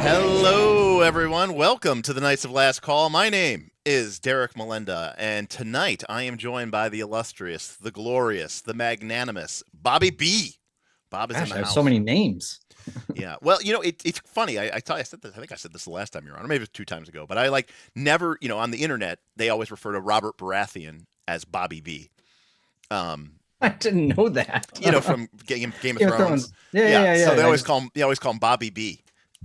Hello, everyone. Welcome to the Knights of Last Call. My name is Derek Melenda, and tonight I am joined by the illustrious, the glorious, the magnanimous Bobby B. Bob is in the I have house. so many names. Yeah. Well, you know, it's funny. I said this. I think I said this the last time you were on, or maybe it was 2 times ago. But I never, on the internet, they always refer to Robert Baratheon as Bobby B. I didn't know that. From Game of Thrones. Yeah. So they always call him Bobby B.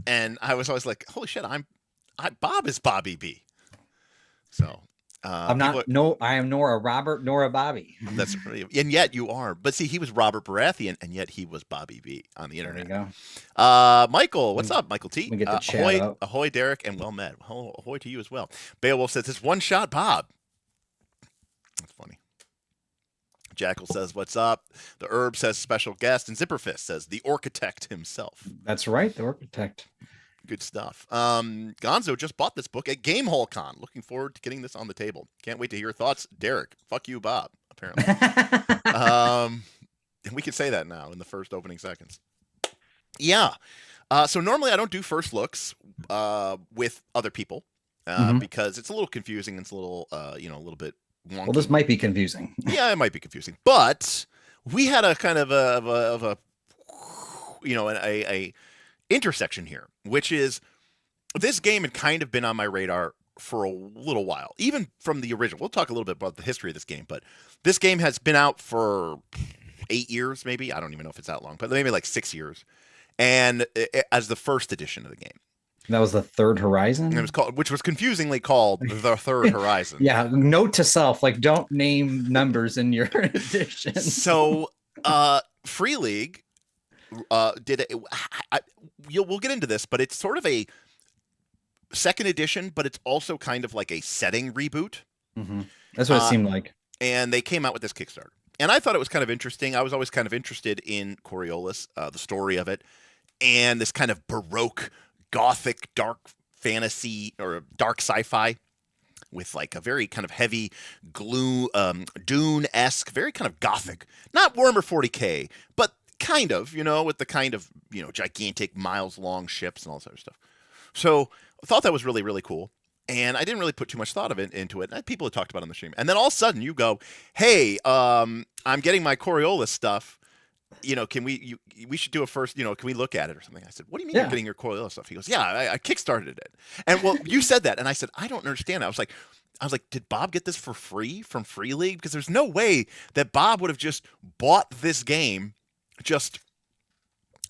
And I was always like, holy shit, Bob is Bobby B. So I am nor a Robert nor a Bobby. That's and yet you are. But see, he was Robert Baratheon, and yet he was Bobby B on the internet. There you go. Michael, what's up, Michael T? We get the chat out. Ahoy, Derek, and well met. Ahoy to you as well. Beowulf says it's one shot, Bob. That's funny. Jackal says, what's up? The Herb says special guest, and Zipperfist says the architect himself. That's right, the architect. Good stuff. Gonzo just bought this book at Gamehole Con. Looking forward to getting this on the table. Can't wait to hear your thoughts. Derek, fuck you, Bob, apparently. And we can say that now in the first opening seconds. Yeah. So normally I don't do first looks with other people because it's a little confusing. And it's a little, a little bit wonky. Well, this might be confusing. Yeah, it might be confusing. But we had a kind of a intersection here, which is this game had kind of been on my radar for a little while, even from the original. We'll talk a little bit about the history of this game, but this game has been out for 8 years, maybe. I don't even know if it's that long, but maybe like 6 years, and as the first edition of the game. That was the Third Horizon. And it was called, which was confusingly called the Third Horizon. Yeah, note to self, like don't name numbers in your edition. So, Free League did it. We'll get into this, but it's sort of a second edition, but it's also kind of like a setting reboot. Mm-hmm. That's what it seemed like. And they came out with this Kickstarter. And I thought it was kind of interesting. I was always kind of interested in Coriolis, the story of it, and this kind of Baroque, Gothic, dark fantasy or dark sci-fi with like a very kind of heavy Dune-esque, very kind of Gothic. Not Warhammer 40K, but kind of, with the kind of, gigantic miles-long ships and all that sort of stuff. So I thought that was really, really cool. And I didn't really put too much thought into it. People had talked about it on the stream. And then all of a sudden you go, hey, I'm getting my Coriolis stuff. Can we should do a first, can we look at it or something? I said, what do you mean you're getting your Coriolis stuff? He goes, yeah, I kickstarted it. And well, you said that. And I said, I don't understand. I was like, did Bob get this for free from Free League? Because there's no way that Bob would have just bought this game just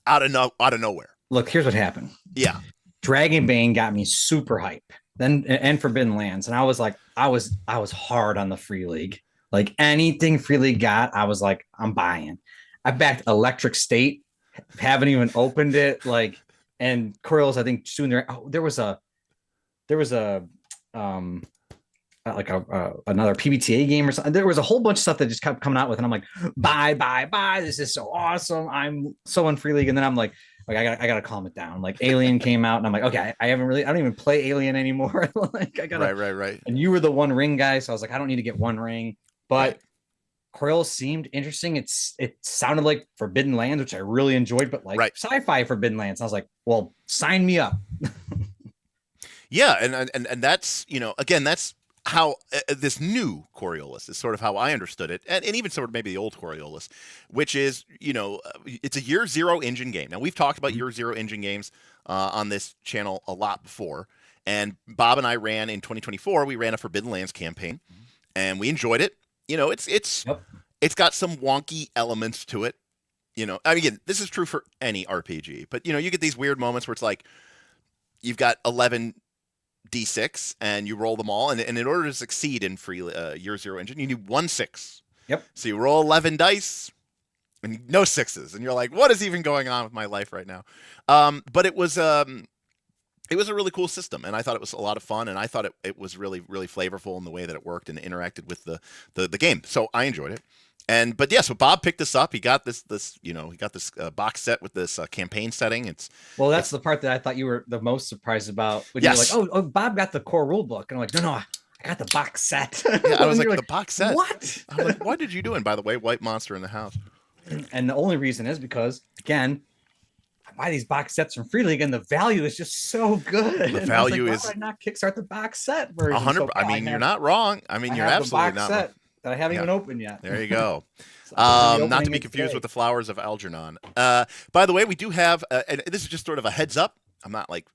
out of nowhere. Look, here's what happened. Yeah. Dragonbane got me super hype. Then and Forbidden Lands, and I was like, I was hard on the Free League. Like anything Free League got, I was like, I'm buying. I backed Electric State, haven't even opened it. Like, and Coriolis, I think soon there. Oh, there was a another PBTA game or something. There was a whole bunch of stuff that just kept coming out with, and I'm like, buy. This is so awesome. I'm so on Free League, and then I'm like I gotta calm it down. Like Alien came out, and I'm like, okay, I don't even play Alien anymore. Like I gotta right. And you were the One Ring guy, so I was like, I don't need to get One Ring. But Coriolis seemed interesting. It sounded like Forbidden Lands, which I really enjoyed, but like sci-fi Forbidden Lands. I was like, well, sign me up. Yeah, and that's again that's how this new Coriolis is sort of how I understood it, and even sort of maybe the old Coriolis, which is it's a Year Zero engine game. Now we've talked about Year Zero engine games on this channel a lot before, and Bob and I ran in 2024. We ran a Forbidden Lands campaign, and we enjoyed it. It's got some wonky elements to it. Again, this is true for any RPG, but you get these weird moments where it's like you've got 11 D6 and you roll them all, and in order to succeed in Free Year Zero engine, you need 1 6. Yep. So you roll 11 dice and no sixes, and you're like, what is even going on with my life right now? But it was a really cool system, and I thought it was a lot of fun, and I thought it was really, really flavorful in the way that it worked and interacted with the game. So I enjoyed it. But yeah, so Bob picked this up. He got this box set with this campaign setting. That's the part that I thought you were the most surprised about. When you were like, oh, Bob got the core rule book, and I'm like, no, I got the box set. Yeah, I was like, the box set. What? I was like, what did you do? And by the way, White Monster in the house. And the only reason is because again, I buy these box sets from Free League, and the value is just so good. The value is why would I not kickstart the box set version. 100. I mean, you're not wrong. I mean, you're absolutely not wrong. That I haven't even opened yet. There you go. Not to be confused with the Flowers of Algernon. By the way, we do have, and this is just sort of a heads up. I'm not like,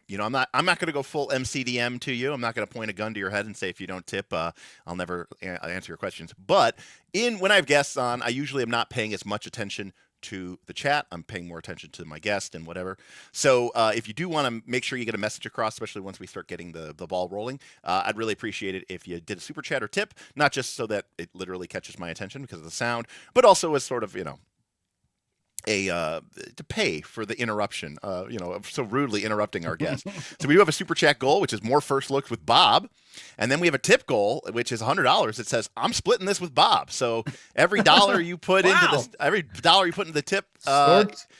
I'm not going to go full MCDM to you. I'm not going to point a gun to your head and say, if you don't tip, I'll never answer your questions. But when I have guests on, I usually am not paying as much attention to the chat. I'm paying more attention to my guest and whatever. So if you do want to make sure you get a message across, especially once we start getting the ball rolling, I'd really appreciate it if you did a super chat or tip, not just so that it literally catches my attention because of the sound, but also as sort of, to pay for the interruption, so rudely interrupting our guest. So we do have a super chat goal, which is more first looks with Bob. And then we have a tip goal, which is $100. It says, I'm splitting this with Bob. So every dollar you put into this, every dollar you put into the tip,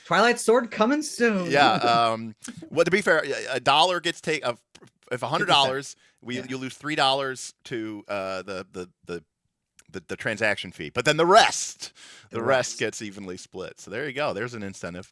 Twilight Sword coming soon. Yeah. Well, to be fair, a dollar gets if $100, you lose $3 to the transaction fee, but then the rest gets evenly split. So there you go. There's an incentive.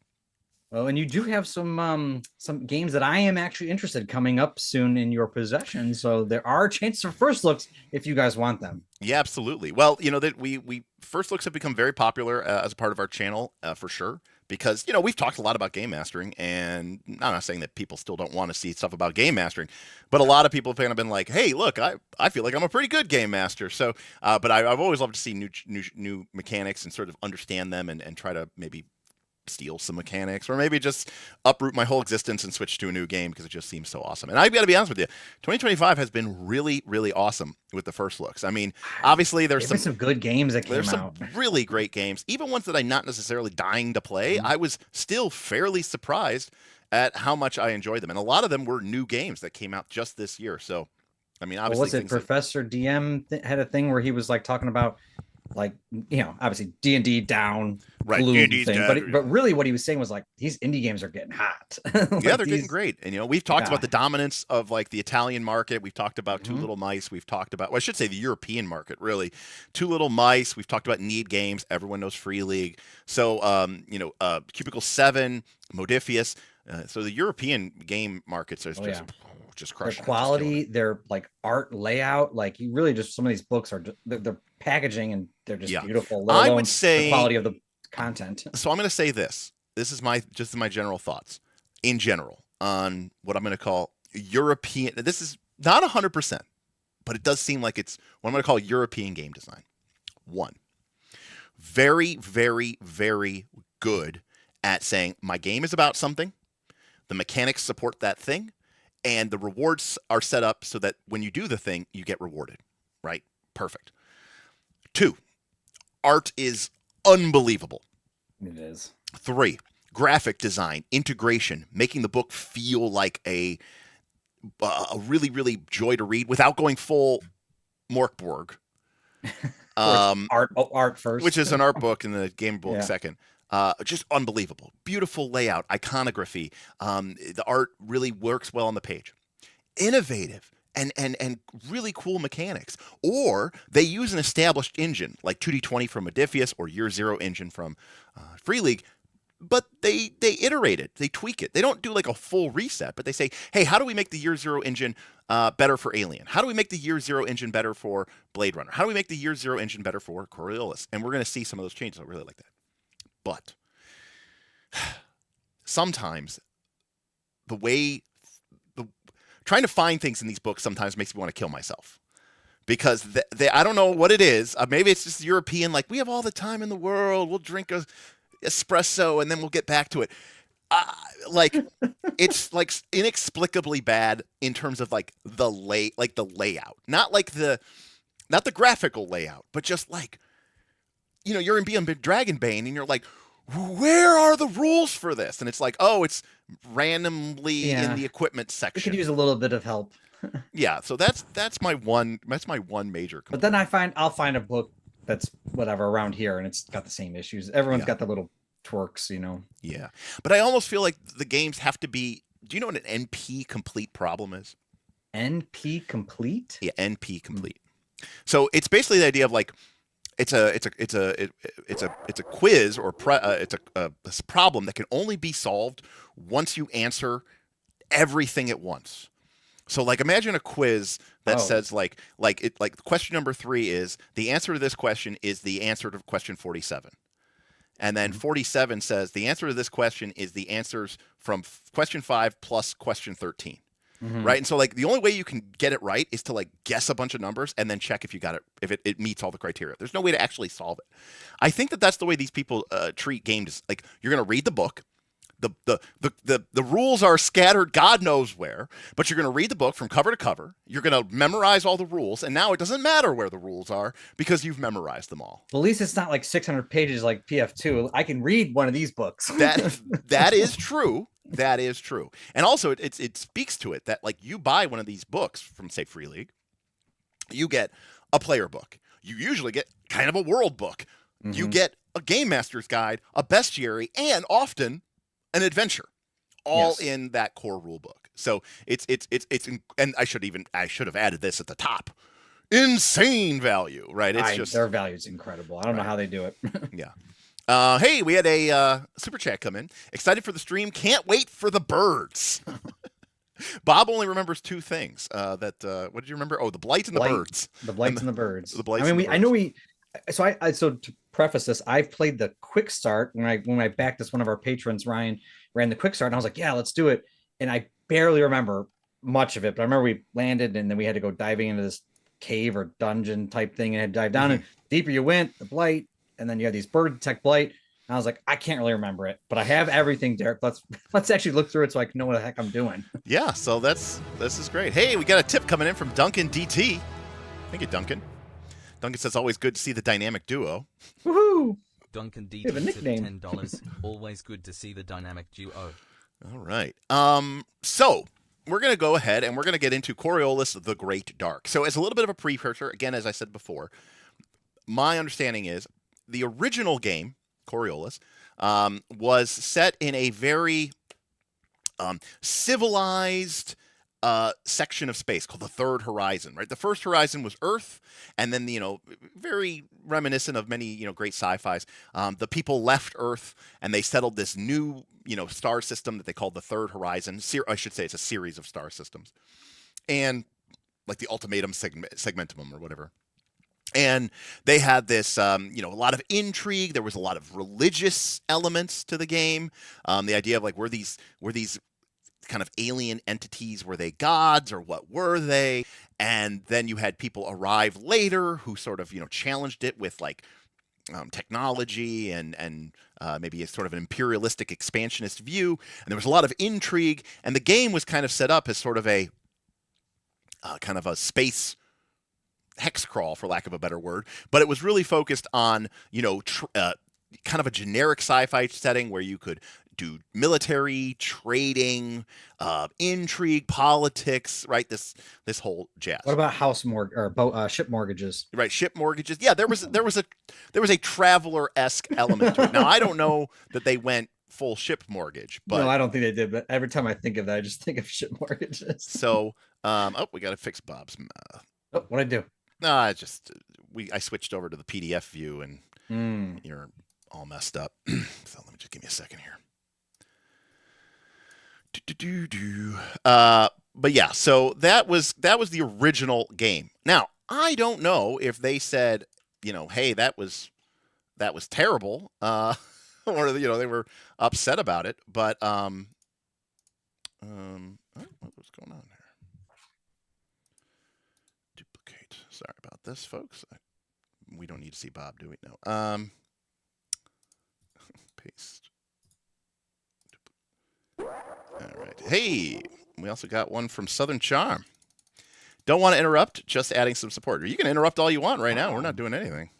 Well, and you do have some games that I am actually interested coming up soon in your possession. So there are chances for first looks if you guys want them. Yeah, absolutely. Well, that we first looks have become very popular as a part of our channel for sure. Because, we've talked a lot about game mastering, and I'm not saying that people still don't want to see stuff about game mastering, but a lot of people have kind of been like, hey, look, I feel like I'm a pretty good game master. So, but I've always loved to see new mechanics and sort of understand them and try to maybe steal some mechanics, or maybe just uproot my whole existence and switch to a new game because it just seems so awesome. And I've got to be honest with you, 2025 has been really, really awesome with the first looks. I mean, obviously there's some good games that came there's out. some really great games, even ones that I'm not necessarily dying to play. I was still fairly surprised at how much I enjoyed them, and a lot of them were new games that came out just this year. So, I mean, obviously, was it Professor DM had a thing where he was like talking about, like, you know, obviously D&D down, right? D&D's thing, but really what he was saying was like, these indie games are getting hot. Like, yeah, they're getting great. And, you know, we've talked about the dominance of like the Italian market. We've talked about Two Little Mice. We've talked about, well, I should say the European market, really. Two Little Mice. We've talked about Need Games. Everyone knows Free League. So, you know, Cubicle 7, Modifius. So the European game markets are just crushing. Their quality, their like art layout, like you really just, some of these books are just, they're packaging and they're just beautiful. I would say the quality of the content. So I'm going to say this. This is my general thoughts in general on what I'm going to call European. This is not 100%, but it does seem like it's what I'm going to call European game design. One, very, very, very good at saying my game is about something. The mechanics support that thing, and the rewards are set up so that when you do the thing, you get rewarded, right? Perfect. 2, art is unbelievable. It is. 3, graphic design, integration, making the book feel like a really, really joy to read without going full Morkborg. Art first, which is an art book and the game book second. Just unbelievable. Beautiful layout, iconography. The art really works well on the page. Innovative and really cool mechanics. Or they use an established engine like 2D20 from Modifius or Year Zero engine from Free League, but they iterate it. They tweak it. They don't do like a full reset, but they say, hey, how do we make the Year Zero engine better for Alien? How do we make the Year Zero engine better for Blade Runner? How do we make the Year Zero engine better for Coriolis? And we're going to see some of those changes. I really like that. But sometimes trying to find things in these books sometimes makes me want to kill myself because I don't know what it is. Maybe it's just European, like we have all the time in the world. We'll drink a espresso and then we'll get back to it. Like it's like inexplicably bad in terms of like the layout, not the graphical layout, but just like, you know, you're in Beyond Dragonbane and you're like, where are the rules for this? And it's like, oh, it's randomly in the equipment section. We could use a little bit of help. Yeah, so that's my one major complaint. But then I'll find a book that's whatever around here and it's got the same issues. Everyone's got the little twerks, you know. Yeah. But I almost feel like the games have to be, do you know what an NP complete problem is? NP complete? Yeah, NP complete. So it's basically the idea of like it's a quiz or it's a problem that can only be solved once you answer everything at once. So like imagine a quiz that says like question number 3 is the answer to this question is the answer to question 47. And then 47 says the answer to this question is the answers from question 5 plus question 13. Right. And so like the only way you can get it right is to like guess a bunch of numbers and then check if you got it, if it meets all the criteria. There's no way to actually solve it. I think that's the way these people treat games. Like you're going to read the book. The rules are scattered God knows where, but you're going to read the book from cover to cover. You're going to memorize all the rules. And now it doesn't matter where the rules are because you've memorized them all. Well, at least it's not like 600 pages like PF2. I can read one of these books. That is true. That is true. And also it speaks to it that like you buy one of these books from say Free League, you get a player book. You usually get kind of a world book. You get a game master's guide, a bestiary, and often an adventure, all in that core rule book. So it's and I should have added this at the top. Insane value, right? It's their value is incredible. I don't know how they do it. Yeah. Hey, we had a super chat come in. Excited for the stream. Can't wait for the birds. Bob only remembers 2 things. What did you remember? Oh, the blight and the birds. The blights and the birds. The blights. I mean, So to preface this, I've played the quick start when I backed this. One of our patrons, Ryan, ran the quick start, and I was like, yeah, let's do it. And I barely remember much of it, but I remember we landed, and then we had to go diving into this cave or dungeon type thing, and had to dive down. And the deeper you went, the blight. And then you have these bird detect blight. I was like, I can't really remember it, but I have everything, Derek. Let's actually look through it so I can know what the heck I'm doing. Yeah, so this is great. Hey, we got a tip coming in from Duncan DT. Thank you, Duncan. Duncan says, always good to see the dynamic duo. Woohoo! Duncan D We have a nickname. $10. Always good to see the dynamic duo. All right. So we're going to go ahead and we're going to get into Coriolis the Great Dark. So as a little bit of a precursor, again, as I said before, my understanding is the original game, Coriolis, was set in a very civilized section of space called the Third Horizon, right? The first horizon was Earth, and then, very reminiscent of many, great sci-fis. The people left Earth, and they settled this new, star system that they called the Third Horizon. I should say it's a series of star systems. And like the Ultimatum Segmentum or whatever. And they had this, a lot of intrigue. There was a lot of religious elements to the game. The idea of like, were these kind of alien entities, were they gods or what were they? And then you had people arrive later who sort of, challenged it with like technology and maybe a sort of an imperialistic expansionist view. And there was a lot of intrigue. And the game was kind of set up as sort of a kind of a space hex crawl, for lack of a better word, but it was really focused on, kind of a generic sci-fi setting where you could do military, trading, intrigue, politics, right? This whole jazz. What about ship mortgages? Right, ship mortgages. Yeah, there was a traveler-esque element to it. Now I don't know that they went full ship mortgage, but no, I don't think they did. But every time I think of that, I just think of ship mortgages. So, we got to fix Bob's. What'd I do? No, I switched over to the PDF view and you're all messed up. So let me just give me a second here. But yeah, so that was the original game. Now, I don't know if they said, hey, that was terrible, or they were upset about it, but what was going on here? Duplicate. Sorry about this, folks. We don't need to see Bob, do we? No. Paste. All right. Hey, we also got one from Southern Charm. Don't want to interrupt, just adding some support. You can interrupt all you want right now. We're not doing anything.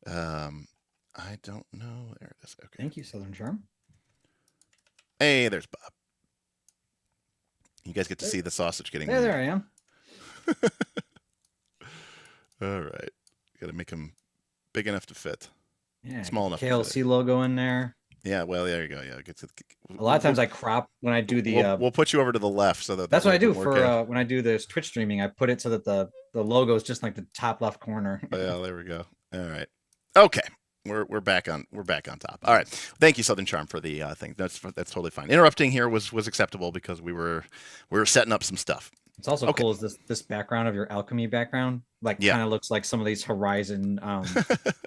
I don't know. There it is. Okay. Thank you, Southern Charm. Hey, there's Bob. You guys get to see the sausage getting there. There I am. All right. Got to make them big enough to fit. Yeah. Small enough. KLC logo in there. Yeah, well, there you go. Yeah, a lot of times I crop when I do the. We'll put you over to the left so that that's what I do for when I do this Twitch streaming. I put it so that the logo is just like the top left corner. Oh, yeah, there we go. All right. Okay, we're back on top. All right. Thank you, Southern Charm, for the thing. That's totally fine. Interrupting here was acceptable because we were setting up some stuff. It's also cool is this background of your alchemy background, like kind of looks like some of these Horizon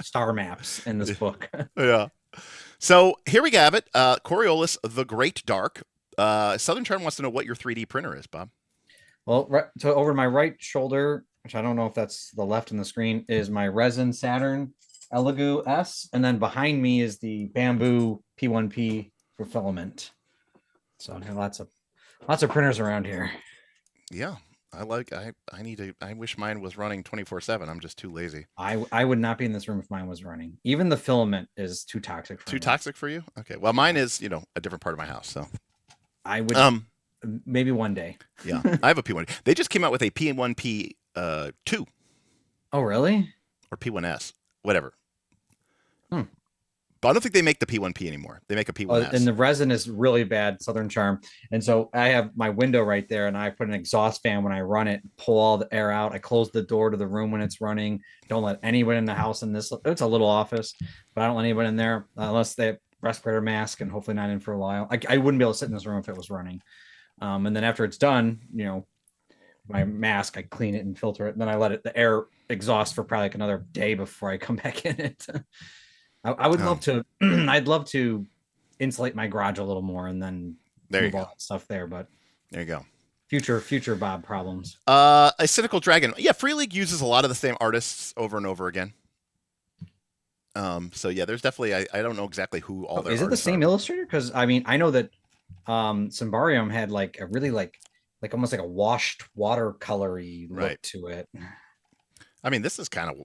star maps in this book. Yeah. So here we have it. Coriolis the Great Dark. Southern Charm wants to know what your 3D printer is, Bob. Well, so over my right shoulder, which I don't know if that's the left in the screen, is my resin Saturn Elegoo S, and then behind me is the bamboo P1P for filament. So I have lots of printers around here. Yeah. I wish mine was running 24/7. I'm just too lazy. I would not be in this room if mine was running. Even the filament is too toxic for me. Toxic for you? Okay. Well, mine is, a different part of my house, so I would maybe one day. Yeah. I have a P1. They just came out with a P1P 2. Oh, really? Or P1S, whatever. But I don't think they make the P1P anymore. They make a P1S. And the resin is really bad, Southern Charm. And so I have my window right there, and I put an exhaust fan when I run it, pull all the air out. I close the door to the room when it's running. Don't let anyone in the house in this. It's a little office, but I don't let anyone in there unless they have respirator mask and hopefully not in for a while. I wouldn't be able to sit in this room if it was running. And then after it's done, my mask, I clean it and filter it. And then I let the air exhaust for probably like another day before I come back in it. I would love to. I'd love to insulate my garage a little more and then move all that stuff there. But there you go. Future Bob problems. A Cynical Dragon. Yeah, Free League uses a lot of the same artists over and over again. So yeah, there's definitely I don't know exactly who all their Is it the artists same are. illustrator? Because I mean, I know that Symbarium had like a really like almost like a washed watercolory look Right. to it. I mean, this is kind of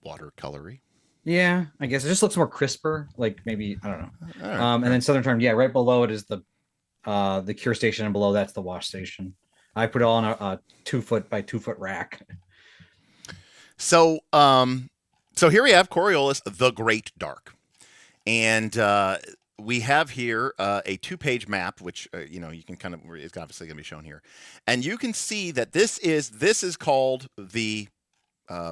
watercolory. Yeah, I guess it just looks more crisper. Like maybe I don't know. All right. And then Southern Turn, yeah, right below it is the cure station, and below that's the wash station. I put it all on a 2 foot by 2 foot rack. So so here we have Coriolis, the Great Dark, and we have here a 2-page map, which you know, you can kind of, it's obviously going to be shown here, and you can see that this is called the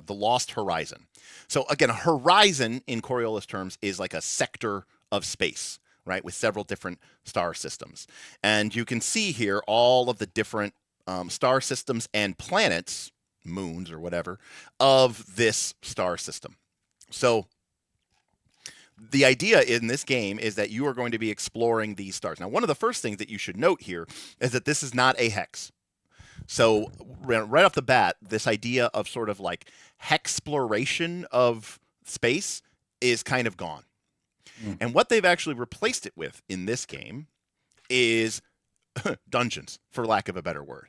Lost Horizon. So again, a horizon in Coriolis terms is like a sector of space, right, with several different star systems, and you can see here all of the different star systems and planets, moons or whatever, of this star system. So the idea in this game is that you are going to be exploring these stars. Now, one of the first things that you should note here is that this is not a hex. So right off the bat, this idea of sort of like hexploration of space is kind of gone. And what they've actually replaced it with in this game is dungeons, for lack of a better word.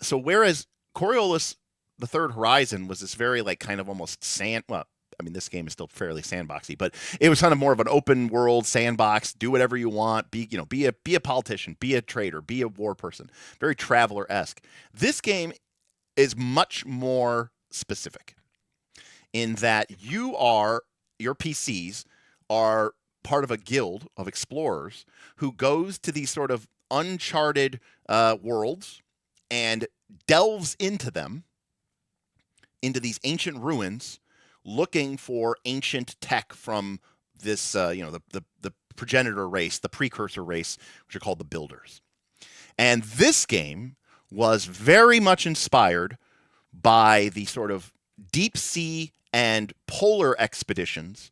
So whereas Coriolis, the Third Horizon, was this very like kind of almost well, I mean, this game is still fairly sandboxy, but it was kind of more of an open world sandbox. Do whatever you want. Be a politician, be a trader, be a war person. Very Traveler-esque. This game is much more specific in that your PCs are part of a guild of explorers who goes to these sort of uncharted worlds and delves into them, into these ancient ruins, looking for ancient tech from this, the progenitor race, the precursor race, which are called the Builders. And this game was very much inspired by the sort of deep sea and polar expeditions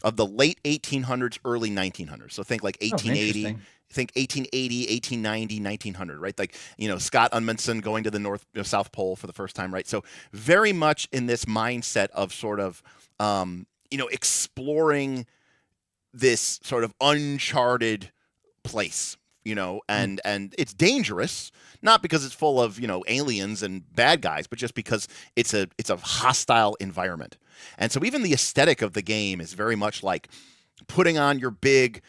of the late 1800s, early 1900s. So think like 1880. Think 1880, 1890, 1900, right? Like, Scott Amundsen going to the South Pole for the first time, right? So very much in this mindset of sort of, exploring this sort of uncharted place, and it's dangerous, not because it's full of, aliens and bad guys, but just because it's a hostile environment. And so even the aesthetic of the game is very much like putting on your big,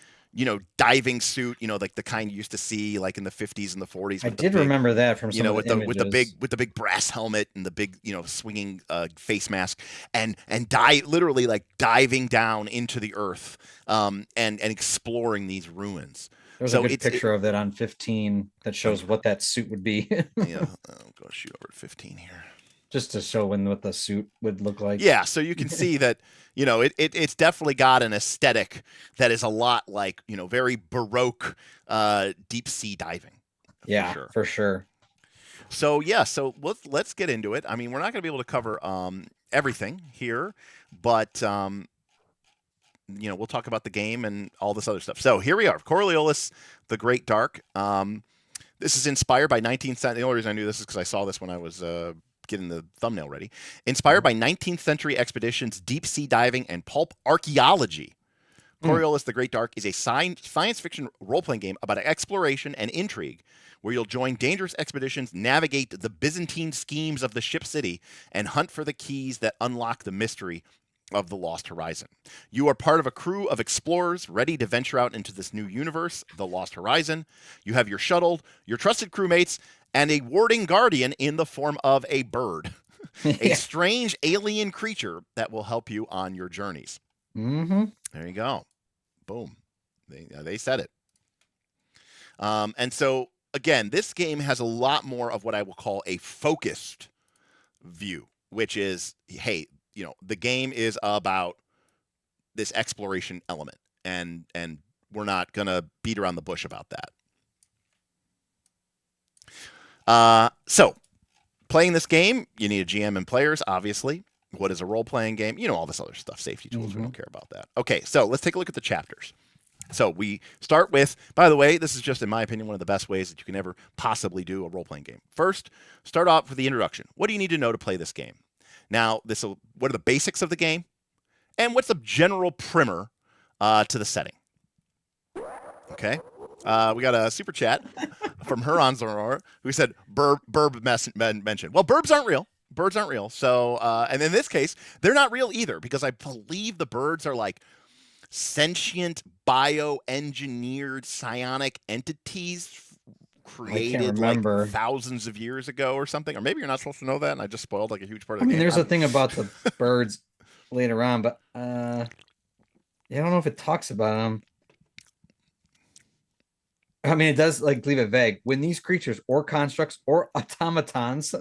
diving suit, like the kind you used to see like in the 50s and the 40s. I did remember that from some with the big brass helmet and the big, swinging face mask, and literally like diving down into the earth, and exploring these ruins. There's a good picture of that on 15 that shows what that suit would be. Yeah, I'm going to shoot over at 15 here, just to show what the suit would look like. Yeah, so you can see that, it's definitely got an aesthetic that is a lot like, very Baroque deep sea diving. Yeah, for sure. So yeah, so let's get into it. I mean, we're not going to be able to cover everything here, but we'll talk about the game and all this other stuff. So here we are, Coriolis, the Great Dark. This is inspired by 19th century. The only reason I knew this is because I saw this when I was getting the thumbnail ready. Inspired by 19th century expeditions, deep sea diving, and pulp archaeology. Coriolis, the Great Dark is a science fiction role-playing game about exploration and intrigue, where you'll join dangerous expeditions, navigate the Byzantine schemes of the ship city, and hunt for the keys that unlock the mystery of the Lost Horizon. You are part of a crew of explorers ready to venture out into this new universe, the Lost Horizon. You have your shuttle, your trusted crewmates, and a warding guardian in the form of a bird, a strange alien creature that will help you on your journeys. Mm-hmm. There you go. Boom. They said it. And so, again, this game has a lot more of what I will call a focused view, which is, hey, the game is about this exploration element, and we're not going to beat around the bush about that. So, playing this game, you need a GM and players, obviously. What is a role-playing game? All this other stuff, safety tools, we don't care about that. Okay, so let's take a look at the chapters. So we start with, by the way, this is just, in my opinion, one of the best ways that you can ever possibly do a role-playing game. First, start off with the introduction. What do you need to know to play this game? Now, what are the basics of the game? and what's a general primer to the setting. Okay. We got a super chat from Huron's Aurora who said burb mentioned. Well, burbs aren't real. Birds aren't real. So, and in this case, they're not real either, because I believe the birds are like sentient, bioengineered psionic entities created like thousands of years ago or something. Or maybe you're not supposed to know that, and I just spoiled like a huge part of the game. There's a thing about the birds later on, but I don't know if it talks about them. I mean, it does like leave it vague. When these creatures or constructs or automatons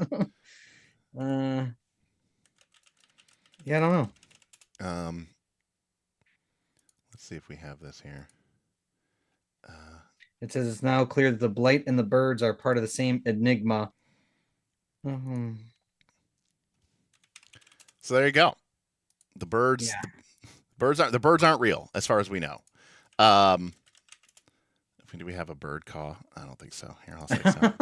yeah, I don't know. Let's see if we have this here. It says it's now clear that the blight and the birds are part of the same enigma. So there you go. The birds, the birds aren't real as far as we know. Do we have a bird caw? I don't think so. Here, I'll say so.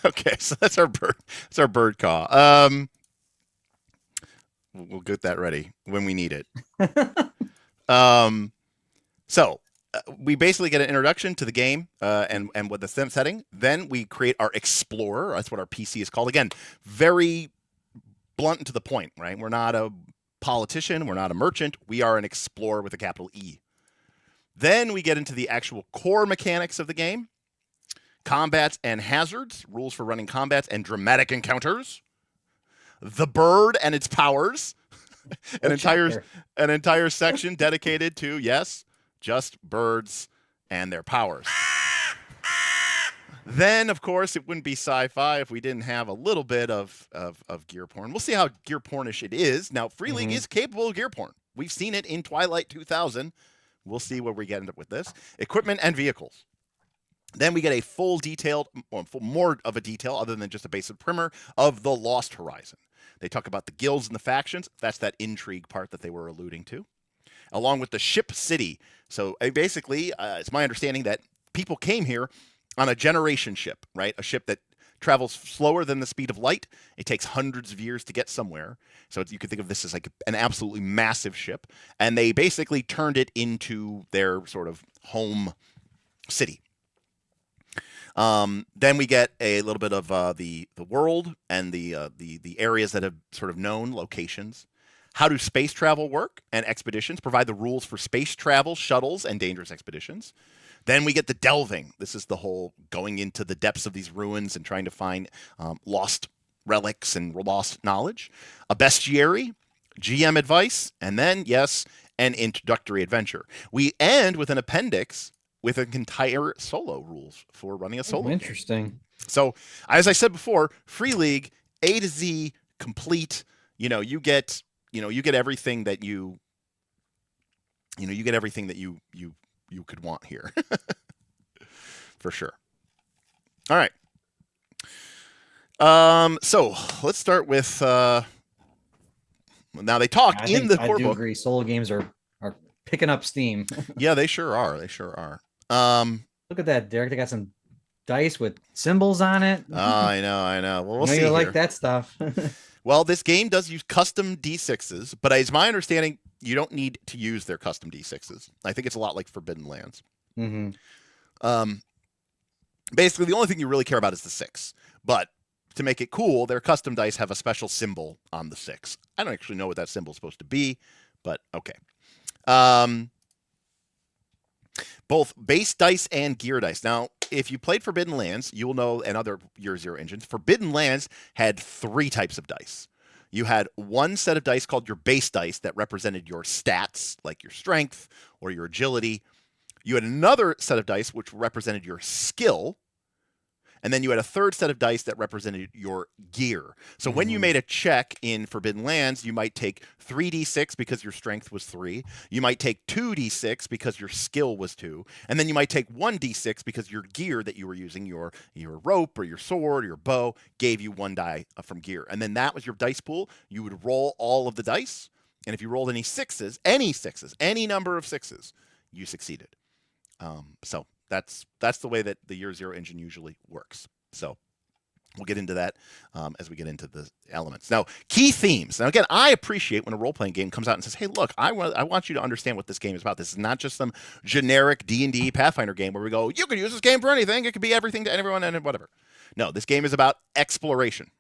Okay, so that's our bird. That's our bird caw. We'll get that ready when we need it. So we basically get an introduction to the game and with the sim setting. Then we create our explorer. That's what our PC is called. Again, very blunt and to the point, right? We're not a politician. We're not a merchant. We are an explorer with a capital E. Then we get into the actual core mechanics of the game. Combats and hazards, rules for running combats and dramatic encounters. The bird and its powers. an entire section dedicated to, yes, just birds and their powers. Then, of course, it wouldn't be sci-fi if we didn't have a little bit of gear porn. We'll see how gear pornish it is. Now, Free League is capable of gear porn. We've seen it in Twilight 2000. We'll see where we get up with this. Equipment and vehicles. Then we get a full detailed, more of a detail other than just a basic primer of the Lost Horizon. They talk about the guilds and the factions. That's that intrigue part that they were alluding to. Along with the ship city. So basically, it's my understanding that people came here on a generation ship, right? A ship that travels slower than the speed of light. It takes hundreds of years to get somewhere. So you could think of this as like an absolutely massive ship. And they basically turned it into their sort of home city. Then we get a little bit of the world and the areas that have sort of known locations. How do space travel work and expeditions? Provide the rules for space travel, shuttles, and dangerous expeditions. Then we get the delving. This is the whole going into the depths of these ruins and trying to find lost relics and lost knowledge. A bestiary, GM advice, and then, yes, an introductory adventure. We end with an appendix with an entire solo rules for running a solo. Interesting. So, as I said before, Free League, A to Z, complete. You get everything that you get everything that you could want here, for sure. All right. So let's start with. Now they talk in the core book. I do agree. Solo games are picking up steam. Yeah, they sure are. They sure are. Look at that, Derek. They got some dice with symbols on it. Oh, I know. Well, we'll see. You like that stuff. Well, this game does use custom D6s, but it's my understanding you don't need to use their custom D6s. I think it's a lot like Forbidden Lands. Basically, the only thing you really care about is the 6. But to make it cool, their custom dice have a special symbol on the 6. I don't actually know what that symbol is supposed to be, but okay. Both base dice and gear dice. Now, if you played Forbidden Lands, you will know, and other Year Zero engines, Forbidden Lands had 3 types of dice. You had one set of dice called your base dice that represented your stats, like your strength or your agility. You had another set of dice which represented your skill. And then you had a third set of dice that represented your gear. So when you made a check in Forbidden Lands, you might take 3d6 because your strength was 3. You might take 2d6 because your skill was 2. And then you might take 1d6 because your gear that you were using, your rope or your sword or your bow, gave you 1 die from gear. And then that was your dice pool. You would roll all of the dice. And if you rolled any sixes, any number of 6s, you succeeded. So That's the way that the Year Zero engine usually works. So we'll get into that as we get into the elements. Now, key themes. Now, again, I appreciate when a role-playing game comes out and says, hey, look, I want you to understand what this game is about. This is not just some generic D&D Pathfinder game where we go, you can use this game for anything. It could be everything to everyone and whatever. No, this game is about exploration.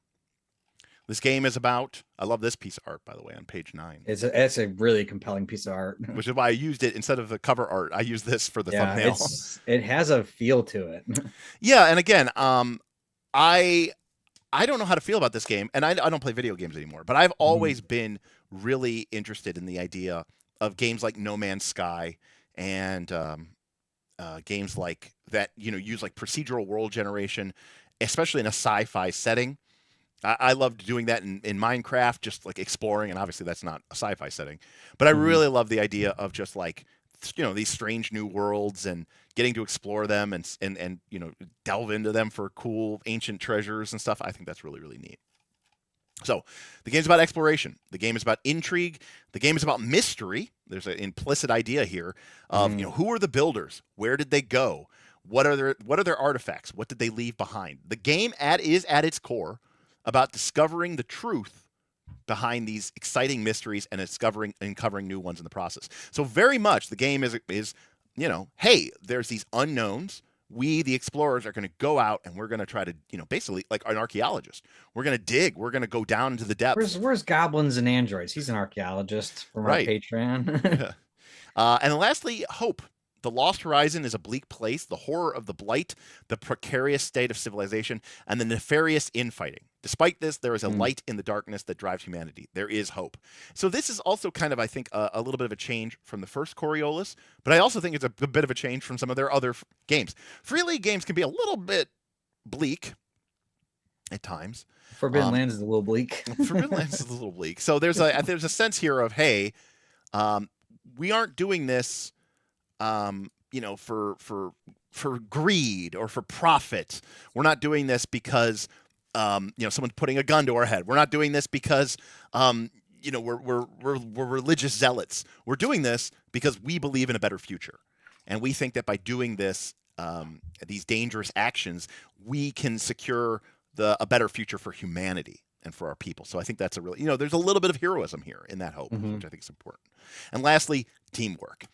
This game is about, I love this piece of art, by the way, on page 9. It's a really compelling piece of art. Which is why I used it instead of the cover art. I used this for the thumbnail. It has a feel to it. Yeah, and again, I don't know how to feel about this game, and I don't play video games anymore, but I've always been really interested in the idea of games like No Man's Sky and games like that, use like procedural world generation, especially in a sci-fi setting. I loved doing that in Minecraft, just like exploring, and obviously that's not a sci-fi setting, but I really love the idea of just like, these strange new worlds and getting to explore them and delve into them for cool ancient treasures and stuff. I think that's really, really neat. So the game's about exploration. The game is about intrigue. The game is about mystery. There's an implicit idea here of, who are the builders? Where did they go? What are their artifacts? What did they leave behind? The game is at its core about discovering the truth behind these exciting mysteries and uncovering new ones in the process. So very much the game is hey, there's these unknowns. We, the explorers, are going to go out and we're going to try to, basically like an archaeologist. We're going to dig. We're going to go down into the depths. Where's Goblins and Androids? He's an archaeologist from our Patreon. And then lastly, hope. The Lost Horizon is a bleak place, the horror of the blight, the precarious state of civilization, and the nefarious infighting. Despite this, there is a light in the darkness that drives humanity. There is hope. So this is also kind of, I think, a little bit of a change from the first Coriolis, but I also think it's a bit of a change from some of their other games. Free League games can be a little bit bleak at times. Forbidden Lands is a little bleak. Forbidden Lands is a little bleak. So there's a sense here of, hey, we aren't doing this for greed or for profit. We're not doing this because, someone's putting a gun to our head. We're not doing this because, we're religious zealots. We're doing this because we believe in a better future. And we think that by doing this, these dangerous actions, we can secure a better future for humanity and for our people. So I think that's a really, there's a little bit of heroism here in that hope, which I think is important. And lastly, teamwork.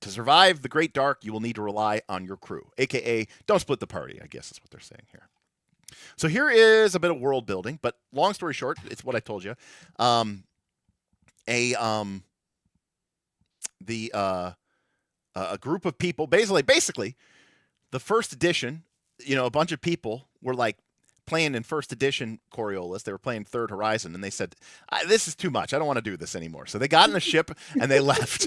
To survive the Great Dark, you will need to rely on your crew, a.k.a. don't split the party, I guess is what they're saying here. So here is a bit of world building, but long story short, it's what I told you. A group of people, basically, the first edition, a bunch of people were like playing in first edition Coriolis. They were playing Third Horizon, and they said, this is too much. I don't want to do this anymore. So they got in a ship and they left.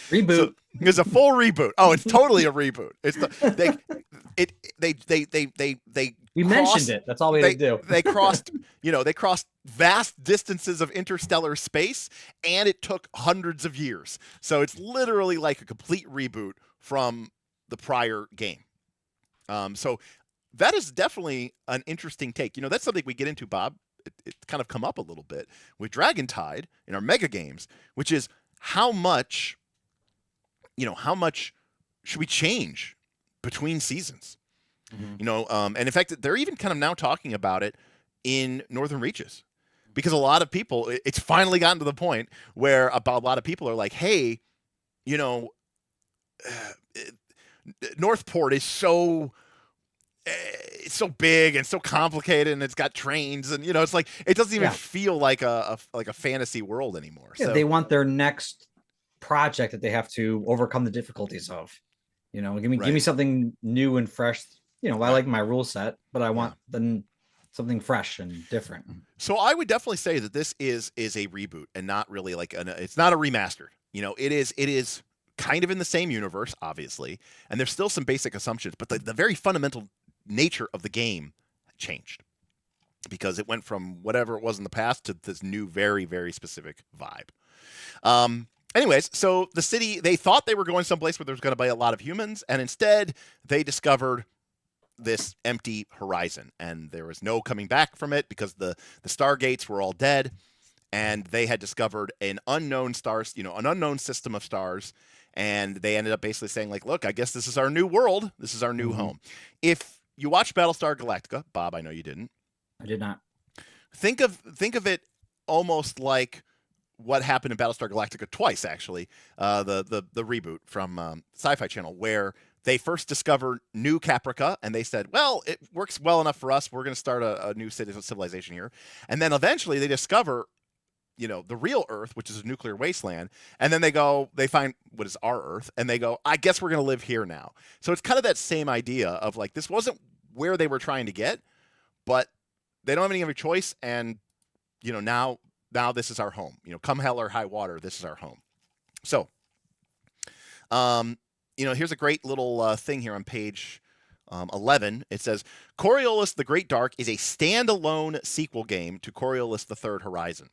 Reboot. So it's a full reboot. Oh, it's totally a reboot. It's We mentioned it. That's all we had to do. They crossed vast distances of interstellar space, and it took hundreds of years. So it's literally like a complete reboot from the prior game. So that is definitely an interesting take. That's something we get into, Bob. It's kind of come up a little bit with Dragon Tide in our mega games, which is how much should we change between seasons? And in fact, they're even kind of now talking about it in Northern Reaches, because a lot of people, it's finally gotten to the point where a lot of people are like, hey, Northport is so big and so complicated, and it's got trains, and it's like it doesn't even feel like a fantasy world anymore. Yeah, so they want their next project that they have to overcome the difficulties of. Give me something new and fresh. I like my rule set, but I want something fresh and different. So I would definitely say that this is a reboot and not really it's not a remastered. It is kind of in the same universe, obviously, and there's still some basic assumptions, but the very fundamental nature of the game changed because it went from whatever it was in the past to this new, very, very specific vibe. Anyways, so the city, they thought they were going someplace where there was going to be a lot of humans, and instead they discovered this empty horizon, and there was no coming back from it because the stargates were all dead, and they had discovered an unknown stars, an unknown system of stars, And they ended up basically saying, like, look, I guess this is our new world. This is our new home. If you watched Battlestar Galactica, Bob, I know you didn't. I did not. Think of it almost like what happened in Battlestar Galactica twice, actually. The reboot from Sci-Fi Channel, where they first discover New Caprica, and they said, well, it works well enough for us. We're going to start a new civilization here. And then eventually they discover, the real Earth, which is a nuclear wasteland. And then they find what is our Earth, and they go, I guess we're going to live here now. So it's kind of that same idea of like, this wasn't where they were trying to get, but they don't have any other choice. And, now this is our home. Come hell or high water, this is our home. So, here's a great little thing here on page 11. It says, Coriolis the Great Dark is a standalone sequel game to Coriolis the Third Horizon.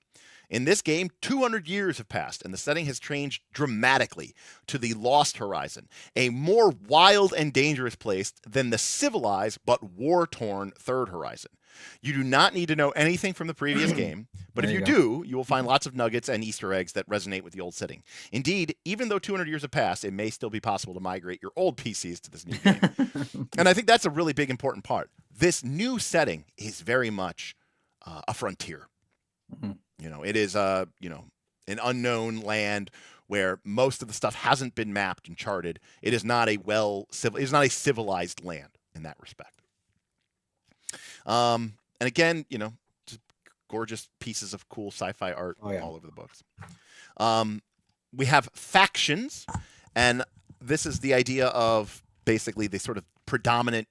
In this game, 200 years have passed, and the setting has changed dramatically to the Lost Horizon, a more wild and dangerous place than the civilized but war-torn Third Horizon. You do not need to know anything from the previous game, but if you do, you will find lots of nuggets and Easter eggs that resonate with the old setting. Indeed, even though 200 years have passed, it may still be possible to migrate your old PCs to this new game. And I think that's a really big, important part. This new setting is very much a frontier. It is an unknown land where most of the stuff hasn't been mapped and charted. It is not a civilized land in that respect. And again, just gorgeous pieces of cool sci-fi art all over the books. We have factions, and this is the idea of basically the sort of predominant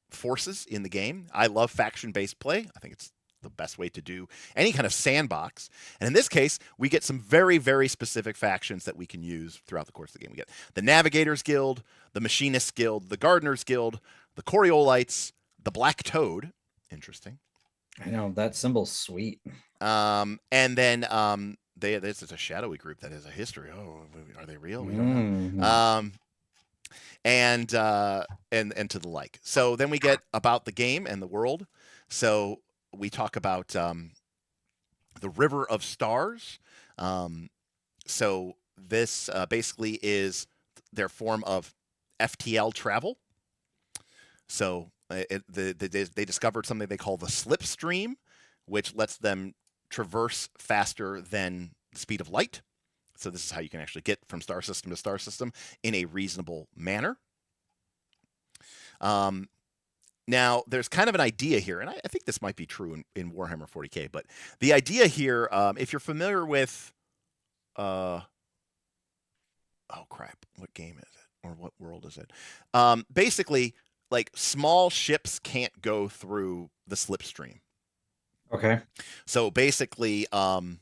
forces in the game. I love faction-based play. I think it's the best way to do any kind of sandbox. And in this case, we get some very, very specific factions that we can use throughout the course of the game. We get the Navigators Guild, the Machinists Guild, the Gardeners Guild, the Coriolites, the Black Toad. Interesting. I know, that symbol's sweet. And then this is a shadowy group that has a history. Oh, are they real? We don't know. And to the like. So then we get about the game and the world. So we talk about the River of Stars. So this basically is their form of FTL travel. So they discovered something they call the Slipstream, which lets them traverse faster than the speed of light. So this is how you can actually get from star system to star system in a reasonable manner. Now, there's kind of an idea here, and I think this might be true in Warhammer 40K, but the idea here, if you're familiar with, oh crap, what game is it? Or what world is it? Basically, like, small ships can't go through the Slipstream. Okay. So basically, only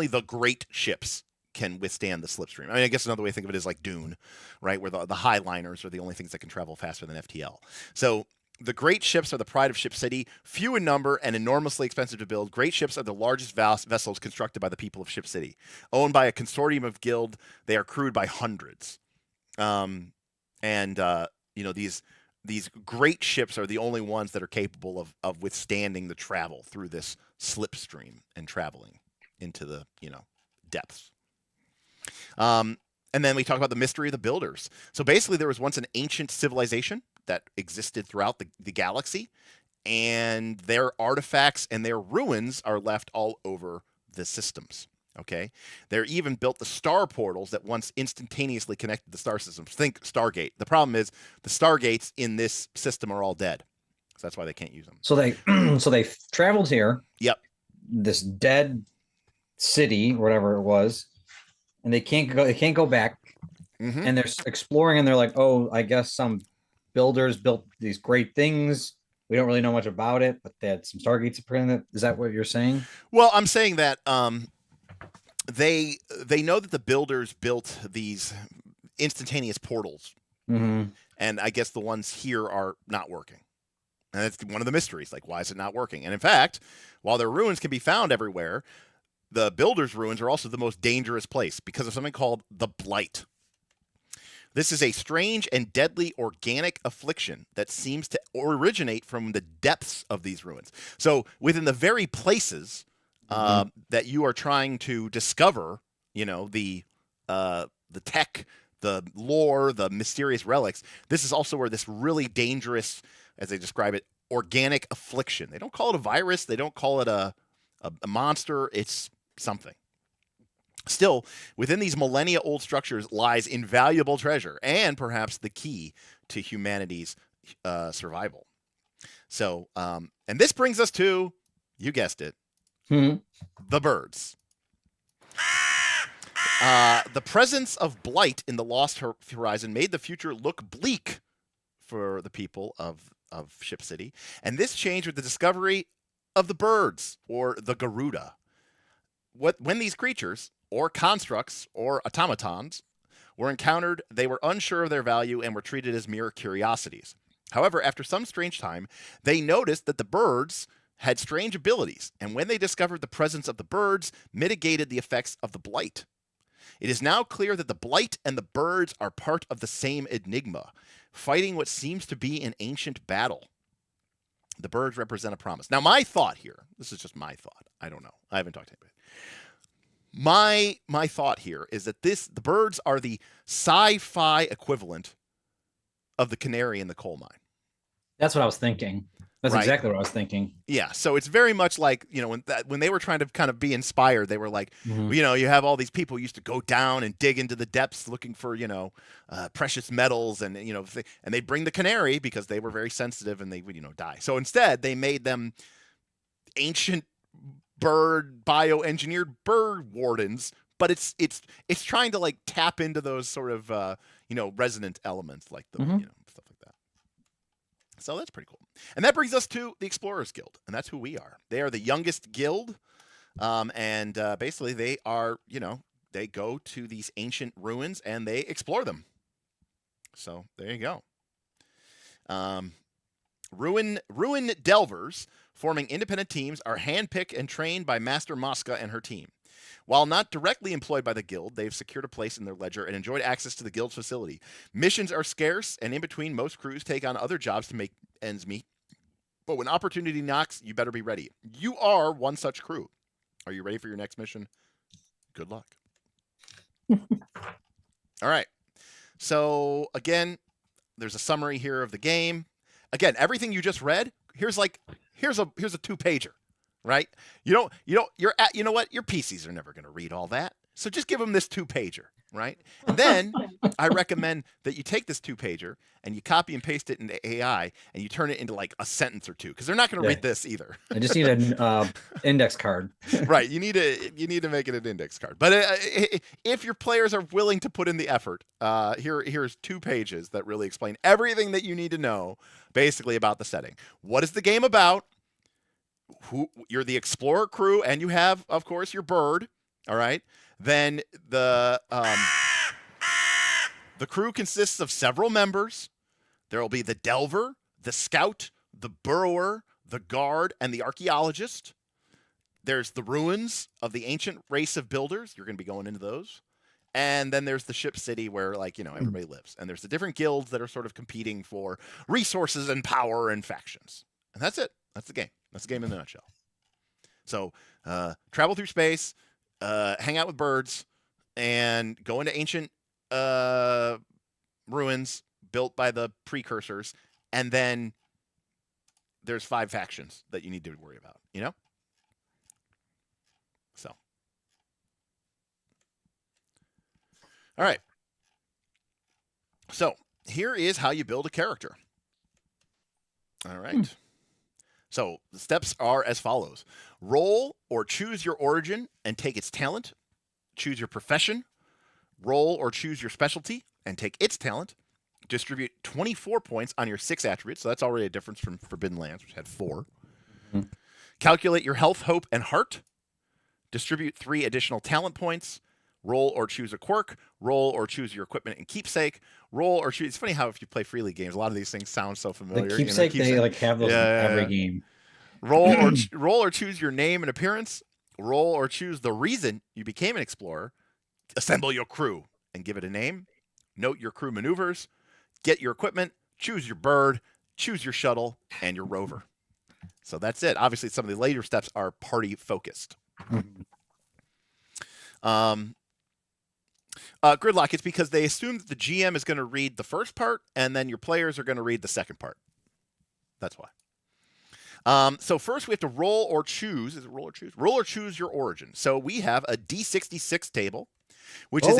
the great ships can withstand the Slipstream. I mean, I guess another way to think of it is like Dune, right? Where the Highliners are the only things that can travel faster than FTL. So the great ships are the pride of Ship City, few in number and enormously expensive to build. Great ships are the largest vessels constructed by the people of Ship City. Owned by a consortium of guild, they are crewed by hundreds. These great ships are the only ones that are capable of withstanding the travel through this Slipstream and traveling into the, depths. And then we talk about the mystery of the builders. So basically there was once an ancient civilization that existed throughout the galaxy, and their artifacts and their ruins are left all over the systems. Okay. They're even built the star portals that once instantaneously connected the star systems. Think Stargate. The problem is the Stargates in this system are all dead. So that's why they can't use them. So they traveled here. Yep. This dead city, whatever it was, and they can't go back. Mm-hmm. And they're exploring, and they're like, oh, I guess some builders built these great things. We don't really know much about it, but they had some Stargates apparently. Is that what you're saying? Well, I'm saying that they know that the builders built these instantaneous portals, mm-hmm. and I guess the ones here are not working. And that's one of the mysteries. Like, why is it not working? And in fact, while their ruins can be found everywhere, the builders' ruins are also the most dangerous place because of something called the blight. This is a strange and deadly organic affliction that seems to originate from the depths of these ruins. So within the very places that you are trying to discover, the tech, the lore, the mysterious relics. This is also where this really dangerous, as they describe it, organic affliction. They don't call it a virus. They don't call it a monster. It's something. Still, within these millennia-old structures lies invaluable treasure and perhaps the key to humanity's survival. So, and this brings us to, you guessed it, the birds. The presence of blight in the Lost Horizon made the future look bleak for the people of Ship City, and this changed with the discovery of the birds, or the Garuda. When these creatures, or constructs, or automatons, were encountered, they were unsure of their value and were treated as mere curiosities. However, after some strange time, they noticed that the birds had strange abilities, and when they discovered the presence of the birds, mitigated the effects of the blight. It is now clear that the blight and the birds are part of the same enigma, fighting what seems to be an ancient battle. The birds represent a promise. Now, my thought here, this is just my thought. I don't know. I haven't talked to anybody. My thought here is that the birds are the sci-fi equivalent of the canary in the coal mine. That's what I was thinking. That's right? Exactly what I was thinking. Yeah, so it's very much like, when they were trying to kind of be inspired, they were like, you have all these people who used to go down and dig into the depths looking for, precious metals, and and they bring the canary because they were very sensitive and they would die. So instead, they made them ancient bioengineered bird wardens, but it's trying to like tap into those sort of resonant elements like the stuff like that. So that's pretty cool. And that brings us to the Explorers Guild, and that's who we are. They are the youngest guild, and basically they are they go to these ancient ruins and they explore them. So there you go. Ruin delvers forming independent teams are handpicked and trained by Master Mosca and her team. While not directly employed by the guild, they've secured a place in their ledger and enjoyed access to the guild's facility. Missions are scarce, and in between, most crews take on other jobs to make ends meet. But when opportunity knocks, you better be ready. You are one such crew. Are you ready for your next mission? Good luck. All right. So, again, there's a summary here of the game. Again, everything you just read, here's a 2-pager, right? You know what? Your PCs are never going to read all that. So just give them this 2-pager, right? And then I recommend that you take this 2-pager and you copy and paste it into AI and you turn it into like a sentence or two, because they're not going to read this either. I just need an index card. Right. You need to make it an index card. But if your players are willing to put in the effort, here's 2 pages that really explain everything that you need to know basically about the setting. What is the game about? You're the explorer crew, and you have, of course, your bird. All right. Then the crew consists of several members. There will be the delver, the scout, the burrower, the guard, and the archaeologist. There's the ruins of the ancient race of builders. You're going to be going into those. And then there's the ship city where, everybody lives. And there's the different guilds that are sort of competing for resources and power and factions. And that's it. That's the game. That's the game in a nutshell. So, travel through space, hang out with birds, and go into ancient ruins built by the precursors. And then there's 5 factions that you need to worry about, So. All right. So here is how you build a character. All right. So the steps are as follows. Roll or choose your origin and take its talent. Choose your profession. Roll or choose your specialty and take its talent. Distribute 24 points on your 6 attributes. So that's already a difference from Forbidden Lands, which had 4. Calculate your health, hope, and heart. Distribute 3 additional talent points. Roll or choose a quirk. Roll or choose your equipment and keepsake. Roll or choose. It's funny how if you play freely games, a lot of these things sound so familiar. The keepsake, they have those in every game. Roll or choose your name and appearance. Roll or choose the reason you became an explorer. Assemble your crew and give it a name. Note your crew maneuvers. Get your equipment. Choose your bird. Choose your shuttle and your rover. So that's it. Obviously, some of the later steps are party focused. Gridlock, it's because they assume that the GM is going to read the first part, and then your players are going to read the second part. That's why. So first we have to roll or choose. Is it roll or choose? Roll or choose your origin. So we have a D66 table, which is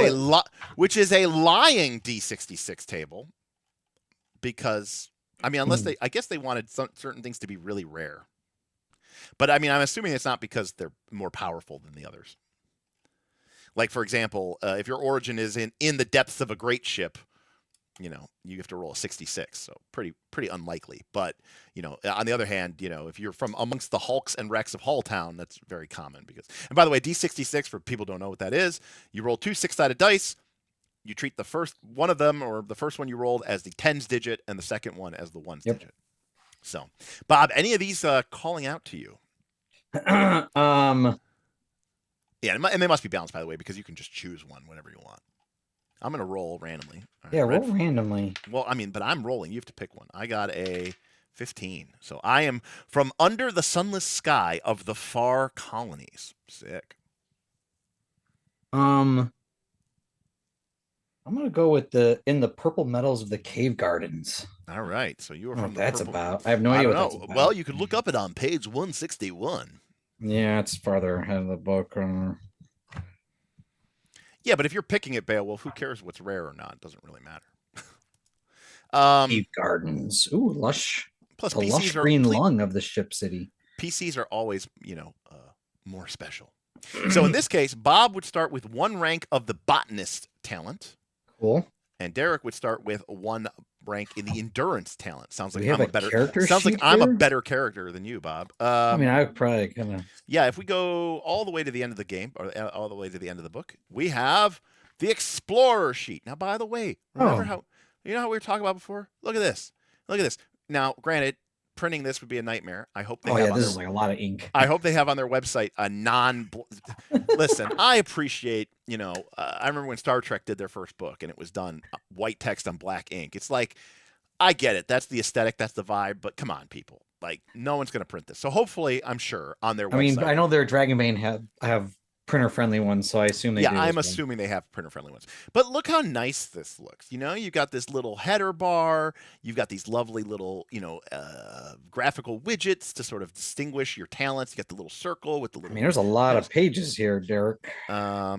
a lying D66 table, because I mean, unless I guess they wanted certain things to be really rare. But I mean, I'm assuming it's not because they're more powerful than the others. Like, for example, if your origin is in the depths of a great ship, you know, you have to roll a 66, so pretty unlikely. But, you know, on the other hand, you know, if you're from amongst the hulks and wrecks of Hulltown, that's very common. And by the way, D66, for people who don't know what that is, you roll 2 6-sided dice, you treat the first one of them, or the first one you rolled, as the tens digit, and the second one as the ones digit. So, Bob, any of these calling out to you? Yeah, and they must be balanced, by the way, because you can just choose one whenever you want. I'm going to roll randomly. Yeah, roll randomly. Well, I mean, but I'm rolling. You have to pick one. I got a 15. So I am from under the sunless sky of the far colonies. Sick. I'm going to go with in the purple metals of the cave gardens. All right. So you are from the that's purple... about. I have no idea what that's about. Well, you could look up it on page 161. Yeah, it's farther ahead of the book. Yeah, but if you're picking it, Beowulf, who cares what's rare or not? It doesn't really matter. Cave gardens. Ooh, lush. Plus, the lush green lung of the ship city. PCs are always, you know, more special. So in this case, Bob would start with 1 rank of the botanist talent. Cool. And Derek would start with 1 rank in the endurance talent. Sounds like I'm a better character than you, Bob. I mean, I would probably kind of. Yeah, if we go all the way to the end of the game, or all the way to the end of the book, we have the explorer sheet. Now, by the way, remember how we were talking about before? Look at this. Look at this. Now, granted, printing this would be a nightmare. I hope they have this is like a lot of ink. I hope they have on their website a Listen, I appreciate, you know, I remember when Star Trek did their first book and it was done white text on black ink. It's like, I get it. That's the aesthetic. That's the vibe. But come on, people. Like, no one's going to print this. So hopefully, I'm sure, on their website. I mean, I know their Dragonbane have printer-friendly ones, so I assume they do. Yeah, I'm assuming they have printer-friendly ones. But look how nice this looks. You know, you've got this little header bar. You've got these lovely little, you know, graphical widgets to sort of distinguish your talents. You got the little circle with the little... I mean, there's a lot of pages here, Derek. There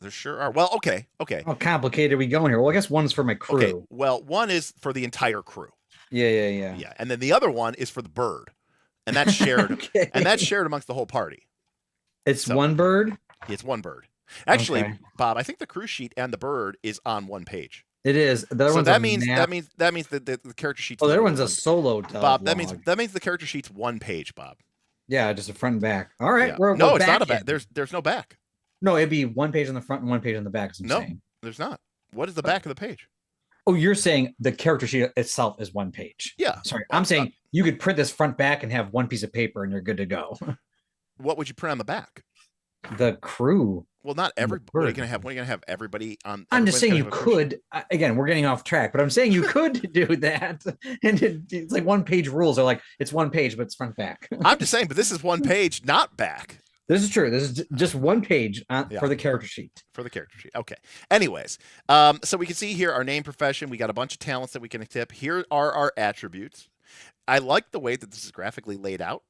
sure are. Well, okay. How complicated are we going here? Well, I guess one's for my crew. Okay, well, one is for the entire crew. Yeah. Yeah, and then the other one is for the bird. And that's shared. Okay. And that's shared amongst the whole party. It's one bird? It's one bird. Actually, Bob, I think the crew sheet and the bird is on one page. It is. The other so one's that means the character sheet. Oh, the other one's a solo. Bob, that means the character sheet's 1 page, Bob. Yeah, just a front and back. All right. Yeah. We're it's not a back. There's no back. No, it'd be 1 page on the front and 1 page on the back. Saying. There's not. What is the back of the page? Oh, you're saying the character sheet itself is 1 page. Yeah. Sorry, I'm saying you could print this front back and have 1 piece of paper and you're good to go. What would you print on the back? The crew. Well, not everybody. What are you gonna have everybody on? I'm just saying you could. Again, we're getting off track, but I'm saying you could do that. And it's like 1 page rules are like it's 1 page, but it's front back. I'm just saying, but this is 1 page, not back. This is true. This is just 1 page for the character sheet. For the character sheet. Okay. Anyways, so we can see here our name, profession. We got a bunch of talents that we can tip. Here are our attributes. I like the way that this is graphically laid out.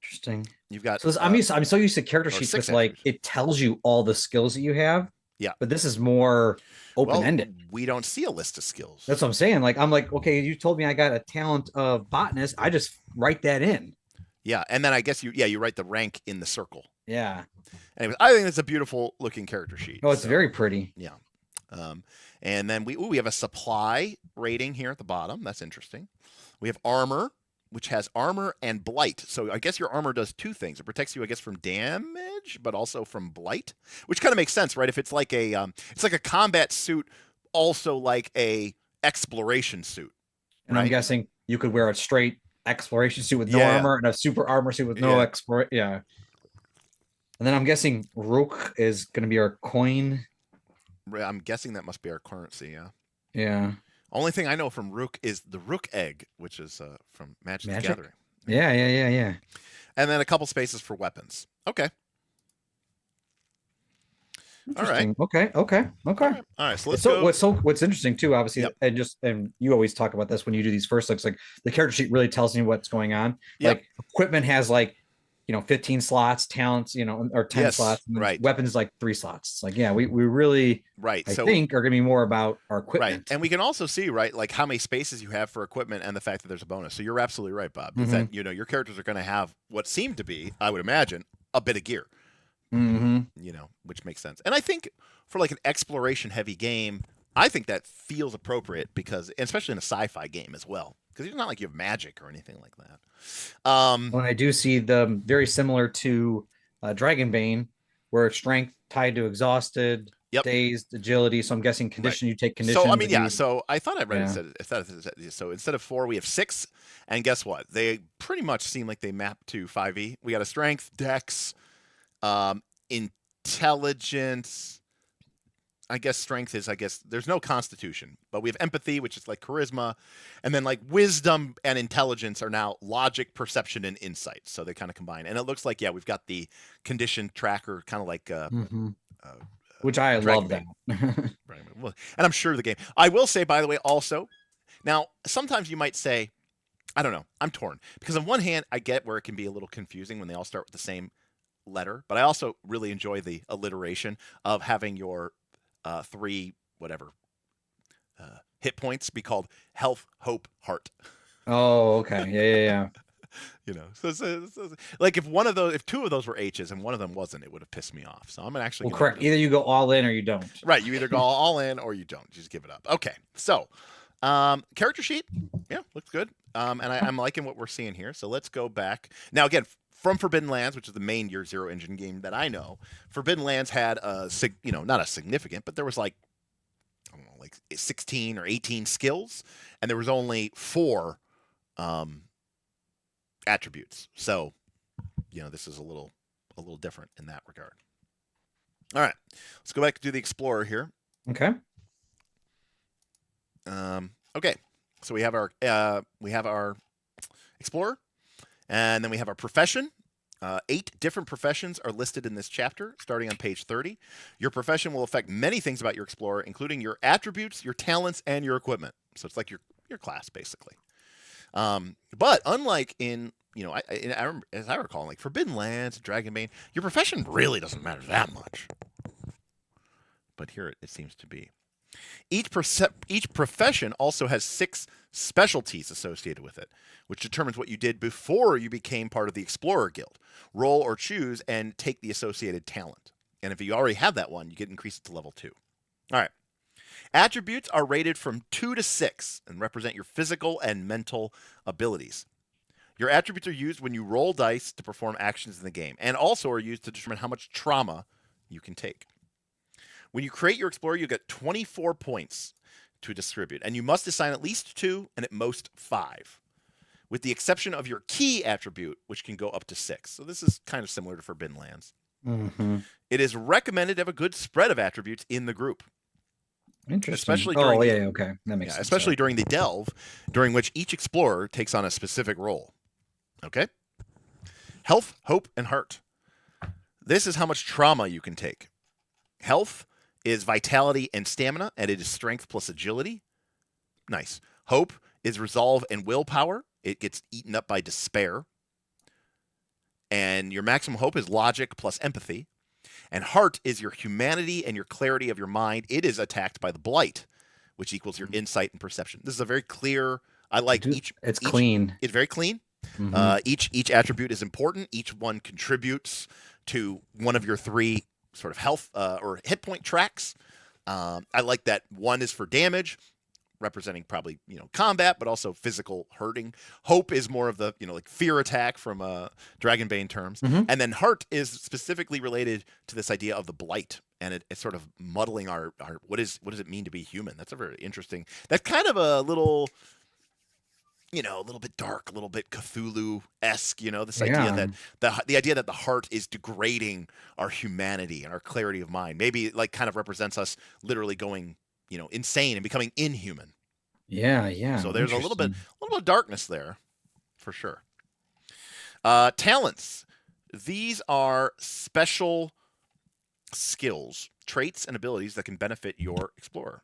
Interesting. You've got. So I'm so used to character sheets with like it tells you all the skills that you have. Yeah. But this is more open-ended. Well, we don't see a list of skills. That's what I'm saying. Like I'm like, okay, you told me I got a talent of botanist. I just write that in. Yeah, and then I guess you write the rank in the circle. Yeah. Anyways, I think it's a beautiful looking character sheet. Oh, it's very pretty. Yeah. And then we have a supply rating here at the bottom. That's interesting. We have armor, which has armor and blight. So I guess your armor does 2 things. It protects you, I guess, from damage, but also from blight, which kind of makes sense, right? If it's like a combat suit, also like a exploration suit. And right? I'm guessing you could wear a straight exploration suit with no armor and a super armor suit with no exploration. Yeah. And then I'm guessing Rook is going to be our coin. I'm guessing that must be our currency. Yeah. Yeah. Only thing I know from Rook is the Rook egg, which is from Magic the Gathering. Yeah. And then a couple spaces for weapons. Okay. All right. Interesting. Okay. All right. So let's So go. what's interesting too, obviously, Yep. and you always talk about this when you do these first looks, like the character sheet really tells you what's going on. Yep. Like equipment has like 15 slots, talents, or 10 Yes, slots, and then right. weapons like 3 slots. It's like, yeah, we really Right. I So think are gonna be more about our right. equipment. And we can also see, right, like how many spaces you have for equipment and the fact that there's a bonus. So you're absolutely right, Bob. Is that your characters are going to have what seemed to be, I would imagine, a bit of gear. Which makes sense. And I think for like an exploration heavy game, I think that feels appropriate because, especially in a sci-fi game as well, because it's not like you have magic or anything like that. When I do see them very similar to Dragonbane, where strength tied to exhausted, Yep. dazed, agility. So I'm guessing condition, you take condition. So I mean, yeah. So I thought I read it. So instead of 4, we have 6, and guess what? They pretty much seem like they map to 5e. We got a strength, dex, intelligence. I guess strength is, there's no constitution, but we have empathy, which is like charisma, and then like wisdom and intelligence are now logic, perception, and insight. So they kind of combine, and it looks like we've got the condition tracker, kind of like which I love that. And I'm sure the game. I will say, by the way, also, now sometimes you might say, I don't know, I'm torn because on one hand, I get where it can be a little confusing when they all start with the same letter, but I also really enjoy the alliteration of having your 3 hit points be called health, hope, heart. Oh, okay. Yeah. So like if 2 of those were H's and one of them wasn't, it would have pissed me off. So I'm actually correct. Either you go all in or you don't. Right. You either go all in or you don't. Just give it up. Okay. So, character sheet. Yeah, looks good. And I'm liking what we're seeing here. So let's go back now again. From Forbidden Lands, which is the main Year Zero engine game that I know, Forbidden Lands had not a significant, but there was like, I don't know, like 16 or 18 skills, and there was only 4 attributes. So, this is a little different in that regard. All right, let's go back to the Explorer here. Okay. Okay, so we have our Explorer. And then we have our profession. 8 different professions are listed in this chapter, starting on page 30. Your profession will affect many things about your explorer, including your attributes, your talents, and your equipment. So it's like your class, basically. But unlike in, I remember, as I recall, like Forbidden Lands, Dragonbane, your profession really doesn't matter that much. But here it seems to be. Each profession also has 6 specialties associated with it, which determines what you did before you became part of the Explorer Guild. Roll or choose and take the associated talent. And if you already have that one, you get increase it to level 2. All right. Attributes are rated from 2 to 6 and represent your physical and mental abilities. Your attributes are used when you roll dice to perform actions in the game, and also are used to determine how much trauma you can take. When you create your Explorer, you get 24 points to distribute, and you must assign at least 2 and at most 5, with the exception of your key attribute, which can go up to 6. So this is kind of similar to Forbidden Lands. It is recommended to have a good spread of attributes in the group. Interesting. Especially during okay. That makes sense. Especially during the delve, during which each explorer takes on a specific role. Okay? Health, hope, and heart. This is how much trauma you can take. Health is vitality and stamina, and it is strength plus agility. Nice. Hope is resolve and willpower. It gets eaten up by despair. And your maximum hope is logic plus empathy. And heart is your humanity and your clarity of your mind. It is attacked by the blight, which equals your insight and perception. This is a very clear. I like each. It's clean. It's very clean. Each attribute is important. Each one contributes to one of your 3 sort of health or hit point tracks. I like that 1 is for damage, representing probably combat, but also physical hurting. Hope is more of the like fear attack from Dragonbane terms, and then heart is specifically related to this idea of the blight, and it's sort of muddling our what does it mean to be human? That's a very interesting. That's kind of a little. A little bit dark, a little bit Cthulhu-esque, this idea that the idea that the heart is degrading our humanity and our clarity of mind. Maybe like kind of represents us literally going, insane and becoming inhuman. Yeah. So there's a little bit of darkness there, for sure. Talents. These are special skills, traits, and abilities that can benefit your explorer.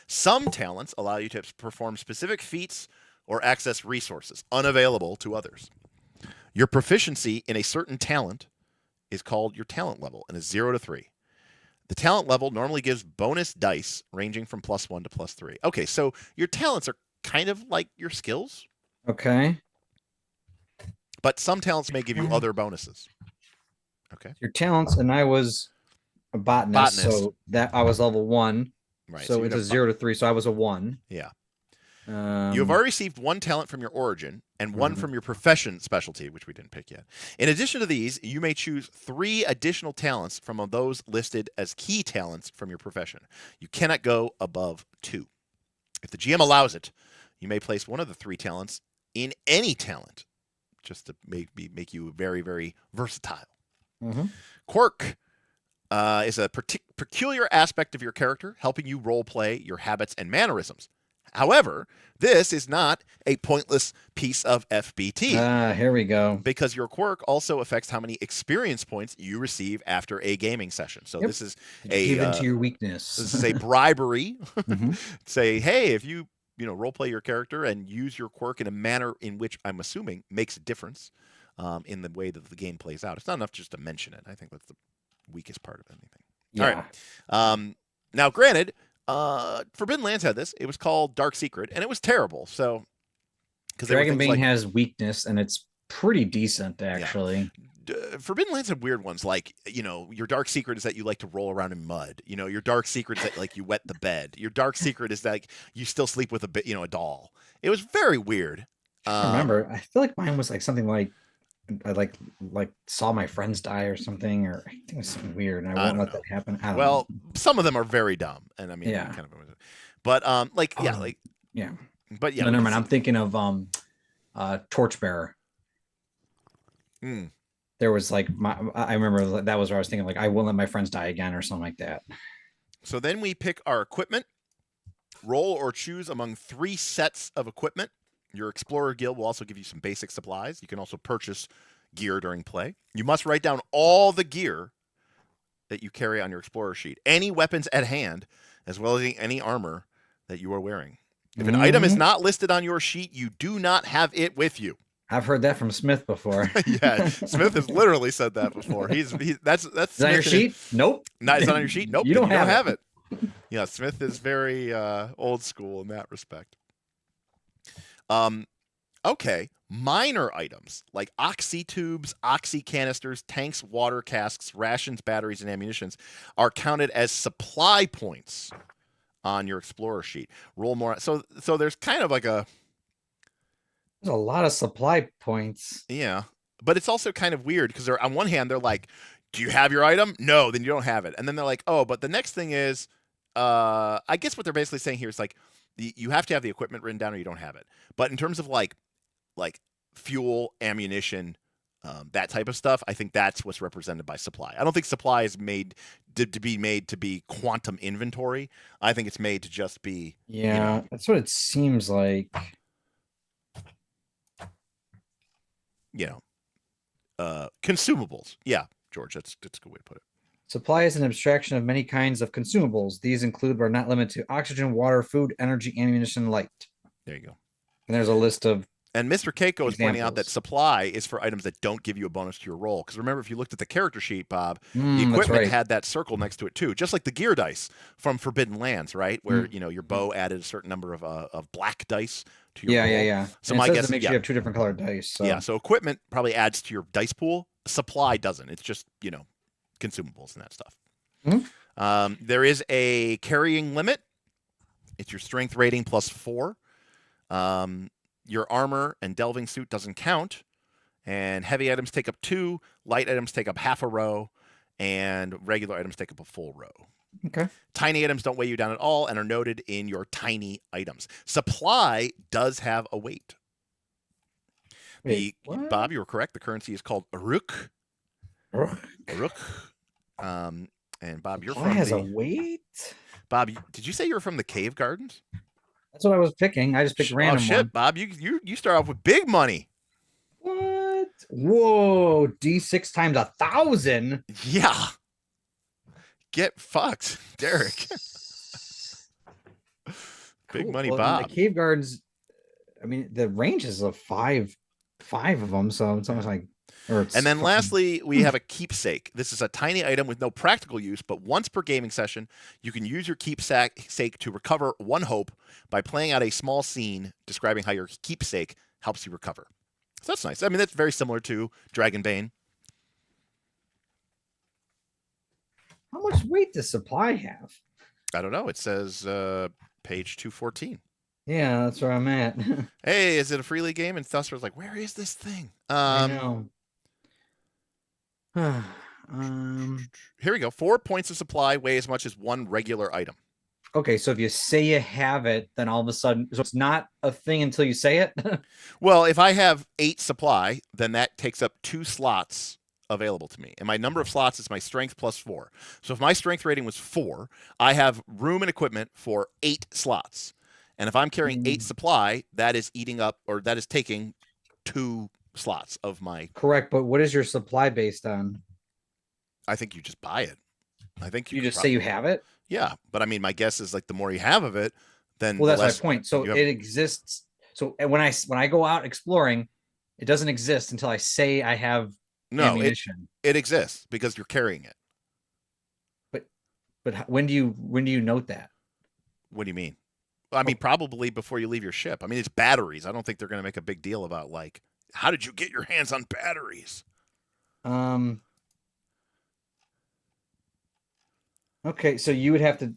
Some talents allow you to perform specific feats or access resources unavailable to others. Your proficiency in a certain talent is called your talent level and is 0 to 3. The talent level normally gives bonus dice ranging from +1 to +3. Okay, so your talents are kind of like your skills, Okay. but some talents may give you other bonuses. Okay. Your talents, and I was a botanist, so that I was level 1. Right. So it's a 0 to 3, so I was a 1. Yeah. You have already received 1 talent from your origin and 1 from your profession specialty, which we didn't pick yet. In addition to these, you may choose 3 additional talents from those listed as key talents from your profession. You cannot go above 2. If the GM allows it, you may place one of the 3 talents in any talent, just to make you very, very versatile. Quirk is a peculiar aspect of your character, helping you role play your habits and mannerisms. However, this is not a pointless piece of FBT. Here we go. Because your quirk also affects how many experience points you receive after a gaming session. So this is give into your weakness. This is a bribery. Say, hey, if you role play your character and use your quirk in a manner in which I'm assuming makes a difference in the way that the game plays out. It's not enough just to mention it. I think that's the weakest part of anything. Yeah. All right. Now, granted, Forbidden Lands had this. It was called Dark Secret, and it was terrible. So, because Dragonbane has weakness, and it's pretty decent actually. Yeah. Forbidden Lands had weird ones, like your Dark Secret is that you like to roll around in mud. Your Dark Secret is that like you wet the bed. Your Dark Secret is that like, you still sleep with a doll. It was very weird. I remember. I feel like mine was like something like I like saw my friends die or something, or I think it was something weird, and I won't let that happen. I don't know. Some of them are very dumb, and I mean, kind of, but but yeah. No, never mind. I'm thinking of Torchbearer. There was like I remember that was where I was thinking like I won't let my friends die again or something like that. So then we pick our equipment, roll or choose among 3 sets of equipment. Your Explorer Guild will also give you some basic supplies. You can also purchase gear during play. You must write down all the gear that you carry on your Explorer sheet, any weapons at hand, as well as any armor that you are wearing. If an item is not listed on your sheet, you do not have it with you. I've heard that from Smith before. Yeah, Smith has literally said that before. That's is that on your sheet? Nope. Not it's not on your sheet. Nope. You don't have it. Yeah, Smith is very old school in that respect. Okay, minor items like oxy tubes, oxy canisters, tanks, water casks, rations, batteries, and ammunitions are counted as supply points on your Explorer sheet. Roll more. So there's kind of like there's a lot of supply points. Yeah, but it's also kind of weird because on one hand they're like, "Do you have your item?" No, then you don't have it. And then they're like, "Oh, but the next thing is," I guess what they're basically saying here is like, you have to have the equipment written down or you don't have it. But in terms of like fuel, ammunition, that type of stuff, I think that's what's represented by supply. I don't think supply is made to be quantum inventory. I think it's made to just be. Yeah, that's what it seems like. Consumables. Yeah, George, that's a good way to put it. Supply is an abstraction of many kinds of consumables. These include, but are not limited to, oxygen, water, food, energy, ammunition, light. There you go. And there's a list of. And Mr. Keiko is pointing out that supply is for items that don't give you a bonus to your roll. Because remember, if you looked at the character sheet, Bob, the equipment had that circle next to it too, just like the gear dice from Forbidden Lands, right? Where your bow added a certain number of black dice to your roll. Yeah. So and my guess is you have 2 different colored dice. So. Yeah, so equipment probably adds to your dice pool. Supply doesn't. It's just consumables and that stuff. There is a carrying limit. It's your strength rating plus 4. Your armor and delving suit doesn't count, and heavy items take up 2, light items take up half a row, and regular items take up a full row. Okay. Tiny items don't weigh you down at all and are noted in your tiny items. Supply does have a weight. Bob, you were correct. The currency is called Uruk. Uruk. And Bob, you're from has a weight. Bob, did you say you were from the Cave Gardens? That's what I was picking. I just picked random. Oh shit, one. Bob, you start off with big money. What? Whoa, D6 times 1,000. Yeah. Get fucked, Derek. Big money, well, Bob. The cave guards. I mean, the range is of five of them, so it's almost like. And then lastly, we have a keepsake. This is a tiny item with no practical use, but once per gaming session, you can use your keepsake to recover 1 hope by playing out a small scene describing how your keepsake helps you recover. So that's nice. I mean, that's very similar to Dragonbane. How much weight does supply have? I don't know. It says page 214. Yeah, that's where I'm at. Hey, is it a free league game? And Thusser's like, where is this thing? I know. Here we go. 4 points of supply weigh as much as 1 regular item. Okay, so if you say you have it, then all of a sudden, so it's not a thing until you say it? Well, if I have 8 supply, then that takes up 2 slots available to me. And my number of slots is my strength plus 4. So if my strength rating was 4, I have room and equipment for 8 slots. And if I'm carrying 8 supply, that is eating up, or that is taking 2 slots of my. Correct, but what is your supply based on? I think you just buy it. I think you just say you have it. Yeah, but I mean, my guess is like the more you have of it, then well, that's my point. So it exists. So when I go out exploring, it doesn't exist until I say I have ammunition. It exists because you're carrying it. But when do you note that? What do you mean? I mean, probably before you leave your ship. I mean, it's batteries. I don't think they're going to make a big deal about like, how did you get your hands on batteries? Okay, so you would have to.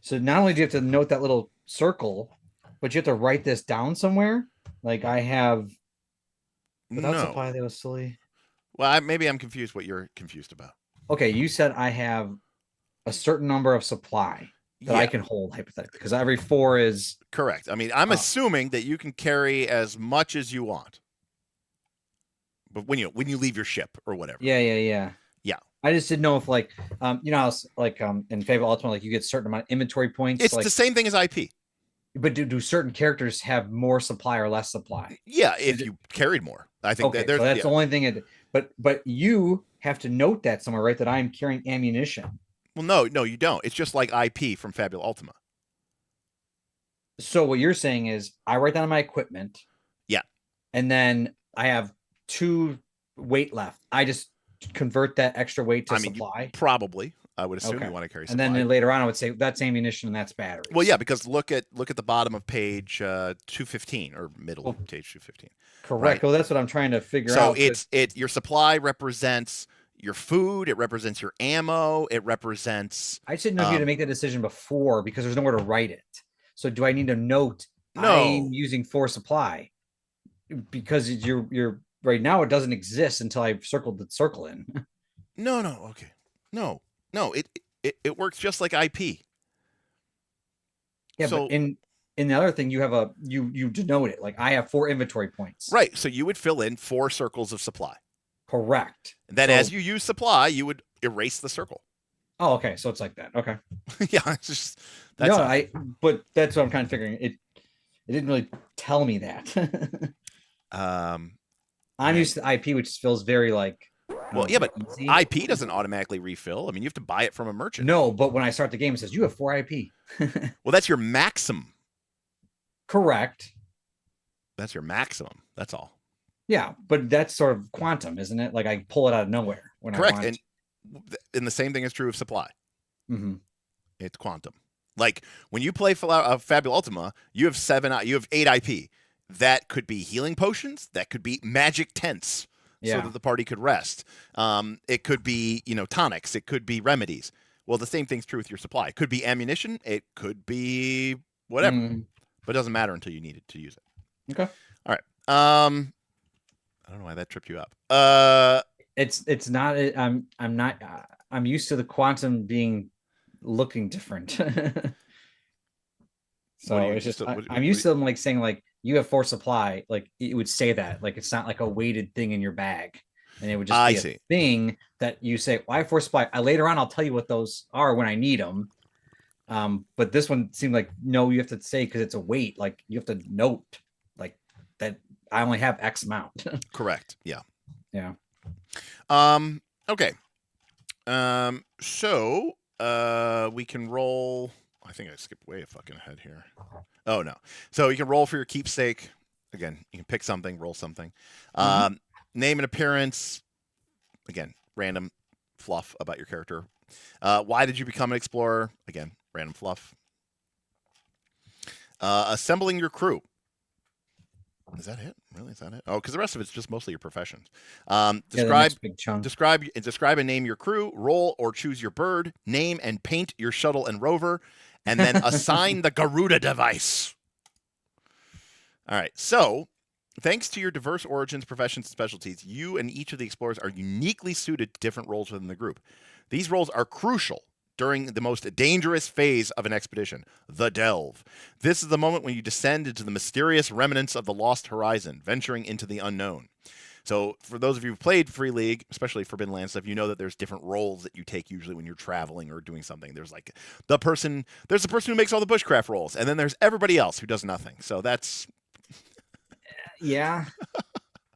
So not only do you have to note that little circle, but you have to write this down somewhere. Like I have. Without supply, that was silly. Well, maybe I'm confused what you're confused about. Okay, you said I have a certain number of supply that I can hold hypothetically, because every 4 is correct. I mean, I'm assuming that you can carry as much as you want, but when you leave your ship or whatever. Yeah. I just didn't know if like in Fable Ultimate, like you get a certain amount of inventory points. It's like, the same thing as IP. But do certain characters have more supply or less supply? Yeah, if you carried more. I think so that's the only thing. But you have to note that somewhere, right? That I'm carrying ammunition. Well, no, you don't. It's just like IP from Fabula Ultima. So what you're saying is I write down my equipment. Yeah. And then I have 2 weight left. I just convert that extra weight to supply. Probably. I would assume you want to carry supply. And then later on I would say that's ammunition and that's batteries. Well, yeah, because look at the bottom of page 215 or middle of page 215. Correct. Right? Well, that's what I'm trying to figure out. So your supply represents your food, it represents your ammo, it represents. I should know if you had to make that decision before because there's nowhere to write it. So do I need to note No. I'm using 4 supply? Because you're right now it doesn't exist until I've circled the circle in. No, okay. No, it works just like IP. Yeah, so, but in the other thing, you have you denote it. Like I have 4 inventory points. Right. So you would fill in 4 circles of supply. Correct. And then as you use supply, you would erase the circle. Oh, okay. So it's like that. Okay. Yeah. It's just but that's what I'm kind of figuring. It didn't really tell me that. I'm used to IP, which feels very like. Well, yeah, but easy. IP doesn't automatically refill. I mean, you have to buy it from a merchant. No, but when I start the game, it says you have 4 IP. Well, that's your maximum. Correct. That's your maximum. That's all. Yeah, but that's sort of quantum, isn't it? Like I pull it out of nowhere when Correct. I want. And the same thing is true of supply. Mm-hmm. It's quantum. Like when you play Fabula Ultima, you have 8 IP. That could be healing potions. That could be magic tents. So that the party could rest. It could be, tonics. It could be remedies. Well, the same thing's true with your supply. It could be ammunition. It could be whatever. But it doesn't matter until you need it to use it. Okay. All right. I don't know why that tripped you up. It's not. I'm not. I'm used to the quantum looking different. So it's just I'm used to them like saying like you have 4 supply, like it would say that like it's not like a weighted thing in your bag, and it would just be a thing that you say, well, I have 4 supply. Later on, I'll tell you what those are when I need them. But this one seemed like no, you have to say because it's a weight, like you have to note like that I only have X amount. Correct. Yeah. Yeah. Okay. So we can roll. I think I skipped way a fucking ahead here. Oh no. So you can roll for your keepsake. Again, you can pick something, roll something. Name and appearance. Again, random fluff about your character. Why did you become an explorer? Again, random fluff. Assembling your crew. Is that it? Really? Is that it? Oh, because the rest of it's just mostly your professions. Describe and name your crew. Roll or choose your bird. Name and paint your shuttle and rover, and then assign the Garuda device. All right. So, thanks to your diverse origins, professions, and specialties, you and each of the explorers are uniquely suited to different roles within the group. These roles are crucial during the most dangerous phase of an expedition, the delve. This is the moment when you descend into the mysterious remnants of the lost horizon, venturing into the unknown. So for those of you who've played Free League, especially Forbidden Lands stuff, you know that there's different roles that you take usually when you're traveling or doing something. There's like the person who makes all the bushcraft rolls, and then there's everybody else who does nothing. So that's yeah.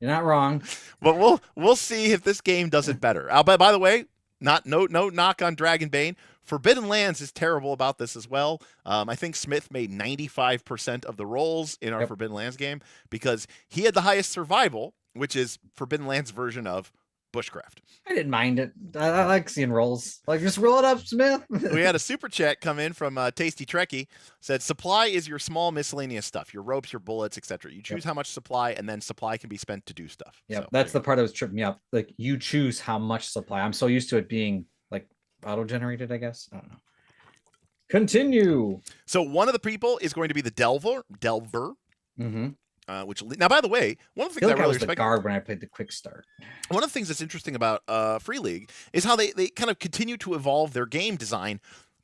You're not wrong. But we'll see if this game does it better. By the way, no knock on Dragonbane. Forbidden Lands is terrible about this as well. I think Smith made 95% of the rolls in our Forbidden Lands game because he had the highest survival, which is Forbidden Lands' version of bushcraft. I didn't mind it. I like seeing rolls. Like, just roll it up, Smith. We had a super chat come in from Tasty Trekkie. Said, supply is your small miscellaneous stuff, your ropes, your bullets, etc. You choose how much supply, and then supply can be spent to do stuff. Yeah, so, that's the part that was tripping me up. Like, you choose how much supply. I'm so used to it being like auto-generated, I guess. I don't know. Continue. So one of the people is going to be the Delver. Mm-hmm. Which now, by the way, one of the things I really respect. The guard when I played the quick start. One of the things that's interesting about Free League is how they kind of continue to evolve their game design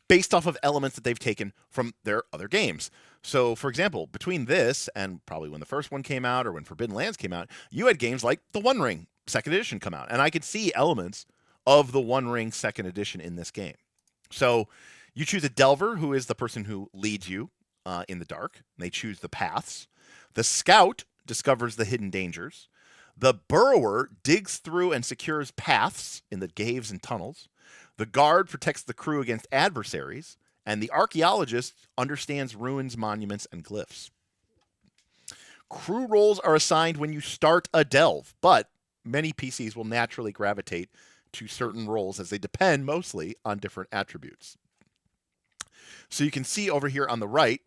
based off of elements that they've taken from their other games. So, for example, between this and probably when the first one came out or when Forbidden Lands came out, you had games like the One Ring Second Edition come out, and I could see elements of the One Ring Second Edition in this game. So, you choose a Delver, who is the person who leads you in the dark. They choose the paths. The Scout discovers the hidden dangers. The Burrower digs through and secures paths in the caves and tunnels. The Guard protects the crew against adversaries. And the Archaeologist understands ruins, monuments, and glyphs. Crew roles are assigned when you start a delve, but many PCs will naturally gravitate to certain roles as they depend mostly on different attributes. So you can see over here on the right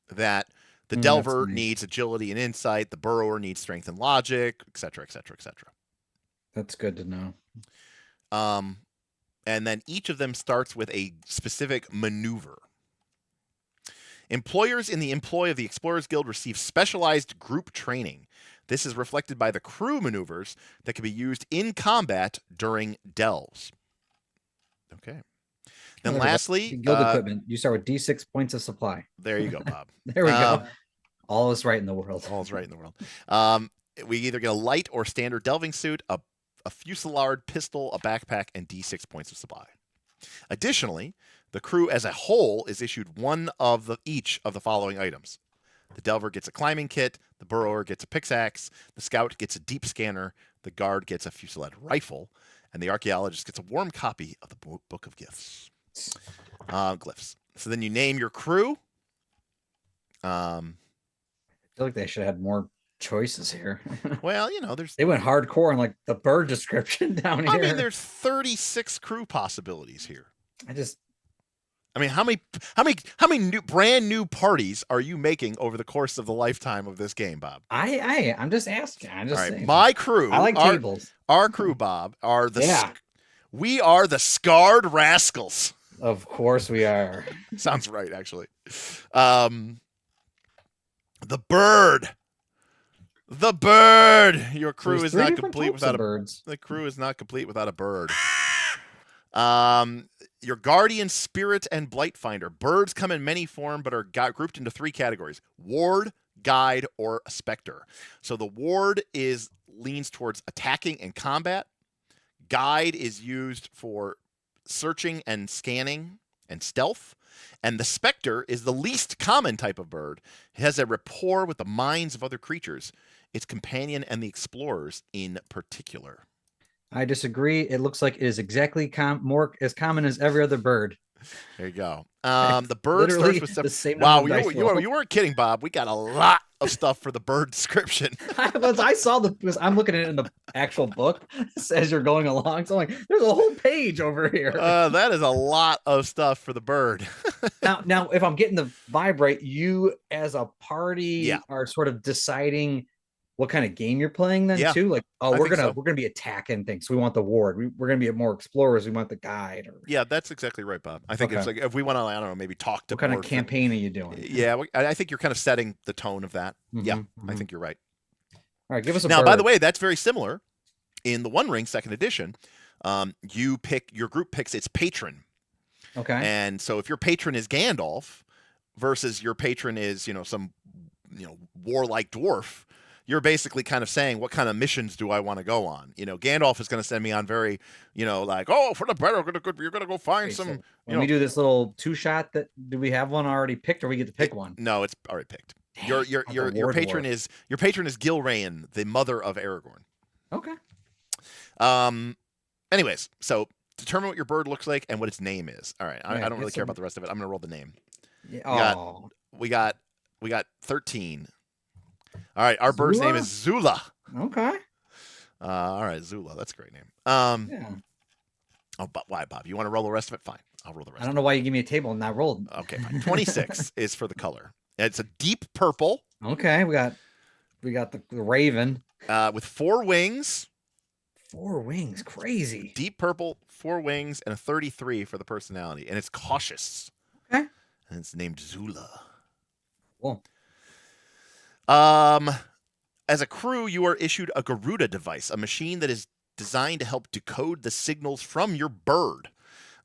that the Delver needs agility and insight. The Burrower needs strength and logic, etc., etc., etc. That's good to know. And then each of them starts with a specific maneuver. Employers in the employ of the Explorers Guild receive specialized group training. This is reflected by the crew maneuvers that can be used in combat during delves. Okay. Then lastly, guild equipment. You start with D6 points of supply. There you go, Bob. There we go. All is right in the world. All is right in the world. We either get a light or standard delving suit, a fusillade pistol, a backpack, and D6 points of supply. Additionally, the crew as a whole is issued one of each of the following items. The Delver gets a climbing kit, the Burrower gets a pickaxe, the Scout gets a deep scanner, the Guard gets a fusillade rifle, and the Archaeologist gets a warm copy of the Book of Glyphs. So then you name your crew. I feel like they should have had more choices here. Well, they went hardcore on like the bird description down here. I mean, there's 36 crew possibilities here. I mean, how many brand new parties are you making over the course of the lifetime of this game, Bob? I'm just asking. I'm just saying. My crew. I like tables. Our crew, Bob, we are the Scarred Rascals. Of course we are. Sounds right, actually. The Bird. The Bird. Your crew is not complete without birds. The crew is not complete without a bird. Your Guardian, Spirit, and Blight Finder. Birds come in many forms, but are grouped into 3 categories: Ward, Guide, or a Spectre. So the Ward leans towards attacking and combat. Guide is used for searching and scanning and stealth. And the Spectre is the least common type of bird. It has a rapport with the minds of other creatures, its companion and the explorers in particular. I disagree. It looks like it is exactly more as common as every other bird. There you go. It's The bird literally starts with the same wow, number of dice you roll. weren't kidding, Bob. We got a lot of stuff for the bird description. I saw because I'm looking at it in the actual book as you're going along. So I'm like, there's a whole page over here. That is a lot of stuff for the bird. Now, if I'm getting the vibe right, you as a party Yeah. are sort of deciding what kind of game you're playing then Yeah, too. Like, oh, I we're think gonna so. we're gonna be attacking things. So we want the ward. We're gonna be more explorers. We want the guide. Or Yeah, that's exactly right, Bob. I think it's Okay. like if we want to, I don't know, maybe talk to what kind of more campaign are you doing? Yeah, I think you're kind of setting the tone of that. Yeah, Mhm, I mhm. think you're right. All right, give us a Now, by bird. the way, that's very similar. In the One Ring Second Edition, your group picks its patron, Okay. and so if your patron is Gandalf versus your patron is some warlike dwarf, you're basically kind of saying what kind of missions do I want to go on. Gandalf is going to send me on very like, oh, for the better, you're going to go find Okay, some. so when we do this little 2-shot, do we have one already picked, or we get to pick one? No, it's already picked. Dang, Your I'm the ward patron dwarf. is Gilraen, the mother of Aragorn. Okay. Anyways, so determine what your bird looks like and what its name is. All right, I Yeah, don't really get care some- about the rest of it. I'm gonna roll the name. Yeah. We got 13. All right, our bird's name is Zula. Okay. All right, Zula. That's a great name. Yeah. Oh, but why, Bob? You want to roll the rest of it? Fine, I'll roll the rest. I don't know why you give me a table and not rolled. Okay, fine. 26 is for the color. It's a deep purple. Okay, we got the raven. With 4 wings. 4 wings, crazy. Deep purple, 4 wings, and a 33 for the personality, and it's cautious. Okay. And it's named Zula. Cool. As a crew, you are issued a Garuda device, a machine that is designed to help decode the signals from your bird.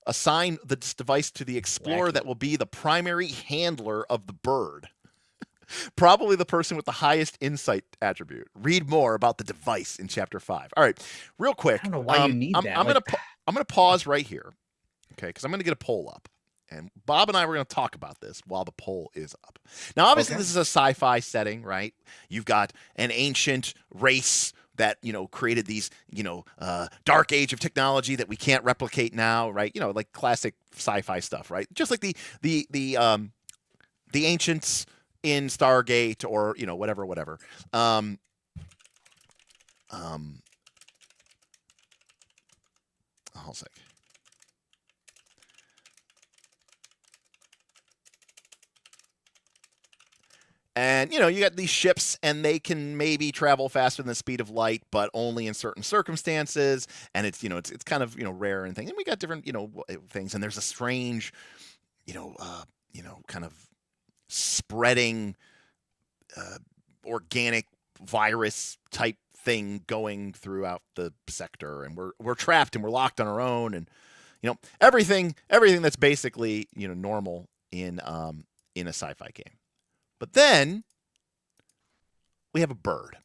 Assign this device to the explorer that will be the primary handler of the bird. Probably the person with the highest insight attribute. Read more about the device in Chapter 5. All right, real quick. I don't know why you need that. I'm gonna pause right here, okay? Because I'm gonna get a poll up, and Bob and I were gonna talk about this while the poll is up. Now, obviously, This is a sci-fi setting, right? You've got an ancient race that created these dark age of technology that we can't replicate now, right? Like classic sci-fi stuff, right? Just like the ancients in Stargate or whatever. Hold a sec. And you got these ships, and they can maybe travel faster than the speed of light, but only in certain circumstances. And it's it's kind of rare and things. And we got different things. And there's a strange kind of spreading organic virus type thing going throughout the sector, and we're trapped and we're locked on our own, and everything that's basically normal in a sci-fi game. But then we have a bird.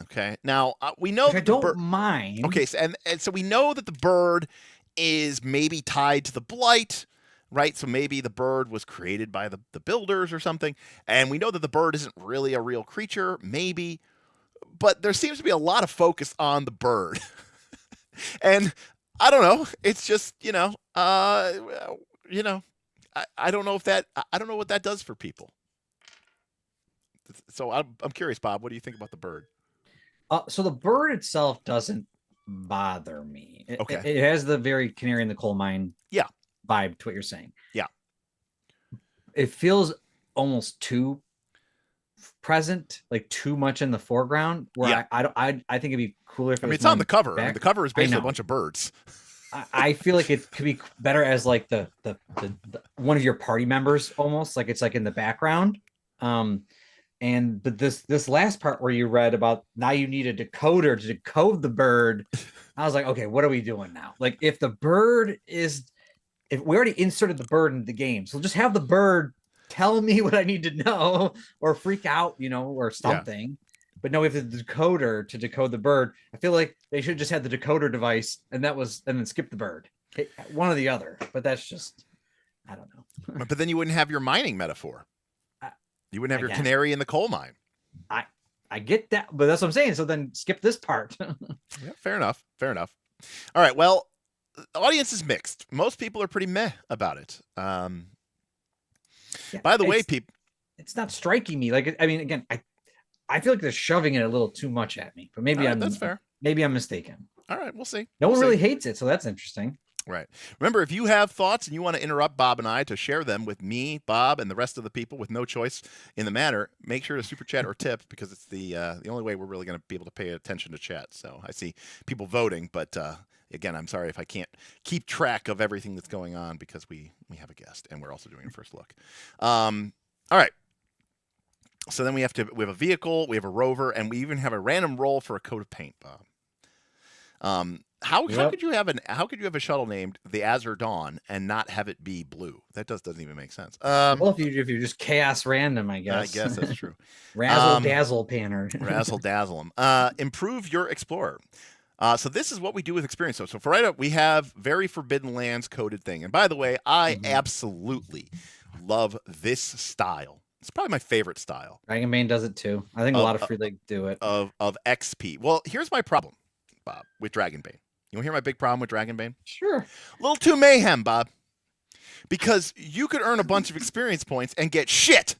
Okay, now we know I don't mind. Okay, so, and so we know that the bird is maybe tied to the blight, right? So maybe the bird was created by the builders or something. And we know that the bird isn't really a real creature, maybe. But there seems to be a lot of focus on the bird. And I don't know. It's just, I don't know if that, I don't know what that does for people. So I'm curious, Bob, what do you think about the bird? So the bird itself doesn't bother me. Okay. It has the very canary in the coal mine vibe to what you're saying. Yeah. It feels almost too present, like too much in the foreground, where I think it'd be cooler if it's on the cover. The cover is basically a bunch of birds. I feel like it could be better as like the one of your party members, almost like it's like in the background. But this last part where you read about now you need a decoder to decode the bird, I was like, okay, what are we doing now? Like if we already inserted the bird into the game, so just have the bird tell me what I need to know or freak out, or something. Yeah. But no, we have the decoder to decode the bird. I feel like they should just have the decoder device and then skip the bird. One or the other. But that's just, I don't know. But then you wouldn't have your mining metaphor. You wouldn't have your canary in the coal mine. I get that, but that's what I'm saying. So then skip this part. Yeah, fair enough. All right. Well, the audience is mixed. Most people are pretty meh about it. Yeah, By the way, people, it's not striking me. Like, I mean, again, I feel like they're shoving it a little too much at me, but maybe that's fair. Maybe I'm mistaken. All right, we'll see. No one really hates it, so that's interesting. Right. Remember, if you have thoughts and you want to interrupt Bob and I to share them with me, Bob, and the rest of the people with no choice in the matter, make sure to super chat or tip, because it's the only way we're really going to be able to pay attention to chat. So I see people voting, but again, I'm sorry if I can't keep track of everything that's going on, because we have a guest and we're also doing a first look. All right. So then we have a vehicle, we have a rover, and we even have a random roll for a coat of paint, Bob. How could you have a shuttle named the Azure Dawn and not have it be blue? That doesn't even make sense. Well, if you just chaos random, I guess. I guess that's true. Razzle dazzle panner. Razzle dazzle them. Improve your explorer. So this is what we do with experience. So for right up, we have very Forbidden Lands coded thing. And by the way, I absolutely love this style. It's probably my favorite style. Dragonbane does it too. I think a lot of Free League do it. Of XP. Well, here's my problem, Bob, with Dragonbane. You want to hear my big problem with Dragonbane? Sure. A little too mayhem, Bob. Because you could earn a bunch of experience points and get shit.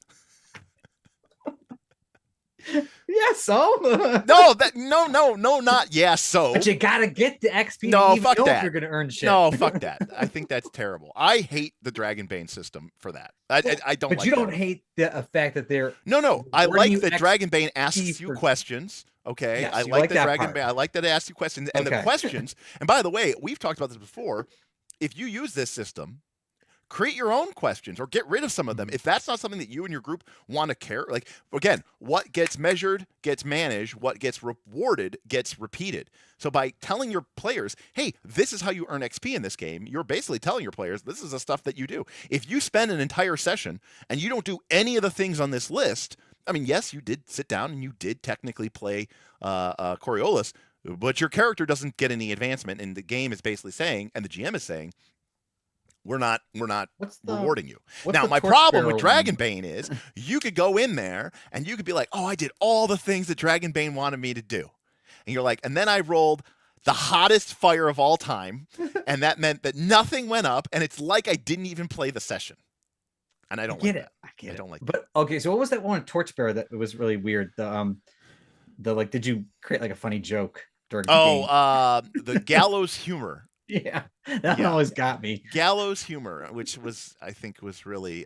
Yeah, so no, not yeah, so. But you gotta get the XP. No, even fuck know that. If you're gonna earn shit. No, fuck that. I think that's terrible. I hate the Dragonbane system for that. I don't. But like you don't that. hate the fact that they're. No. I like that Dragonbane asks you questions. Okay, yes, I like that Dragonbane. Part. I like that it asks you questions, and the questions. And by the way, we've talked about this before. If you use this system, create your own questions or get rid of some of them. If that's not something that you and your group want to care, like, again, what gets measured gets managed, what gets rewarded gets repeated. So by telling your players, hey, this is how you earn XP in this game, you're basically telling your players, this is the stuff that you do. If you spend an entire session and you don't do any of the things on this list, I mean, yes, you did sit down and you did technically play Coriolis, but your character doesn't get any advancement, and the game is basically saying, and the GM is saying, we're not rewarding you. Now, my problem with Dragonbane is you could go in there and you could be like, oh, I did all the things that Dragonbane wanted me to do. And you're like, and then I rolled the hottest fire of all time, and that meant that nothing went up, and it's like I didn't even play the session. And I don't like that. I don't like that. But okay, so what was that one Torchbearer that was really weird? The like, did you create like a funny joke during the game? The gallows humor. Yeah, that always got me. Gallows humor, which was really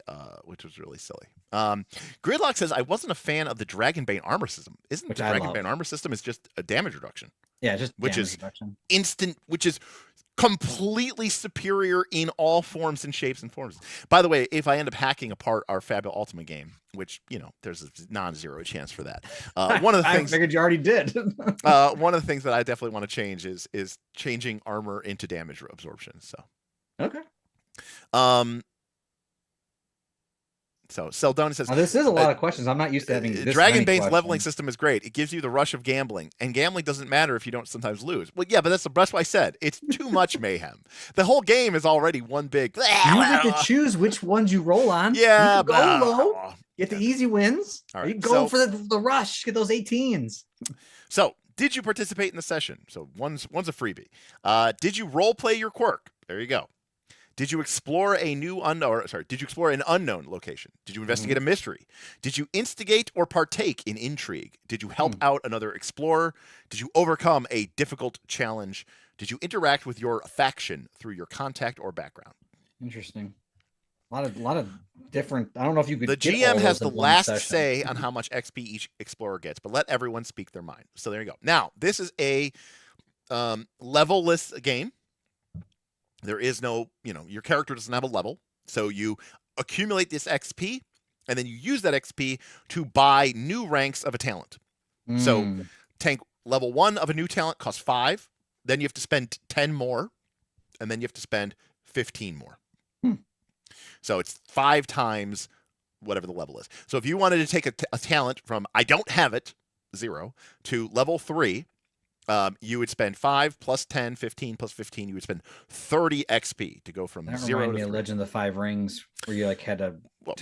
silly. Gridlock says, I wasn't a fan of the Dragonbane armor system. Isn't the Dragonbane armor system is just a damage reduction? Yeah, just which is instant, which is completely superior in all forms and shapes and forms. By the way, if I end up hacking apart our Fabulous Ultimate game, which, there's a non-zero chance for that. One of the things I figured you already did. One of the things that I definitely want to change is changing armor into damage absorption. So okay. So Seldoni says, this is a lot of questions. I'm not used to having this Dragonbane's leveling system is great. It gives you the rush of gambling, and gambling doesn't matter if you don't sometimes lose. Well, yeah, but that's why I said it's too much mayhem. The whole game is already one big. You get to choose which ones you roll on. Yeah, you can go low, get the easy wins. Right, you can go for the rush, get those 18s. So, did you participate in the session? So one's a freebie. Did you role play your quirk? There you go. Did you explore Did you explore an unknown location? Did you investigate a mystery? Did you instigate or partake in intrigue? Did you help out another explorer? Did you overcome a difficult challenge? Did you interact with your faction through your contact or background? Interesting. A lot of different. I don't know if you could. The GM has the last say on how much XP each explorer gets, but let everyone speak their mind. So there you go. Now, this is a level-less game. There is no, your character doesn't have a level. So you accumulate this XP, and then you use that XP to buy new ranks of a talent. So tank level 1 of a new talent costs 5. Then you have to spend 10 more, and then you have to spend 15 more. So it's 5 times whatever the level is. So if you wanted to take a talent from I don't have it, 0, to level 3, you would spend 5 plus 10, 15 plus 15. You would spend 30 XP to go from 0 to 3. Legend of the Five Rings, where you had to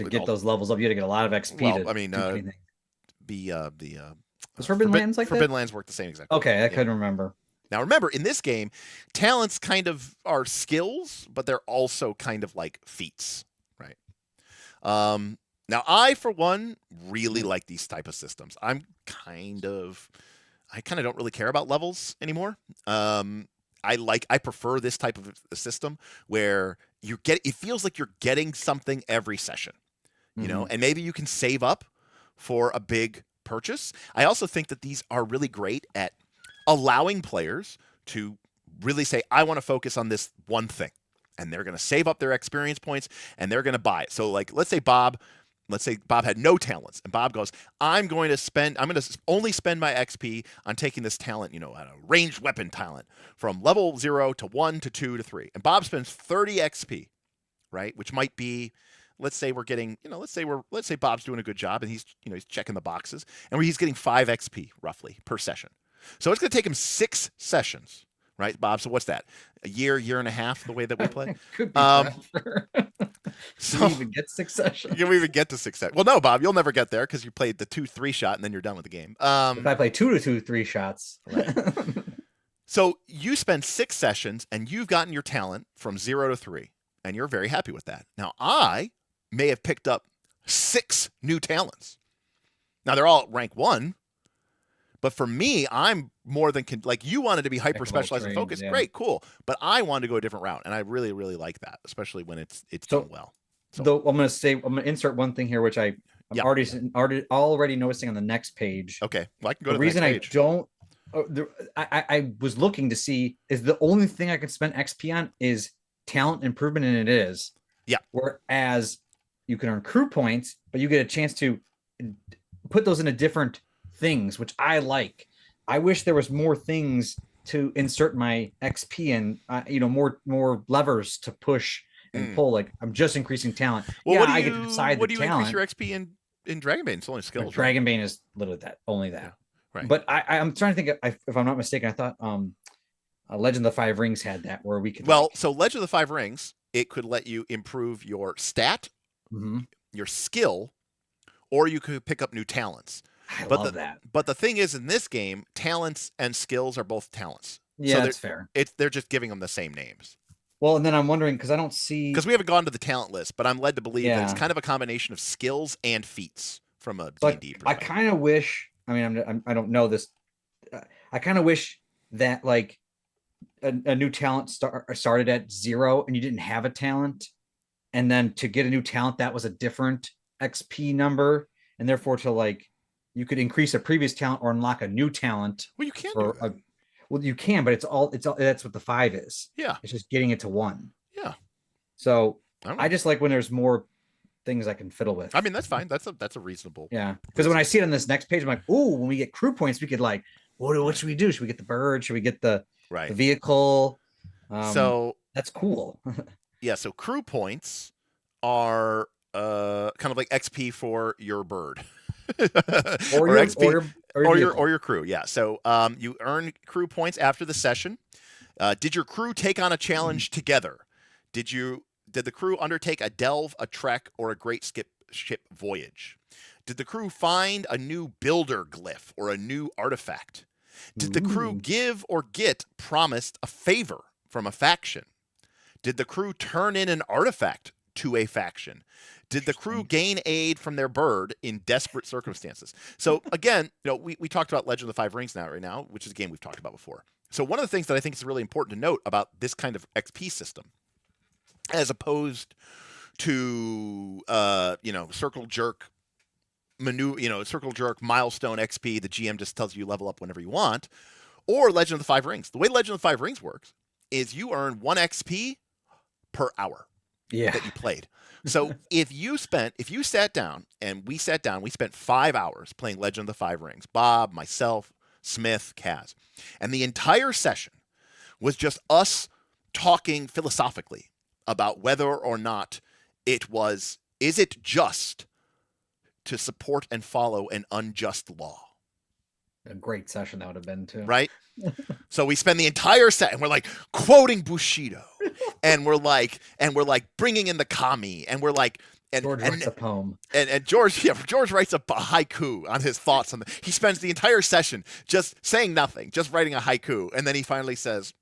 get those levels up. You had to get a lot of XP. Well, Forbidden Lands like Forbidden Lands work the same exact way. Okay, I couldn't remember. Now, remember, in this game, talents kind of are skills, but they're also kind of like feats, right? Now, I, for one, really like these type of systems. I kind of don't really care about levels anymore. I prefer this type of a system where it feels like you're getting something every session, you know, and maybe you can save up for a big purchase. I also think that these are really great at allowing players to really say, I want to focus on this one thing, and they're going to save up their experience points and they're going to buy it. So like, let's say Bob had no talents, and Bob goes, I'm going to only spend my XP on taking this talent, you know, a ranged weapon talent from level 0 to 1 to 2 to 3. And Bob spends 30 XP, right? Which might be, let's say we're getting, you know, let's say Bob's doing a good job and he's checking the boxes, and he's getting 5 XP roughly per session. So it's going to take him 6 sessions, right, Bob? So what's that? A year and a half, the way that we play? Could be forever. So, Can we even get 6 sessions? Can we even get to 6 sessions? Well, no, Bob, you'll never get there because you played the 2-3 shot and then you're done with the game. If I play 2 to 2-3 shots. Right. So you spend 6 sessions and you've gotten your talent from 0 to 3, and you're very happy with that. Now, I may have picked up 6 new talents. Now, they're all at rank 1. But for me, I'm more than like you wanted to be hyper specialized and focused. Yeah. Great, cool. But I wanted to go a different route, and I really, really like that, especially when it's done well. So though I'm going to insert one thing here, which I'm already noticing on the next page. Okay, well, I can go the to the reason next page. I was looking to see is the only thing I could spend XP on is talent improvement, and it is. Yeah. Whereas you can earn crew points, but you get a chance to put those into different things, which I like. I wish there was more things to insert my XP and more levers to push and pull. Like I'm just increasing talent. Well, I get to decide what the do you talent. increase your XP in Dragonbane? It's only skills. Dragonbane is literally that, only that. Right. But I'm trying to think if I'm not mistaken, I thought Legend of the Five Rings had that where we could. Well, so Legend of the Five Rings, it could let you improve your stat, your skill, or you could pick up new talents. I love that. But the thing is, in this game, talents and skills are both talents. Yeah, so that's fair. They're just giving them the same names. Well, and then I'm wondering, because I don't see... Because we haven't gone to the talent list, but I'm led to believe that it's kind of a combination of skills and feats from a D&D perspective. I kind of wish... I mean, I don't know this. I kind of wish that, like, a new talent started at 0 and you didn't have a talent. And then to get a new talent, that was a different XP number. And therefore, you could increase a previous talent or unlock a new talent. Well, you can. Well, you can, but it's all. That's what the 5 is. Yeah. It's just getting it to 1. Yeah. So I just like when there's more things I can fiddle with. I mean, that's fine. That's a reasonable. Yeah. Because when I see it on this next page, I'm like, ooh, when we get crew points, we could what should we do? Should we get the bird? Should we get the vehicle? So that's cool. Yeah. So crew points are kind of like XP for your bird. or your crew. Yeah. So you earn crew points after the session. Did your crew take on a challenge together? Did the crew undertake a delve, a trek, or a great ship voyage? Did the crew find a new builder glyph or a new artifact? Did the crew give or get promised a favor from a faction? Did the crew turn in an artifact to a faction? Did the crew gain aid from their bird in desperate circumstances? So again, we talked about Legend of the Five Rings right now, which is a game we've talked about before. So one of the things that I think is really important to note about this kind of XP system, as opposed to circle jerk circle jerk milestone XP, the GM just tells you level up whenever you want, or Legend of the Five Rings. The way Legend of the Five Rings works is you earn 1 XP per hour that you played. So if you sat down, we spent 5 hours playing Legend of the Five Rings. Bob, myself, Smith, Kaz. And the entire session was just us talking philosophically about whether or not is it just to support and follow an unjust law? A great session that would have been too. Right? So we spend the entire set and we're like quoting Bushido and we're like bringing in the kami and we're like And George writes a poem. And George writes a haiku on his thoughts on he spends the entire session just saying nothing, just writing a haiku, and then he finally says,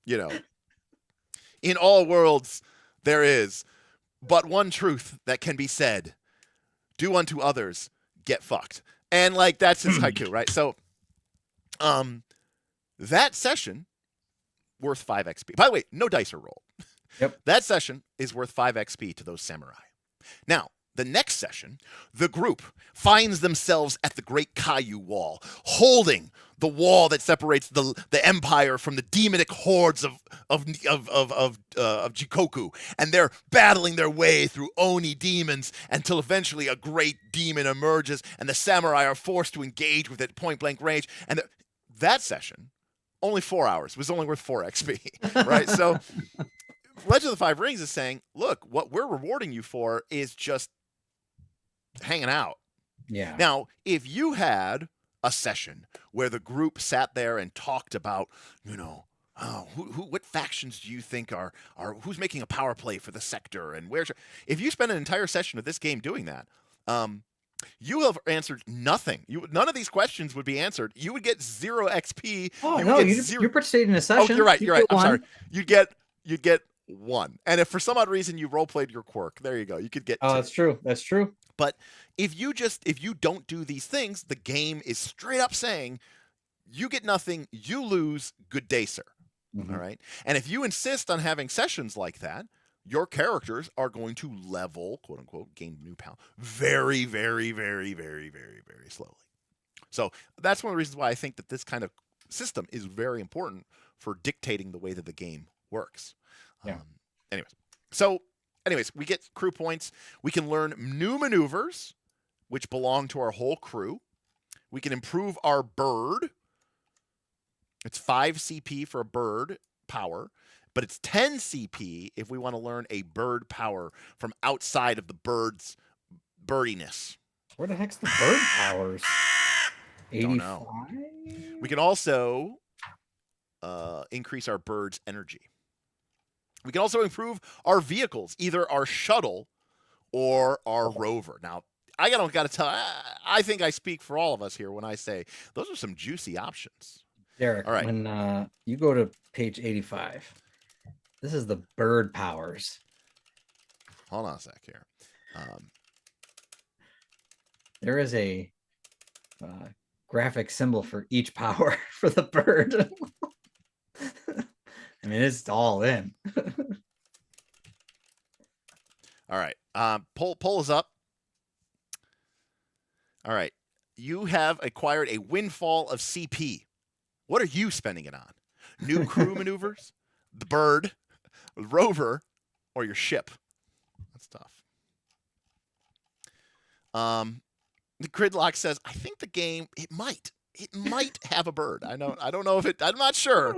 in all worlds there is but one truth that can be said: do unto others, get fucked. And like that's his haiku, right? So that session worth 5 XP. By the way, no dice are rolled. Yep. That session is worth 5 XP to those samurai. Now, the next session, the group finds themselves at the Great Caillou Wall, holding the wall that separates the empire from the demonic hordes of Jikoku, and they're battling their way through Oni demons until eventually a great demon emerges, and the samurai are forced to engage with it point blank range. And that session, only 4 hours, was only worth 4 XP, right? So Legend of the Five Rings is saying, look, what we're rewarding you for is just hanging out. Yeah. Now, if you had a session where the group sat there and talked about, what factions do you think are who's making a power play for the sector and where's if you spend an entire session of this game doing that, you have answered nothing. None of these questions would be answered. You would get 0 XP. Oh no, you participated in a session. Oh, you're right. I'm sorry. You'd get 1. And if for some odd reason you role played your quirk, there you go. You could get 2. That's true. That's true. But if you don't do these things, the game is straight up saying you get nothing, you lose, good day, sir. Mm-hmm. All right. And if you insist on having sessions like that, your characters are going to level, quote unquote, gain new power very, very, very, very, very, very slowly. So that's one of the reasons why I think that this kind of system is very important for dictating the way that the game works. Yeah. Anyways, we get crew points. We can learn new maneuvers, which belong to our whole crew. We can improve our bird. It's 5 CP for a bird power, but it's 10 CP if we want to learn a bird power from outside of the bird's birdiness. Where the heck's the bird powers? 85? Don't know. We can also increase our bird's energy. We can also improve our vehicles, either our shuttle or our rover. Now, I got to tell, I think I speak for all of us here when I say those are some juicy options. Derek, all right. When you go to page 85, this is the bird powers. Hold on a sec here. There is a graphic symbol for each power for the bird. I mean, it's all in. All right. Poll is up. All right. You have acquired a windfall of CP. What are you spending it on? New crew maneuvers, the bird, rover, or your ship? That's tough. The Gridlock says, I think the game, it might have a bird. I don't know if it, I'm not sure,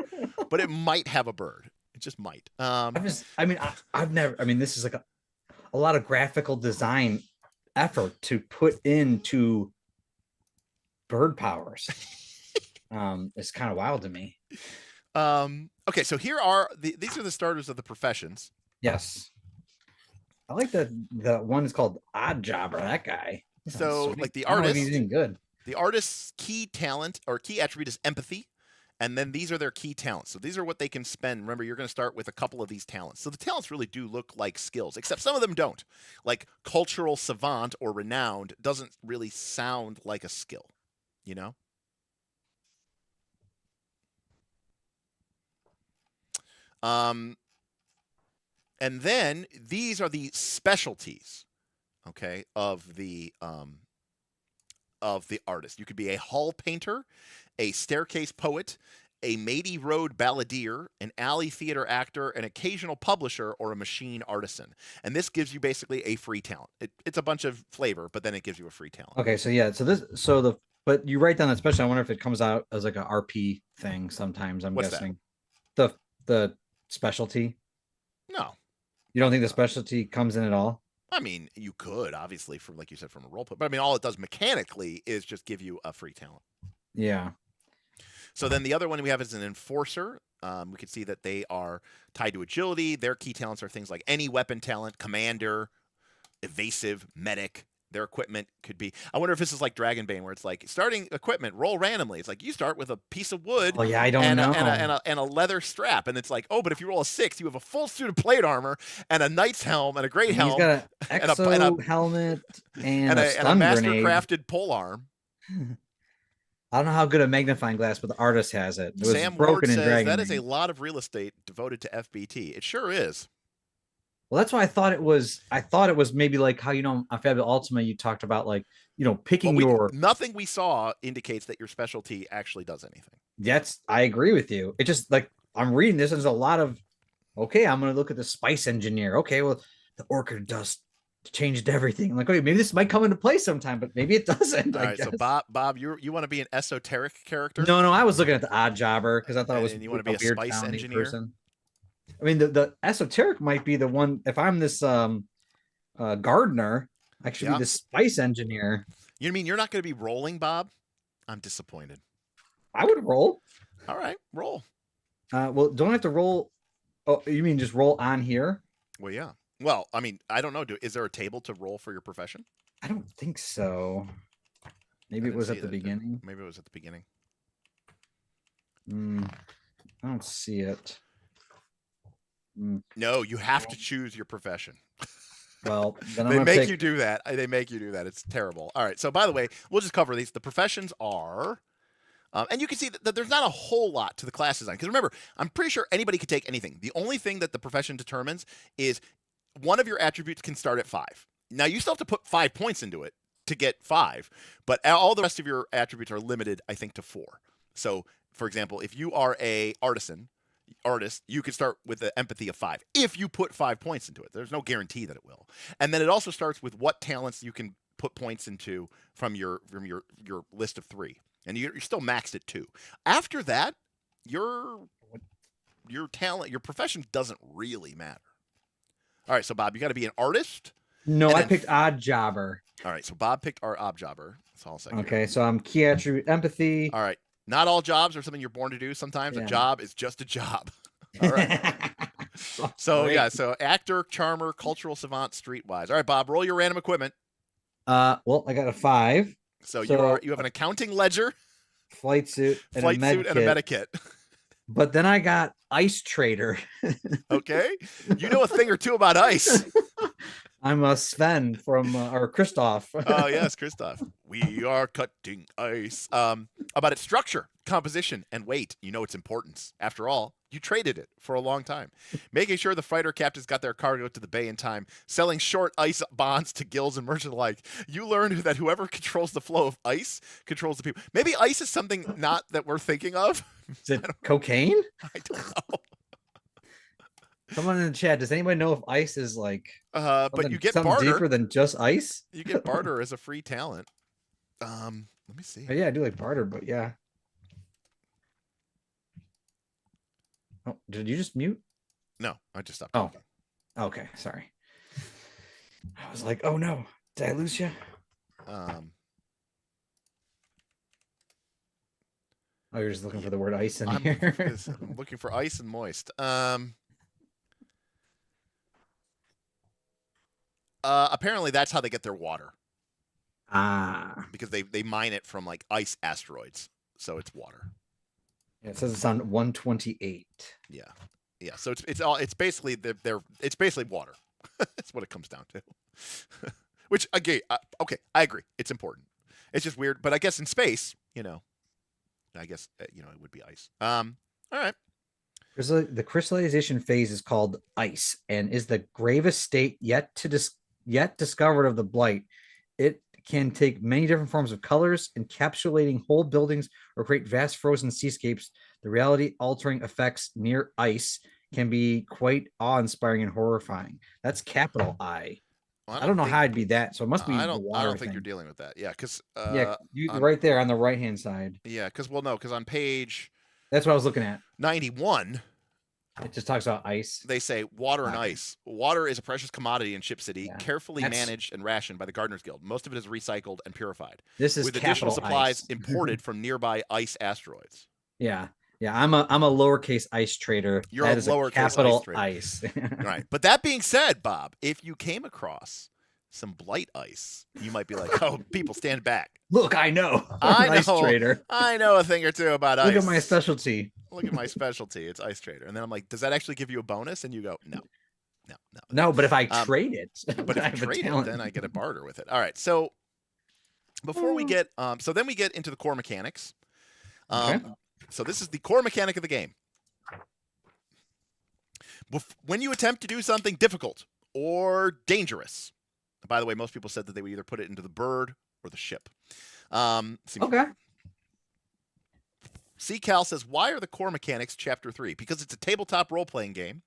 but it might have a bird. It just might. I've never, this is like a lot of graphical design effort to put into bird powers. It's kind of wild to me. Okay, so here are these are the starters of the professions. Yes. I like the one that's called Odd Jobber, that guy. So like the artist, he's doing good. The artist's key talent or key attribute is empathy. And then these are their key talents. So these are what they can spend. Remember, you're going to start with a couple of these talents. So the talents really do look like skills, except some of them don't. Like cultural savant or renowned doesn't really sound like a skill, you know? And then these are the specialties, okay, of the artist. You could be a hall painter, a staircase poet, a Mady Road balladeer, an alley theater actor, an occasional publisher, or a machine artisan. And this gives you basically a free talent. It's a bunch of flavor, but then it gives you a free talent. Okay, but you write down that special. I wonder if it comes out as like a RP thing sometimes. I'm guessing the specialty. No, you don't think the specialty comes in at all? I mean, you could obviously from, like you said, from a role play, but I mean, all it does mechanically is just give you a free talent. Yeah. So then the other one we have is an enforcer. We can see that they are tied to agility. Their key talents are things like any weapon talent, commander, evasive, medic. Their equipment could be. I wonder if this is like Dragonbane, where it's like starting equipment, roll randomly. It's like you start with a piece of wood. Oh yeah, I don't and know. And a leather strap, and it's like, oh, but if you roll a 6, you have a full suit of plate armor and a knight's helm and a great helm. He's got an exo helmet and a stun master grenade. crafted pole arm. I don't know how good a magnifying glass, but the artist has it. It was Sam broken Ward in says Dragon. that is a lot of real estate devoted to FBT. It sure is. Well, that's why I thought it was. I thought it was maybe like how on Fabulous Ultima you talked about like picking nothing we saw indicates that your specialty actually does anything. I agree with you. It just like I'm reading this and there's a lot of okay, I'm gonna look at the spice engineer. Okay, well the orchid dust changed everything. I'm like, okay, maybe this might come into play sometime, but maybe it doesn't. All right, so Bob, you want to be an esoteric character? No, I was looking at the odd jobber because I thought it was and you want to be a spice engineer. Person. I mean, the esoteric might be the one. If I'm this gardener, I should be the spice engineer. You mean you're not going to be rolling, Bob? I'm disappointed. I would roll. All right, roll. Well, don't I have to roll. Oh, you mean just roll on here? Well, yeah. Well, I mean, I don't know. Is there a table to roll for your profession? I don't think so. Maybe it was at the beginning. Maybe it was at the beginning. I don't see it. No, you have to choose your profession. Well, then they make you do that. They make you do that. It's terrible. All right. So, by the way, we'll just cover these. The professions are, and you can see that there's not a whole lot to the class design. Because remember, I'm pretty sure anybody could take anything. The only thing that the profession determines is one of your attributes can start at 5. Now, you still have to put 5 points into it to get 5, but all the rest of your attributes are limited, I think, to 4. So, for example, if you are a artist, you could start with the empathy of 5 if you put 5 points into it. There's no guarantee that it will. And then it also starts with what talents you can put points into from your list of 3, and you're still maxed at 2. After that, your talent, your profession doesn't really matter. All right, so Bob, you got to be an artist. No, I picked odd jobber. All right, so Bob picked our odd jobber. That's all I'll say. Okay, so I'm key attribute empathy. All right. Not all jobs are something you're born to do. Sometimes a job is just a job. All right. So actor, charmer, cultural savant, streetwise. All right, Bob, roll your random equipment. Well, I got a 5. So you have an accounting ledger, flight suit, and a medikit. But then I got ice trader. Okay, you know a thing or two about ice. I'm a Sven from or Christoph. Oh yes, Christoph. We are cutting ice. About its structure, composition, and weight. You know its importance. After all, you traded it for a long time. Making sure the freighter captains got their cargo to the bay in time. Selling short ice bonds to guilds and merchants alike. You learned that whoever controls the flow of ice controls the people. Maybe ice is something not that we're thinking of. Is it cocaine? I don't know. Someone in the chat, does anybody know if ice is like but you get something barter deeper than just ice? You get barter as a free talent. Let me see. Oh, yeah, I do like barter, but yeah. Oh, did you just mute? No, I just stopped. Oh, okay, sorry. I was like, oh no, did I lose you? Oh, you're just looking for the word ice in here. I'm looking for ice and moist. Apparently that's how they get their water. Because they mine it from like ice asteroids, so it's water. Yeah, it says it's on 128. Yeah. So it's basically it's basically water. That's what it comes down to. Which again, okay, I agree. It's important. It's just weird, but I guess in space, it would be ice. All right. The crystallization phase is called ice and is the gravest state yet discovered of the blight. It can take many different forms of colors, encapsulating whole buildings or create vast frozen seascapes. The reality-altering effects near ice can be quite awe-inspiring and horrifying. That's capital I. Well, I don't know how I'd be that, so it must be. I don't think you're dealing with that. Yeah, because right there on the right-hand side. Yeah, because on page. That's what I was looking at. 91. It just talks about ice. They say water and ice. Water is a precious commodity in Ship City, carefully managed and rationed by the Gardeners Guild. Most of it is recycled and purified. This is with additional supplies imported from nearby ice asteroids. Yeah. I'm a lowercase ice trader. You're a lowercase capital ice trader. Ice. Right. But that being said, Bob, if you came across some blight ice, you might be like, oh, people stand back. Look, I know. I Ice know. trader. I know a thing or two about ice. Look at my specialty. Look at my specialty. It's ice trader. And then I'm like, does that actually give you a bonus? And you go, no. No, but if I trade it, but if I trade it, then I get a barter with it. All right. So before we get, so then we get into the core mechanics. Okay. So this is the core mechanic of the game. When you attempt to do something difficult or dangerous, by the way, most people said that they would either put it into the bird or the ship. Okay. C. Cal says, why are the core mechanics chapter 3? Because it's a tabletop role-playing game,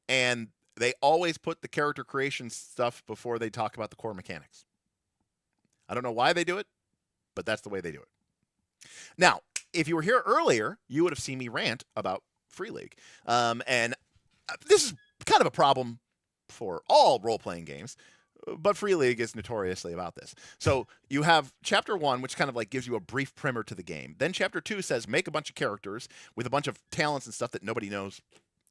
and they always put the character creation stuff before they talk about the core mechanics. I don't know why they do it, but that's the way they do it. Now, if you were here earlier, you would have seen me rant about Free League. And this is kind of a problem for all role-playing games, but Free League is notoriously about this. So you have Chapter 1, which kind of like gives you a brief primer to the game. Then Chapter 2 says make a bunch of characters with a bunch of talents and stuff that nobody knows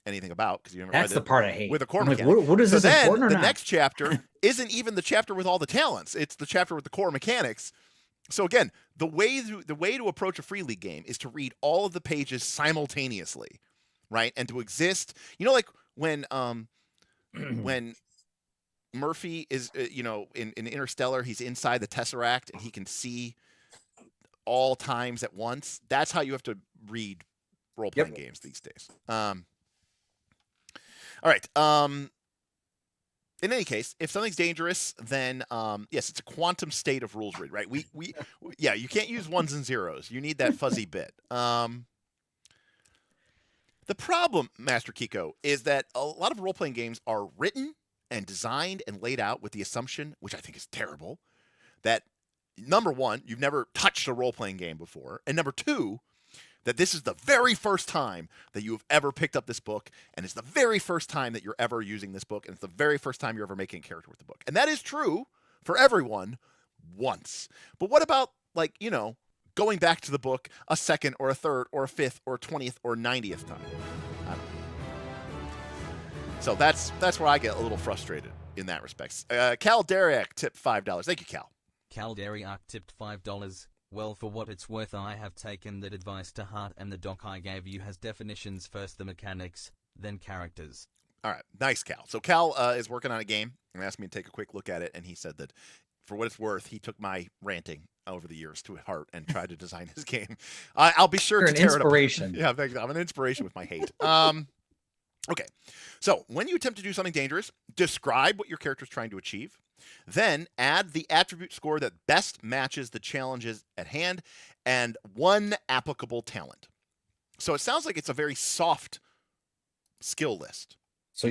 anything about because you never That's read the it, part I hate. with a core I'm like, mechanic. what is So this then important or the not? next chapter isn't even the chapter with all the talents. It's the chapter with the core mechanics. So again, the way to approach a Free League game is to read all of the pages simultaneously, right? And to exist, you know, like when Murphy is, in Interstellar, he's inside the Tesseract and he can see all times at once. That's how you have to read role-playing games these days. All right. In any case, if something's dangerous, then yes, it's a quantum state of rules read, right? Yeah, you can't use ones and zeros. You need that fuzzy bit. The problem, Master Kiko, is that a lot of role-playing games are written and designed and laid out with the assumption, which I think is terrible, that number one, you've never touched a role-playing game before, and number two, that this is the very first time that you have ever picked up this book, and it's the very first time that you're ever using this book, and it's the very first time you're ever making a character with the book. And that is true for everyone once. But what about, like, going back to the book a second or a third or a fifth or 20th or 90th time? I don't know. So that's where I get a little frustrated in that respect. Cal Deriak tipped $5. Thank you, Cal. Cal Deriak tipped $5. Well, for what it's worth, I have taken that advice to heart, and the doc I gave you has definitions first, the mechanics, then characters. All right. Nice, Cal. So Cal is working on a game and asked me to take a quick look at it, and he said that for what it's worth, he took my ranting over the years to heart and tried to design his game. I'll be sure to tear inspiration. it up. Yeah, I'm an inspiration with my hate. Okay. So when you attempt to do something dangerous, describe what your character is trying to achieve. Then add the attribute score that best matches the challenges at hand and one applicable talent. So it sounds like it's a very soft skill list. So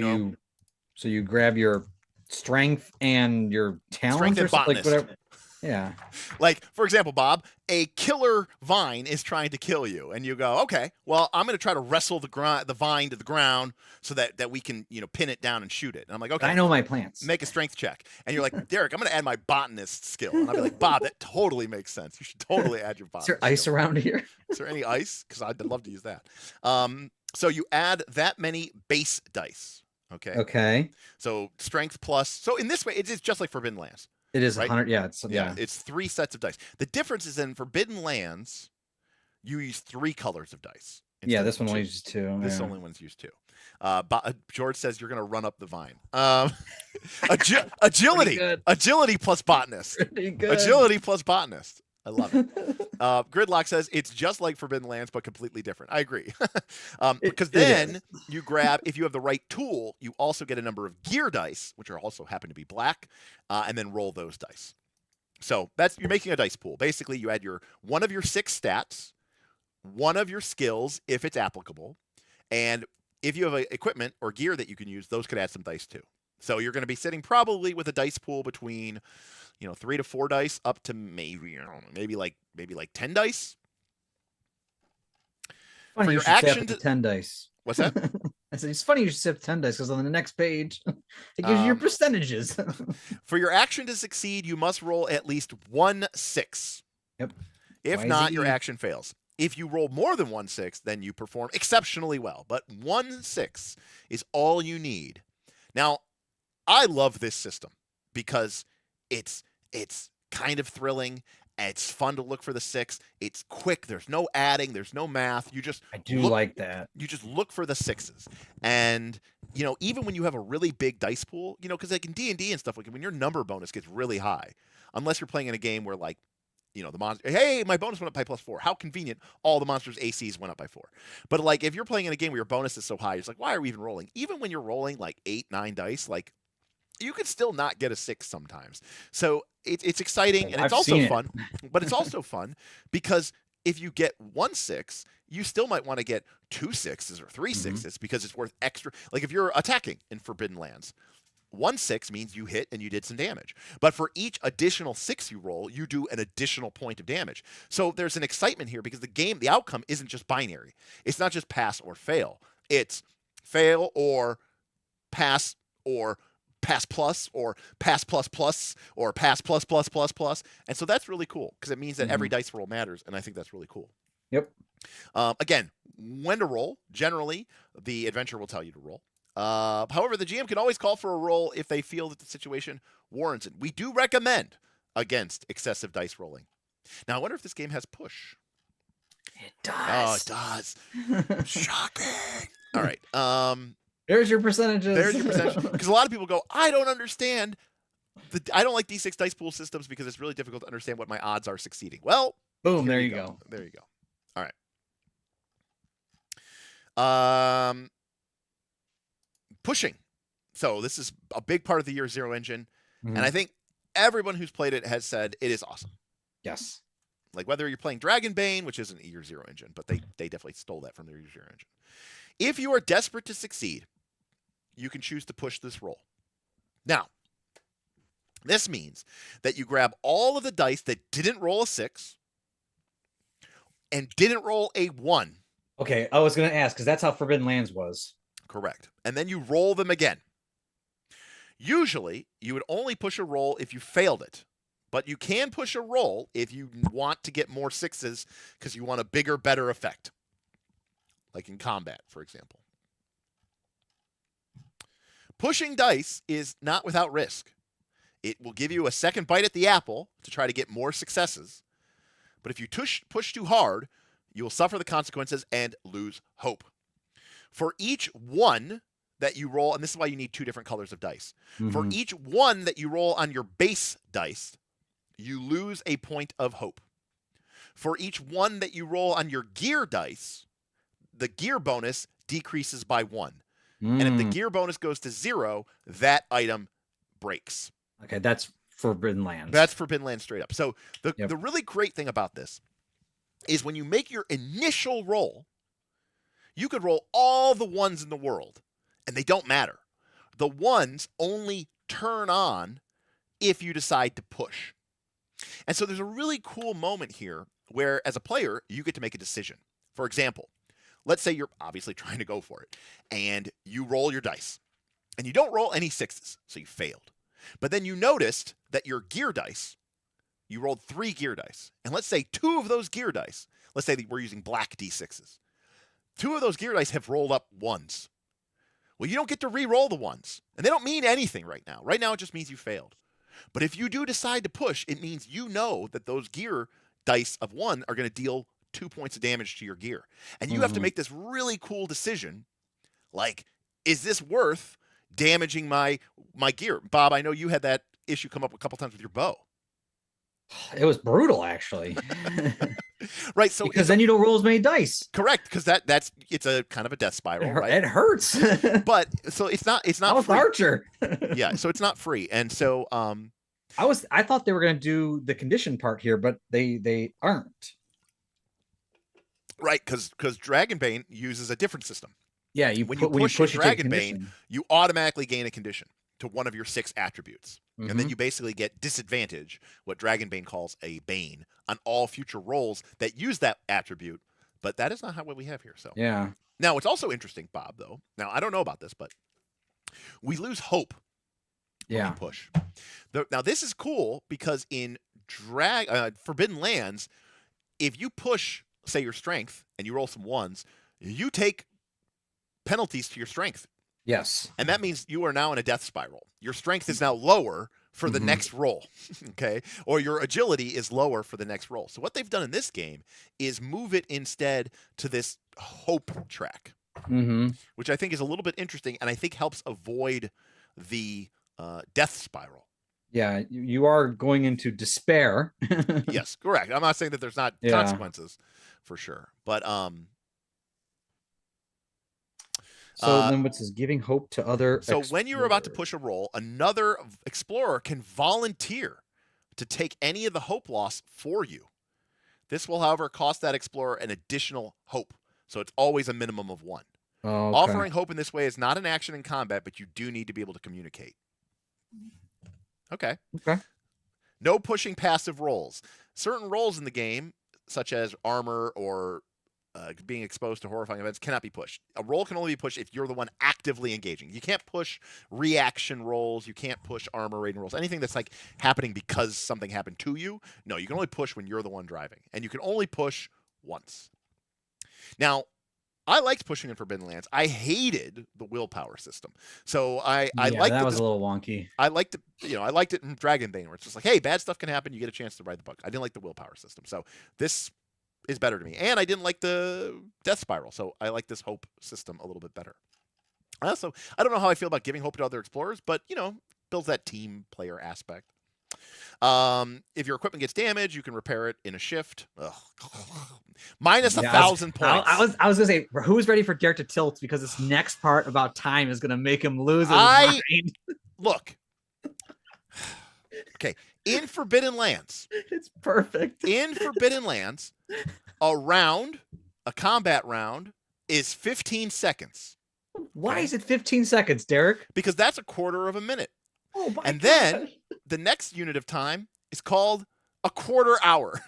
you grab your strength and your talent, Strength and botanist. like whatever. Yeah. Like, for example, Bob, a killer vine is trying to kill you, and you go, okay, well, I'm going to try to wrestle the vine to the ground so that we can, pin it down and shoot it. And I'm like, okay. I know my plants. Make a strength check. And you're like, Derek, I'm going to add my botanist skill. And I'll be like, Bob, that totally makes sense. You should totally add your botanist Is there ice skill. around here? Is there any ice? Because I'd love to use that. So you add that many base dice. Okay. Okay. So strength plus. So in this way, it's just like Forbidden Lands. It is right? 100. Yeah. It's 3 sets of dice. The difference is in Forbidden Lands, you use 3 colors of dice. Yeah, this one only uses 2. This only one's used 2. George says you're going to run up the vine. Agility plus botanist. Pretty good. Agility plus botanist. I love it. Gridlock says it's just like Forbidden Lands, but completely different. I agree. Because then you grab, if you have the right tool, you also get a number of gear dice, which are also happen to be black, and then roll those dice. So you're making a dice pool. Basically, you add one of your 6 stats, one of your skills, if it's applicable, and if you have equipment or gear that you can use, those could add some dice too. So you're going to be sitting probably with a dice pool between 3 to 4 dice up to maybe like 10 dice. Funny for you your should say up action to 10 dice. What's that? I said it's funny you should say 10 dice because on the next page it gives you your percentages. For your action to succeed, you must roll at least 1 6. Yep. If not, your action fails. If you roll more than 1 6, then you perform exceptionally well. But 1 6 is all you need. Now, I love this system because It's kind of thrilling. It's fun to look for the 6. It's quick. There's no adding. There's no math. I do like that. You just look for the 6s. And, even when you have a really big dice pool, because like in D&D and stuff, like when your number bonus gets really high, unless you're playing in a game where like, the monster, hey, my bonus went up by +4. How convenient. All the monsters' ACs went up by 4. But like if you're playing in a game where your bonus is so high, it's like, why are we even rolling? Even when you're rolling like 8, 9 dice, like you could still not get a 6 sometimes. So it's exciting, and it's also fun. But it's also fun because if you get 1 6, you still might want to get 2 6s or 3 6s because it's worth extra. Like if you're attacking in Forbidden Lands, 1 6 means you hit and you did some damage. But for each additional 6 you roll, you do an additional point of damage. So there's an excitement here because the outcome isn't just binary. It's not just pass or fail. It's fail or pass plus or pass plus plus or pass plus plus plus plus. And so that's really cool because it means that every dice roll matters. And I think that's really cool. Yep. Again, when to roll. Generally, the adventure will tell you to roll. However, the GM can always call for a roll if they feel that the situation warrants it. We do recommend against excessive dice rolling. Now, I wonder if this game has push. It does. Oh, it does. Shocking. All right. There's your percentages. There's your percentage. Because a lot of people go, I don't understand. I don't like D6 dice pool systems because it's really difficult to understand what my odds are succeeding. Well, boom. There you go. There you go. All right. Pushing. So this is a big part of the Year Zero engine. And I think everyone who's played it has said it is awesome. Yes. Like whether you're playing Dragonbane, which isn't a Year Zero engine, but they definitely stole that from their Year Zero engine. If you are desperate to succeed, you can choose to push this roll. Now, this means that you grab all of the dice that didn't roll a 6 and didn't roll a 1. Okay, I was going to ask because that's how Forbidden Lands was. Correct. And then you roll them again. Usually, you would only push a roll if you failed it. But you can push a roll if you want to get more 6s because you want a bigger, better effect. Like in combat, for example. Pushing dice is not without risk. It will give you a second bite at the apple to try to get more successes. But if you push too hard, you will suffer the consequences and lose hope. For each 1 that you roll, and this is why you need 2 different colors of dice. For each 1 that you roll on your base dice, you lose a point of hope. For each 1 that you roll on your gear dice, the gear bonus decreases by 1. And if the gear bonus goes to 0, that item breaks. Okay, that's Forbidden Lands. That's Forbidden Lands straight up. So the really great thing about this is when you make your initial roll, you could roll all the 1s in the world, and they don't matter. The 1s only turn on if you decide to push. And so there's a really cool moment here where, as a player, you get to make a decision. For example, let's say you're obviously trying to go for it, and you roll your dice, and you don't roll any 6s, so you failed. But then you noticed that your gear dice, you rolled 3 gear dice, and let's say 2 of those gear dice, let's say that we're using black D6s, 2 of those gear dice have rolled up 1s. Well, you don't get to re-roll the 1s, and they don't mean anything right now. Right now, it just means you failed. But if you do decide to push, it means you know that those gear dice of 1 are going to deal 2 points of damage to your gear. And you have to make this really cool decision, like, is this worth damaging my gear? Bob, I know you had that issue come up a couple times with your bow. It was brutal, actually. Right, so because then you don't roll as many dice. Correct, because it's a kind of a death spiral, right? It hurts. But so it's not I free. Archer. Yeah, so it's not free. And so I thought they were going to do the condition part here, but they aren't. Right, because Dragonbane uses a different system. Yeah, when you push Dragonbane, you automatically gain a condition to one of your 6 attributes. And then you basically get disadvantage, what Dragonbane calls a bane, on all future rolls that use that attribute. But that is not what we have here. So yeah. Now, what's also interesting, Bob, though, now I don't know about this, but we lose hope when we push. Now, this is cool because in Forbidden Lands, if you push, say, your strength and you roll some 1s, you take penalties to your strength. Yes. And that means you are now in a death spiral. Your strength is now lower for the next roll, okay? Or your agility is lower for the next roll. So what they've done in this game is move it instead to this hope track, which I think is a little bit interesting and I think helps avoid the death spiral. Yeah, you are going into despair. Yes, correct. I'm not saying that there's not consequences for sure, but so then what's this? Giving hope to other explorers. When you're about to push a roll, another explorer can volunteer to take any of the hope loss for you. This will, however, cost that explorer an additional hope. So it's always a minimum of 1. Oh, okay. Offering hope in this way is not an action in combat, but you do need to be able to communicate. Okay. No pushing passive rolls. Certain rolls in the game, such as armor or being exposed to horrifying events, cannot be pushed. A roll can only be pushed if you're the one actively engaging. You can't push reaction rolls. You can't push armor rating rolls. Anything that's like happening because something happened to you. No, you can only push when you're the one driving. And you can only push once. Now, I liked pushing in Forbidden Lands. I hated the willpower system. So I liked that was a little wonky. I liked it, I liked it in Dragonbane, where it's just like, hey, bad stuff can happen. You get a chance to ride the bug. I didn't like the willpower system. So this is better to me. And I didn't like the death spiral. So I like this hope system a little bit better. Also, I don't know how I feel about giving hope to other explorers, but, builds that team player aspect. If your equipment gets damaged, you can repair it in a shift. Minus 1,000 points. I was gonna say, who's ready for Derek to tilt, because this next part about time is gonna make him lose his mind. Look. Okay, in Forbidden Lands, it's perfect. In Forbidden Lands, a combat round is 15 seconds. Why is it 15 seconds, Derek? Because that's a quarter of a minute. Oh my And God. then the next unit of time is called a quarter hour,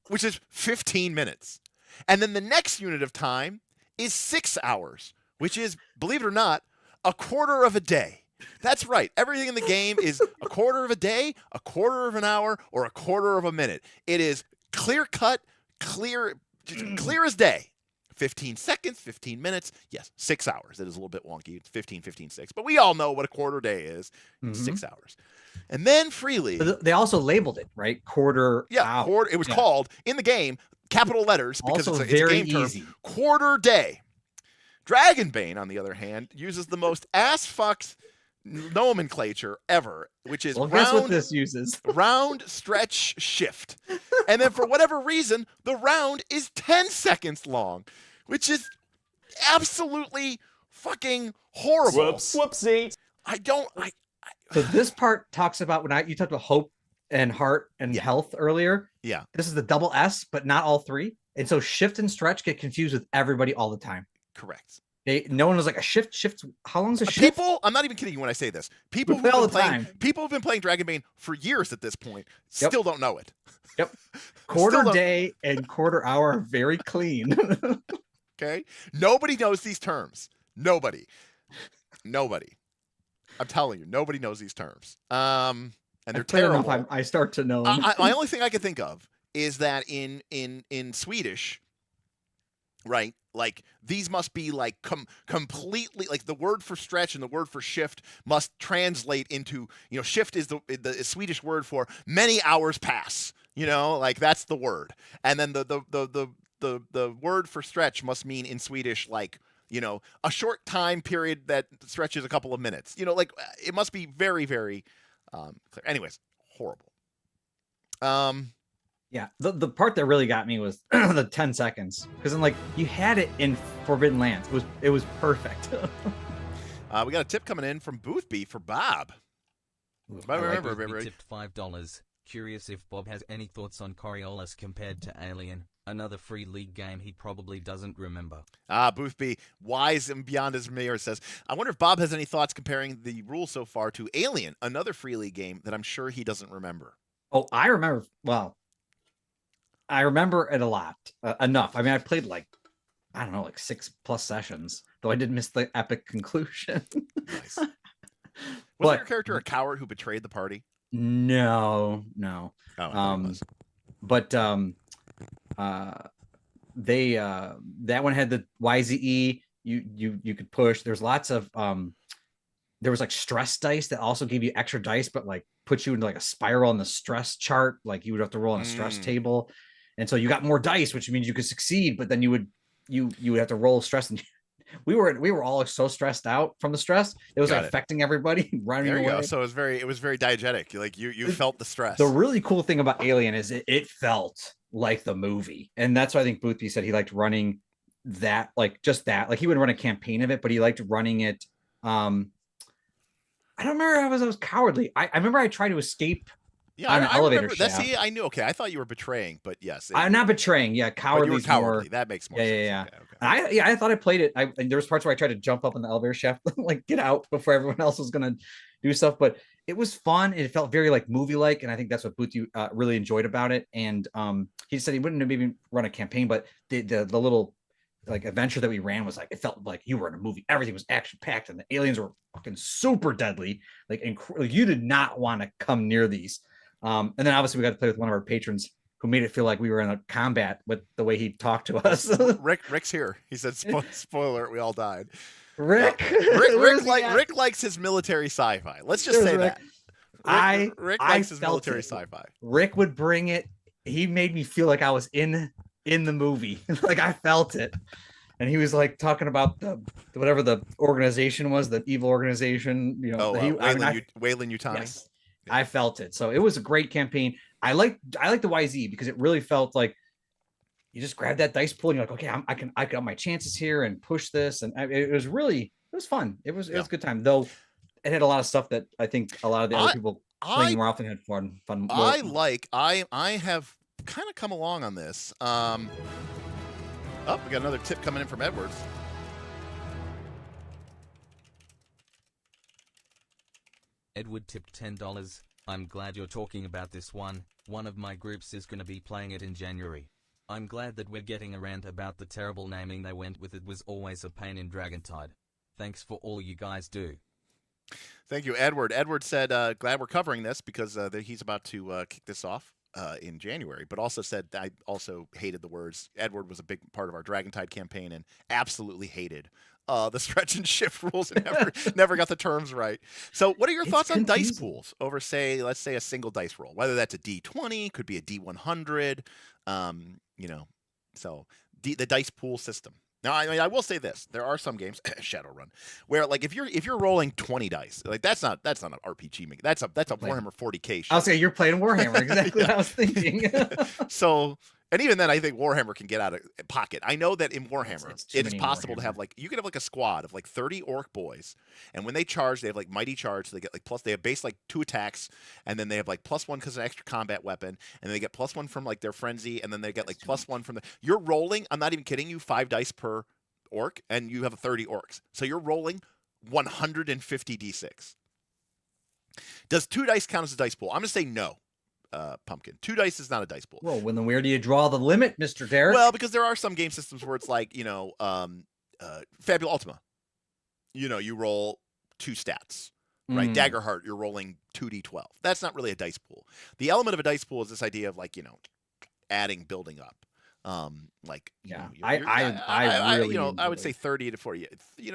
which is 15 minutes. And then the next unit of time is 6 hours, which is, believe it or not, a quarter of a day. That's right. Everything in the game is a quarter of a day, a quarter of an hour, or a quarter of a minute. It is clear-cut, clear as day. 15 seconds, 15 minutes. Yes, 6 hours. It is a little bit wonky. It's 15, 15, 6. But we all know what a quarter day is. 6 hours. And then freely. They also labeled it, right? Quarter hour. Quarter. It was called, in the game, capital letters, because also it's a very game term. easy. Quarter day. Dragonbane, on the other hand, uses the most ass-fucked nomenclature ever, which is guess what this uses? round, stretch, shift. And then for whatever reason, the round is 10 seconds long, which is absolutely fucking horrible. Whoopsie. So this part talks about when you talked about hope and heart and health earlier. Yeah. This is the double S, but not all three. And so shift and stretch get confused with everybody all the time. Correct. No one was like a shift. How long is a shift? People, I'm not even kidding you when I say this. People who've been playing Dragonbane for years at this point still don't know it. Yep. Quarter day and quarter hour are very clean. Okay. Nobody knows these terms. Nobody. I'm telling you, nobody knows these terms. And they're terrible. I start to know them. My only thing I can think of is that in Swedish, right? Like these must be like completely, like the word for stretch and the word for shift must translate into, shift is the Swedish word for many hours pass, like that's the word. And then the word for stretch must mean in Swedish, like, a short time period that stretches a couple of minutes, like it must be very, very clear. Anyways, horrible. Yeah, the part that really got me was the 10 seconds, because I'm like, you had it in Forbidden Lands. It was perfect. We got a tip coming in from Boothby for Bob. Boothby tipped $5. Curious if Bob has any thoughts on Coriolis compared to Alien, another free league game he probably doesn't remember. Boothby, wise and beyond his mirror, says, I wonder if Bob has any thoughts comparing the rules so far to Alien, another free league game that I'm sure he doesn't remember. Oh, I remember. Well, I remember it a lot, enough. I mean, I played like 6+ sessions, though I did miss the epic conclusion. Nice. Was your character a coward who betrayed the party? No. Oh, but they that one had the YZE. You could push. There's lots of there was like stress dice that also gave you extra dice, but like put you into like a spiral on the stress chart. Like you would have to roll on a stress table. And so you got more dice, which means you could succeed, but then you would have to roll stress. And we were all so stressed out from the stress. It was like affecting everybody running there you away. go. So it was very diegetic. Like you felt the stress. The really cool thing about Alien is it felt like the movie. And that's why I think Boothby said he liked running that, like just that. Like he would run a campaign of it, but he liked running it. I don't remember. I was cowardly. I remember I tried to escape on an elevator shaft. I knew. Okay, I thought you were betraying, but yes, I'm not betraying. Yeah, cowardly. You were cowardly. That makes more sense. Yeah. Okay. I thought I played it. And there was parts where I tried to jump up in the elevator shaft, like get out before everyone else was gonna do stuff. But it was fun. It felt very like movie-like, and I think that's what Boothby really enjoyed about it. And he said he wouldn't have maybe run a campaign, but the little like adventure that we ran was like, it felt like you were in a movie. Everything was action packed, and the aliens were fucking super deadly. Like you did not want to come near these. And then obviously we got to play with one of our patrons who made it feel like we were in a combat with the way he talked to us. Rick's here. He said, "Spoiler: we all died." Rick likes his military sci-fi. Let's just say Rick. that. Rick likes his military sci-fi. Rick would bring it. He made me feel like I was in the movie. Like I felt it. And he was like talking about whatever the organization was, the evil organization, you know. Weyland-Yutani. Yes, I felt it. So it was a great campaign. I like the YZ because it really felt like you just grab that dice pool and you're like, okay, I got my chances here and push this. And it was fun. It was a good time, though. It had a lot of stuff that I think a lot of the other people playing more often had fun. I have kind of come along on this. We got another tip coming in from Edwards. Edward tipped $10. I'm glad you're talking about this one. One of my groups is going to be playing it in January. I'm glad that we're getting a rant about the terrible naming they went with. It was always a pain in Dragontide. Thanks for all you guys do. Thank you, Edward. Edward said, glad we're covering this because he's about to kick this off in January, but also said I also hated the words. Edward was a big part of our Dragontide campaign and absolutely hated the stretch and shift rules and never got the terms right. So what are your thoughts on dice pools over, let's say a single dice roll, whether that's a D20, could be a D100, so the dice pool system. Now, I will say this: there are some games, Shadowrun, where like if you're rolling 20 dice, like that's not an RPG. That's a Warhammer 40K shit. I'll say you're playing Warhammer. Exactly what I was thinking. So, and even then, I think Warhammer can get out of pocket. I know that in Warhammer, it is possible to have you could have like a squad of like 30 orc boys, and when they charge, they have like mighty charge. So they get like they have base like 2 attacks, and then they have like +1 because of an extra combat weapon, and then they get +1 from like their frenzy, and then they get like +1 from you're rolling. I'm not even kidding you. 5 dice per orc, and you have 30 orcs, so you're rolling 150 d6. Does 2 dice count as a dice pool? I'm gonna say no. Pumpkin. 2 dice is not a dice pool. Well, where do you draw the limit, Mr. Derek? Well, because there are some game systems where it's like, Fabula Ultima. You roll 2 stats, right? Daggerheart, you're rolling 2d12. That's not really a dice pool. The element of a dice pool is this idea of like, adding, building up. I would say 30 to 40.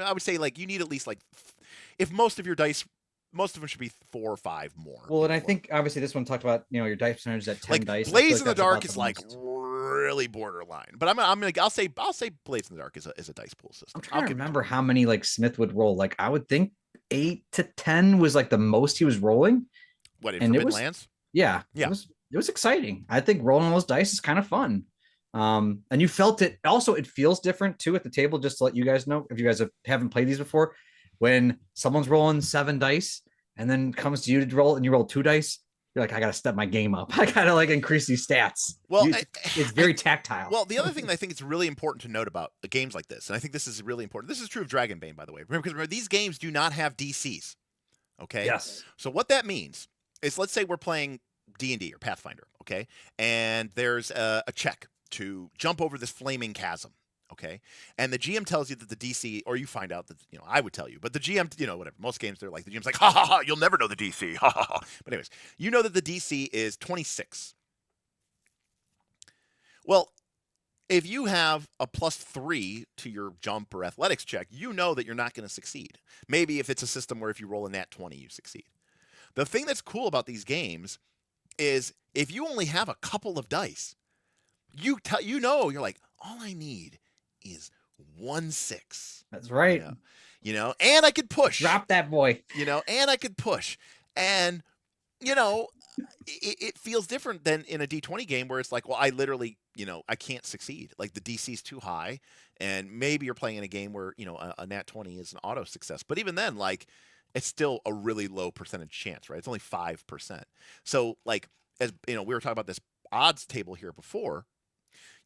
I would say like you need at least like if most of them should be 4 or 5 more. Well, and I think obviously this one talked about our dice percentage at 10 dice. Blaze in the Dark is like really borderline, but I'll say Blaze in the Dark is a dice pool system. I'm trying to remember how many like Smith would roll. Like I would think 8 to 10 was like the most he was rolling. What in Forbidden Lands? Yeah. It was exciting. I think rolling those dice is kind of fun. And you felt it. Also, it feels different too at the table. Just to let you guys know, if you guys haven't played these before. When someone's rolling 7 dice and then comes to you to roll and you roll 2 dice, you're like, I got to step my game up. I got to like increase these stats. Well, it's very tactile. Well, the other thing that I think it's really important to note about games like this, and I think this is really important. This is true of Dragonbane, by the way. Remember, these games do not have DCs. Okay. Yes. So what that means is, let's say we're playing D&D or Pathfinder. Okay. And there's a check to jump over this flaming chasm. Okay. And the GM tells you that the DC, or you find out that, I would tell you, but the GM, whatever. Most games, they're like, the GM's like, ha ha ha, you'll never know the DC. Ha ha ha. But anyways, you know that the DC is 26. Well, if you have a +3 to your jump or athletics check, you know that you're not going to succeed. Maybe if it's a system where if you roll a nat 20, you succeed. The thing that's cool about these games is if you only have a couple of dice, you're like, all I need is 1 6. That's right. And I could push. Drop that boy. And I could push. And, it feels different than in a D20 game where it's like, well, I literally, I can't succeed. Like the DC is too high. And maybe you're playing in a game where, a nat 20 is an auto success. But even then, like, it's still a really low percentage chance, right? It's only 5%. So, like, as we were talking about this odds table here before.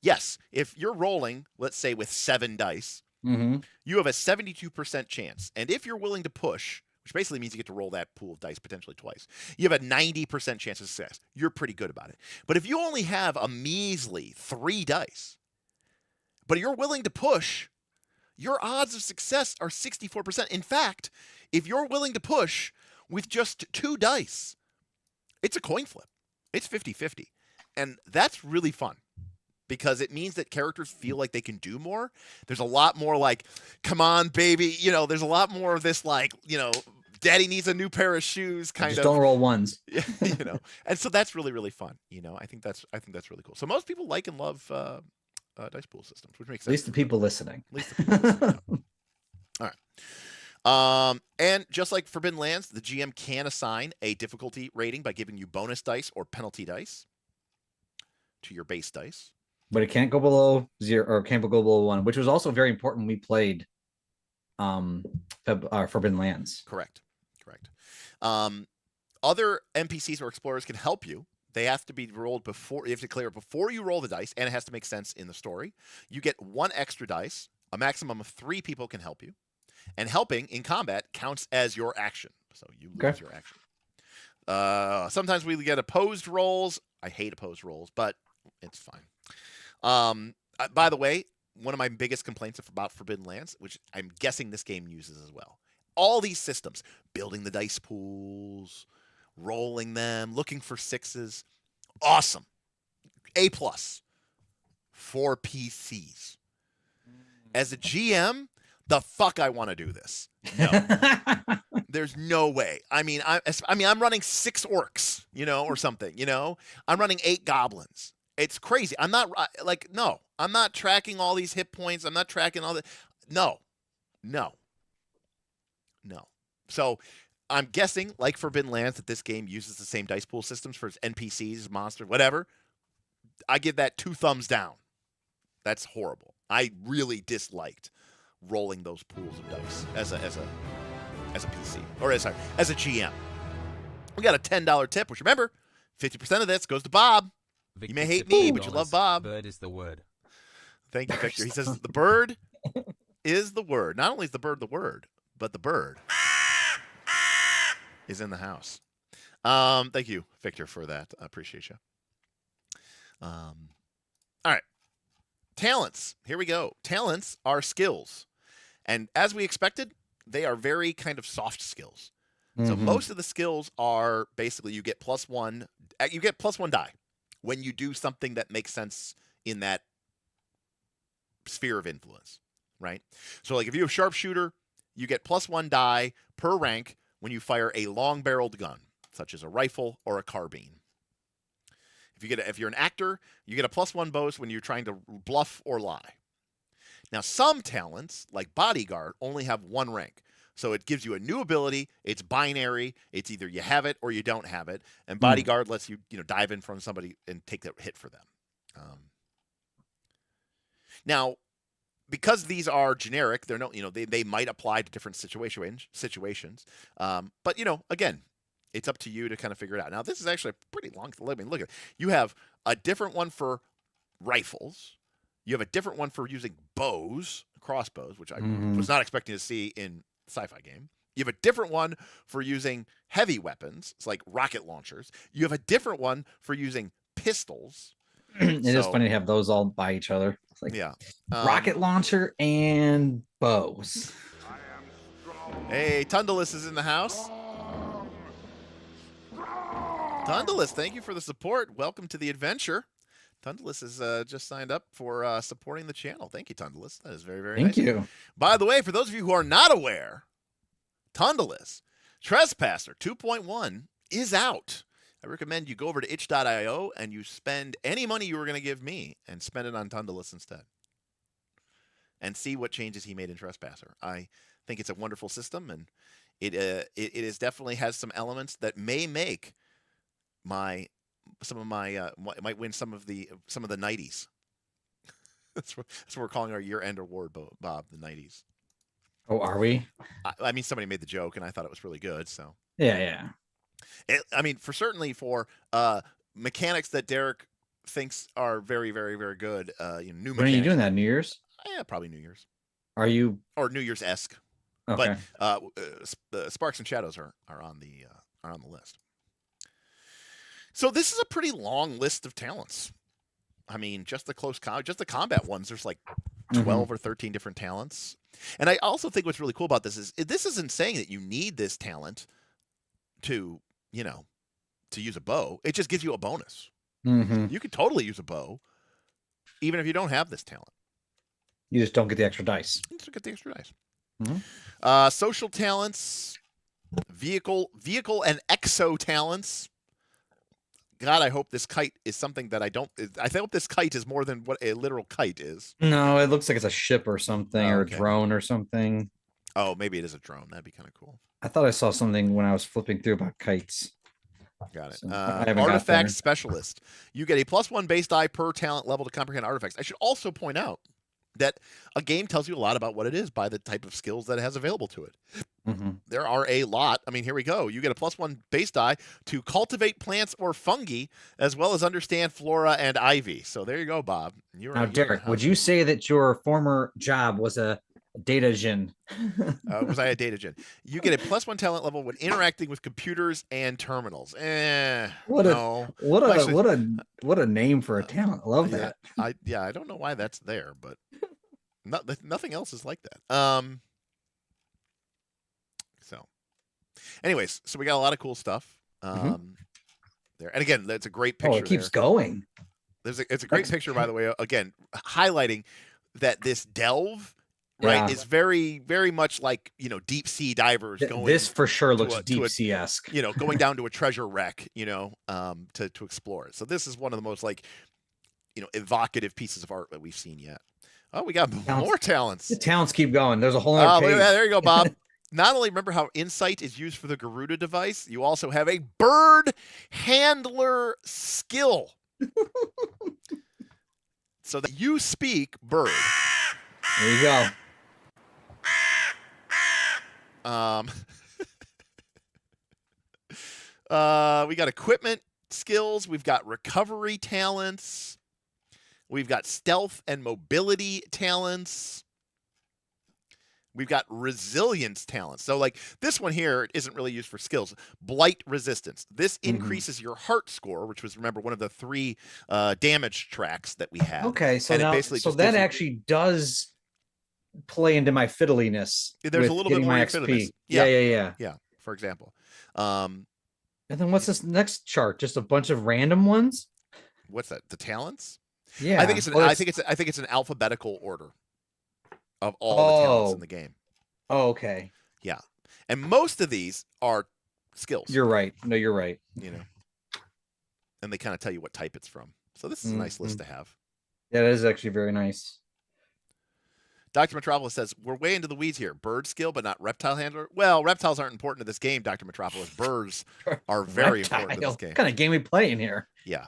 Yes, if you're rolling, let's say with 7 dice, you have a 72% chance. And if you're willing to push, which basically means you get to roll that pool of dice potentially twice, you have a 90% chance of success. You're pretty good about it. But if you only have a measly 3 dice, but you're willing to push, your odds of success are 64%. In fact, if you're willing to push with just 2 dice, it's a coin flip. It's 50-50. And that's really fun because it means that characters feel like they can do more. There's a lot more like, come on, baby. There's a lot more of this like, daddy needs a new pair of shoes kind of. Just don't roll ones. And so that's really, really fun. I think that's really cool. So most people like and love dice pool systems, which makes sense. At least the people listening. All right. And just like Forbidden Lands, the GM can assign a difficulty rating by giving you bonus dice or penalty dice to your base dice. But it can't go below 0 or can't go below 1, which was also very important when we played Forbidden Lands. Correct. Other NPCs or explorers can help you. They have to be rolled before, you have to clear it before you roll the dice, and it has to make sense in the story. You get 1 extra dice. A maximum of 3 people can help you. And helping in combat counts as your action. So you lose your action. Sometimes we get opposed rolls. I hate opposed rolls, but it's fine. By the way, one of my biggest complaints about Forbidden Lands, which I'm guessing this game uses as well, all these systems, building the dice pools, rolling them, looking for 6s, awesome. A+ for PCs. As a GM, the fuck I want to do this? No. There's no way. I'm running 6 orcs, or something, I'm running 8 goblins. It's crazy. I'm not no. I'm not tracking all these hit points. I'm not tracking all the No. So I'm guessing, like Forbidden Lands, that this game uses the same dice pool systems for its NPCs, monsters, whatever. I give that 2 thumbs down. That's horrible. I really disliked rolling those pools of dice as a PC or as a GM. We got a $10 tip, which remember, 50% of this goes to Bob. Victor, you may hate me, but you love Bob. Bird is the word. Thank you, Victor. He says the bird is the word. Not only is the bird the word, but the bird is in the house. Thank you, Victor, for that. I appreciate you. All right. Talents. Here we go. Talents are skills. And as we expected, they are very kind of soft skills. So most of the skills are basically you get +1 die when you do something that makes sense in that sphere of influence, right? So like if you have sharpshooter, you get +1 die per rank when you fire a long-barreled gun, such as a rifle or a carbine. If you're an actor, you get a +1 bonus when you're trying to bluff or lie. Now, some talents, like bodyguard, only have 1 rank. So it gives you a new ability. It's binary. It's either you have it or you don't have it. And bodyguard lets you, dive in front of somebody and take that hit for them. Now, because these are generic, they're no, they might apply to different situations. But again, it's up to you to kind of figure it out. Now, this is actually a pretty long. Look at it. You have a different one for rifles. You have a different one for using crossbows, which I was not expecting to see in a sci-fi game. You have a different one for using heavy weapons. It's like rocket launchers. You have a different one for using pistols. It is funny to have those all by each other. It's like rocket launcher and bows. Hey, Tundalus is in the house. Tundalus, thank you for the support. Welcome to the adventure. Tundalus has just signed up for supporting the channel. Thank you, Tundalus. That is very, very Thank nice. you. By the way, for those of you who are not aware, Tundalus Trespasser 2.1 is out. I recommend you go over to itch.io and you spend any money you were going to give me and spend it on Tundalus instead. And see what changes he made in Trespasser. I think it's a wonderful system, and it is definitely has some elements that may make might win some of the 90s. That's what we're calling our year-end award, Bob, the 90s. Oh, are we? I mean, somebody made the joke, and I thought it was really good. So Yeah. I mean, for mechanics that Derek thinks are very, very, very good. New mechanics. When are you doing that? New Year's? Yeah, probably New Year's. Are you? Or New Year's-esque. Okay. But Sparks and Shadows are on the list. So this is a pretty long list of talents. I mean, just the combat ones. There's like 12 or 13 different talents. And I also think what's really cool about this is this isn't saying that you need this talent to use a bow. It just gives you a bonus. You could totally use a bow, even if you don't have this talent. You just don't get the extra dice. You just get the extra dice. Social talents, vehicle and exo talents. God, I hope this kite is something that I hope this kite is more than what a literal kite is. No, it looks like it's a ship or something, or a drone or something. Oh, maybe it is a drone. That'd be kind of cool. I thought I saw something when I was flipping through about kites. Got it. So Artifact specialist. You get a +1 base die per talent level to comprehend artifacts. I should also point out that a game tells you a lot about what it is by the type of skills that it has available to it. There are a lot. I mean, here we go. You get a +1 base die to cultivate plants or fungi, as well as understand flora and ivy. So there you go, Bob. Now, Derek, would you say that your former job was a data gen? Was I a data gen? You get a +1 talent level when interacting with computers and terminals. What a name for a talent. I love that. I don't know why that's there, but nothing else is like that. So anyways, so we got a lot of cool stuff there. And again, that's a great picture. Oh, it keeps going. It's a great picture, by the way, again, highlighting that this delve is very, very much like, deep sea divers going. This for sure looks deep sea-esque. Going down to a treasure wreck, to explore it. So this is one of the most evocative pieces of art that we've seen yet. Oh, we got more talents. The talents keep going. There's a whole other page. Look at that. There you go, Bob. Not only remember how insight is used for the Garuda device, you also have a bird handler skill. So that you speak bird. There you go. We got equipment skills. We've got recovery talents. We've got stealth and mobility talents. We've got resilience talents. So like this one here isn't really used for skills. Blight resistance. This increases your heart score, which was, remember, one of the 3 damage tracks that we had. Okay, so now, that actually does play into my fiddliness. There's a little bit more XP. Yeah, for example. And then what's this next chart? Just a bunch of random ones? What's that? The talents? Yeah. I think it's an alphabetical order of all the talents in the game. Oh, okay. Yeah. And most of these are skills. You're right. No, you're right. And they kind of tell you what type it's from. So this is a nice list to have. Yeah, that is actually very nice. Dr. Metropolis says, we're way into the weeds here. Bird skill, but not reptile handler. Well, reptiles aren't important to this game, Dr. Metropolis. Birds are very important to this game. What kind of game we playing here? Yeah.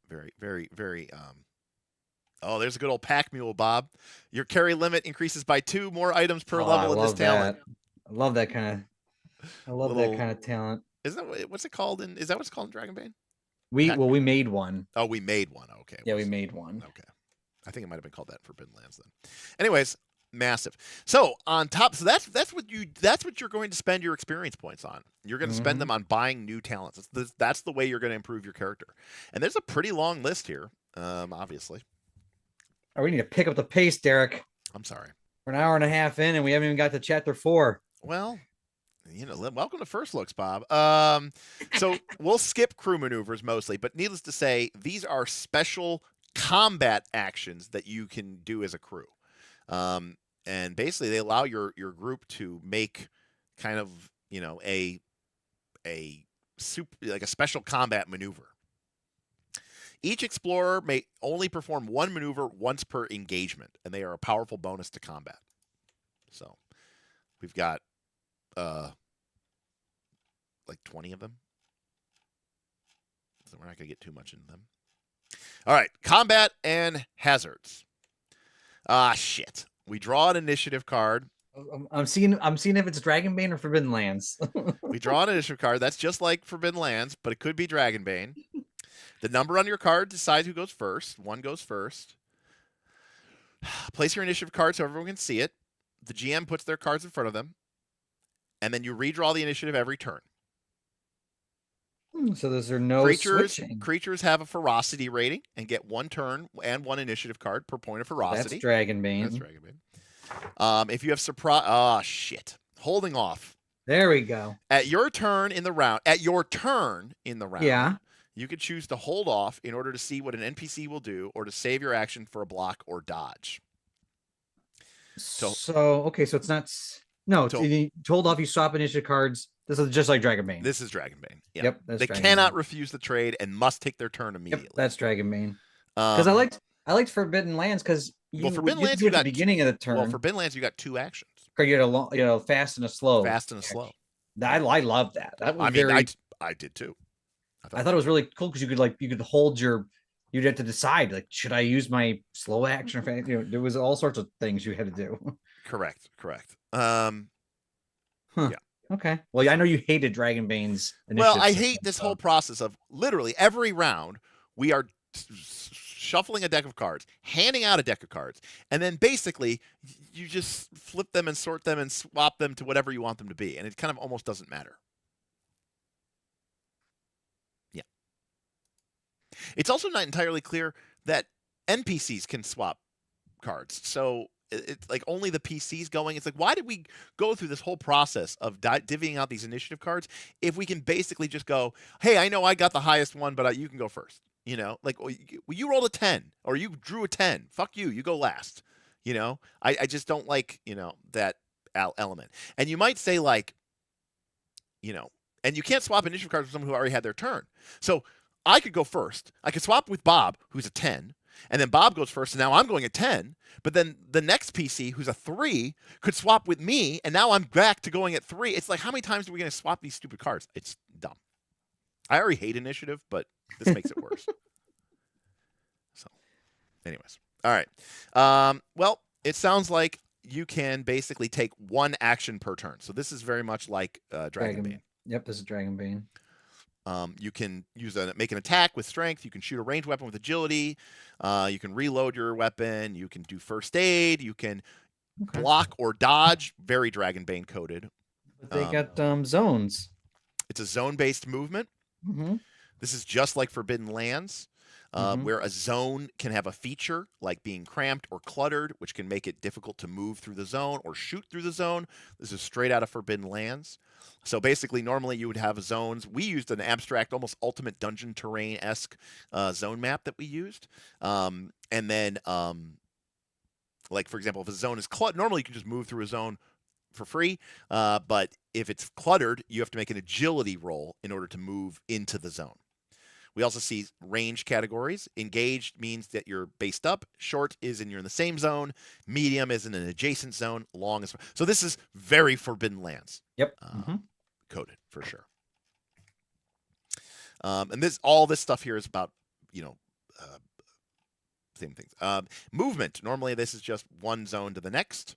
Very, very, very. Oh, there's a good old pack mule, Bob. Your carry limit increases by 2 more items per level in this talent. I love that kind of talent. Isn't that what's it called? Is that what it's called in Dragonbane? We made one. Oh, we made one. Okay. Yeah, we made one. Okay. I think it might have been called that in Forbidden Lands then. Anyways, massive. So on top, so that's what you're going to spend your experience points on. You're going to spend them on buying new talents. That's the way you're going to improve your character. And there's a pretty long list here, obviously. Oh, we need to pick up the pace, Derek. I'm sorry. We're an hour and a half in, and we haven't even got to chapter 4. Well, welcome to First Looks, Bob. So we'll skip crew maneuvers mostly, but needless to say, these are special combat actions that you can do as a crew. And basically, they allow your group to make kind of a special combat maneuver. Each explorer may only perform one maneuver once per engagement, and they are a powerful bonus to combat. So we've got like 20 of them. So we're not going to get too much into them. All right, combat and hazards. Shit. We draw an initiative card. I'm seeing if it's Dragonbane or Forbidden Lands. We draw an initiative card. That's just like Forbidden Lands, but it could be Dragonbane. The number on your card decides who goes first. One goes first. Place your initiative card so everyone can see it. The GM puts their cards in front of them. And then you redraw the initiative every turn. So those are no switching. Creatures have a ferocity rating and get one turn and one initiative card per point of ferocity. That's Dragonbane. That's Dragonbane. If you have surprise, oh shit, holding off. There we go. At your turn in the round. Yeah. You could choose to hold off in order to see what an NPC will do, or to save your action for a block or dodge. So it's not. No, you hold off. You swap initiative cards. This is just like Dragonbane. This is Dragonbane. Yeah. Yep. They cannot refuse the trade and must take their turn immediately. Yep, that's Dragonbane. Because I liked Forbidden Lands because Forbidden Lands you at the beginning of the turn. Well, Forbidden Lands you got two actions. You had a fast and a slow. Fast and a slow. I love that. That was I did too. I thought it was really cool because you could hold your. You'd have to decide, like, should I use my slow action? There was all sorts of things you had to do. Correct. Yeah. Okay. Well, I know you hated Dragonbane's initiative. Well, I hate this whole process of literally every round we are shuffling a deck of cards, handing out a deck of cards, and then basically you just flip them and sort them and swap them to whatever you want them to be, and it kind of almost doesn't matter. Yeah. It's also not entirely clear that NPCs can swap cards. So it's like only the PCs going. It's like, why did we go through this whole process of divvying out these initiative cards if we can basically just go, hey, I know I got the highest one, but you can go first. Like, you rolled a 10 or you drew a 10. Fuck you. You go last. I just don't like, that element. And you might say, like, and you can't swap initiative cards with someone who already had their turn. So I could go first. I could swap with Bob, who's a 10. And then Bob goes first, and now I'm going at 10. But then the next PC, who's a 3, could swap with me, and now I'm back to going at 3. It's like, how many times are we going to swap these stupid cards? It's dumb. I already hate initiative, but this makes it worse. So, anyways. All right. Well, it sounds like you can basically take one action per turn. So this is very much like Dragonbane. Yep, this is Dragonbane. You can make an attack with strength. You can shoot a ranged weapon with agility. You can reload your weapon. You can do first aid. You can block or dodge. Very Dragonbane coded. But they got zones. It's a zone-based movement. Mm-hmm. This is just like Forbidden Lands, where a zone can have a feature like being cramped or cluttered, which can make it difficult to move through the zone or shoot through the zone. This is straight out of Forbidden Lands. So basically, normally you would have zones. We used an abstract, almost ultimate dungeon terrain-esque zone map that we used. And then, like, for example, if a zone is cluttered, normally you can just move through a zone for free. But if it's cluttered, you have to make an agility roll in order to move into the zone. We also see range categories. Engaged means that you're based up. Short is you're in the same zone. Medium is in an adjacent zone. Long is... So this is very Forbidden Lands. Yep. Coded, for sure. And all this stuff here is about, same things. Movement. Normally, this is just one zone to the next.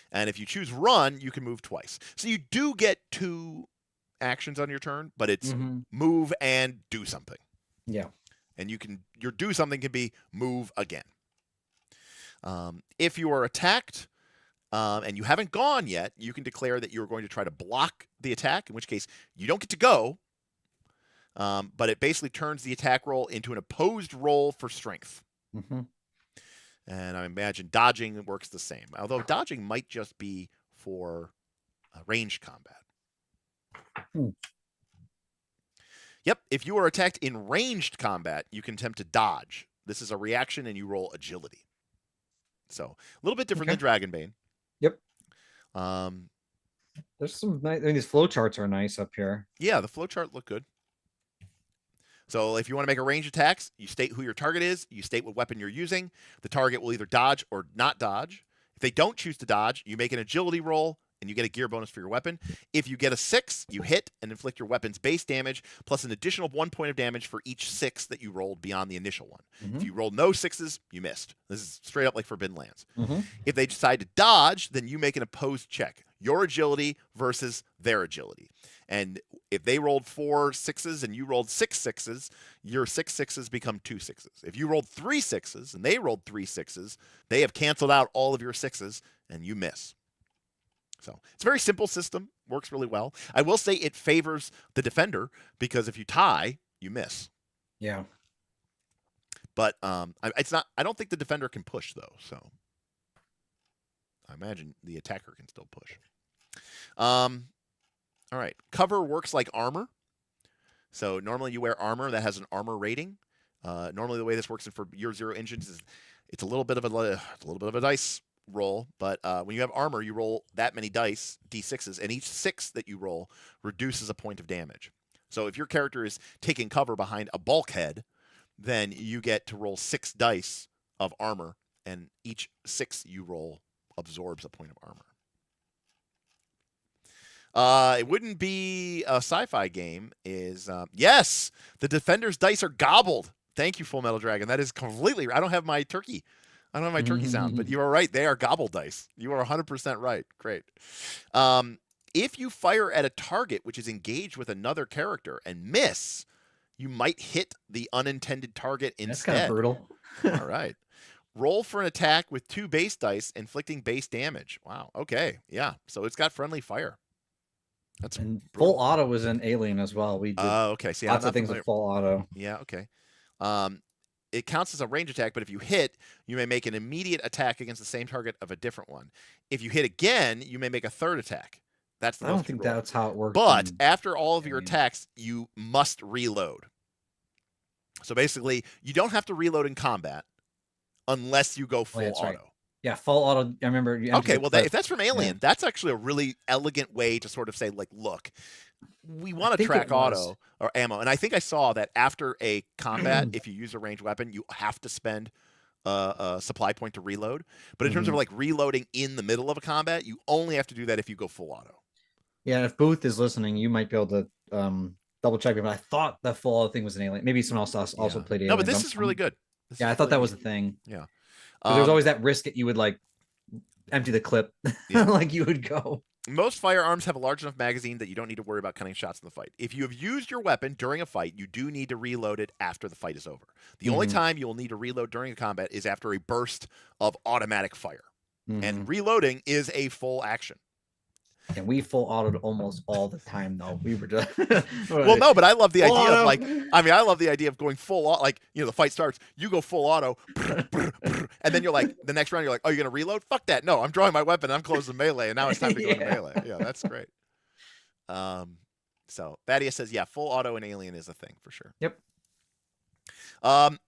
And if you choose run, you can move twice. So you do get 2 actions on your turn, but it's move and do something. Yeah. And your do something can be move again. If you are attacked and you haven't gone yet, you can declare that you're going to try to block the attack, in which case you don't get to go, but it basically turns the attack roll into an opposed roll for strength. Mm-hmm. And I imagine dodging works the same, although dodging might just be for ranged combat. Yep. If you are attacked in ranged combat, you can attempt to dodge. This is a reaction, and you roll agility. So a little bit different than Dragonbane. Yep. Um, There's some nice. I mean, these flow charts are nice up here. Yeah, the flowchart look good. So if you want to make a range attacks, you state who your target is, you state what weapon you're using. The target will either dodge or not dodge. If they don't choose to dodge, you make an agility roll, and you get a gear bonus for your weapon. If you get a 6, you hit and inflict your weapon's base damage, plus an additional 1 point of damage for each 6 that you rolled beyond the initial one. If you rolled no 6s, you missed. This is straight up like Forbidden Lands. If they decide to dodge, then you make an opposed check. Your agility versus their agility. And if they rolled 4 6s and you rolled 6 6s, your 6 6s become 2 6s. If you rolled 3 6s and they rolled 3 6s, they have canceled out all of your 6s and you miss. So it's a very simple system, works really well. I will say it favors the defender because if you tie, you miss. Yeah. But it's not. I don't think the defender can push though. So I imagine the attacker can still push. All right. Cover works like armor. So normally you wear armor that has an armor rating. Normally the way this works for Year Zero engines is it's a little bit of a dice roll, but when you have armor, you roll that many dice, d6s, and each 6 that you roll reduces a point of damage. So if your character is taking cover behind a bulkhead, then you get to roll 6 dice of armor, and each 6 you roll absorbs a point of armor. It wouldn't be a sci-fi game. Yes, the defender's dice are gobbled. Thank you, Full Metal Dragon. That is completely. I don't have my turkey sound, but you are right. They are gobble dice. You are 100% right. Great. If you fire at a target which is engaged with another character and miss, you might hit the unintended target instead. That's kind of brutal. All right. Roll for an attack with 2 base dice, inflicting base damage. Wow. Okay. Yeah. So it's got friendly fire. That's and brutal. full auto was in Alien as well. We did okay. See, lots of things with full auto. Yeah. Okay. It counts as a range attack, but if you hit, you may make an immediate attack against the same target of a different one. If you hit again, you may make a third attack. That's the I don't think that's how it works. But after all of your attacks, you must reload. So basically, you don't have to reload in combat unless you go full auto. Right. Yeah, full auto. I remember. Okay, well, if that's from Alien, that's actually a really elegant way to sort of say, like, look, we want to track auto or ammo. And I think I saw that after a combat, if you use a ranged weapon, you have to spend a supply point to reload. But in terms of like reloading in the middle of a combat, you only have to do that if you go full auto. Yeah, if Booth is listening, you might be able to double check me. But I thought the full auto thing was an Alien. Maybe someone else also played Alien. No, but this is really good. I thought that was the thing. Yeah. There's always that risk that you would like empty the clip like you would go. Most firearms have a large enough magazine that you don't need to worry about cutting shots in the fight. If you have used your weapon during a fight, you do need to reload it after the fight is over. The only time you will need to reload during a combat is after a burst of automatic fire. And reloading is a full action. And we full autoed almost all the time, though. We were just well, no, but I love the idea of like, I love the idea of going full auto. Like, the fight starts, you go full auto, and then you're like, the next round, you're like, oh, you're gonna reload? Fuck that! No, I'm drawing my weapon. I'm closing melee, and now it's time to go into melee. Yeah, that's great. So Thaddeus says, yeah, full auto in Alien is a thing for sure. Yep.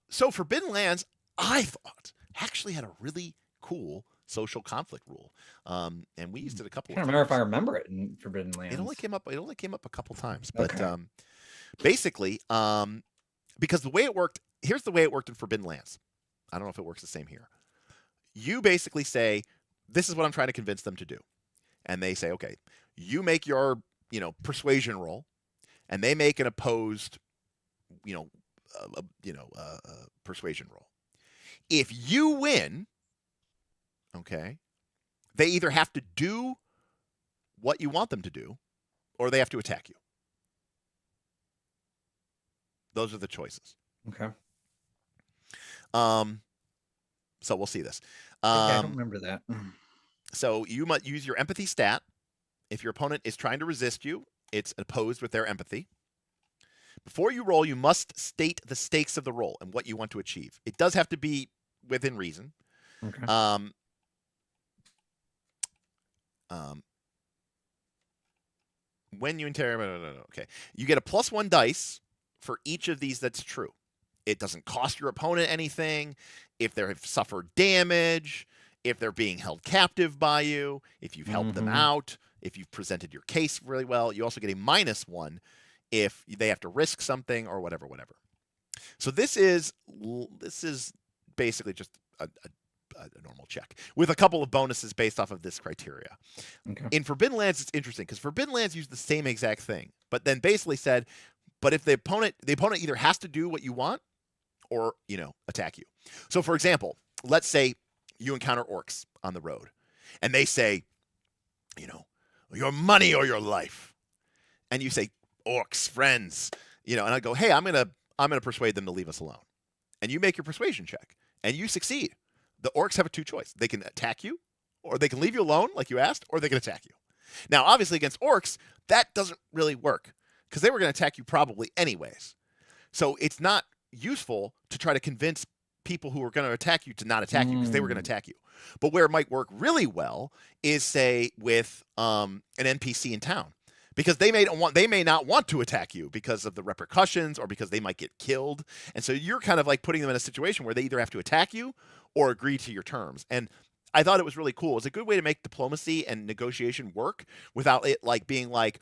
So Forbidden Lands, I thought actually had a really cool social conflict rule, and we used it a couple. I can't remember if I remember it in Forbidden Lands. It only came up a couple times, but basically, because the way it worked, here's the way it worked in Forbidden Lands. I don't know if it works the same here. You basically say, "This is what I'm trying to convince them to do," and they say, "Okay." You make your persuasion roll, and they make an opposed persuasion roll. If you win. Okay, they either have to do what you want them to do, or they have to attack you. Those are the choices. Okay. So we'll see this. I don't remember that. So you might use your empathy stat. If your opponent is trying to resist you, it's opposed with their empathy. Before you roll, you must state the stakes of the roll and what you want to achieve. It does have to be within reason. Okay. when you interrogate, no. Okay, you get a +1 dice for each of these. That's true. It doesn't cost your opponent anything. If they have suffered damage, if they're being held captive by you, if you've helped them out, if you've presented your case really well, you also get a -1 if they have to risk something or whatever. So this is basically just a normal check with a couple of bonuses based off of this criteria. Okay. In Forbidden Lands, it's interesting because Forbidden Lands used the same exact thing, but then basically said, but if the opponent either has to do what you want or, attack you. So for example, let's say you encounter orcs on the road and they say, your money or your life. And you say, orcs, friends, and I go, hey, I'm going to persuade them to leave us alone. And you make your persuasion check and you succeed. The orcs have a two choice. They can attack you, or they can leave you alone like you asked, or they can attack you. Now, obviously against orcs, that doesn't really work because they were going to attack you probably anyways. So it's not useful to try to convince people who are going to attack you to not attack you because they were going to attack you. But where it might work really well is, say, with an NPC in town. Because they may not want to attack you because of the repercussions or because they might get killed. And so you're kind of like putting them in a situation where they either have to attack you or agree to your terms. And I thought it was really cool. It's a good way to make diplomacy and negotiation work without it like being like,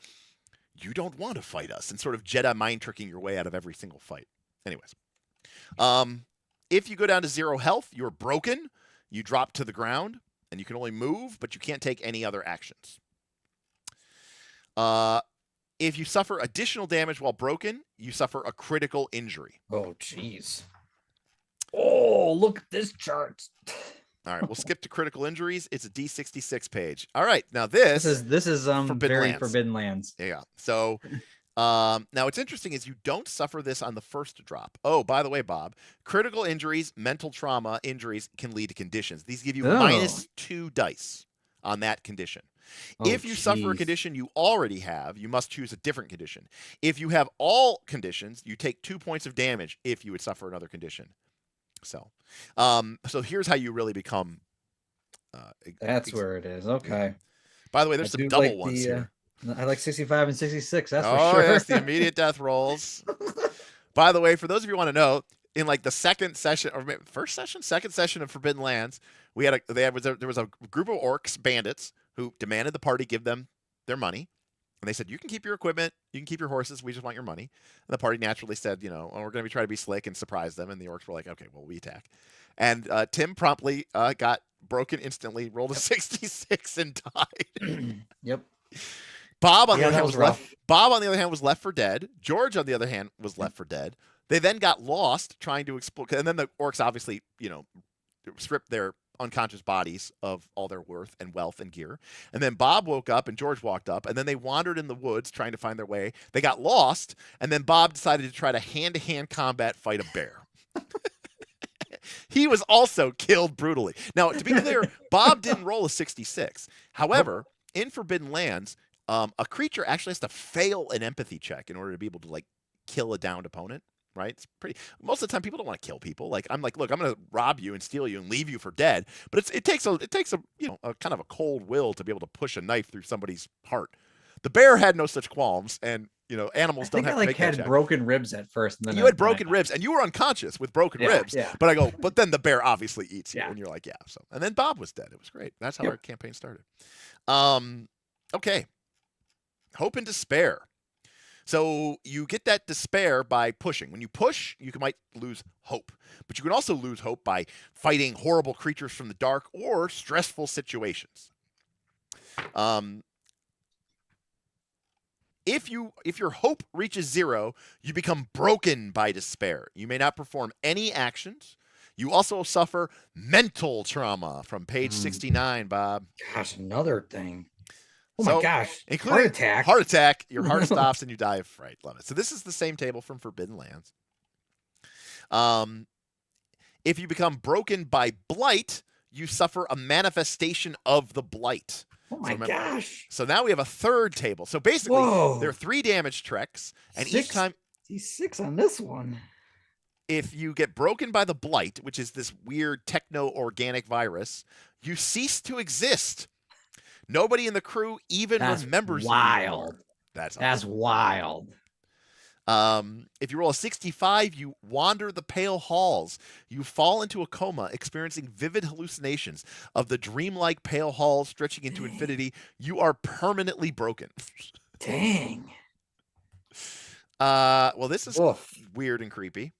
you don't want to fight us, and sort of Jedi mind tricking your way out of every single fight. Anyways, if you go down to 0 health, you're broken. You drop to the ground and you can only move, but you can't take any other actions. If you suffer additional damage while broken, you suffer a critical injury. Oh, jeez. Oh, look at this chart. All right, we'll skip to critical injuries. It's a D66 page. All right, now this is Forbidden Lands. Yeah. So now what's interesting is you don't suffer this on the first drop. Oh, by the way, Bob, critical injuries, mental trauma injuries can lead to conditions. These give you -2 dice on that condition. If you suffer a condition you already have, you must choose a different condition. If you have all conditions, you take 2 points of damage if you would suffer another condition. So here's how you really become. That's where it is. Okay. By the way, there's some double ones here. I like 65 and 66. That's for sure. Yes, the immediate death rolls. By the way, for those of you who want to know, in like the second session or second session of Forbidden Lands, there was a group of orcs, bandits, who demanded the party give them their money. And they said, you can keep your equipment, you can keep your horses, we just want your money. And the party naturally said, we're going to try to be slick and surprise them. And the orcs were like, okay, well, we attack. And Tim promptly got broken instantly, rolled a 66 and died. Yep. Bob, on the other hand, was left for dead. George, on the other hand, was left for dead. They then got lost trying to explore. And then the orcs obviously, stripped their unconscious bodies of all their worth and wealth and gear. And then Bob woke up and George walked up, and then they wandered in the woods trying to find their way. They got lost, and then Bob decided to try to hand-to-hand combat fight a bear. He was also killed brutally. Now, to be clear, Bob didn't roll a 66. However, in Forbidden Lands, a creature actually has to fail an empathy check in order to be able to like kill a downed opponent. Right? It's pretty. Most of the time, people don't want to kill people. Like I'm like, look, I'm going to rob you and steal you and leave you for dead. But it takes a kind of a cold will to be able to push a knife through somebody's heart. The bear had no such qualms, and animals don't have to make that check. I had broken ribs at first. And then you had broken ribs, and you were unconscious with broken ribs. Yeah. But then the bear obviously eats you, and you're like, yeah. So, and then Bob was dead. It was great. That's how our campaign started. Okay. Hope and despair. So you get that despair by pushing. When you push, you might lose hope. But you can also lose hope by fighting horrible creatures from the dark or stressful situations. If your hope reaches 0, you become broken by despair. You may not perform any actions. You also suffer mental trauma from page 69, Bob. Gosh, another thing. Oh my gosh. Including heart attack, your heart stops and you die of fright. Love it. So this is the same table from Forbidden Lands. If you become broken by blight, you suffer a manifestation of the blight. Oh my gosh. So now we have a third table. So basically, there are 3 damage treks, and each time 6 on this one. If you get broken by the blight, which is this weird techno-organic virus, you cease to exist. Nobody in the crew even remembers you anymore. That's wild. If you roll a 65, you wander the pale halls. You fall into a coma, experiencing vivid hallucinations of the dreamlike pale halls stretching into infinity. You are permanently broken. Dang. Well, this is Woof. weird and creepy.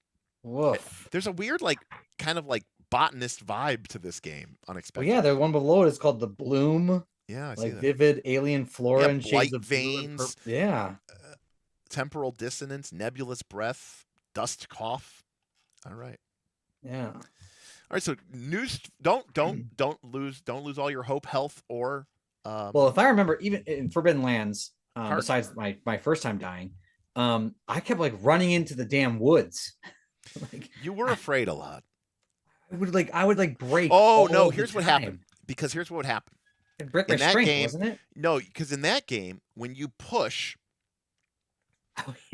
Woof. There's a weird, kind of botanist vibe to this game. Well, Unexpected. yeah, the one below it is called the Bloom. Yeah, I see that. Vivid alien flora and blight shades of veins. Yeah. Temporal dissonance, nebulous breath, dust cough. All right. Yeah. All right. So news. Don't lose all your hope, health, or. Well, if I remember, even in Forbidden Lands, besides my first time dying, I kept running into the damn woods. You were afraid a lot. I would break. Oh no! Here's what happened. Because here's what would happen. It broke my strength, wasn't it? No, because in that game, when you push,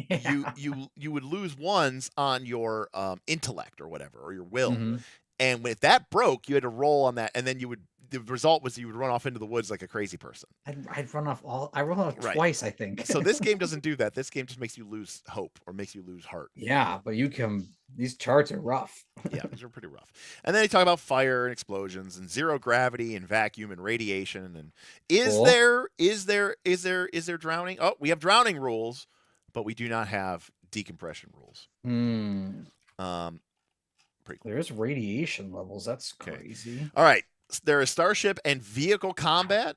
you would lose ones on your intellect or whatever, or your will. Mm-hmm. And if that broke, you had to roll on that, and then the result was you would run off into the woods like a crazy person. I'd run off I rolled off twice, I think. So this game doesn't do that. This game just makes you lose hope or makes you lose heart. Yeah, but these charts are rough. Yeah, these are pretty rough. And then you talk about fire and explosions and zero gravity and vacuum and radiation. And is there drowning? Oh, we have drowning rules, but we do not have decompression rules. Pretty cool. There's radiation levels. That's crazy. All right. There is starship and vehicle combat.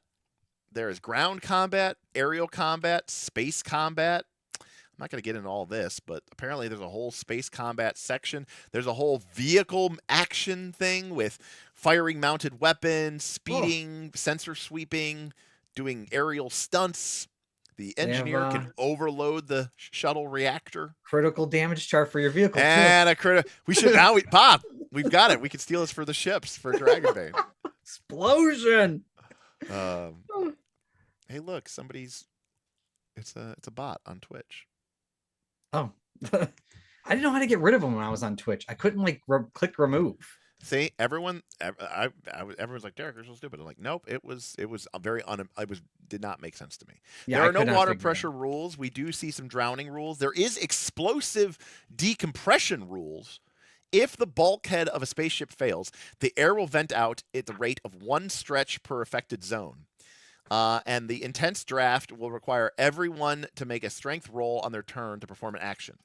There is ground combat, aerial combat, space combat. I'm not going to get into all this, but apparently there's a whole space combat section. There's a whole vehicle action thing with firing mounted weapons, speeding, sensor sweeping, doing aerial stunts. The engineer can overload the shuttle reactor. Critical damage chart for your vehicle. And we should now Bob, we've got it. We can steal this for the ships for Dragonbane. Explosion. Hey, look, it's a bot on Twitch. Oh. I didn't know how to get rid of them when I was on Twitch. I couldn't click remove. See, everyone's like, Derek, you're so stupid. I'm like, nope, it did not make sense to me. Yeah, there are no water pressure rules. We do see some drowning rules. There is explosive decompression rules. If the bulkhead of a spaceship fails, the air will vent out at the rate of 1 stretch per affected zone. And the intense draft will require everyone to make a strength roll on their turn to perform an action.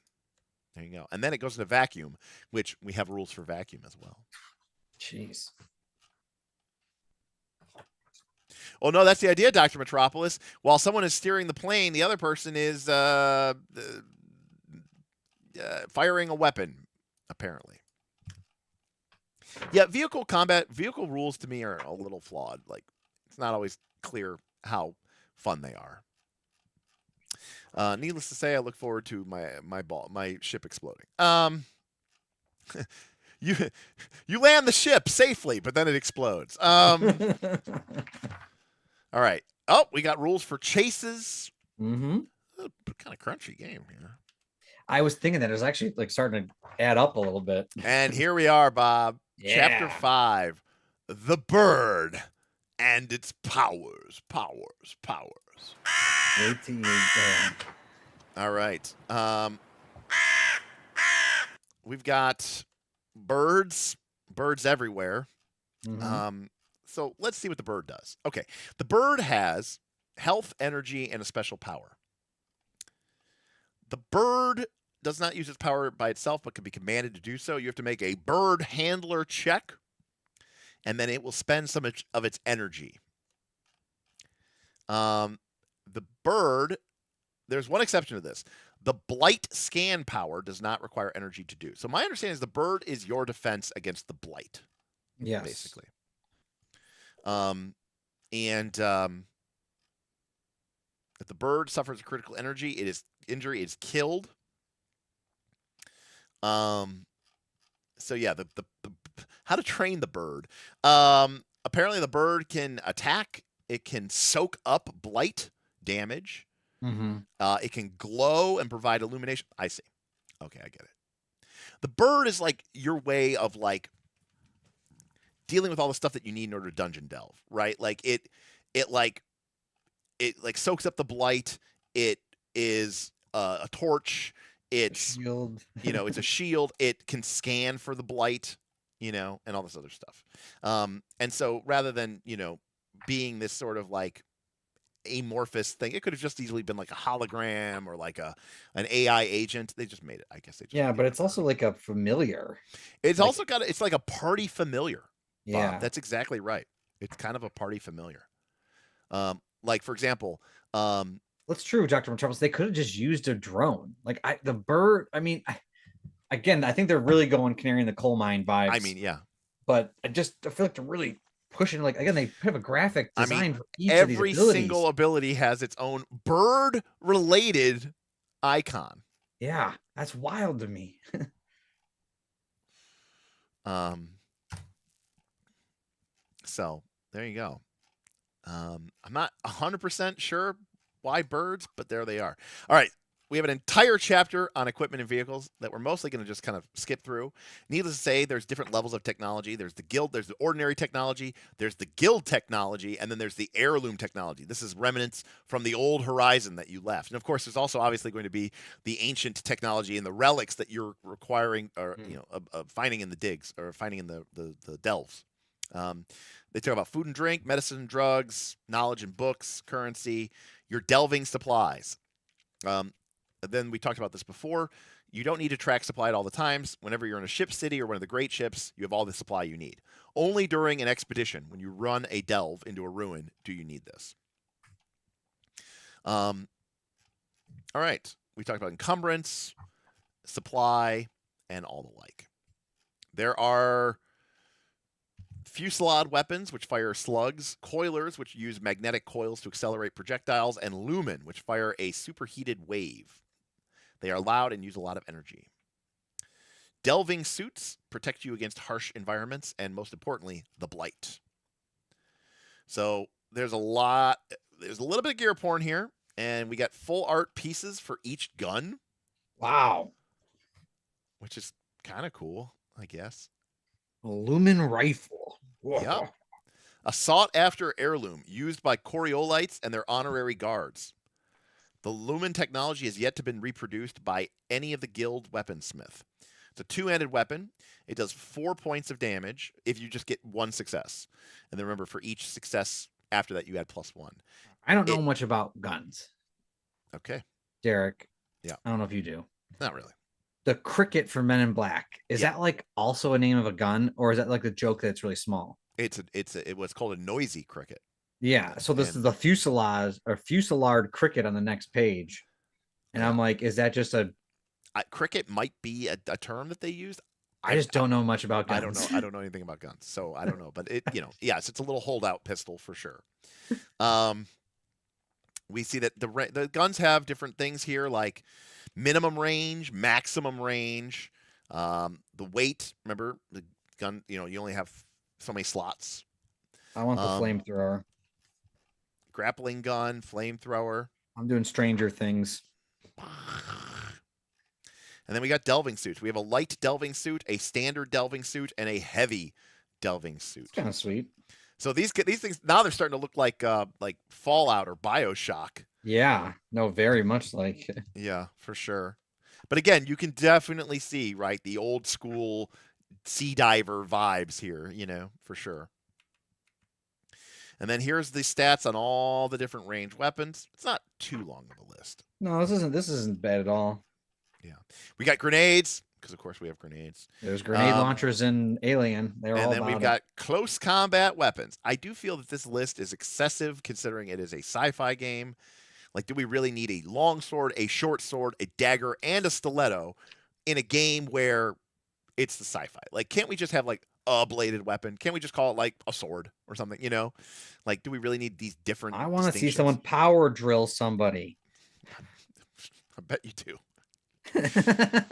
There you go. And then it goes into vacuum, which we have rules for vacuum as well. Jeez. Oh, no, that's the idea, Dr. Metropolis. While someone is steering the plane, the other person is firing a weapon, apparently. Yeah, vehicle rules to me are a little flawed. It's not always clear how fun they are. Needless to say, I look forward to my ship exploding. You land the ship safely, but then it explodes. All right. Oh, we got rules for chases. Mm-hmm. Kind of crunchy game here. I was thinking that it was actually starting to add up a little bit. And here we are, Bob. Yeah. Chapter 5, The Bird and its powers. All right. We've got birds everywhere. Mm-hmm. So let's see what the bird does. Okay. The bird has health, energy, and a special power. The bird does not use its power by itself, but can be commanded to do so. You have to make a bird handler check, and then it will spend some of its energy. The bird, there's one exception to this. The blight scan power does not require energy to do. So my understanding is the bird is your defense against the blight. Yes. Basically. If the bird suffers a critical injury, it is killed. So yeah, the how to train the bird. Apparently the bird can attack. It can soak up blight damage. Mm-hmm. It can glow and provide illumination. I see. Okay, I get it. The bird is your way of dealing with all the stuff that you need in order to dungeon delve, right? It soaks up the blight. It is a torch. It's Shield. it's a shield. It can scan for the blight, and all this other stuff. And so rather than being this sort of like amorphous thing, it could have just easily been like a hologram or like an AI agent. They just made it. I guess they just Yeah, but it's also like a familiar. It's like, also it's like a party familiar. Yeah, Bob. That's exactly right. It's kind of a party familiar. Like for example, that's true, Dr. Metropolis. They could have just used a drone. Like the bird. I mean, again, I think they're really going canary in the coal mine vibes. I mean, yeah. But I feel like they're really pushing. Like again, they have a graphic design for each every of these abilities. single ability has its own bird-related icon. Yeah, that's wild to me. So there you go. I'm not 100% sure why birds, but there they are. All right. We have an entire chapter on equipment and vehicles that we're mostly going to just kind of skip through. Needless to say, there's different levels of technology. There's the guild, there's the ordinary technology, there's the guild technology, and then there's the heirloom technology. This is remnants from the old horizon that you left. And of course, there's also obviously going to be the ancient technology and the relics that you're requiring or finding in the digs or finding in the delves. They talk about food and drink, medicine and drugs, knowledge and books, currency, your delving supplies. Then we talked about this before. You don't need to track supply at all the times. Whenever you're in a ship city or one of the great ships, you have all the supply you need. Only during an expedition, when you run a delve into a ruin, do you need this. All right. We talked about encumbrance, supply, and all the like. There are fusillade weapons, which fire slugs, coilers, which use magnetic coils to accelerate projectiles, and lumen, which fire a superheated wave. They are loud and use a lot of energy. Delving suits protect you against harsh environments, and most importantly, the blight. So there's a little bit of gear porn here, and we got full art pieces for each gun. Wow. Which is kind of cool, I guess. A lumen rifle. Yep. A sought-after heirloom used by Coriolites and their honorary guards. The lumen technology has yet to been reproduced by any of the guild weaponsmith. It's a two-handed weapon. It does 4 points of damage if you just get one success. And then remember, for each success after that, you add +1. I don't know much about guns. Okay. Derek. Yeah. I don't know if you do. Not really. The cricket for Men in Black, is that like also a name of a gun, or is that like the joke that's really small? It's what's called a noisy cricket. Yeah, so this is the fusillade cricket on the next page. And I'm like, is that just a cricket might be a term that they used. I just don't know much about guns. I don't know. I don't know anything about guns, so I don't know. But it, yes, it's a little holdout pistol for sure. We see that the guns have different things here, like minimum range, maximum range, the weight. Remember, the gun, you only have so many slots. I want the flamethrower. Grappling gun, flamethrower. I'm doing Stranger Things. And then we got delving suits. We have a light delving suit, a standard delving suit, and a heavy delving suit. Kind of sweet. So these things now they're starting to look like Fallout or BioShock. Yeah, no, very much like. Yeah, for sure. But again, you can definitely see the old school sea diver vibes here. For sure. And then here's the stats on all the different range weapons. It's not too long of a list. No, this isn't bad at all. Yeah, we got grenades because of course we have grenades. There's grenade launchers in Alien. And then we've got close combat weapons. I do feel that this list is excessive considering it is a sci-fi game. Like, do we really need a long sword, a short sword, a dagger, and a stiletto in a game where it's the sci-fi? Like, can't we just have a bladed weapon? Can't we just call it a sword or something? Like, do we really need these different? I want to see someone power drill somebody. I bet you do.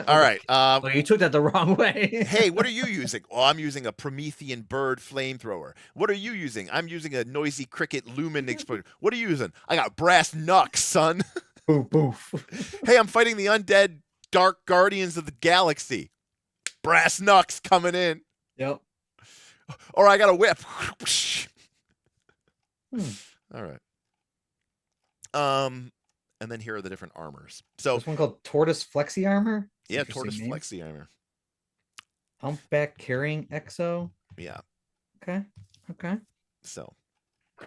All right. Well, you took that the wrong way. Hey, what are you using? Oh, I'm using a Promethean bird flamethrower. What are you using? I'm using a noisy cricket lumen exploder. What are you using? I got brass knucks, son. Boof, boof. Hey, I'm fighting the undead dark guardians of the galaxy. Brass knucks coming in. Yep. Or I got a whip. All right. And then here are the different armors. So This one called Tortoise Flexi Armor. yeah, Interesting Tortoise name. Flexi armor. Humpback Carrying Exo. Yeah. Okay. Okay. So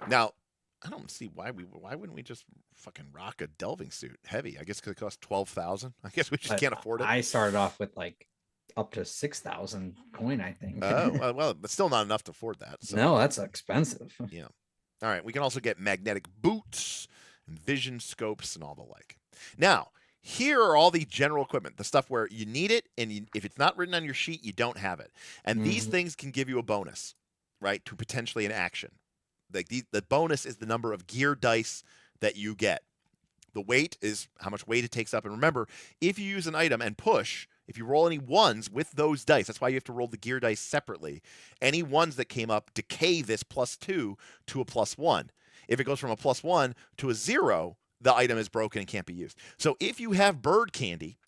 now I don't see why wouldn't we just fucking rock a delving suit heavy? I guess because it costs 12,000. I guess we just can't afford it. I started off with like up to 6,000 coin, I think. Oh well, but still not enough to afford that. So. No, that's expensive. Yeah. All right. We can also get magnetic boots and vision scopes and all the like. Now, here are all the general equipment, the stuff where you need it, and if it's not written on your sheet, you don't have it. And these things can give you a bonus, right, to potentially an action. Like the bonus is the number of gear dice that you get. The weight is how much weight it takes up. And remember, if you use an item and push, if you roll any ones with those dice, that's why you have to roll the gear dice separately. Any ones that came up decay this +2 to a +1. If it goes from a +1 to a 0, the item is broken and can't be used. So if you have bird candy,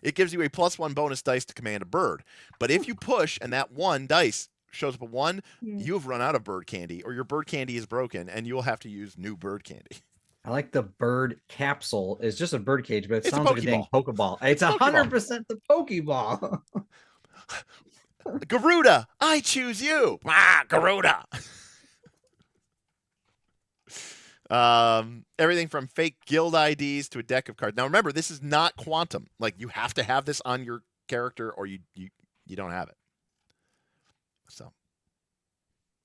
it gives you a +1 bonus dice to command a bird. But if you push and that one dice shows up a 1, you have run out of bird candy, or your bird candy is broken, and you'll have to use new bird candy. I like the bird capsule. It's just a bird cage, but it It's sounds like a dang Pokeball. It's 100% the Pokeball. Garuda, I choose you. Ah, Garuda. Everything from fake guild IDs to a deck of cards. Now remember, this is not quantum. Like you have to have this on your character, or you don't have it. So,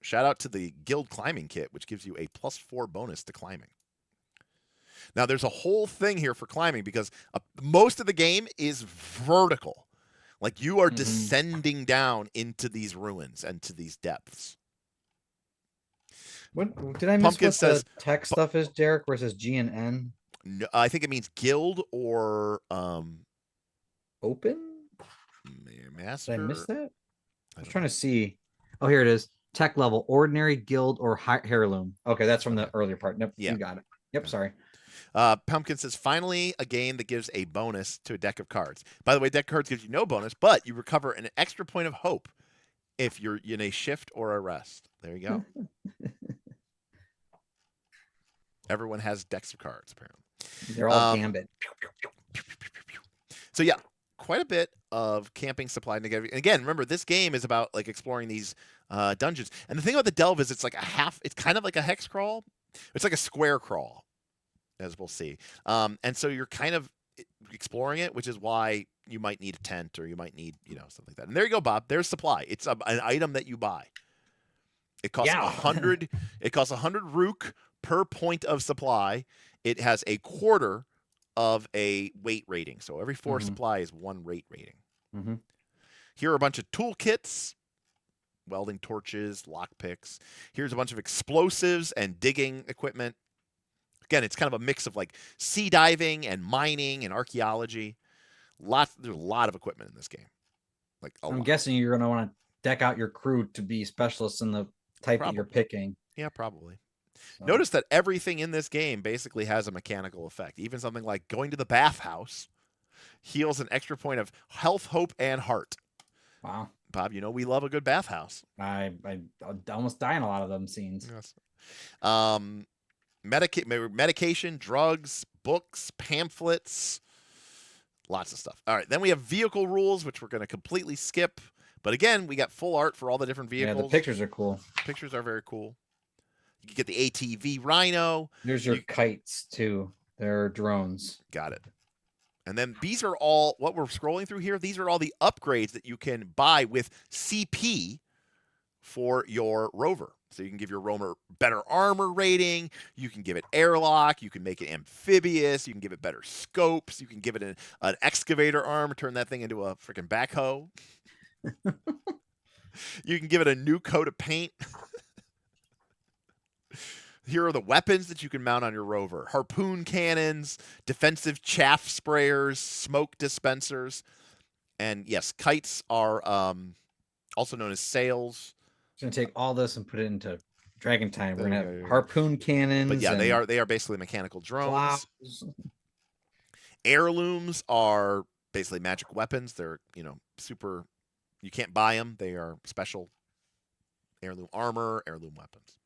shout out to the guild climbing kit, which gives you a +4 bonus to climbing. Now there's a whole thing here for climbing because most of the game is vertical. Like you are descending down into these ruins and to these depths. What did I miss? Pumpkin what says the tech stuff is, Derek? Where it says G and N? No, I think it means guild or Open? master. Did I miss that? I was trying to see. Oh, here it is. Tech level, ordinary, guild, or heirloom. Okay, that's from the earlier part. Yep, yeah. You got it. Yep, sorry. Pumpkin says, finally, a game that gives a bonus to a deck of cards. By the way, deck of cards gives you no bonus, but you recover an extra point of hope if you're in a shift or a rest. There you go. Everyone has decks of cards, apparently. They're all gambit. So, yeah, quite a bit of camping supply. And again, remember, this game is about like exploring these dungeons. And the thing about the delve is it's kind of like a hex crawl. It's like a square crawl, as we'll see. And so you're kind of exploring it, which is why you might need a tent or you might need, something like that. And there you go, Bob. There's supply. It's an item that you buy. It costs 100. It costs 100 rook per point of supply. It has a quarter of a weight rating. So every 4 supply is 1 weight rating. Here are a bunch of toolkits, welding torches, lockpicks. Here's a bunch of explosives and digging equipment. Again, it's kind of a mix of like sea diving and mining and archaeology. There's a lot of equipment in this game. I'm guessing you're going to want to deck out your crew to be specialists in the type that you're picking. Yeah, probably. So. Notice that everything in this game basically has a mechanical effect. Even something like going to the bathhouse heals an extra point of health, hope, and heart. Wow. Bob, we love a good bathhouse. I almost die in a lot of them scenes. Yes. Medication, drugs, books, pamphlets, lots of stuff. All right, then we have vehicle rules, which we're going to completely skip. But again, we got full art for all the different vehicles. Yeah, the pictures are cool. Pictures are very cool. You can get the ATV Rhino. There's your kites, too. They're drones. Got it. And then these are all, what we're scrolling through here, these are all the upgrades that you can buy with CP for your rover. So you can give your rover better armor rating. You can give it airlock. You can make it amphibious. You can give it better scopes. You can give it an excavator arm, turn that thing into a freaking backhoe. You can give it a new coat of paint. Here are the weapons that you can mount on your rover. Harpoon cannons, defensive chaff sprayers, smoke dispensers. And yes, kites are also known as sails. I'm going to take all this and put it into Dragon Time. We're going to have harpoon cannons. But yeah, they are basically mechanical drones. Plows. Heirlooms are basically magic weapons. They're, super, you can't buy them. They are special heirloom armor, heirloom weapons.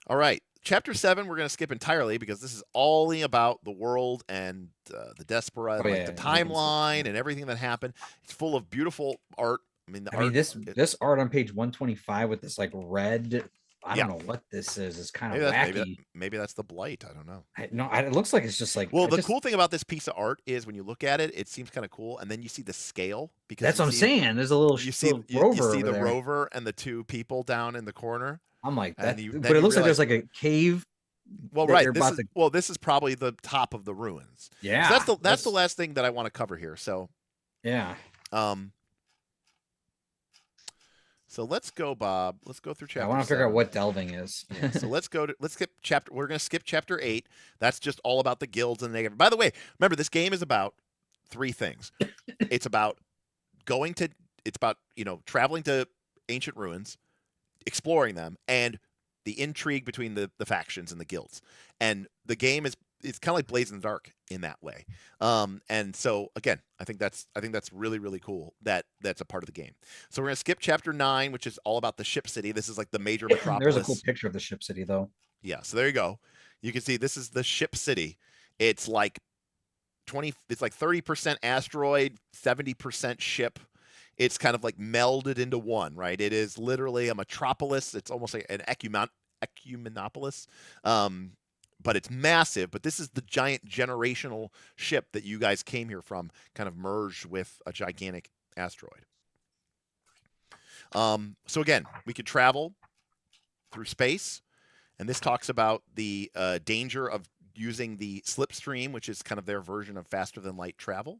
All right. Chapter 7, we're going to skip entirely because this is only about the world and the Despera and the timeline and everything that happened. It's full of beautiful art. I mean, this art on page 125 with this like red. I don't know what this is. It's kind of wacky. Maybe that's the blight. I don't know. It looks like it's just like. Well, the cool thing about this piece of art is when you look at it, it seems kind of cool, and then you see the scale because that's what I'm saying. There's a little you see the rover and the two people down in the corner. I'm like that, but it looks like there's like a cave. Well, right. This is probably the top of the ruins. Yeah, so that's the last thing that I want to cover here. So yeah. So let's go, Bob. Let's go through chapter. I want to figure out what delving is. Yeah, so let's skip chapter. We're going to skip chapter 8. That's just all about the guilds and the negative. By the way, remember this game is about 3 things. It's about traveling to ancient ruins, exploring them, and the intrigue between the factions and the guilds. And the game is kind of like Blades in the Dark in that way. And so again, I think that's really, really cool that that's a part of the game. So we're gonna skip chapter 9, which is all about the ship city. This is like the major metropolis. There's a cool picture of the ship city though. Yeah, so there you go. You can see this is the ship city. It's like 30% asteroid, 70% ship. It's kind of like melded into one, right? It is literally a metropolis. It's almost like an ecumenopolis. But it's massive. But this is the giant generational ship that you guys came here from, kind of merged with a gigantic asteroid. So again, we could travel through space. And this talks about the danger of using the Slipstream, which is kind of their version of faster than light travel.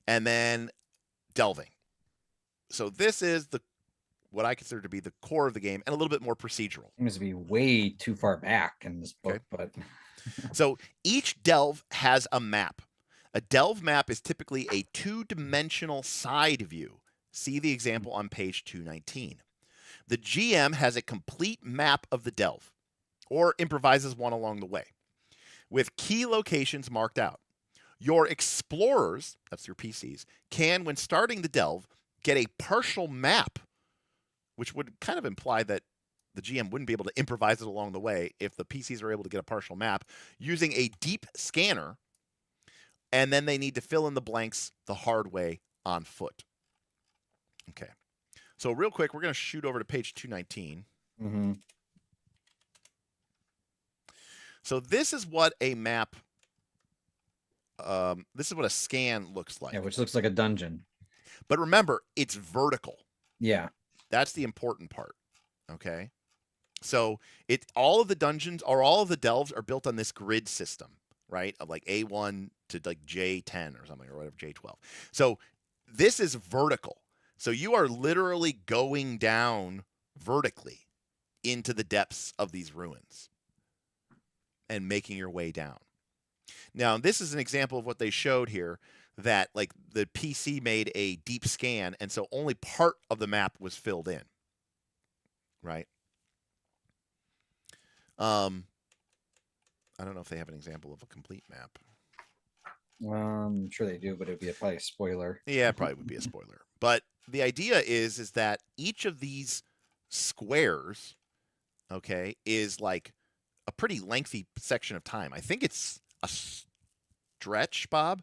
And then delving. So this is what I consider to be the core of the game and a little bit more procedural. It seems to be way too far back in this book, but so each delve has a map. A delve map is typically a 2-dimensional side view. See the example on page 219. The GM has a complete map of the delve, or improvises one along the way, with key locations marked out. Your explorers, that's your PCs, can, when starting the delve, get a partial map, which would kind of imply that the GM wouldn't be able to improvise it along the way if the PCs are able to get a partial map, using a deep scanner, and then they need to fill in the blanks the hard way on foot. Okay. So real quick, we're going to shoot over to page 219. Mm-hmm. So this is what a map... this is what a scan looks like. Yeah, which looks like a dungeon. But remember, it's vertical. Yeah. That's the important part. Okay. So all of the dungeons or all of the delves are built on this grid system, right? Of like A1 to like J10 or something, or whatever, J12. So this is vertical. So you are literally going down vertically into the depths of these ruins and making your way down. Now, this is an example of what they showed here, that like the PC made a deep scan, and so only part of the map was filled in, right? I don't know if they have an example of a complete map. I'm sure they do, but it'd be probably a spoiler. Yeah, it probably would be a spoiler. But the idea is that each of these squares, okay, is like a pretty lengthy section of time. I think it's a stretch, Bob.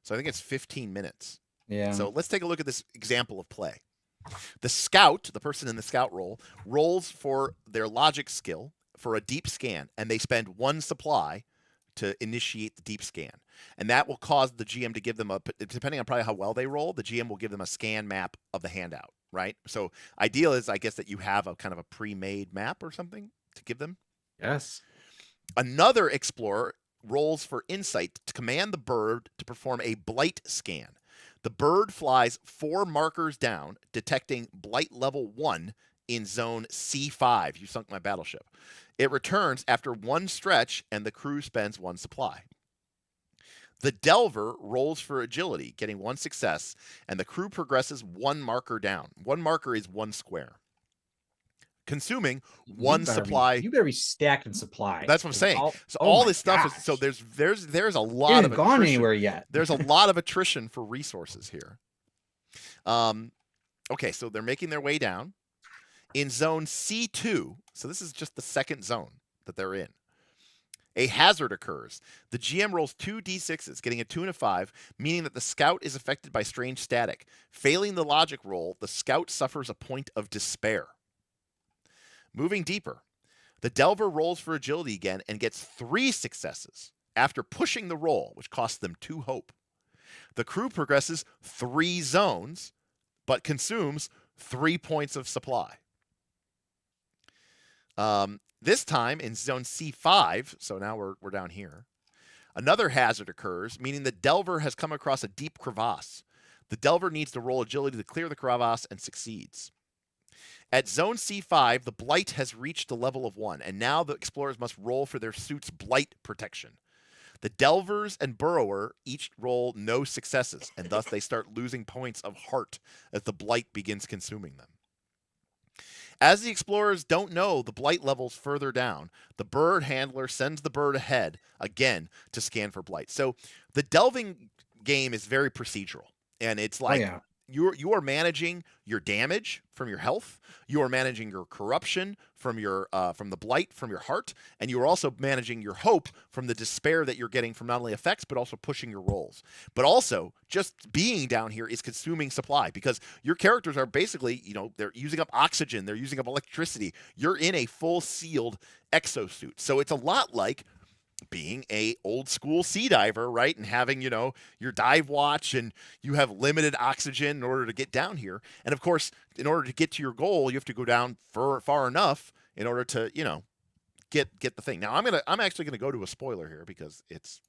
So I think it's 15 minutes. Yeah. So let's take a look at this example of play. The scout, the person in the scout role, rolls for their logic skill for a deep scan, and they spend 1 supply to initiate the deep scan. And that will cause the GM to give them depending on probably how well they roll, the GM will give them a scan map of the handout, right? So ideal is, I guess, that you have a kind of a pre-made map or something to give them. Yes. Another explorer rolls for insight to command the bird to perform a blight scan. The bird flies 4 markers down, detecting blight level 1 in zone C5. You sunk my battleship. It returns after 1 stretch, and the crew spends 1 supply. The delver rolls for agility, getting 1 success, and the crew progresses 1 marker down. 1 marker is 1 square, consuming 1 supply. You better be stacked in supply. That's what I'm saying. All this stuff is, so there's a lot of gone anywhere yet. There's a lot of attrition for resources here. Okay, so they're making their way down. In zone C2, so this is just the second zone that they're in, a hazard occurs. The GM rolls 2d6s, getting a 2 and a 5, meaning that the scout is affected by strange static. Failing the logic roll, the scout suffers a point of despair. Moving deeper, the delver rolls for agility again and gets 3 successes after pushing the roll, which costs them 2 hope. The crew progresses 3 zones, but consumes 3 points of supply. This time in zone C5, so now we're down here, another hazard occurs, meaning the delver has come across a deep crevasse. The delver needs to roll agility to clear the crevasse and succeeds. At zone C5, the blight has reached the level of 1, and now the explorers must roll for their suit's blight protection. The delvers and burrower each roll no successes, and thus they start losing points of heart as the blight begins consuming them. As the explorers don't know the blight levels further down, the bird handler sends the bird ahead again to scan for blight. So the delving game is very procedural, and it's like you are managing your damage from your health, you are managing your corruption from your from the blight from your heart, and you are also managing your hope from the despair that you're getting from not only effects but also pushing your rolls. But also just being down here is consuming supply because your characters are basically, they're using up oxygen, they're using up electricity. You're in a full sealed exosuit. So it's a lot like being a old school sea diver, right? And having, your dive watch, and you have limited oxygen in order to get down here. And of course, in order to get to your goal, you have to go down far enough in order to, get the thing. Now I'm actually gonna go to a spoiler here because it's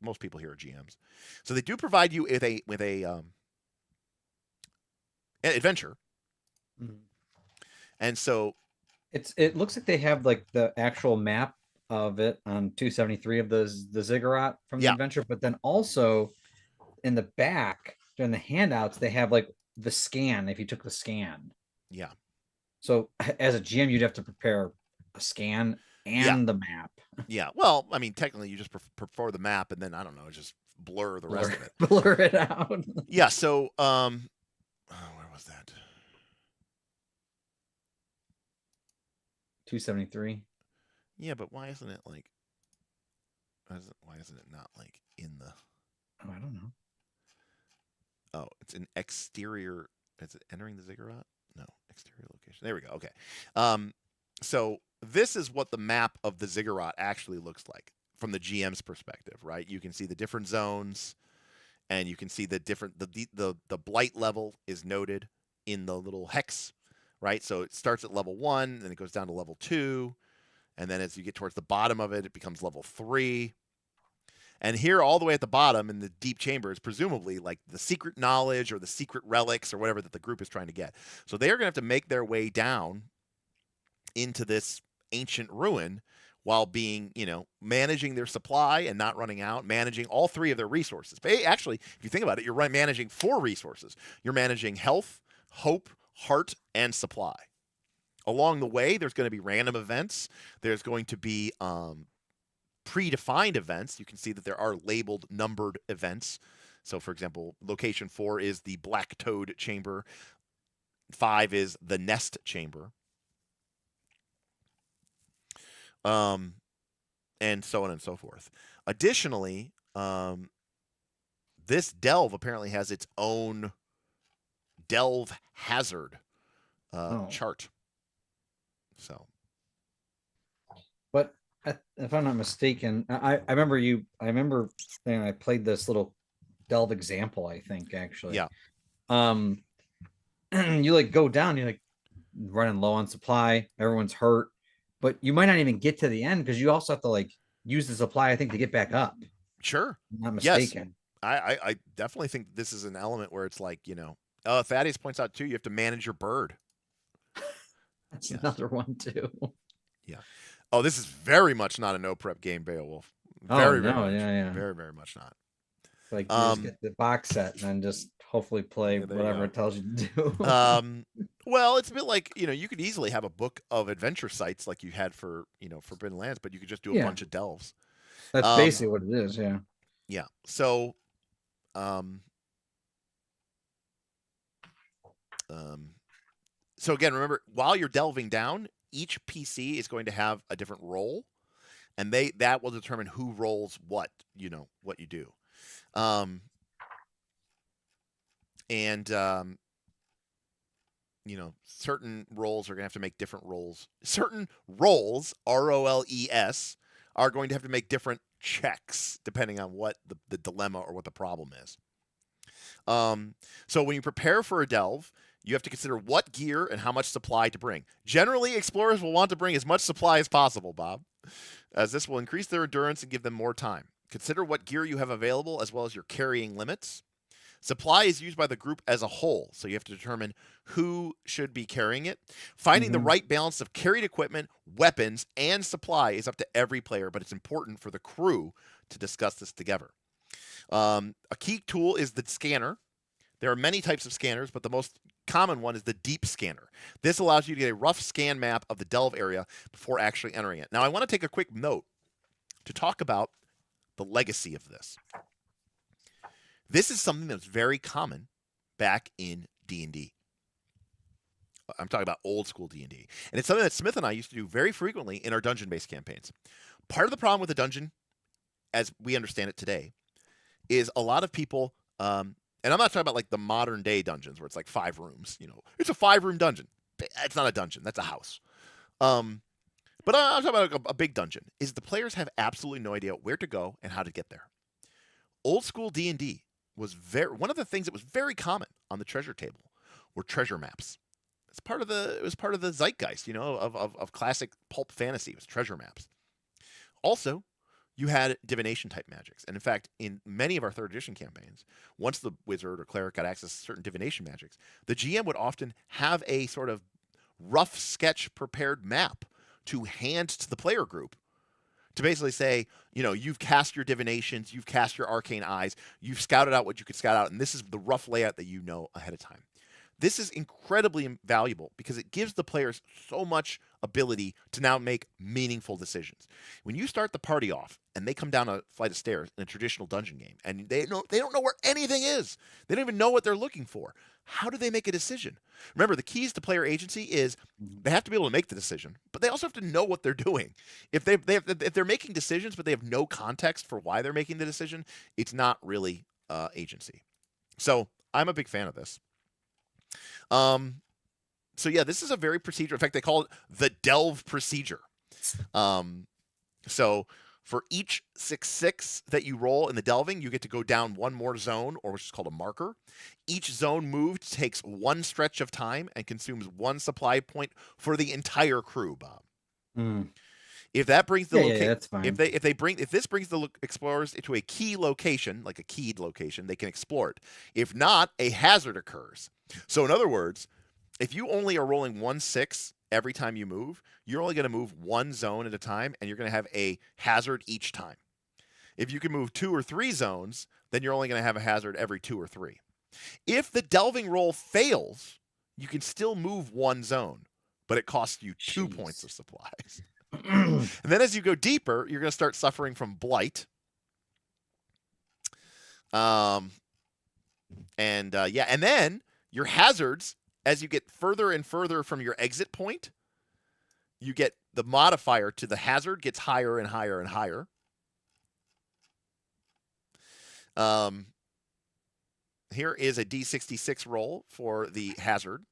most people here are GMs. So they do provide you with a an adventure. Mm-hmm. And so it looks like they have like the actual map of it on 273 of the ziggurat from the adventure, but then also in the back during the handouts they have like the scan if you took the scan. Yeah. So as a GM you'd have to prepare a scan and the map. Yeah. Well, I mean, technically you just prefer the map and then I don't know, just blur the rest of it. Blur it out. Yeah. So where was that? 273. Yeah, but why isn't it like? Why isn't it not like in the? Oh, I don't know. Oh, it's an exterior. Is it entering the ziggurat? No, exterior location. There we go. Okay. So this is what the map of the ziggurat actually looks like from the GM's perspective, right? You can see the different zones, and you can see the different the blight level is noted in the little hex, right? So it starts at level 1, then it goes down to level 2. And then as you get towards the bottom of it, it becomes level 3. And here, all the way at the bottom in the deep chamber is presumably like the secret knowledge or the secret relics or whatever that the group is trying to get. So they are going to have to make their way down into this ancient ruin while being, managing their supply and not running out, managing all 3 of their resources. But actually, if you think about it, you're managing 4 resources. You're managing health, hope, heart, and supply. Along the way, there's going to be random events. There's going to be predefined events. You can see that there are labeled, numbered events. So, for example, location 4 is the Black Toad Chamber. 5 is the Nest Chamber. And so on and so forth. Additionally, this delve apparently has its own delve hazard chart. So, but if I'm not mistaken, I remember I played this little delve example, I think actually. Yeah. You like go down, you're like running low on supply, everyone's hurt, but you might not even get to the end because you also have to like use the supply, I think, to get back up. Sure. I'm not mistaken. Yes. I definitely think this is an element where it's like, Thaddeus points out too, you have to manage your bird. That's another one too. Yeah. Oh, this is very much not a no prep game, Beowulf. Very very much not. Like you just get the box set and then just hopefully play whatever it tells you to do. Well, it's a bit like, you could easily have a book of adventure sites like you had for, Forbidden Lands, but you could just do a bunch of delves. That's basically what it is, yeah. Yeah. So So again, remember, while you're delving down, each PC is going to have a different role, and that will determine who rolls what, what you do. And certain roles are going to have to make different roles. Certain roles, ROLES, are going to have to make different checks depending on what the dilemma or what the problem is. So when you prepare for a delve, you have to consider what gear and how much supply to bring. Generally, explorers will want to bring as much supply as possible, Bob, as this will increase their endurance and give them more time. Consider what gear you have available as well as your carrying limits. Supply is used by the group as a whole, so you have to determine who should be carrying it. Finding the right balance of carried equipment, weapons, and supply is up to every player, but it's important for the crew to discuss this together. A key tool is the scanner. There are many types of scanners, but the most common one is the deep scanner. This allows you to get a rough scan map of the delve area before actually entering it. Now, I want to take a quick note to talk about the legacy of this. This is something that was very common back in D&D. I'm talking about old school D&D. And it's something that Smith and I used to do very frequently in our dungeon-based campaigns. Part of the problem with the dungeon, as we understand it today, is a lot of people, and I'm not talking about like the modern day dungeons where it's like 5 rooms. It's a 5-room dungeon. It's not a dungeon. That's a house. But I'm talking about a big dungeon. Is the players have absolutely no idea where to go and how to get there. Old school D&D was one of the things that was very common on the treasure table were treasure maps. It was part of the zeitgeist, of classic pulp fantasy. It was treasure maps. Also, you had divination type magics. And in fact, in many of our 3rd edition campaigns, once the wizard or cleric got access to certain divination magics, the GM would often have a sort of rough sketch prepared map to hand to the player group to basically say, you've cast your divinations, you've cast your arcane eyes, you've scouted out what you could scout out, and this is the rough layout that you know ahead of time. This is incredibly valuable because it gives the players so much ability to now make meaningful decisions. When you start the party off and they come down a flight of stairs in a traditional dungeon game and they don't know where anything is, they don't even know what they're looking for, how do they make a decision? Remember, the keys to player agency is they have to be able to make the decision, but they also have to know what they're doing. If they're making decisions but they have no context for why they're making the decision, it's not really agency. So I'm a big fan of this. So yeah, this is a very procedural. In fact, they call it the delve procedure. So for each 6/6 that you roll in the delving, you get to go down one more zone, or which is called a marker. Each zone moved takes 1 stretch of time and consumes 1 supply point for the entire crew, Bob. If that brings the that's fine. if this brings the explorers to a key location, like a keyed location, they can explore it. If not, a hazard occurs. So in other words, if you only are rolling 1/6 every time you move, you're only going to move 1 zone at a time, and you're going to have a hazard each time. If you can move 2 or 3 zones, then you're only going to have a hazard every 2 or 3. If the delving roll fails, you can still move 1 zone, but it costs you 2 points of supplies. And then as you go deeper, you're going to start suffering from blight. And then your hazards, as you get further and further from your exit point, you get the modifier to the hazard gets higher and higher and higher. Here is a D66 roll for the hazard.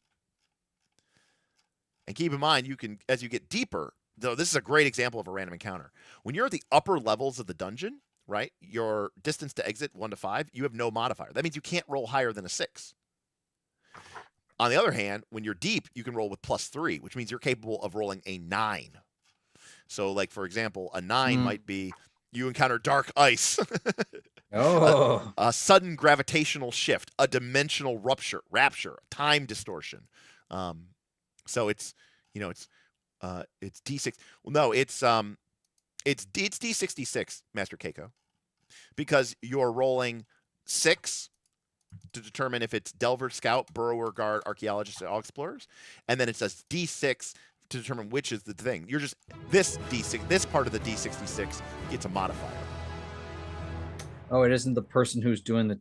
And keep in mind, you can, as you get deeper, though this is a great example of a random encounter. When you're at the upper levels of the dungeon, right, your distance to exit 1 to 5, you have no modifier. That means you can't roll higher than a 6. On the other hand, when you're deep, you can roll with +3, which means you're capable of rolling a 9. So, like, for example, a 9 might be you encounter dark ice, a sudden gravitational shift, a dimensional rapture, time distortion. So it's D6. Well, no, it's D66, Master Keiko, because you're rolling 6 to determine if it's Delver, Scout, Burrower, Guard, Archaeologist, or All Explorers, and then it says D6 to determine which is the thing. You're just this D6, this part of the D66 gets a modifier. Oh, it isn't the person who's doing the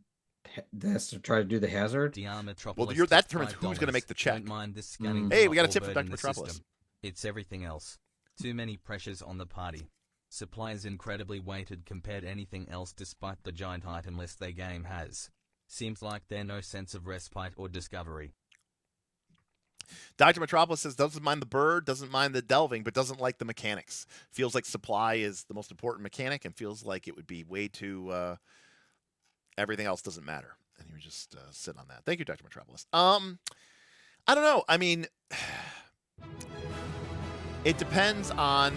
That's to try to do the hazard. Metropolis Well, that tipped determines who's going to $5. make the check. Don't mind this scanning Hey, for we got a all tip from bird in Dr. the Metropolis. system. It's everything else. Too many pressures on the party. Supply is incredibly weighted compared to anything else despite the giant item list their game has. Seems like there's no sense of respite or discovery. Dr. Metropolis says doesn't mind the bird, doesn't mind the delving, but doesn't like the mechanics. Feels like supply is the most important mechanic and feels like it would be way too everything else doesn't matter. And you would just sit on that. Thank you, Dr. Metropolis. I don't know. I mean, it depends on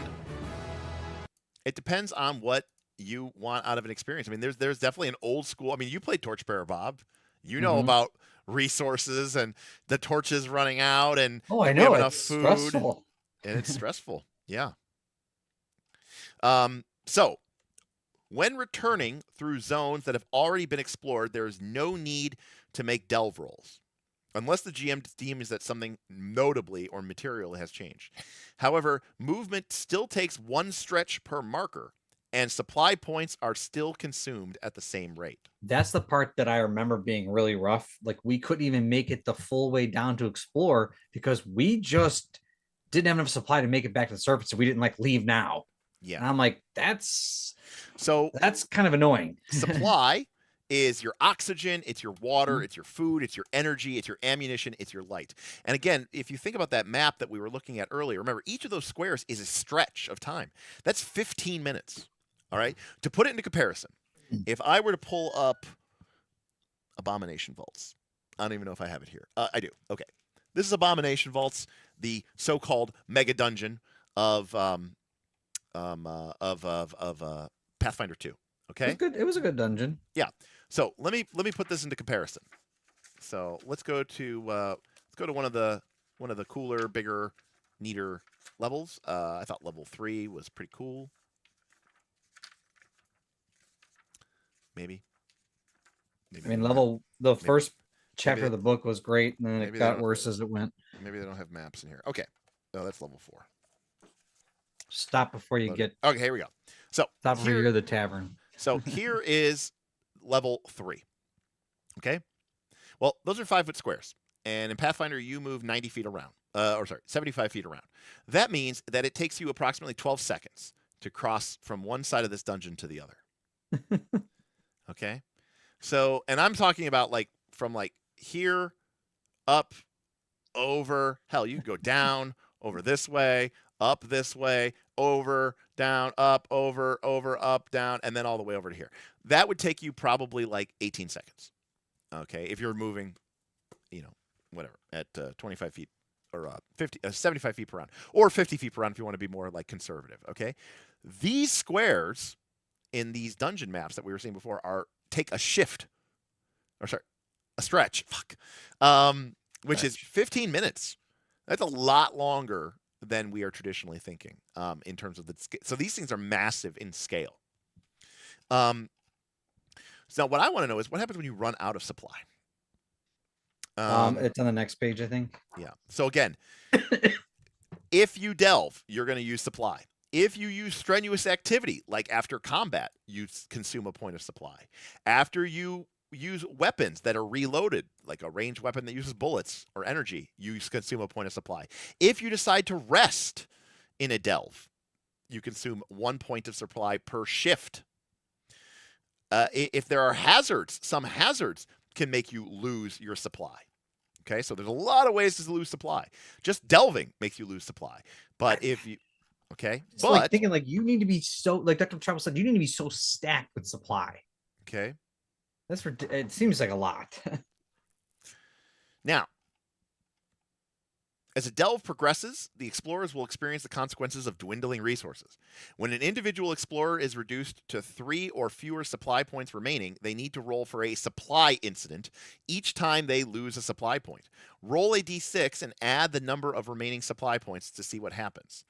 what you want out of an experience. I mean, there's definitely an old school. I mean, you played Torchbearer, Bob. You know about resources and the torches running out, and I we know have enough it's food, stressful. and it's stressful. Yeah. So when returning through zones that have already been explored, there is no need to make delve rolls, unless the GM deems that something notably or materially has changed. However, movement still takes one stretch per marker, and supply points are still consumed at the same rate. That's the part that I remember being really rough. Like, we couldn't even make it the full way down to explore because we just didn't have enough supply to make it back to the surface, so we didn't like leave now. Yeah. And I'm like, that's kind of annoying. Supply is your oxygen, it's your water, it's your food, it's your energy, it's your ammunition, it's your light. And again, if you think about that map that we were looking at earlier, remember, each of those squares is a stretch of time. That's 15 minutes. All right? To put it into comparison, if I were to pull up Abomination Vaults, I don't even know if I have it here. I do. Okay. This is Abomination Vaults, the so-called mega dungeon of Pathfinder 2. Okay? It was good. It was a good dungeon. Yeah. So let me put this into comparison. So let's go to one of the cooler, bigger, neater levels. I thought level 3 was pretty cool. Maybe. I mean, the first chapter of the book was great, and then it got worse as it went. Maybe they don't have maps in here. Okay. No, that's level 4. Stop before you get. Okay, here we go. So Stop before you're the tavern. So here is level 3. Okay. Well, those are 5-foot squares, and in Pathfinder you move 90 feet around, 75 feet around. That means that it takes you approximately 12 seconds to cross from one side of this dungeon to the other. Okay. So, and I'm talking about from here up, over. Hell, you can go down, over this way, up this way, over, down, up, over, up, down, and then all the way over to here. That would take you probably 18 seconds. Okay, if you're moving, whatever, at 25 feet or 75 feet per round, or 50 feet per round if you want to be more conservative. Okay, these squares in these dungeon maps that we were seeing before take a stretch. Which is 15 minutes. That's a lot longer than we are traditionally thinking in terms of the scale. So these things are massive in scale. So now what I want to know is what happens when you run out of supply? It's on the next page, I think. Yeah. So again, if you delve, you're going to use supply. If you use strenuous activity, like after combat, you consume a point of supply. After you use weapons that are reloaded, like a ranged weapon that uses bullets or energy, you consume a point of supply. If you decide to rest in a delve, you consume 1 point of supply per shift. If there are hazards, some hazards can make you lose your supply. Okay, so there's a lot of ways to lose supply. Just delving makes you lose supply. But if you, okay, it's like thinking you need to be so, like Dr. Travis said, you need to be so stacked with supply. Okay. It seems like a lot. Now, as a delve progresses, the explorers will experience the consequences of dwindling resources. When an individual explorer is reduced to 3 or fewer supply points remaining, they need to roll for a supply incident each time they lose a supply point. Roll a d6 and add the number of remaining supply points to see what happens.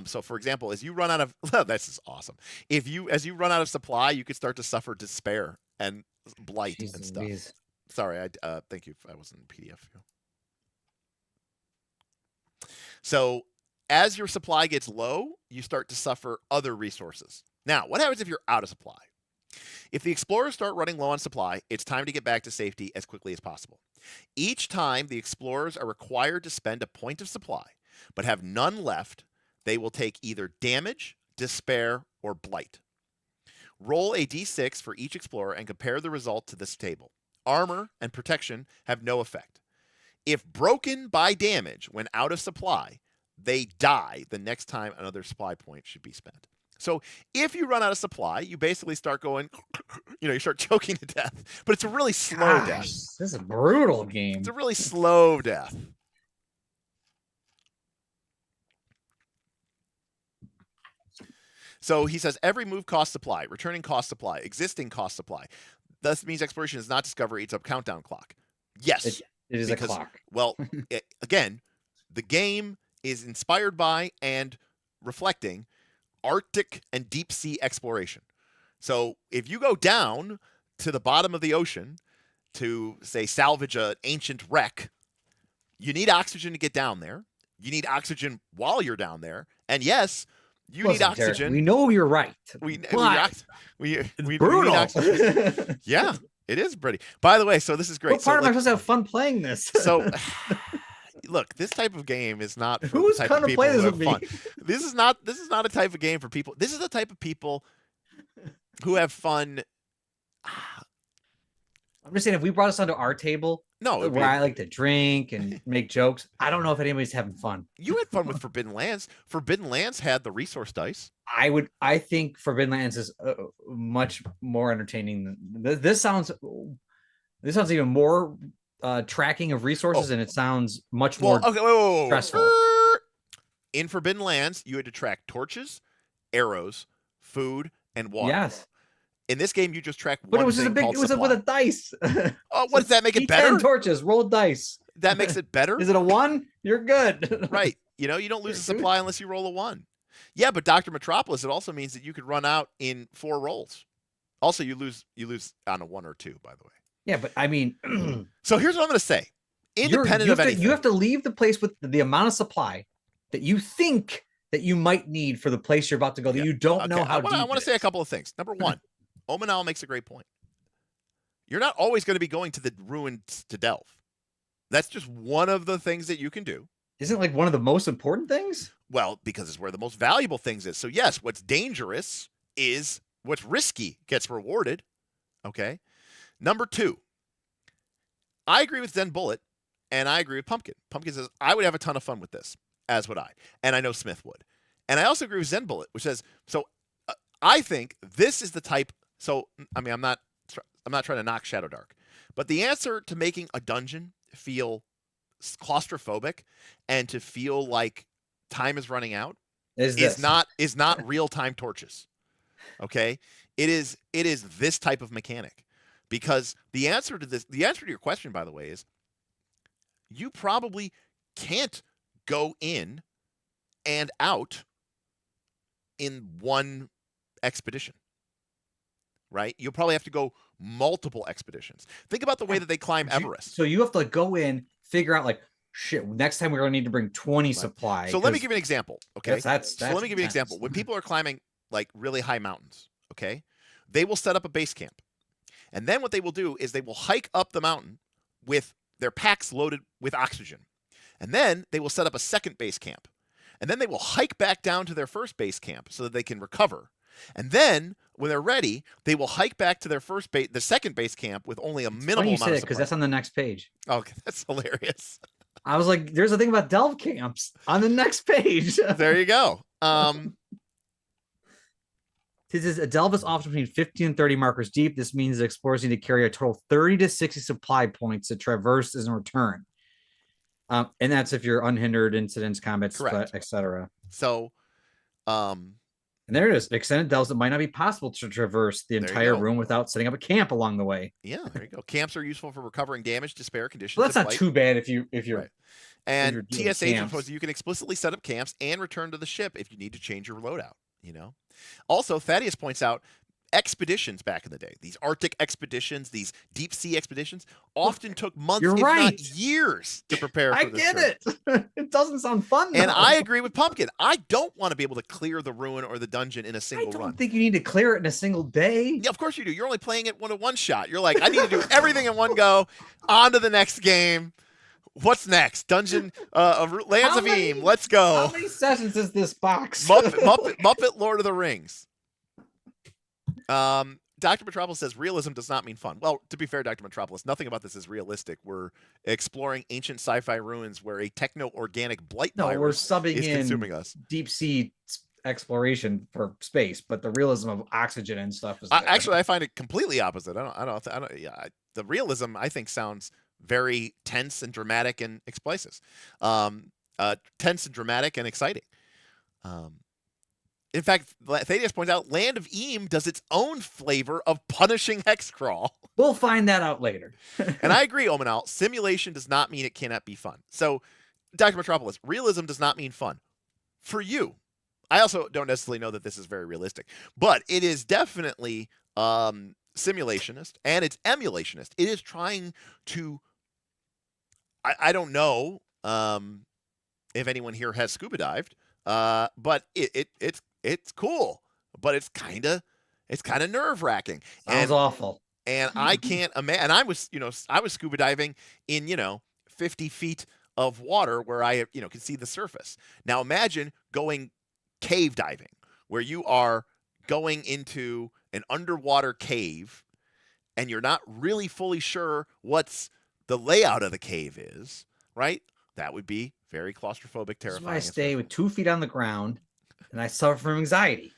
So, for example, as you run out of this is awesome. As you run out of supply, you could start to suffer despair and blight and stuff. Geez. Sorry, thank you. I wasn't in PDF. So as your supply gets low, you start to suffer other resources. Now, what happens if you're out of supply? If the explorers start running low on supply, it's time to get back to safety as quickly as possible. Each time the explorers are required to spend a point of supply, but have none left, they will take either damage, despair, or blight. Roll a d6 for each explorer and compare the result to this table. Armor and protection have no effect. If broken by damage when out of supply, they die the next time another supply point should be spent. So if you run out of supply, you basically start going, you start choking to death. But it's a really slow death. This is a brutal game. It's a really slow death. So he says every move costs supply, returning cost supply, existing cost supply. Thus means exploration is not discovery, it's a countdown clock. Yes. It is because, a clock. Well, again, the game is inspired by and reflecting Arctic and deep sea exploration. So if you go down to the bottom of the ocean to, say, salvage an ancient wreck, you need oxygen to get down there. You need oxygen while you're down there. And yes, you need oxygen. Derek, we know you're right. We brutal. need oxygen. Yeah, it is pretty. By the way, so this is great. What part am I supposed to have fun playing this? So, look, this type of game is not for who's the type going of to people play this who with have me? fun. This is not a type of game for people. This is the type of people who have fun. I'm just saying, if we brought this onto our table, where I like to drink and make jokes, I don't know if anybody's having fun. You had fun with Forbidden Lands. Forbidden Lands had the resource dice. I think Forbidden Lands is much more entertaining than this sounds. This sounds even more tracking of resources, and it sounds much more stressful. In Forbidden Lands, you had to track torches, arrows, food, and water. Yes. In this game, you just track one but it was just thing it was with a dice. Oh, what does that make it better? 10 torches, roll dice. That makes it better? Is it a 1? You're good. Right. You don't lose a supply unless you roll a 1. Yeah, but Dr. Metropolis, it also means that you could run out in 4 rolls. Also, you lose on a 1 or 2, by the way. Yeah, but I mean, so here's what I'm going to say. Independent of anything. You have to leave the place with the amount of supply that you think that you might need for the place you're about to go that you don't know how deep. I want to say a couple of things. Number 1, Omanal makes a great point. You're not always going to be going to the ruins to delve. That's just one of the things that you can do. Isn't it like one of the most important things? Well, because it's where the most valuable things is. So yes, what's dangerous is what's risky gets rewarded. Okay. Number 2, I agree with Zen Bullet, and I agree with Pumpkin. Pumpkin says, I would have a ton of fun with this, as would I. And I know Smith would. And I also agree with Zen Bullet, which says, I think this is the type. So, I mean, I'm not trying to knock Shadow Dark, but the answer to making a dungeon feel claustrophobic and to feel like time is running out is not real-time torches. Okay? It is this type of mechanic. Because the answer to your question, by the way, is you probably can't go in and out in one expedition, right? You'll probably have to go multiple expeditions. Think about the way that they climb Everest. So you have to go in, figure out like, shit, next time we're going to need to bring 20 supplies. So let me give you an example, okay? So let me give you an example. When people are climbing like really high mountains, okay, they will set up a base camp. And then what they will do is they will hike up the mountain with their packs loaded with oxygen. And then they will set up a second base camp. And then they will hike back down to their first base camp so that they can recover. And then when they're ready, they will hike back to the second base camp with only a minimal amount of supply. Because that's on the next page. Okay, that's hilarious. I was like, there's a thing about delve camps on the next page. There you go. This is a delve is often between 50 and 30 markers deep. This means that explorers need to carry a total 30 to 60 supply points to traverse and return. And that's if you're unhindered incidents, combats, etc. So, and there it is. Extended delves that might not be possible to traverse the entire room without setting up a camp along the way. Yeah, there you go. Camps are useful for recovering damage, despair, conditions. Well, that's not too bad if you're right. And TSH proposes you can explicitly set up camps and return to the ship if you need to change your loadout. Also, Thaddeus points out expeditions back in the day, these Arctic expeditions, these deep sea expeditions, often took months, You're if right. not years, to prepare for I this get trip. it. It doesn't sound fun, And though. I agree with Pumpkin. I don't want to be able to clear the ruin or the dungeon in a I single don't run. think you need to clear it in a single day. Yeah, of course you do. You're only playing it one shot. You're like, I need to do everything in one go. On to the next game. What's next? Dungeon Lands of Eam. Let's go. How many sessions is this box? Muppet Lord of the Rings. Dr. Metropolis says realism does not mean fun. Well, to be fair, Dr. Metropolis, nothing about this is realistic. We're exploring ancient sci-fi ruins where a techno-organic blight virus we're subbing is in consuming us. Deep sea exploration for space, but the realism of oxygen and stuff is Actually, I find it completely opposite. The realism I think sounds very tense and dramatic and explosive. Tense and dramatic and exciting. In fact, Thaddeus points out, Land of Eam does its own flavor of punishing hexcrawl. We'll find that out later. And I agree, Omanal. Simulation does not mean it cannot be fun. So, Dr. Metropolis, realism does not mean fun. For you. I also don't necessarily know that this is very realistic. But it is definitely simulationist, and it's emulationist. It is trying to... I don't know if anyone here has scuba dived, but it's cool, but it's kind of nerve-wracking. Sounds awful. And I can't imagine. And I was scuba diving in 50 feet of water where I can see the surface. Now imagine going cave diving, where you are going into an underwater cave, and you're not really fully sure what's the layout of the cave is. Right? That would be very claustrophobic, terrifying. That's why I stay with 2 feet on the ground, and I suffer from anxiety.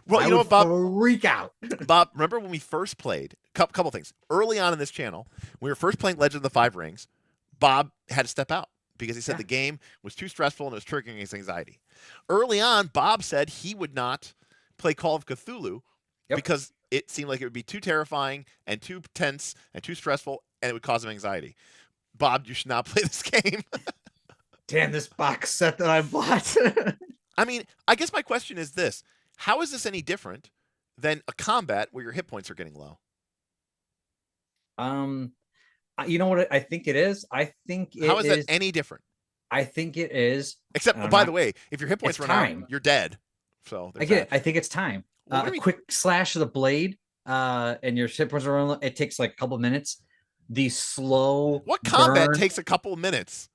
Well, you know what, Bob? Freak out. Bob, remember when we first played? Couple things. Early on in this channel, when we were first playing Legend of the Five Rings, Bob had to step out because he said the game was too stressful and it was triggering his anxiety. Early on, Bob said he would not play Call of Cthulhu because it seemed like it would be too terrifying and too tense and too stressful, and it would cause him anxiety. Bob, you should not play this game. Damn, this box set that I bought. I mean, I guess my question is this. How is this any different than a combat where your hit points are getting low? You know what I think it is? I think How is that any different? I think it is. Except, by the way, if your hit points run out, you're dead. So I get it. I think it's time. A quick slash of the blade, and your hit points are it takes like a couple of minutes. The slow. What combat takes a couple of minutes?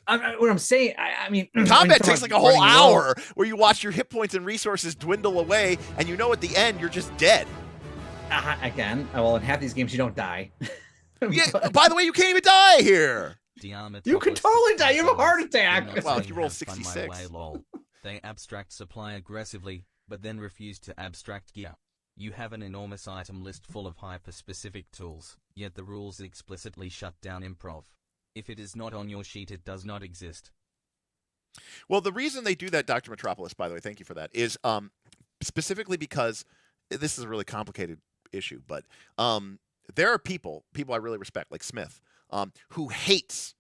What I'm saying, I mean, combat takes like a whole hour where you watch your hit points and resources dwindle away, and at the end you're just dead. Again, well, in half these games you don't die. Yeah. By the way, you can't even die here. You can totally die. You have a heart attack. Well, if you roll 66. They abstract supply aggressively, but then refuse to abstract gear. You have an enormous item list full of hyper-specific tools, yet the rules explicitly shut down improv. If it is not on your sheet, it does not exist. Well, the reason they do that, Dr. Metropolis, by the way, thank you for that, is specifically because this is a really complicated issue, but there are people I really respect, like Smith, who hates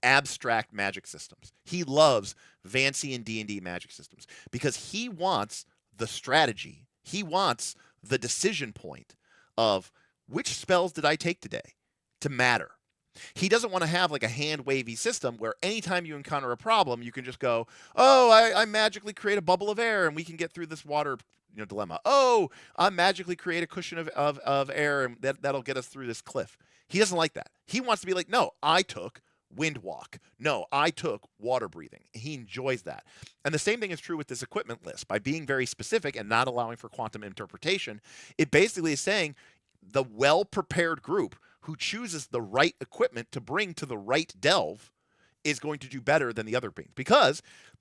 abstract magic systems. He loves Vancy and D&D magic systems because he wants the strategy. He wants the decision point of which spells did I take today to matter. He doesn't want to have like a hand-wavy system where anytime you encounter a problem, you can just go, oh, I magically create a bubble of air and we can get through this water dilemma. Oh, I magically create a cushion of air and that'll get us through this cliff. He doesn't like that. He wants to be like, no, I took wind walk. No, I took water breathing. He enjoys that. And the same thing is true with this equipment list. By being very specific and not allowing for quantum interpretation, it basically is saying the well-prepared group who chooses the right equipment to bring to the right delve is going to do better than the other beings. Because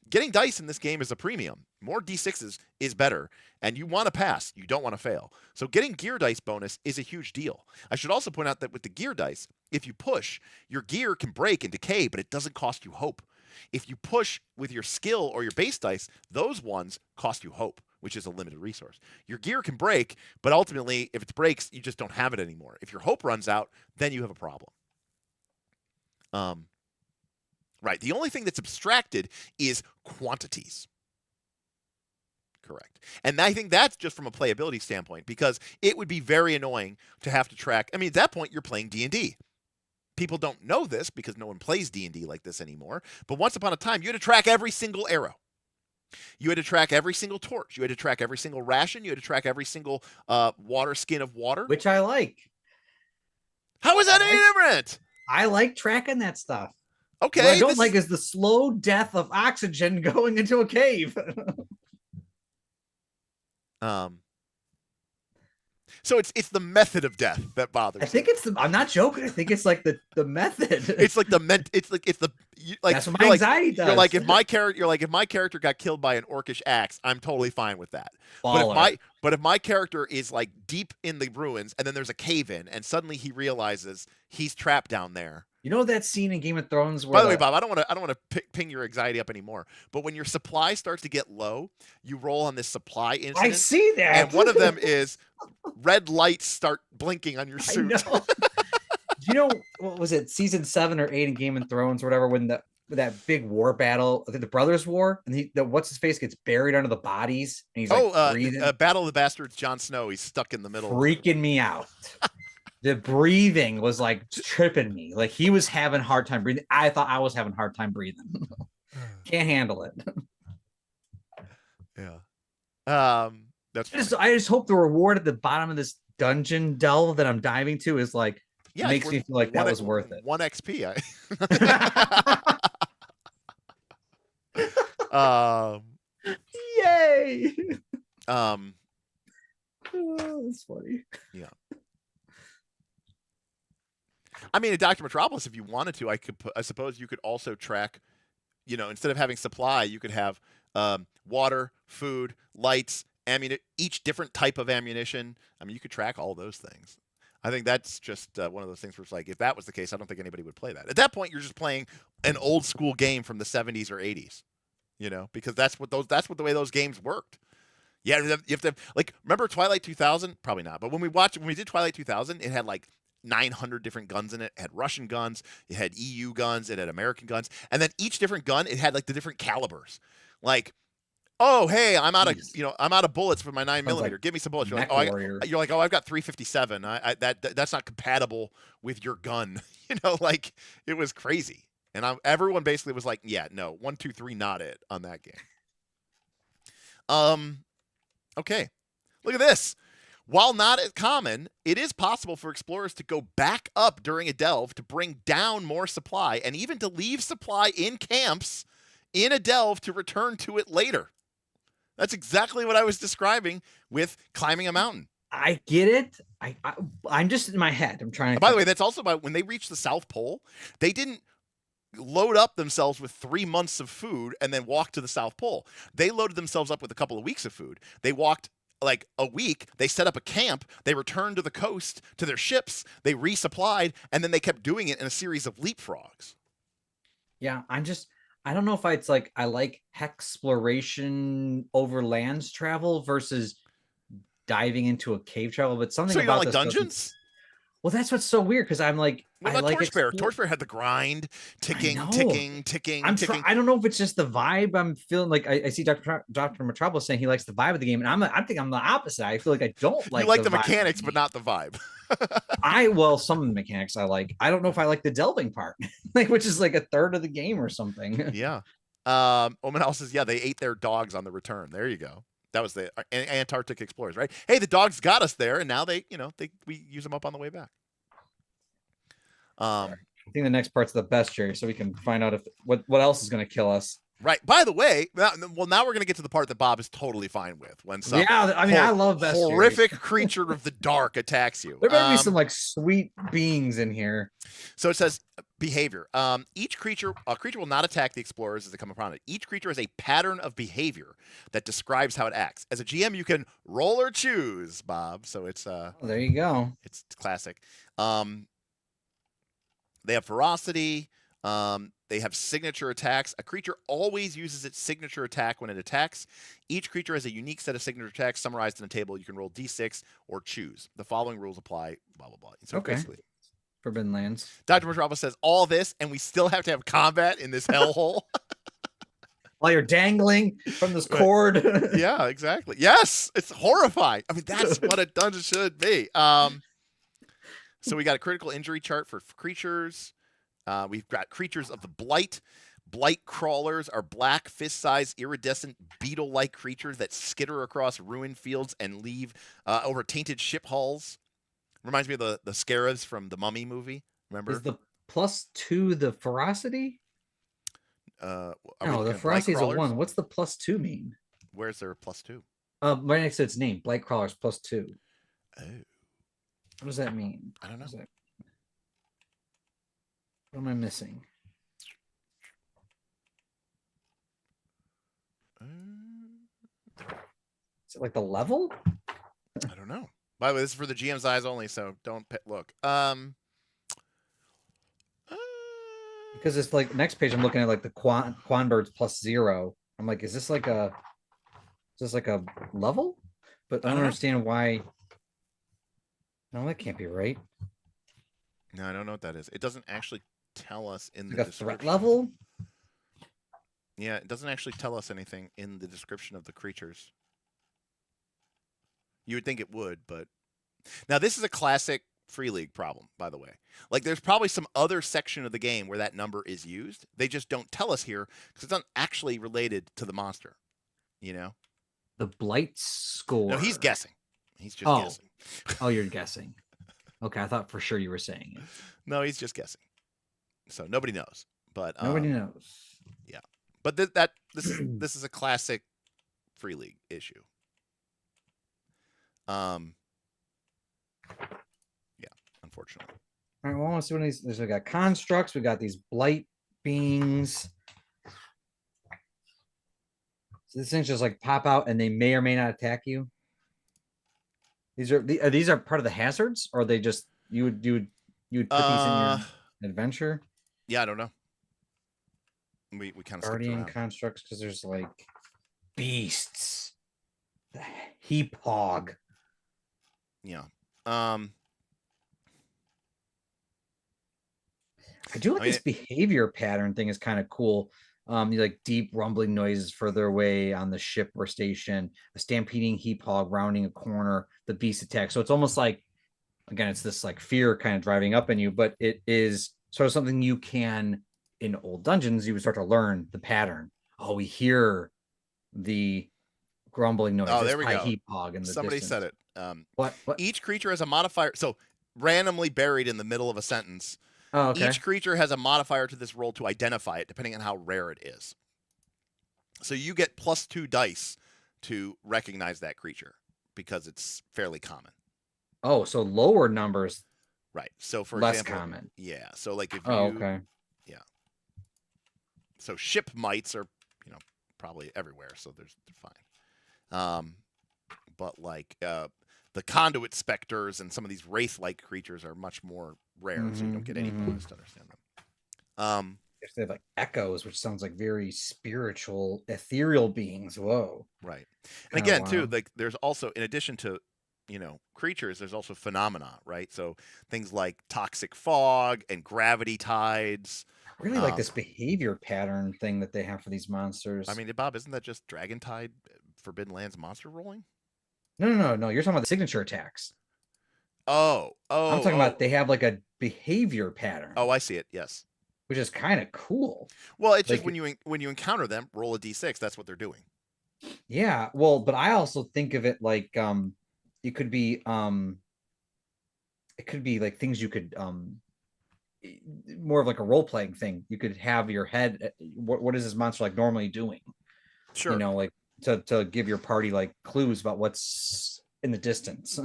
getting dice in this game is a premium. More D6s is better. And you want to pass. You don't want to fail. So getting gear dice bonus is a huge deal. I should also point out that with the gear dice, if you push, your gear can break and decay, but it doesn't cost you hope. If you push with your skill or your base dice, those ones cost you hope, which is a limited resource. Your gear can break, but ultimately, if it breaks, you just don't have it anymore. If your hope runs out, then you have a problem. Right. The only thing that's abstracted is quantities. Correct. And I think that's just from a playability standpoint, because it would be very annoying to have to track. I mean, at that point, you're playing D&D. People don't know this because no one plays D&D like this anymore. But once upon a time, you had to track every single arrow. You had to track every single torch. You had to track every single ration. You had to track every single water skin of water. Which I like. How is that any different? I like tracking that stuff. Okay. What I don't like is the slow death of oxygen going into a cave. So it's the method of death that bothers I think you. I'm not joking. I think it's like the method. It's like that's what my anxiety does. You're like, if my character got killed by an orcish axe, I'm totally fine with that. Baller. But if my character is like deep in the ruins and then there's a cave in and suddenly he realizes he's trapped down there. You know that scene in Game of Thrones where By the way, Bob, I don't want to ping your anxiety up anymore. But when your supply starts to get low, you roll on this supply incident. I see that. And one of them is red lights start blinking on your suit. I know. Do you know what was it, season 7 or 8 in Game of Thrones or whatever, when that big war battle, I think the Brothers War, and what's his face gets buried under the bodies, and he's breathing. Battle of the Bastards, Jon Snow. He's stuck in the middle. Freaking me out. The breathing was like tripping me. Like he was having a hard time breathing. I thought I was having a hard time breathing. Can't handle it. Yeah. That's I just hope the reward at the bottom of this dungeon delve that I'm diving to is like makes me feel like that was worth it. 1 XP. Yay. Oh, that's funny. Yeah. I mean, at Dr. Metropolis, if you wanted to, I suppose you could also track, instead of having supply, you could have water, food, lights, each different type of ammunition. I mean, you could track all those things. I think that's just one of those things where it's like, if that was the case, I don't think anybody would play that. At that point, you're just playing an old school game from the 70s or 80s, because that's what the way those games worked. Yeah, you have to, like, remember Twilight 2000? Probably not. But when we did Twilight 2000, it had like 900 different guns in it. It had Russian guns, it had EU guns, it had American guns, and then each different gun, it had like the different calibers. Like, oh, hey, I'm out of bullets for my 9mm. Like Give me some bullets. You're Mech like, I've got 357. That's not compatible with your gun. Like, it was crazy. And everyone basically was like, yeah, no, 1, 2, 3, not it on that game. Okay, look at this. While not as common, it is possible for explorers to go back up during a delve to bring down more supply, and even to leave supply in camps in a delve to return to it later. That's exactly what I was describing with climbing a mountain. I get it. I'm just in my head. I'm trying to. By the way, that's also about when they reached the South Pole, they didn't load up themselves with 3 months of food and then walk to the South Pole. They loaded themselves up with a couple of weeks of food. They walked like a week, they set up a camp, they returned to the coast to their ships, they resupplied, and then they kept doing it in a series of leapfrogs. Yeah, I don't know if it's like I like exploration over lands travel versus diving into a cave travel, but something so you about don't like dungeons? Well, that's what's so weird, because I'm like, what about Torchbearer? Torchbearer had the grind, ticking. I don't know if it's just the vibe I'm feeling. Like I see Dr. Metropolis saying he likes the vibe of the game, and I think I'm the opposite. I feel like I don't like. You like the mechanics, but not the vibe. Some of the mechanics I like. I don't know if I like the delving part, which is like a third of the game or something. Yeah. Omen House says, yeah, they ate their dogs on the return. There you go. That was the Antarctic explorers, right? Hey, the dogs got us there, and now we use them up on the way back. I think the next part's the best, Jerry, so we can find out what else is going to kill us. Right. By the way, now we're going to get to the part that Bob is totally fine with. When some I love best horrific creature of the dark attacks you. There might be some like sweet beings in here. So it says behavior. A creature will not attack the explorers as they come upon it. Each creature has a pattern of behavior that describes how it acts. As a GM, you can roll or choose, Bob. So it's there you go. It's classic. They have ferocity. They have signature attacks. A creature always uses its signature attack when it attacks. Each creature has a unique set of signature attacks summarized in a table. You can roll d6 or choose. The following rules apply, blah, blah, blah. So basically, Forbidden Lands. Dr. Metropolis says all this, and we still have to have combat in this hellhole. while you're dangling from this Right. cord. Yeah, exactly. Yes, it's horrifying. I mean, that's what a dungeon should be. So we got a critical injury chart for creatures. We've got creatures of the blight. Blight crawlers are black, fist-sized, iridescent, beetle-like creatures that skitter across ruined fields and leave over tainted ship hulls. Reminds me of the scarabs from the Mummy movie. Remember? Is the +2 the ferocity? No, the ferocity is a 1. What's the +2 mean? Where's their +2? Right next to its name, blight crawlers +2. Oh, What does that mean? I don't know. What am I missing? Is it like the level? I don't know. By the way, this is for the GM's eyes only, so don't look. Because it's like next page, I'm looking at like the Quan birds +0. I'm like, is this like a level? But I don't understand why. No, that can't be right. No, I don't know what that is. It doesn't actually tell us in Like the a description. threat level? Yeah, it doesn't actually tell us anything in the description of the creatures. You would think it would, but now this is a classic Free League problem, by the way. Like, there's probably some other section of the game where that number is used. They just don't tell us here because it's not actually related to the monster. You know, The blight score. no, he's guessing. He's just guessing. Oh, you're guessing. Okay, I thought for sure you were saying it. No, he's just guessing. So nobody knows. But Nobody knows. Yeah, but this is a classic Free League issue. Yeah, unfortunately. All right, well, I want to see what these. We got constructs. We got these blight beings. So these things just like pop out, and they may or may not attack you. These are part of the hazards, or are they just you would put these in your adventure? Yeah, I don't know. We kind of Guardian constructs because there's like beasts, the heap hog. Yeah. I do like this behavior pattern thing is kind of cool. You like deep rumbling noises further away on the ship or station, a stampeding heap hog rounding a corner, the beast attack. So it's almost like, again, it's this like fear kind of driving up in you, but it is sort of something you can, in old dungeons, you would start to learn the pattern. Oh, we hear the grumbling noise. Oh, there we go. Heap hog in the Somebody distance. said it. What? Each creature has a modifier. So randomly buried in the middle of a sentence. Oh, okay. Each creature has a modifier to this roll to identify it, depending on how rare it is. So you get +2 dice to recognize that creature because it's fairly common. Oh, so lower numbers. Right. So for less example, common. Yeah. So like if Oh, okay. Yeah. So ship mites are, probably everywhere, so they're fine. But like the conduit specters and some of these wraith-like creatures are much more rare, so you don't get any bonus to understand them. If they have like echoes, which sounds like very spiritual, ethereal beings. Whoa. Right. And again, too, like there's also, in addition to, creatures, there's also phenomena, right? So things like toxic fog and gravity tides. I really like this behavior pattern thing that they have for these monsters. I mean, Bob, isn't that just Dragon Tide, Forbidden Lands monster rolling? No. You're talking about the signature attacks. I'm talking about they have like a behavior pattern. Oh, I see it. Yes. Which is kind of cool. Well, it's just when you encounter them, roll a d6. That's what they're doing. Yeah. Well, but I also think of it like it could be like things you could more of like a role playing thing. You could have your head. What is this monster like normally doing? Sure. Like to give your party like clues about what's in the distance.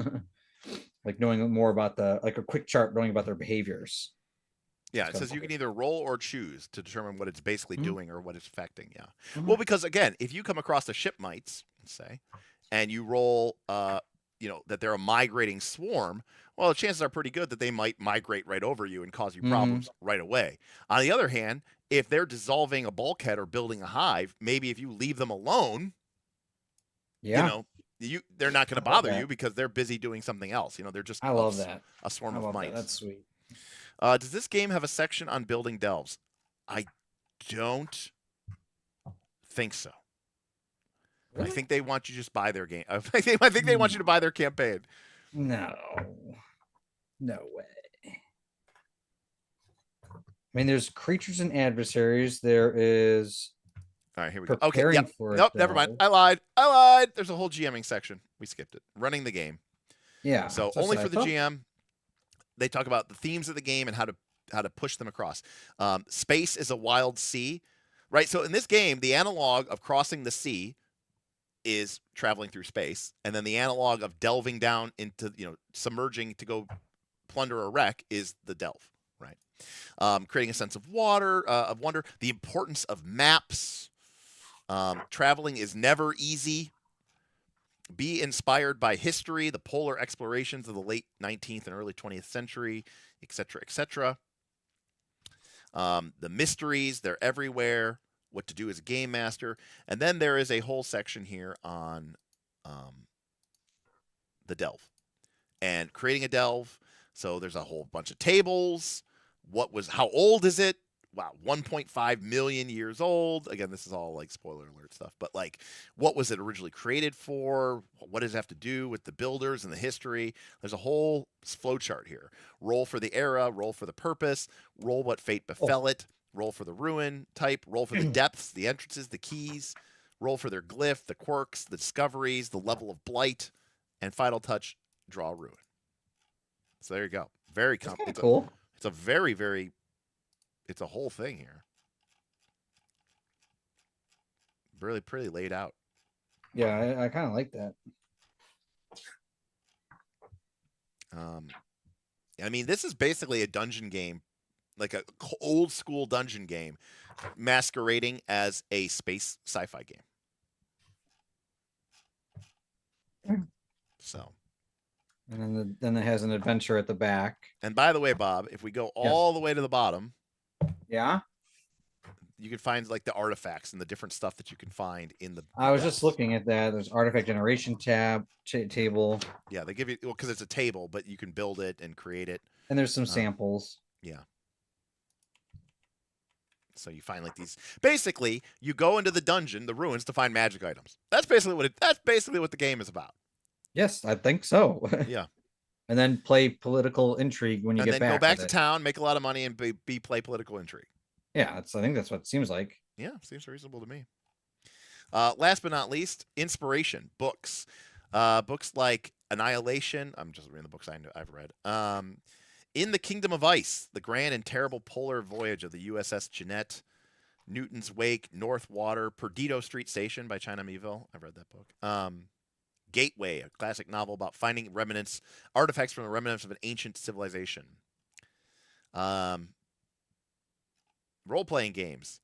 Like knowing more about like a quick chart, knowing about their behaviors. Yeah, it says you can either roll or choose to determine what it's basically doing or what it's affecting. Yeah. Well, because again, if you come across the ship mites, let's say, and you roll, that they're a migrating swarm, well, the chances are pretty good that they might migrate right over you and cause you problems right away. On the other hand, if they're dissolving a bulkhead or building a hive, maybe if you leave them alone, they're not going to bother you because they're busy doing something else. They're just I love that. A swarm of mites. That's sweet. Does this game have a section on building delves? I don't think so. Really? I think they want you to just buy their game. I think they want you to buy their campaign. No way. I mean, there's creatures and adversaries. There is. All right, here we go. Okay, Preparing yep. for it, Nope, never mind. though. I lied. There's a whole GMing section. We skipped it. Running the game. Yeah. So that's only what for I the thought. GM. They talk about the themes of the game and how to push them across. Space is a wild sea, right? So in this game, the analog of crossing the sea is traveling through space, and then the analog of delving down into, submerging to go plunder or wreck is the delve, right? Creating a sense of wonder, the importance of maps. Traveling is never easy. Be inspired by history, the polar explorations of the late 19th and early 20th century, etc., etc. The mysteries, they're everywhere. What to do as a game master. And then there is a whole section here on the delve and creating a delve. So there's a whole bunch of tables. How old is it? Wow, 1.5 million years old. Again, this is all like spoiler alert stuff, but like, what was it originally created for? What does it have to do with the builders and the history? There's a whole flowchart here. Roll for the era, roll for the purpose, roll what fate befell it, roll for the ruin type, roll for the depths, the entrances, the keys, roll for their glyph, the quirks, the discoveries, the level of blight, and final touch, draw ruin. So there you go. Very Cool. It's a very, very. It's a whole thing here. Really pretty laid out. Yeah, I kind of like that. I mean, this is basically a dungeon game, like a old school dungeon game, masquerading as a space sci-fi game. So. And then it has an adventure at the back. And by the way, Bob, if we go all the way to the bottom. Yeah. You can find like the artifacts and the different stuff that you can find in the. I was just looking at that. There's artifact generation tab table. Yeah, they give you because it's a table, but you can build it and create it. And there's some samples. Yeah. So you find like these. Basically, you go into the dungeon, the ruins, to find magic items. That's basically what the game is about. Yes, I think so. Yeah. And then play political intrigue when you get back. And then go back to town, make a lot of money, and play political intrigue. Yeah, I think that's what it seems like. Yeah, seems reasonable to me. Last but not least, inspiration books. Books like Annihilation. I'm just reading the books I've read. In the Kingdom of Ice, The Grand and Terrible Polar Voyage of the USS Jeanette, Newton's Wake, North Water, Perdido Street Station by China Miéville. I've read that book. Gateway, a classic novel about finding artifacts from the remnants of an ancient civilization. Role-playing games.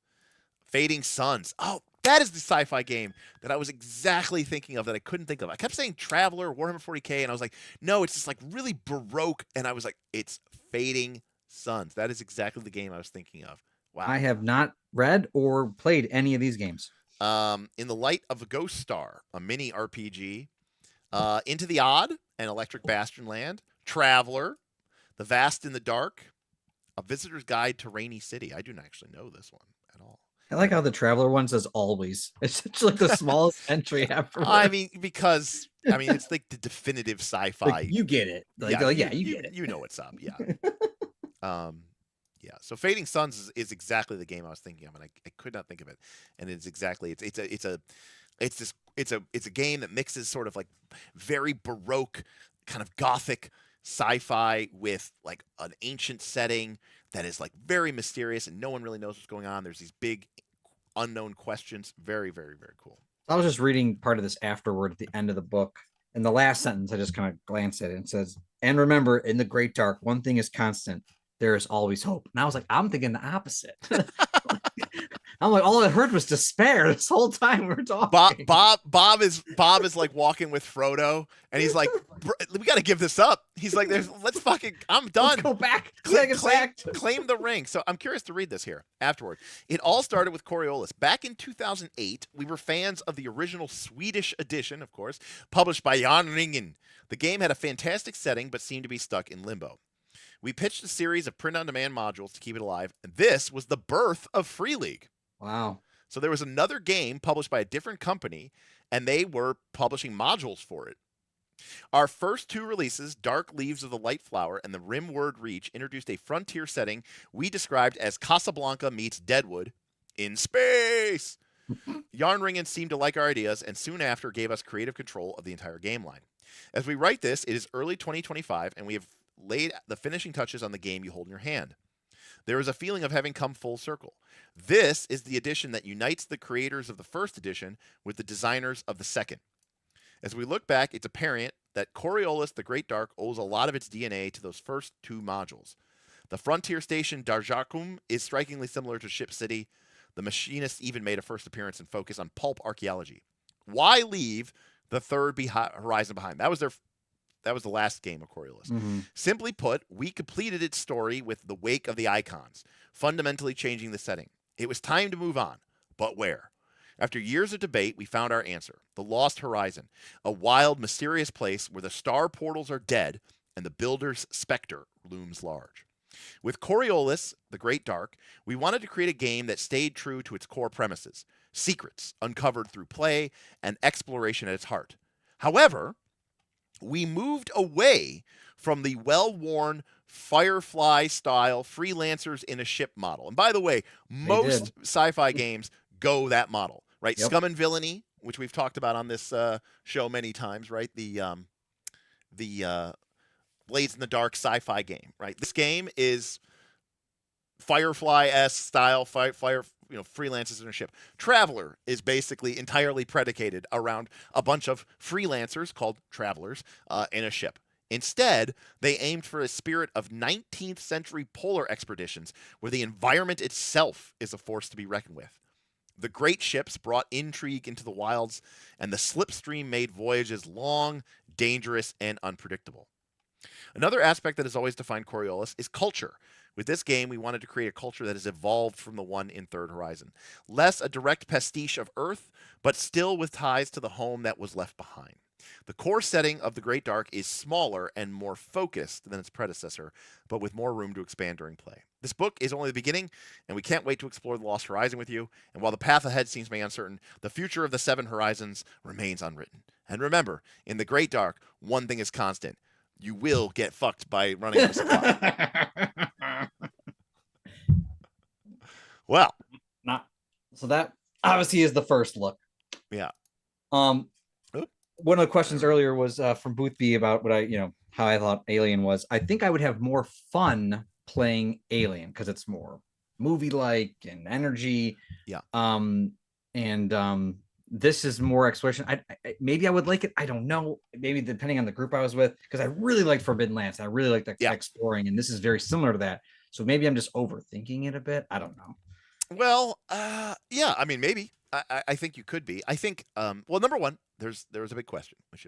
Fading Suns. Oh, that is the sci-fi game that I was exactly thinking of that I couldn't think of. I kept saying Traveler, Warhammer 40K, and I was like, no, it's just like really Baroque. And I was like, it's Fading Suns. That is exactly the game I was thinking of. Wow. I have not read or played any of these games. In the Light of a Ghost Star, a mini RPG. Into the Odd and Electric Bastion Land. Traveler. The Vast in the Dark. A Visitor's Guide to Rainy City. I do not actually know this one at all. I like how the Traveler one says always. It's just like the smallest entry ever. I mean, because it's like the definitive sci-fi. Like, you get it. Like, you get it. You know what's up. Yeah. Yeah. So Fading Suns is exactly the game I was thinking of, and I could not think of it. And it's exactly it's a game that mixes sort of like very Baroque kind of Gothic sci-fi with like an ancient setting that is like very mysterious and no one really knows what's going on. There's these big unknown questions. Very, very, very cool. I was just reading part of this afterward at the end of the book. In the last sentence, I just kind of glanced at it and says, and remember, in the great dark, one thing is constant. There is always hope. And I was like, I'm thinking the opposite. I'm like, all I heard was despair this whole time we were talking. Bob is like walking with Frodo, and he's like, we got to give this up. He's like, I'm done. Let's go back. Claim the ring. So I'm curious to read this here afterward. It all started with Coriolis. Back in 2008, we were fans of the original Swedish edition, of course, published by Jan Ringen. The game had a fantastic setting, but seemed to be stuck in limbo. We pitched a series of print-on-demand modules to keep it alive, and this was the birth of Free League. Wow. So there was another game published by a different company, and they were publishing modules for it. Our first two releases, Dark Leaves of the Light Flower and the Rimward Reach, introduced a frontier setting we described as Casablanca meets Deadwood in space. Yarnringen seemed to like our ideas and soon after gave us creative control of the entire game line. As we write this, it is early 2025 and we have laid the finishing touches on the game you hold in your hand. There is a feeling of having come full circle. This is the edition that unites the creators of the first edition with the designers of the second. As we look back, it's apparent that Coriolis the Great Dark owes a lot of its DNA to those first two modules. The frontier station Darjakum is strikingly similar to Ship City. The machinists even made a first appearance and focus on pulp archaeology. Why leave the third horizon behind? That was the last game of Coriolis. Mm-hmm. Simply put, we completed its story with the Wake of the Icons, fundamentally changing the setting. It was time to move on, but where? After years of debate, we found our answer: the Lost Horizon, a wild, mysterious place where the star portals are dead and the builder's specter looms large. With Coriolis, the Great Dark, we wanted to create a game that stayed true to its core premises: secrets uncovered through play and exploration at its heart. However, we moved away from the well-worn Firefly-style freelancers in a ship model. And by the way, most sci-fi games go that model, right? Yep. Scum and Villainy, which we've talked about on this show many times, right? The Blades in the Dark sci-fi game, right? This game is Firefly-esque style, freelancers in a ship. Traveler is basically entirely predicated around a bunch of freelancers called travelers in a ship. Instead, they aimed for a spirit of 19th century polar expeditions where the environment itself is a force to be reckoned with. The Greatships brought intrigue into the wilds, and the Slipstream made voyages long, dangerous, and unpredictable. Another aspect that has always defined Coriolis is culture. With this game, we wanted to create a culture that has evolved from the one in Third Horizon. Less a direct pastiche of Earth, but still with ties to the home that was left behind. The core setting of the Great Dark is smaller and more focused than its predecessor, but with more room to expand during play. This book is only the beginning, and we can't wait to explore the Lost Horizon with you. And while the path ahead seems to be uncertain, the future of the Seven Horizons remains unwritten. And remember, in the Great Dark, one thing is constant: you will get fucked by running out of supply. Well, so that obviously is the first look. Yeah. One of the questions earlier was from Boothby about how I thought Alien was. I think I would have more fun playing Alien because it's more movie-like and energy. Yeah. This is more exploration. Maybe I would like it. I don't know. Maybe depending on the group I was with, because I really liked Forbidden Lands. I really liked exploring, and this is very similar to that. So maybe I'm just overthinking it a bit. I don't know. Well, yeah. I mean, maybe. I think you could be. I think. Well, number one, there's a big question, which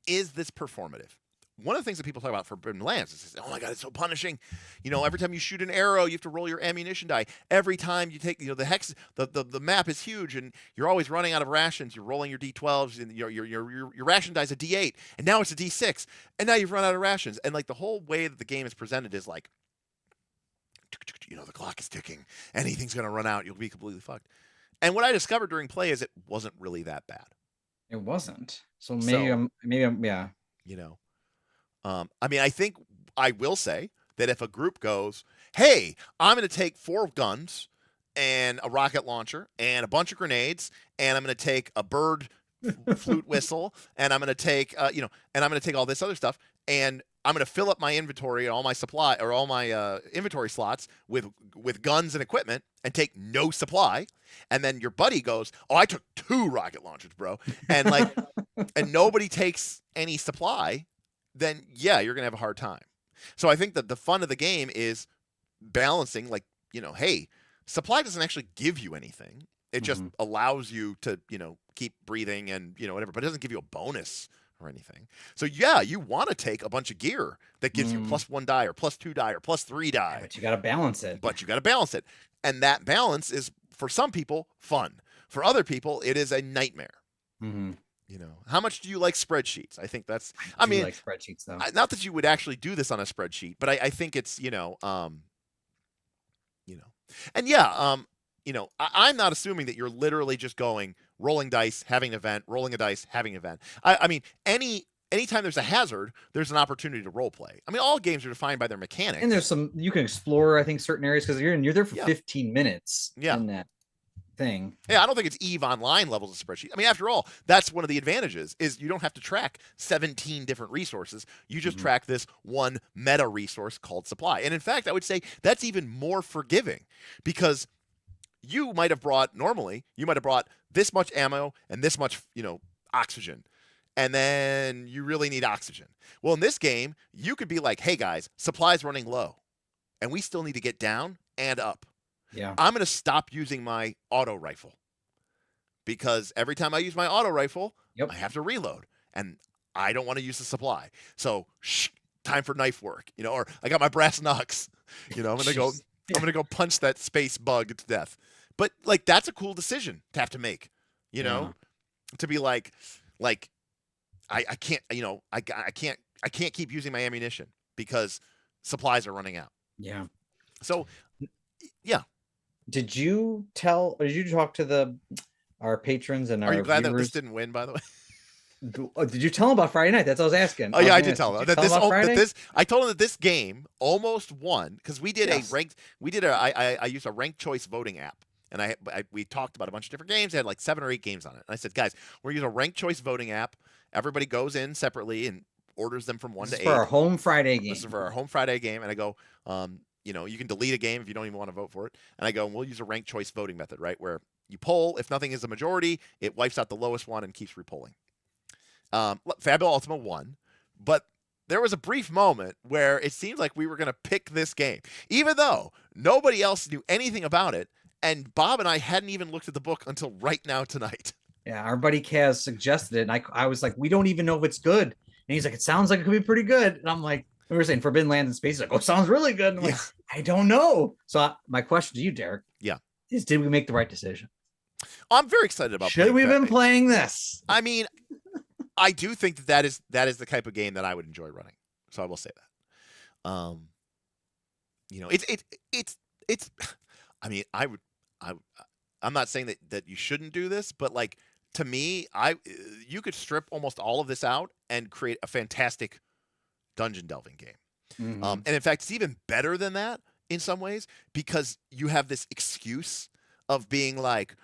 is this performative? One of the things that people talk about for Forbidden Lands is, oh my God, it's so punishing. Every time you shoot an arrow, you have to roll your ammunition die. Every time you take, the hex, the map is huge, and you're always running out of rations. You're rolling your D12s, and your ration die is a D8, and now it's a D6, and now you've run out of rations. And like the whole way that the game is presented is like, the clock is ticking. Anything's gonna run out. You'll be completely fucked. And what I discovered during play is it wasn't really that bad. It wasn't. So maybe I'm yeah. I mean, I think I will say that if a group goes, hey, I'm going to take 4 guns and a rocket launcher and a bunch of grenades, and I'm going to take a bird flute whistle, and I'm going to take, and I'm going to take all this other stuff, and I'm going to fill up my inventory and all my supply or all my inventory slots with guns and equipment and take no supply. And then your buddy goes, oh, I took 2 rocket launchers, bro. And and nobody takes any supply. Then yeah, you're going to have a hard time. So I think that the fun of the game is balancing, hey, supply doesn't actually give you anything. It just allows you to, keep breathing and, whatever, but it doesn't give you a bonus or anything. So yeah, you want to take a bunch of gear that gives you +1 die or +2 die or +3 die. But you got to balance it. And that balance is, for some people, fun. For other people, it is a nightmare. Mm-hmm. How much do you like spreadsheets? I think that's. I mean, like spreadsheets though. Not that you would actually do this on a spreadsheet, but I think it's and yeah, I'm not assuming that you're literally just going rolling dice, having an event, rolling a dice, having an event. I mean, anytime there's a hazard, there's an opportunity to role play. I mean, all games are defined by their mechanics. And there's some you can explore, I think, certain areas because you're there for 15 minutes in that thing. Yeah, I don't think it's EVE Online levels of spreadsheet. I mean, after all, that's one of the advantages is you don't have to track 17 different resources. You just track this one meta resource called supply. And in fact, I would say that's even more forgiving because you might have brought this much ammo and this much, oxygen. And then you really need oxygen. Well, in this game, you could be like, hey guys, supply's running low. And we still need to get down and up. Yeah. I'm going to stop using my auto rifle. Because every time I use my auto rifle, I have to reload. And I don't want to use the supply. So, time for knife work. Or I got my brass knucks. I'm going to go punch that space bug to death. But like that's a cool decision to have to make. To be like I can't, I can't keep using my ammunition because supplies are running out. Yeah. So, yeah. Did you talk to our patrons and our Are you glad viewers? that this didn't win, by the way? Did you tell them about Friday night? That's what I was asking. Oh yeah, I did tell them that I told them that this game almost won because we did I used a ranked choice voting app. And we talked about a bunch of different games. They had like 7 or 8 games on it. And I said, guys, we're going to use a ranked choice voting app. Everybody goes in separately and orders them from 1 to 8. For our home Friday game. This is for our home Friday game. And I go, you can delete a game if you don't even want to vote for it. And I go, we'll use a ranked choice voting method, right? Where you poll. If nothing is a majority, it wipes out the lowest one and keeps repolling. Fabio Ultima won. But there was a brief moment where it seemed like we were going to pick this game. Even though nobody else knew anything about it. And Bob and I hadn't even looked at the book until right now tonight. Yeah, our buddy Kaz suggested it. And I was like, we don't even know if it's good. And he's like, it sounds like it could be pretty good. And I'm like, we were saying Forbidden Lands and Space. He's like, oh, sounds really good. And I'm like, I don't know. So my question to you, Derek, is did we make the right decision? I'm very excited about Should we have been playing this? I mean, I do think that is the type of game that I would enjoy running. So I will say that. It's I mean, I'm not saying that you shouldn't do this, but like to me, you could strip almost all of this out and create a fantastic dungeon delving game. Mm-hmm. And in fact, it's even better than that in some ways because you have this excuse of being like,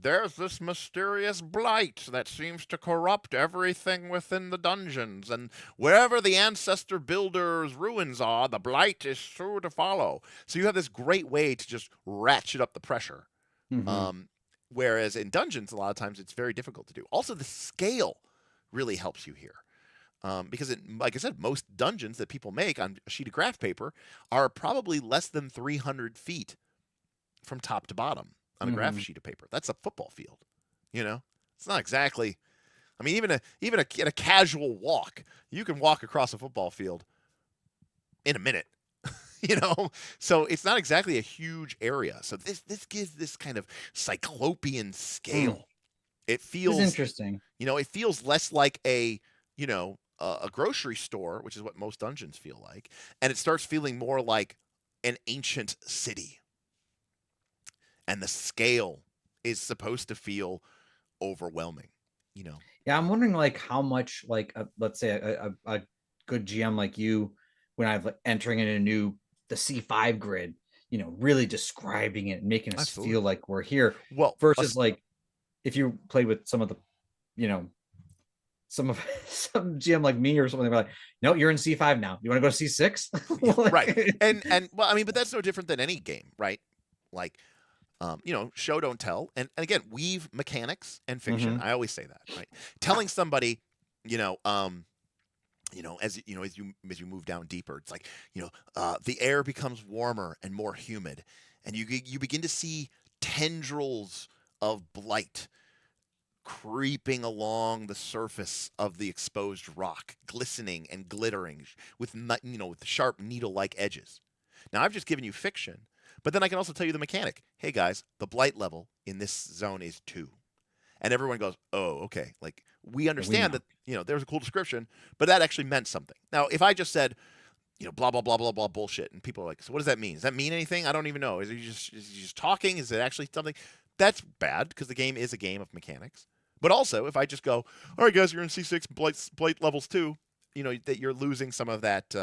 there's this mysterious blight that seems to corrupt everything within the dungeons, and wherever the ancestor builders' ruins are, the blight is sure to follow. So you have this great way to just ratchet up the pressure. Mm-hmm. Whereas in dungeons, a lot of times it's very difficult to do. Also, the scale really helps you here. Because, like I said, most dungeons that people make on a sheet of graph paper are probably less than 300 feet from top to bottom on a graph sheet of paper. That's a football field. It's not exactly. I mean, even a casual walk, you can walk across a football field in a minute. So it's not exactly a huge area. So this gives this kind of cyclopean scale. It feels interesting. It feels less like a grocery store, which is what most dungeons feel like, and it starts feeling more like an ancient city. And the scale is supposed to feel overwhelming, Yeah, I'm wondering like how much like let's say a good GM like you, when I'm entering in the C5 grid, really describing it and making us feel like we're here. Well, versus like if you played with some of the, some GM like me or something, like, no, you're in C5 now. You want to go to C6? Right. And well, I mean, but that's no different than any game, right? Like, show don't tell, and again, weave mechanics and fiction. I always say that, right? Telling somebody, as you move down deeper, it's like, the air becomes warmer and more humid, and you begin to see tendrils of blight creeping along the surface of the exposed rock, glistening and glittering with sharp needle-like edges. Now, I've just given you fiction, but then I can also tell you the mechanic. Hey guys, the blight level in this zone is 2. And everyone goes, oh, okay. Like, we understand that, there's a cool description, but that actually meant something. Now, if I just said, blah blah blah blah blah bullshit, and people are like, so what does that mean? Does that mean anything? I don't even know. Is he just talking? Is it actually something? That's bad because the game is a game of mechanics. But also, if I just go, all right, guys, you're in C6 blight levels 2, that you're losing some of that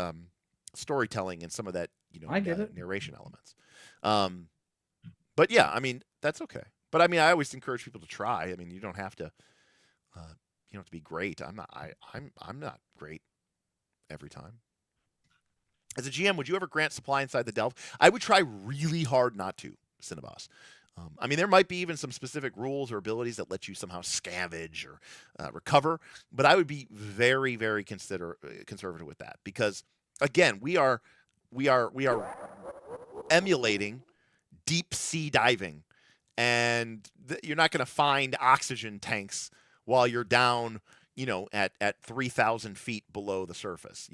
storytelling and some of that, I get it. narration elements. But yeah, I mean, that's okay. But I mean, I always encourage people to try. I mean, you don't have to, be great. I'm not great every time. As a GM, would you ever grant supply inside the delve? I would try really hard not to, Cinnabos. I mean, there might be even some specific rules or abilities that let you somehow scavenge or recover, but I would be very, very conservative with that because, again, we are emulating deep sea diving, and you're not going to find oxygen tanks while you're down, at 3,000 feet below the surface.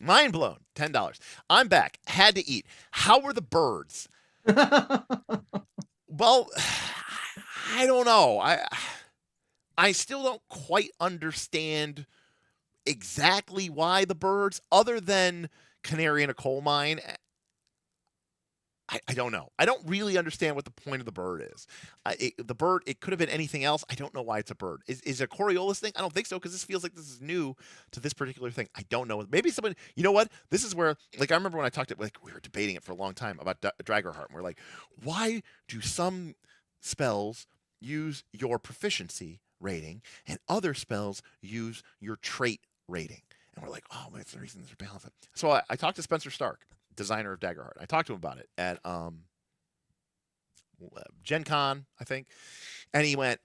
Mind blown. $10. I'm back. Had to eat. How were the birds? Well, I don't know. I still don't quite understand exactly why the birds, other than canary in a coal mine. I don't know. I don't really understand what the point of the bird is. The bird, it could have been anything else. I don't know why it's a bird. Is it a Coriolis thing? I don't think so, because this feels like this is new to this particular thing. I don't know. Maybe someone, you know what? This is where, I remember when I talked we were debating it for a long time about Dragonheart, and we're like, why do some spells use your proficiency rating and other spells use your trait rating? And we're like, oh, that's the reason there's a balance. So I talked to Spencer Stark, designer of Daggerheart. I talked to him about it at Gen Con, I think, and he went,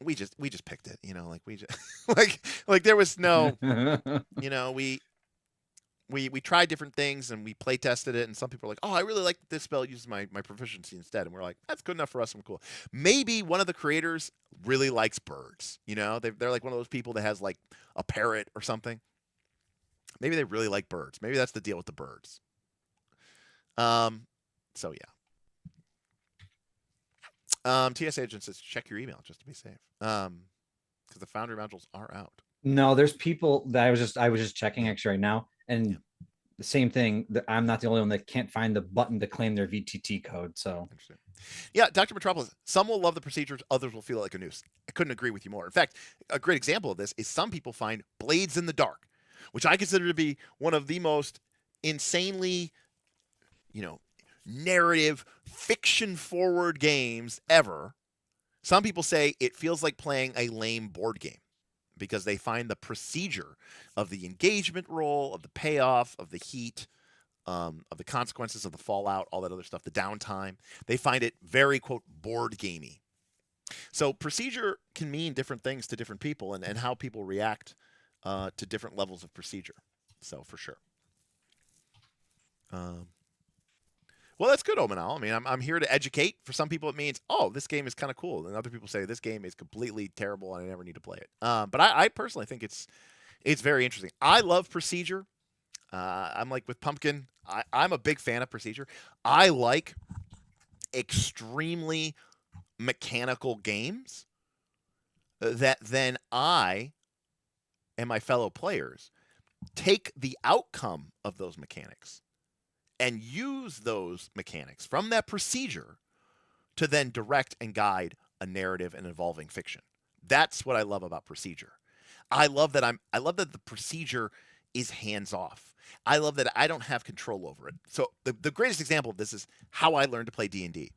we just picked it, we just like there was no, we tried different things and we play tested it, and some people are like, oh, I really like this spell uses my proficiency instead, and we're like, that's good enough for us. I'm cool. Maybe one of the creators really likes birds, they're like one of those people that has like a parrot or something. Maybe they really like birds. Maybe that's the deal with the birds. So yeah. TS agent says check your email just to be safe. Because the Foundry modules are out. No, there's people that I was just checking actually right now, and the same thing. That I'm not the only one that can't find the button to claim their VTT code. So interesting. Yeah, Dr. Metropolis. Some will love the procedures, others will feel like a noose. I couldn't agree with you more. In fact, a great example of this is some people find Blades in the Dark, which I consider to be one of the most insanely, narrative, fiction-forward games ever. Some people say it feels like playing a lame board game because they find the procedure of the engagement roll, of the payoff, of the heat, of the consequences of the fallout, all that other stuff, the downtime. They find it very, quote, board gamey. So procedure can mean different things to different people, and how people react to different levels of procedure. So for sure. Well, that's good, Omanal. I mean, I'm here to educate. For some people, it means, oh, this game is kind of cool. And other people say this game is completely terrible and I never need to play it. But I personally think it's very interesting. I love procedure. I'm like with Pumpkin. I'm a big fan of procedure. I like extremely mechanical games that then I and my fellow players take the outcome of those mechanics and use those mechanics from that procedure to then direct and guide a narrative and evolving fiction. That's what I love about procedure. I love that the procedure is hands off. I love that I don't have control over it. So the greatest example of this is how I learned to play D&D.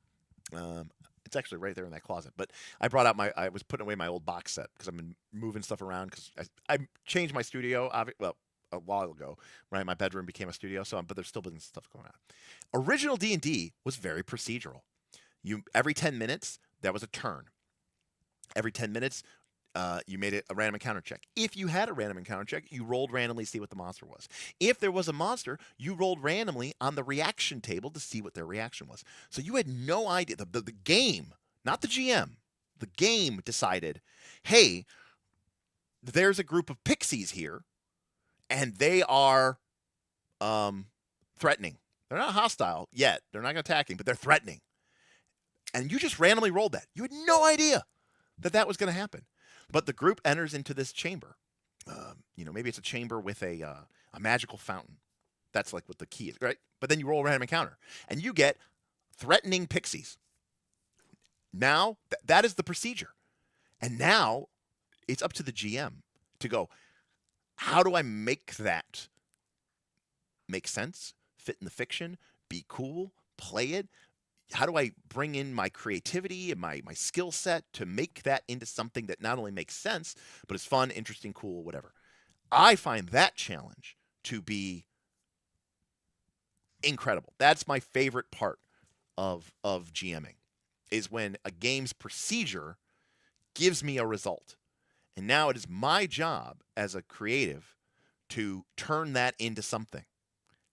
It's actually right there in that closet. But I was putting away my old box set because I've been moving stuff around because I changed my studio. A while ago, right? My bedroom became a studio, but there's still been stuff going on. Original D&D was very procedural. Every 10 minutes, there was a turn. Every 10 minutes, you made a random encounter check. If you had a random encounter check, you rolled randomly to see what the monster was. If there was a monster, you rolled randomly on the reaction table to see what their reaction was. So you had no idea. The game, not the GM, the game decided, hey, there's a group of pixies here, and they are threatening. They're not hostile yet. They're not attacking, but they're threatening. And you just randomly rolled that. You had no idea that was going to happen. But the group enters into this chamber. Maybe it's a chamber with a a magical fountain. That's like what the key is, right? But then you roll a random encounter, and you get threatening pixies. Now, that is the procedure. And now, it's up to the GM to go, how do I make that make sense, fit in the fiction, be cool, play it? How do I bring in my creativity and my skill set to make that into something that not only makes sense, but is fun, interesting, cool, whatever? I find that challenge to be incredible. That's my favorite part of GMing, is when a game's procedure gives me a result. And now it is my job as a creative to turn that into something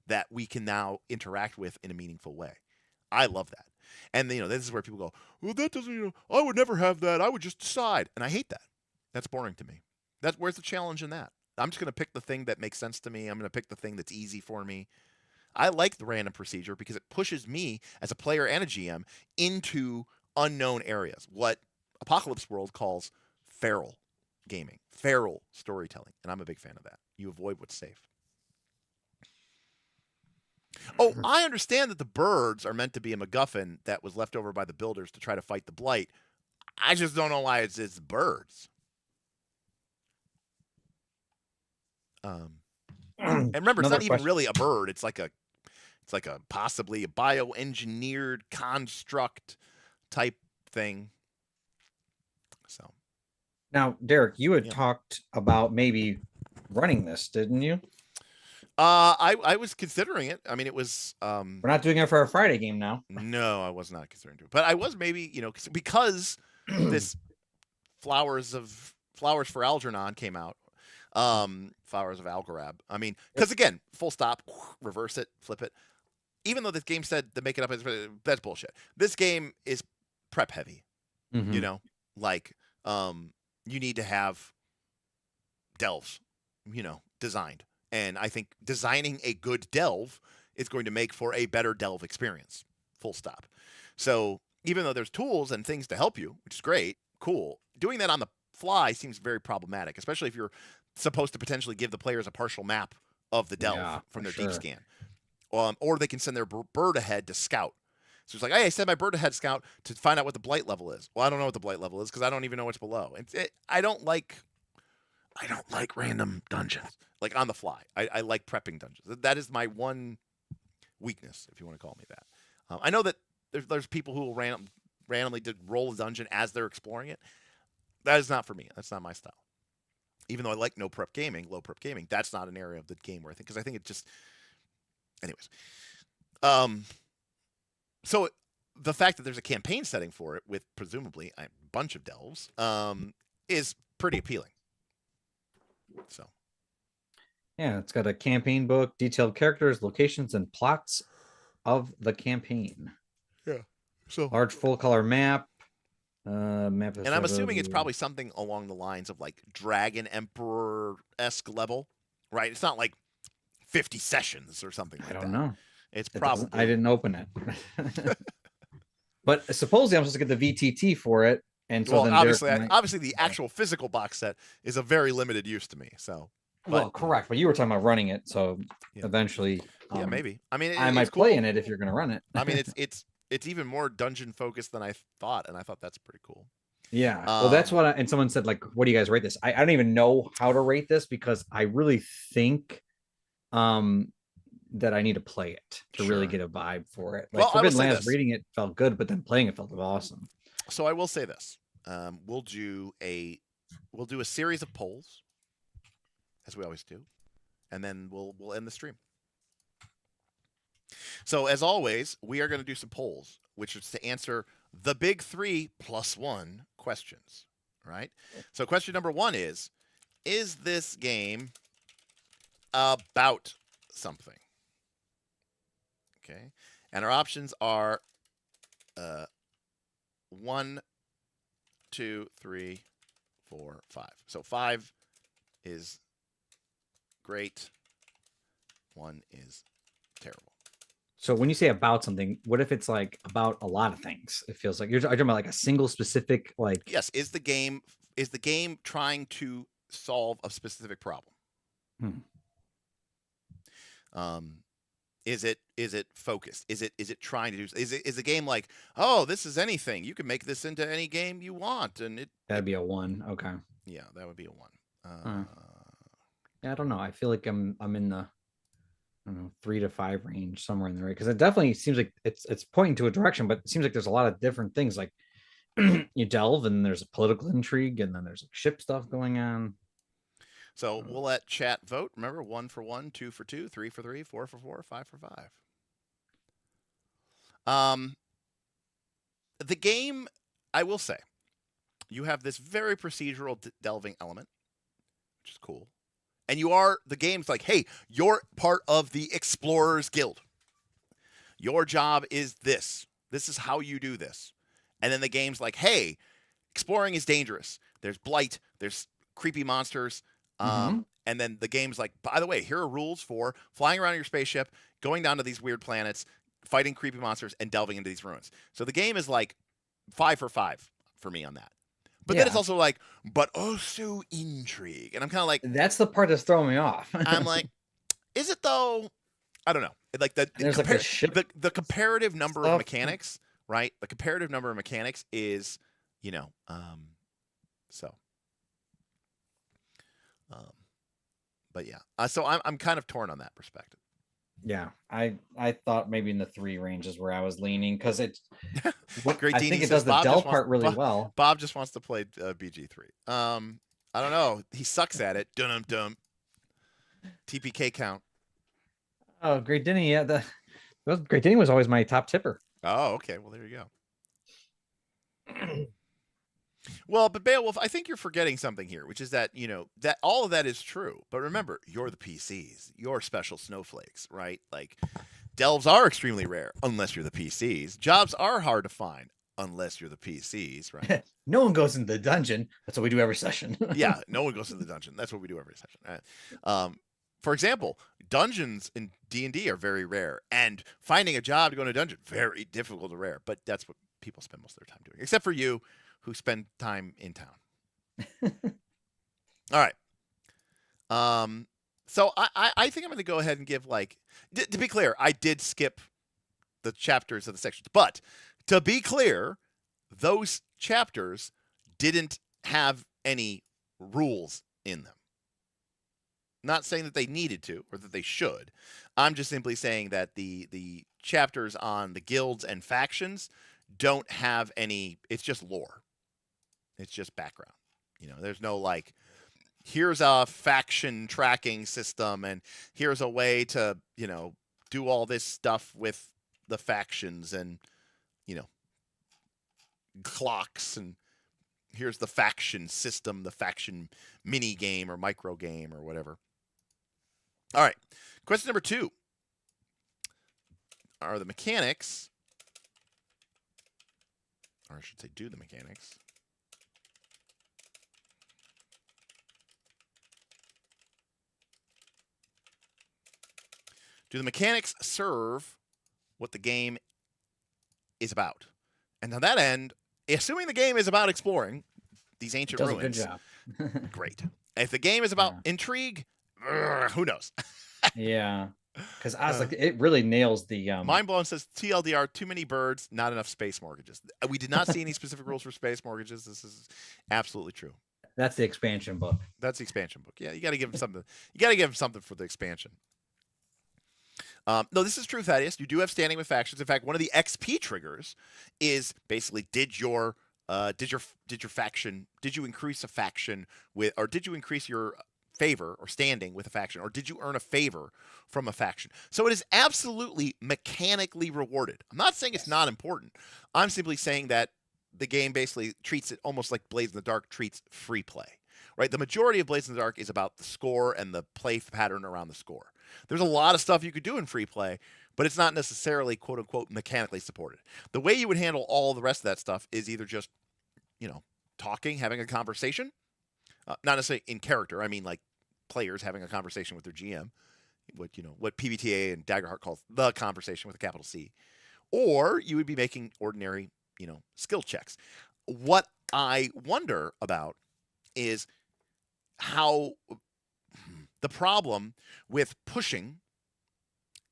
that we can now interact with in a meaningful way. I love that. And, this is where people go, well, that doesn't, I would never have that. I would just decide. And I hate that. That's boring to me. Where's the challenge in that? I'm just going to pick the thing that makes sense to me. I'm going to pick the thing that's easy for me. I like the random procedure because it pushes me as a player and a GM into unknown areas, what Apocalypse World calls feral gaming, feral storytelling. And I'm a big fan of that. You avoid what's safe. Oh, I understand that the birds are meant to be a MacGuffin that was left over by the builders to try to fight the blight. I just don't know why it's birds. And remember, it's not even really a bird. It's like a possibly a bioengineered construct type thing. So now, Derek, you had talked about maybe running this, didn't you? I was considering it. I mean, it was. We're not doing it for our Friday game now. No, I was not considering it, but I was maybe because this Flowers for Algernon came out. Flowers of Algorab. I mean, because again, full stop, reverse it, flip it. Even though this game said to make it up, that's bullshit. This game is prep heavy. Mm-hmm. You need to have delves, designed. And I think designing a good delve is going to make for a better delve experience. Full stop. So even though there's tools and things to help you, which is great, cool, doing that on the fly seems very problematic, especially if you're supposed to potentially give the players a partial map of the delve from their deep scan. Or they can send their bird ahead to scout. So it's like, hey, I sent my bird ahead scout to find out what the blight level is. Well, I don't know what the blight level is because I don't even know what's below. I don't like random dungeons, like on the fly. I like prepping dungeons. That is my one weakness, if you want to call me that. I know that there's people who will randomly roll a dungeon as they're exploring it. That is not for me. That's not my style. Even though I like low prep gaming, that's not an area of the game where I think it just. Anyways, so the fact that there's a campaign setting for it with presumably a bunch of delves is pretty appealing. So, yeah, it's got a campaign book, detailed characters, locations, and plots of the campaign. Yeah, so large full color map. And I'm assuming it's probably something along the lines of like Dragon Emperor-esque level, right? It's not like 50 sessions or something like that. I don't know. It's probably. I didn't open it. But supposedly I'm supposed to get the VTT for it. And so then obviously the actual physical box set is a very limited use to me. So, correct. But you were talking about running it. So eventually. Maybe. I mean, I might play in it if you're going to run it. I mean, it's even more dungeon focused than I thought. And I thought that's pretty cool. Yeah. Well, that's what and someone said, like, what do you guys rate this? I don't even know how to rate this because I really think that I need to play it to really get a vibe for it. Like Forbidden Lands, reading it felt good, but then playing it felt awesome. So I will say this: we'll do a series of polls, as we always do, and then we'll end the stream. So as always, we are going to do some polls, which is to answer the big 3 + 1 questions. Right. So question number 1 is this game about something? Okay, and our options are 1, 2, 3, 4, 5. So 5 is great. 1 is terrible. So when you say about something, what if it's like about a lot of things? It feels like you're talking about like a single specific, like. Yes. Is the game trying to solve a specific problem? Is it focused? Is it trying to do? Is the game like, oh, this is anything? You can make this into any game you want, and That'd be a 1. Okay. yeah, that would be a 1. Yeah, I don't know. I feel like I'm in the, I don't know, 3 to 5 range, somewhere in there, because it definitely seems like it's pointing to a direction, but it seems like there's a lot of different things. Like you delve, and there's a political intrigue, and then there's like ship stuff going on. So we'll let chat vote. Remember, 1 for 1, 2 for 2, 3 for 3, 4 for 4, 5 for 5. The game, I will say, you have this very procedural delving element, which is cool. And the game's like, hey, you're part of the Explorers Guild. Your job is this. This is how you do this. And then the game's like, hey, exploring is dangerous. There's blight. There's creepy monsters. And then the game's like, by the way, here are rules for flying around your spaceship, going down to these weird planets, fighting creepy monsters, and delving into these ruins. So the game is like 5 for 5 for me on that. But then it's also like, but also intrigue. And I'm kind of like, that's the part that's throwing me off. I'm like, is it though? I don't know. Like the comparative number of mechanics, right? The comparative number of mechanics is, so. But yeah, so I'm kind of torn on that perspective. Yeah, I thought maybe in the 3 ranges where I was leaning, because it's I think it does the delve part really well. Bob just wants to play BG3. I don't know. He sucks at it. Dum dum. TPK count. Oh, Great Dinny, yeah. Great Dinny was always my top tipper. Oh, okay. Well, there you go. Well, but Beowulf, I think you're forgetting something here, which is that, that all of that is true. But remember, you're the PCs. You're special snowflakes, right? Like, delves are extremely rare unless you're the PCs. Jobs are hard to find unless you're the PCs, right? No one goes into the dungeon. That's what we do every session. Yeah, no one goes to the dungeon. That's what we do every session. Right? For example, dungeons in D&D are very rare, and finding a job to go in a dungeon, very difficult to rare. But that's what people spend most of their time doing, except for you, who spend time in town. All right. So I think I'm going to go ahead and give, like, to be clear, I did skip the chapters of the sections, but to be clear, those chapters didn't have any rules in them. Not saying that they needed to or that they should. I'm just simply saying that the chapters on the guilds and factions don't have any. It's just lore. It's just background. There's no like, here's a faction tracking system and here's a way to, do all this stuff with the factions and, clocks, and here's the faction system, the faction mini game or micro game or whatever. All right. Question number 2. Are the mechanics, or I should say, do the mechanics serve what the game is about? And to that end, assuming the game is about exploring these ancient ruins, a good job. Great. If the game is about intrigue, who knows? Yeah, because I was like, it really nails the Mind Blown says TLDR, too many birds, not enough space mortgages. We did not see any specific rules for space mortgages. This is absolutely true. That's the expansion book. That's the expansion book. Yeah, you got to give them something. You got to give them something for the expansion. No, this is true, Thaddeus. You do have standing with factions. In fact, one of the XP triggers is basically, did you increase a faction with, or did you increase your favor or standing with a faction, or did you earn a favor from a faction? So it is absolutely mechanically rewarded. I'm not saying it's not important. I'm simply saying that the game basically treats it almost like Blades in the Dark treats free play, right? The majority of Blades in the Dark is about the score and the play pattern around the score. There's a lot of stuff you could do in free play, but it's not necessarily, quote unquote, mechanically supported. The way you would handle all the rest of that stuff is either just, talking, having a conversation, not necessarily in character. I mean, like players having a conversation with their GM, what PBTA and Daggerheart calls the conversation with a capital C, or you would be making ordinary, skill checks. What I wonder about is how the problem with pushing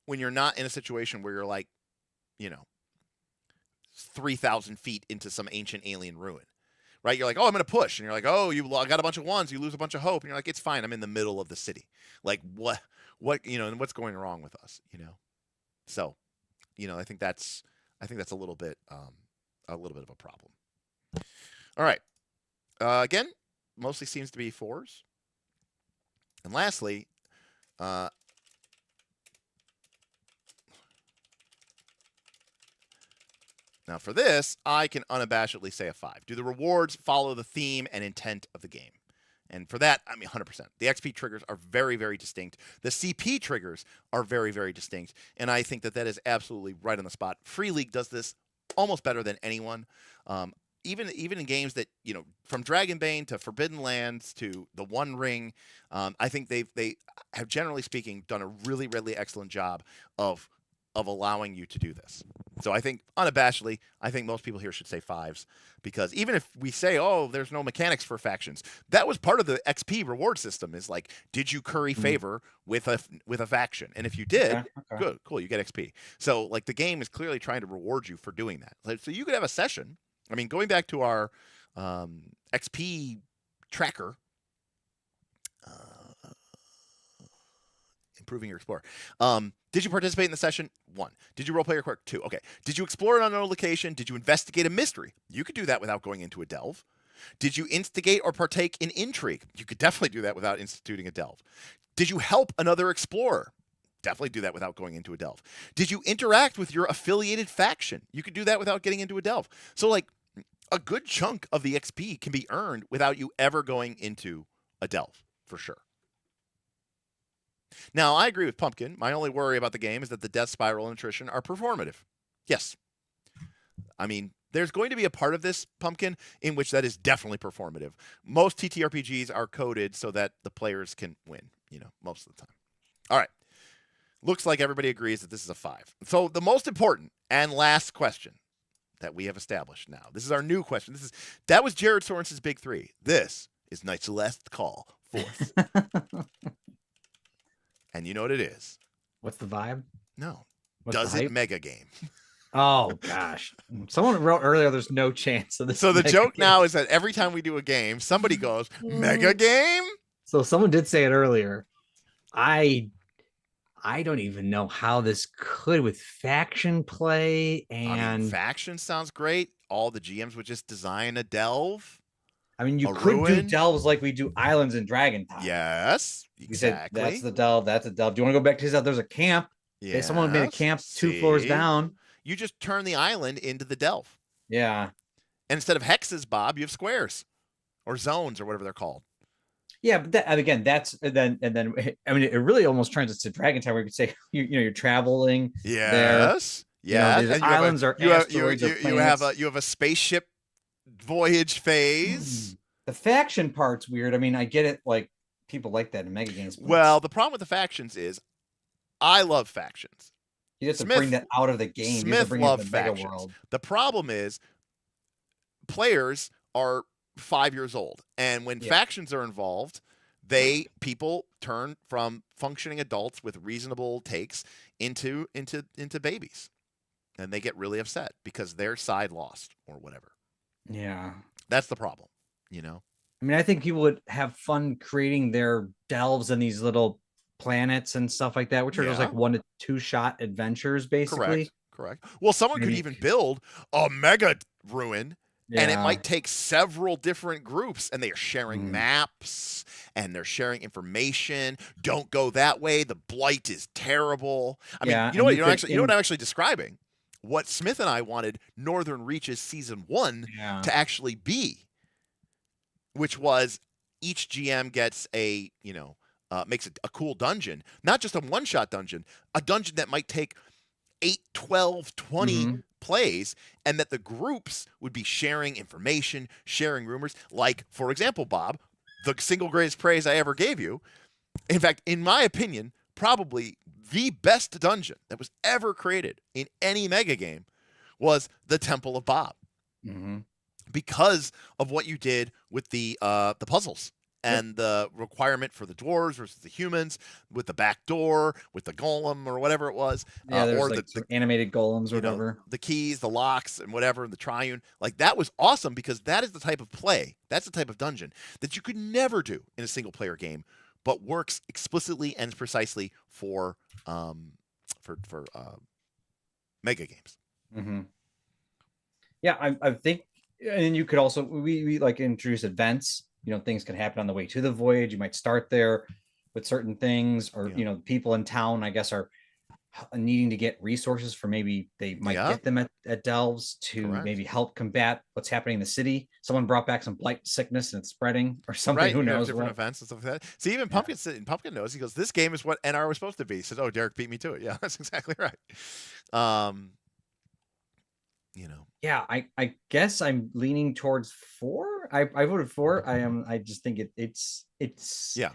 when you're not in a situation where you're like, 3,000 feet into some ancient alien ruin, right? You're like, oh, I'm going to push. And you're like, oh, you got a bunch of ones. You lose a bunch of hope. And you're like, it's fine. I'm in the middle of the city. Like, what, and what's going wrong with us, So, I think that's a little bit of a problem. All right. Again, mostly seems to be 4s. And lastly, now for this, I can unabashedly say a 5. Do the rewards follow the theme and intent of the game? And for that, 100%. The XP triggers are very, very distinct. The CP triggers are very, very distinct. And I think that is absolutely right on the spot. Free League does this almost better than anyone. Even in games that, from Dragonbane to Forbidden Lands to the One Ring, I think they have, generally speaking, done a really, really excellent job of allowing you to do this. So I think, unabashedly, most people here should say 5s, because even if we say, oh, there's no mechanics for factions, that was part of the XP reward system, is like, did you curry favor with a faction? And if you did, good, cool, you get XP. So like the game is clearly trying to reward you for doing that. So you could have a session. Going back to our XP tracker, improving your explorer. Did you participate in the session? 1. Did you roleplay your quirk? 2. Okay. Did you explore an unknown location? Did you investigate a mystery? You could do that without going into a delve. Did you instigate or partake in intrigue? You could definitely do that without instituting a delve. Did you help another explorer? Definitely do that without going into a delve. Did you interact with your affiliated faction? You could do that without getting into a delve. So like a good chunk of the XP can be earned without you ever going into a delve, for sure. Now, I agree with Pumpkin. My only worry about the game is that the death spiral and attrition are performative. Yes. There's going to be a part of this, Pumpkin, in which that is definitely performative. Most TTRPGs are coded so that the players can win, most of the time. All right. Looks like everybody agrees that this is a 5. So the most important and last question that we have established now. This is our new question. That was Jared Sorenson's big 3. This is Knight's Last Call, 4th. And you know what it is? What's the vibe? No. What's Does it mega game? Oh, gosh. Someone wrote earlier there's no chance of this. So the joke now is that every time we do a game, somebody goes, mega game? So someone did say it earlier. I don't even know how this could with faction play. And faction sounds great. All the GMs would just design a delve. You could do delves like we do islands in Dragon Time. Yes, exactly. That's the delve. That's a delve. Do you want to go back to his? There's a camp. Yeah. Someone made a camp 2 floors down. You just turn the island into the delve. Yeah. And instead of hexes, Bob, you have squares or zones or whatever they're called. Yeah, but it really almost turns into Dragon Time, where you could say you're traveling. Yes. Yeah. And islands are asteroids. You have a spaceship voyage phase. The faction part's weird. I get it, like people like that in mega games. Well, the problem with the factions is I love factions. You have to bring that out of the game. Smith loves factions. World. The problem is players are 5 years old, and when factions are involved, people turn from functioning adults with reasonable takes into babies, and they get really upset because their side lost or whatever. Yeah, that's the problem. I think people would have fun creating their delves and these little planets and stuff like that, which are just like 1 to 2 shot adventures, basically. Correct. Well, someone could even build a mega ruin. Yeah. And it might take several different groups, and they are sharing maps, and they're sharing information. Don't go that way. The blight is terrible. You know what I'm actually describing? What Smith and I wanted Northern Reaches Season 1 to actually be, which was each GM gets makes a cool dungeon, not just a one-shot dungeon, a dungeon that might take 8, 12, 20 plays, and that the groups would be sharing information, sharing rumors. Like, for example, Bob, the single greatest praise I ever gave you, in fact, in my opinion, probably the best dungeon that was ever created in any mega game was the Temple of Bob. Because of what you did with the puzzles and the requirement for the dwarves versus the humans, with the back door, with the golem or whatever it was, there's or like the animated golems or you know, whatever. the keys, the locks, and whatever, the triune. Like, that was awesome because that is the type of play, that's the type of dungeon that you could never do in a single player game, but works explicitly and precisely for mega games. Mm-hmm. Yeah, I think, and you could also we like introduce events. Things can happen on the way to the voyage. You might start there with certain things, or people in town, I guess, are needing to get resources for, maybe they might get them at delves to maybe help combat what's happening in the city. Someone brought back some blight sickness and it's spreading or something. Right, who knows different events and stuff like that. See, even Pumpkin knows. He goes, "This game is what NR was supposed to be." He says, "Oh, Derek beat me to it." Yeah, that's exactly right. Yeah, I guess I'm leaning towards 4. I voted 4. I just think it's yeah.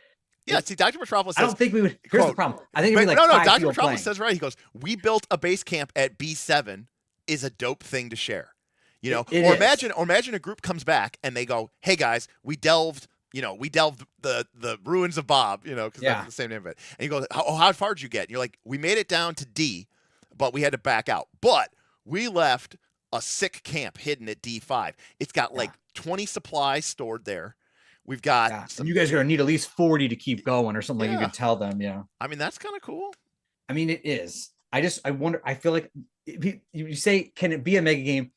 See, Dr. Metropolis says, I don't think we would. Here's the problem. I think it'd be like no. 5 Dr. people Metropolis playing. says right. He goes, "We built a base camp at B7 is a dope thing to share." Or imagine a group comes back and they go, "Hey guys, we delved the ruins of Bob, because that's the same name of it." And you go, how far did you get? And you're like, "We made it down to D, but we had to back out. But we left a sick camp hidden at D5. It's got like 20 supplies stored there. We've got and you guys are going to need at least 40 to keep going or something." Like you could tell them. Yeah. I mean, that's kind of cool. I mean, it is. I wonder, I feel like you say, can it be a mega game?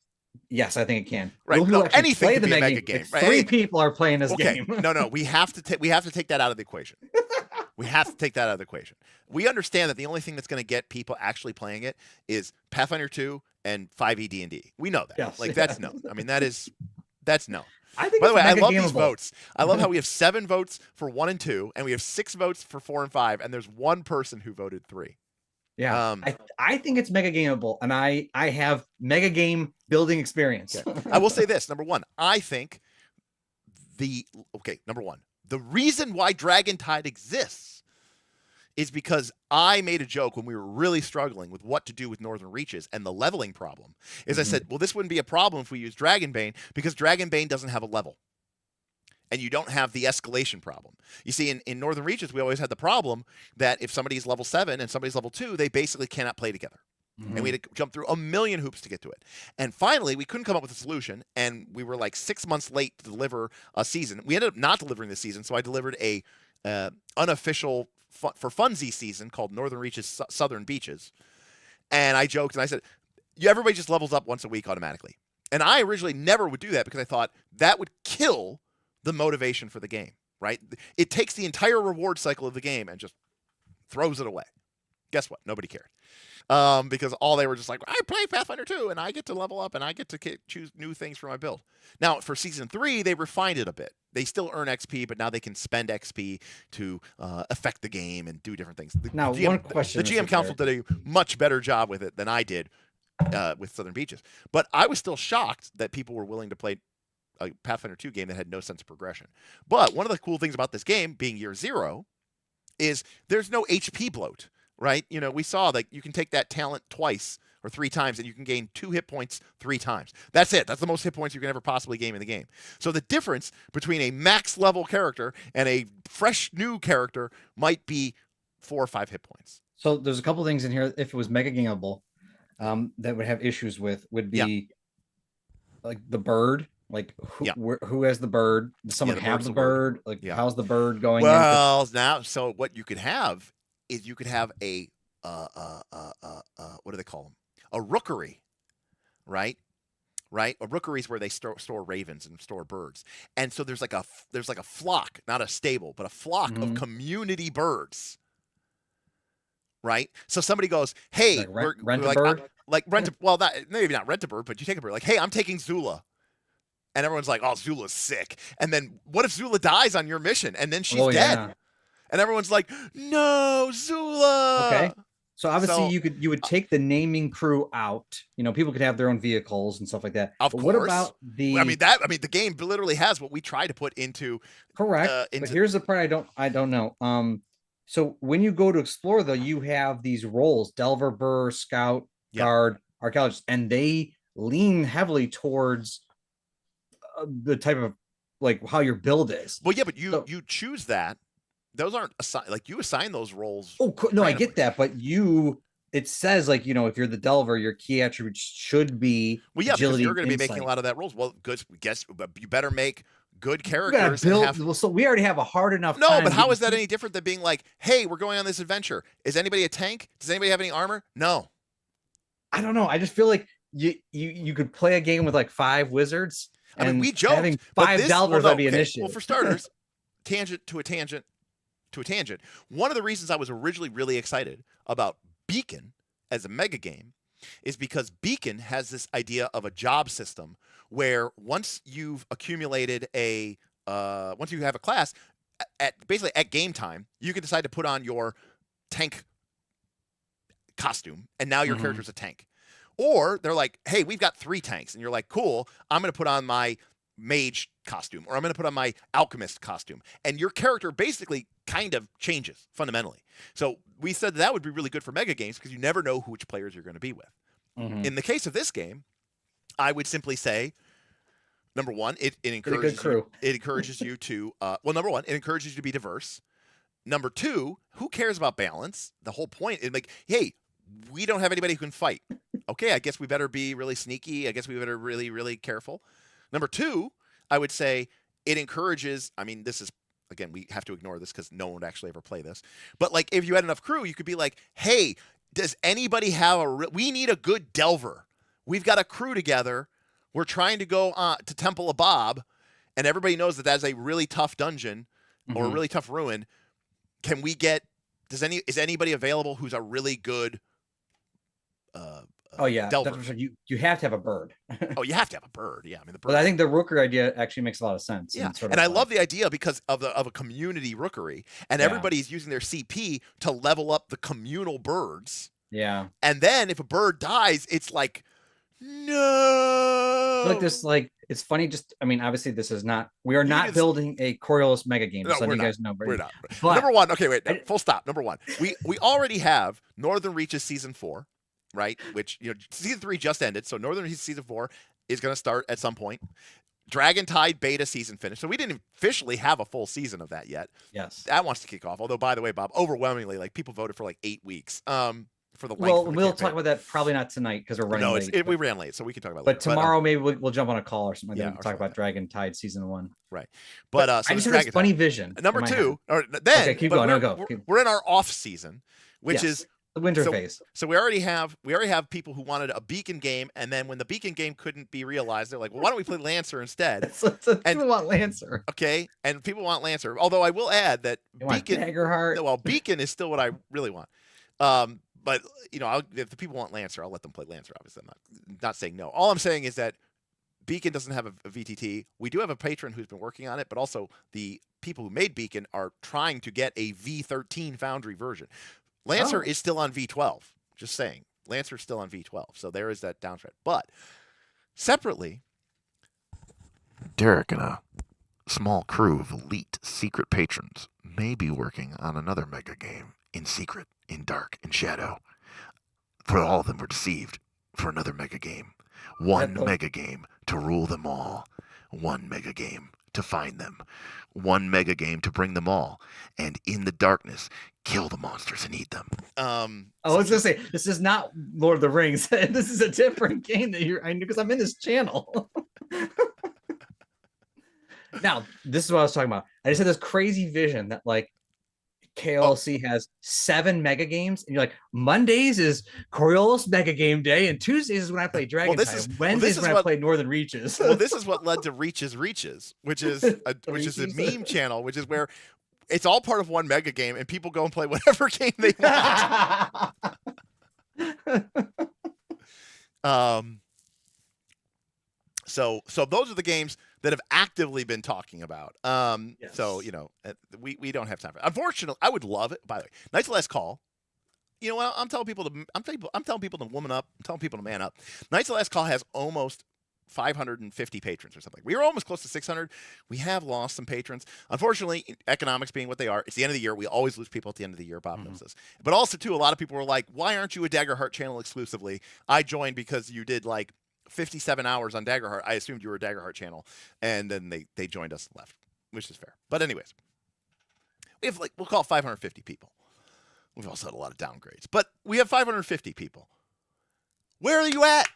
Yes, I think it can. Right. Anything play the mega game. Right? 3 people are playing this game. No. We have to take that out of the equation. We have to take that out of the equation. We understand that the only thing that's going to get people actually playing it is Pathfinder 2 and 5e D&D. We know that. Yes. That's no. I mean, that's no. I think. By the way, I love these votes. I love how we have 7 votes for 1 and 2, and we have 6 votes for 4 and 5, and there's 1 person who voted 3. Yeah, I think it's mega gameable, and I have mega game building experience. I will say this: number one, I think number one, the reason why Dragon Tide exists is because I made a joke when we were really struggling with what to do with Northern Reaches and the leveling problem. I said, well, this wouldn't be a problem if we use Dragonbane, because Dragonbane doesn't have a level. And you don't have the escalation problem. You see, in Northern Reaches, we always had the problem that if somebody's level 7 and somebody's level 2, they basically cannot play together. And we had to jump through a million hoops to get to it. And finally, we couldn't come up with a solution, and we were like 6 months late to deliver a season. We ended up not delivering the season, so I delivered a unofficial for funsies season called Northern Reaches Southern Beaches. And I joked, and I said, everybody just levels up once a week automatically. And I originally never would do that because I thought that would kill the motivation for the game, right? It takes the entire reward cycle of the game and just throws it away. Guess what? Nobody cared. Because all they were just like, I play Pathfinder 2 and I get to level up and I get to choose new things for my build. Now, for Season 3, they refined it a bit. They still earn XP, but now they can spend XP to affect the game and do different things. One question. The GM Council did a much better job with it than I did with Southern Beaches. But I was still shocked that people were willing to play a Pathfinder 2 game that had no sense of progression. But one of the cool things about this game, being year 0, is there's no HP bloat, right? We saw that you can take that talent twice or 3 times and you can gain 2 hit points 3 times. That's it. That's the most hit points you can ever possibly gain in the game. So the difference between a max level character and a fresh new character might be 4 or 5 hit points. So there's a couple things in here. If it was mega gameable, that would have issues with would be like the bird. Like who has the bird? Does someone have the bird? Like how's the bird going? Well, so what you could have is you could have a what do they call them? A rookery, right? Right? A rookery is where they store ravens and store birds, and so there's like a flock, not a stable, but a flock of community birds. Right? So somebody goes, "Hey, rent we're a bird." Maybe not rent a bird, but you take a bird. Like, "Hey, I'm taking Zula." And everyone's like, "Oh, Zula's sick." And then what if Zula dies on your mission and then she's dead? Yeah. And everyone's like, "No, Zula." Okay. So obviously you would take the naming crew out. People could have their own vehicles and stuff like that. Of course. What about the the game literally has what we try to put into correct. But here's the part I don't know. So when you go to explore though, you have these roles: Delver, Burr, Scout, Guard, Archaeologist, and they lean heavily towards the type of like how your build is. Well, yeah, but So- you choose that. Those aren't assigned. Like you assign those roles. Oh no, I randomly. get that, but it says like if you're the delver, your key attributes should be Well, yeah, because agility, you're going to be making a insight. lot of that roles. Well, good. Guess you better make good You gotta characters. And build. have... Well, so we already have a hard enough. No, time but how getting is that any different than being like, hey, we're going on this adventure? Is anybody a tank? Does anybody have any armor? No. I don't know. I just feel like you could play a game with like 5 wizards. I mean, we joked. Having but 5 this, delvers would be an issue. Well, for starters, tangent to a tangent. One of the reasons I was originally really excited about Beacon as a mega game is because Beacon has this idea of a job system where once you've accumulated once you have a class, basically at game time, you can decide to put on your tank costume, and now your character's a tank. Or they're like, hey, we've got 3 tanks, and you're like, cool, I'm going to put on my mage costume, or I'm going to put on my alchemist costume, and your character basically kind of changes fundamentally. So we said that would be really good for mega games because you never know which players you're going to be with. In the case of this game, I would simply say, number one, it encourages you to number one, it encourages you to be diverse. Number 2, who cares about balance? The whole point is like, hey, we don't have anybody who can fight. Okay, I guess we better be really sneaky. I guess we better really, really careful. Number 2, I would say it encourages, I mean, this is, again, we have to ignore this because no one would actually ever play this. But like, if you had enough crew, you could be like, hey, does anybody have we need a good delver. We've got a crew together. We're trying to go to Temple of Bob, and everybody knows that that's a really tough dungeon or a really tough ruin. Can we get, is anybody available who's a really good Oh yeah, delver? you have to have a bird. Oh, you have to have a bird. Yeah, I mean the bird. But I think the rooker idea actually makes a lot of sense. Yeah, and I love the idea because of a community rookery, and everybody's using their CP to level up the communal birds. Yeah, and then if a bird dies, it's like, no. Look, this it's funny. Just I mean, obviously, this is not. We are not building a Coriolis mega game. No, so you guys know, we're not. But, number one, okay, wait, no, full stop. Number one, we already have Northern Reaches season 4. Right, which season 3 just ended, so Northern Reaches season 4 is going to start at some point. Dragon Tide beta season finished, so we didn't officially have a full season of that yet. Yes, that wants to kick off. Although, by the way, Bob, overwhelmingly, like people voted for like 8 weeks. For the length. Well, of the we'll campaign. talk about that probably not tonight because we're running late. We ran late, so we can talk about it. But tomorrow maybe we'll jump on a call or something. We'll talk about Dragon Tide season 1. Right, but so I just have this funny vision. Number 2, or then okay, keep going. Go. We're in our off season, which is the winter phase. So we already have people who wanted a Beacon game, and then when the Beacon game couldn't be realized, they're like, well, why don't we play Lancer instead? People want Lancer. Okay, and people want Lancer. Although I will add that Beacon, Beacon is still what I really want. But if the people want Lancer, I'll let them play Lancer. Obviously, I'm not saying no. All I'm saying is that Beacon doesn't have a VTT. We do have a patron who's been working on it, but also the people who made Beacon are trying to get a V13 Foundry version. Lancer is still on V12. Just saying. Lancer's still on V12. So there is that downtrend. But separately, Derek and a small crew of elite secret patrons may be working on another mega game in secret, in dark, in shadow. For all of them were deceived for another mega game. One mega game to rule them all. One mega game to find them. One mega game to bring them all. And in the darkness, kill the monsters and eat them. I was gonna say, this is not Lord of the Rings. This is a different game that I knew because I'm in this channel. Now, this is what I was talking about. I just had this crazy vision that like KLC has 7 mega games, and you're like, Mondays is Coriolis mega game day, and Tuesdays is when I play Dragon Tide. Wednesdays is when I play Northern Reaches. Well, this is what led to Reaches, which is a meme channel, which is where it's all part of one mega game, and people go and play whatever game they want. So those are the games that have actively been talking about. Yes. So we don't have time for it. Unfortunately, I would love it. By the way, Night's Last Call. You know what? I'm telling people to woman up. I'm telling people to man up. Night's Last Call has almost 550 patrons or something. We were almost close to 600. We have lost some patrons. Unfortunately, economics being what they are, it's the end of the year. We always lose people at the end of the year. Bob knows this. But also, too, a lot of people were like, why aren't you a Daggerheart channel exclusively? I joined because you did like 57 hours on Daggerheart. I assumed you were a Daggerheart channel, and then they joined us and left, which is fair. But anyways, we have we'll call it 550 people. We've also had a lot of downgrades, but we have 550 people. Where are you at?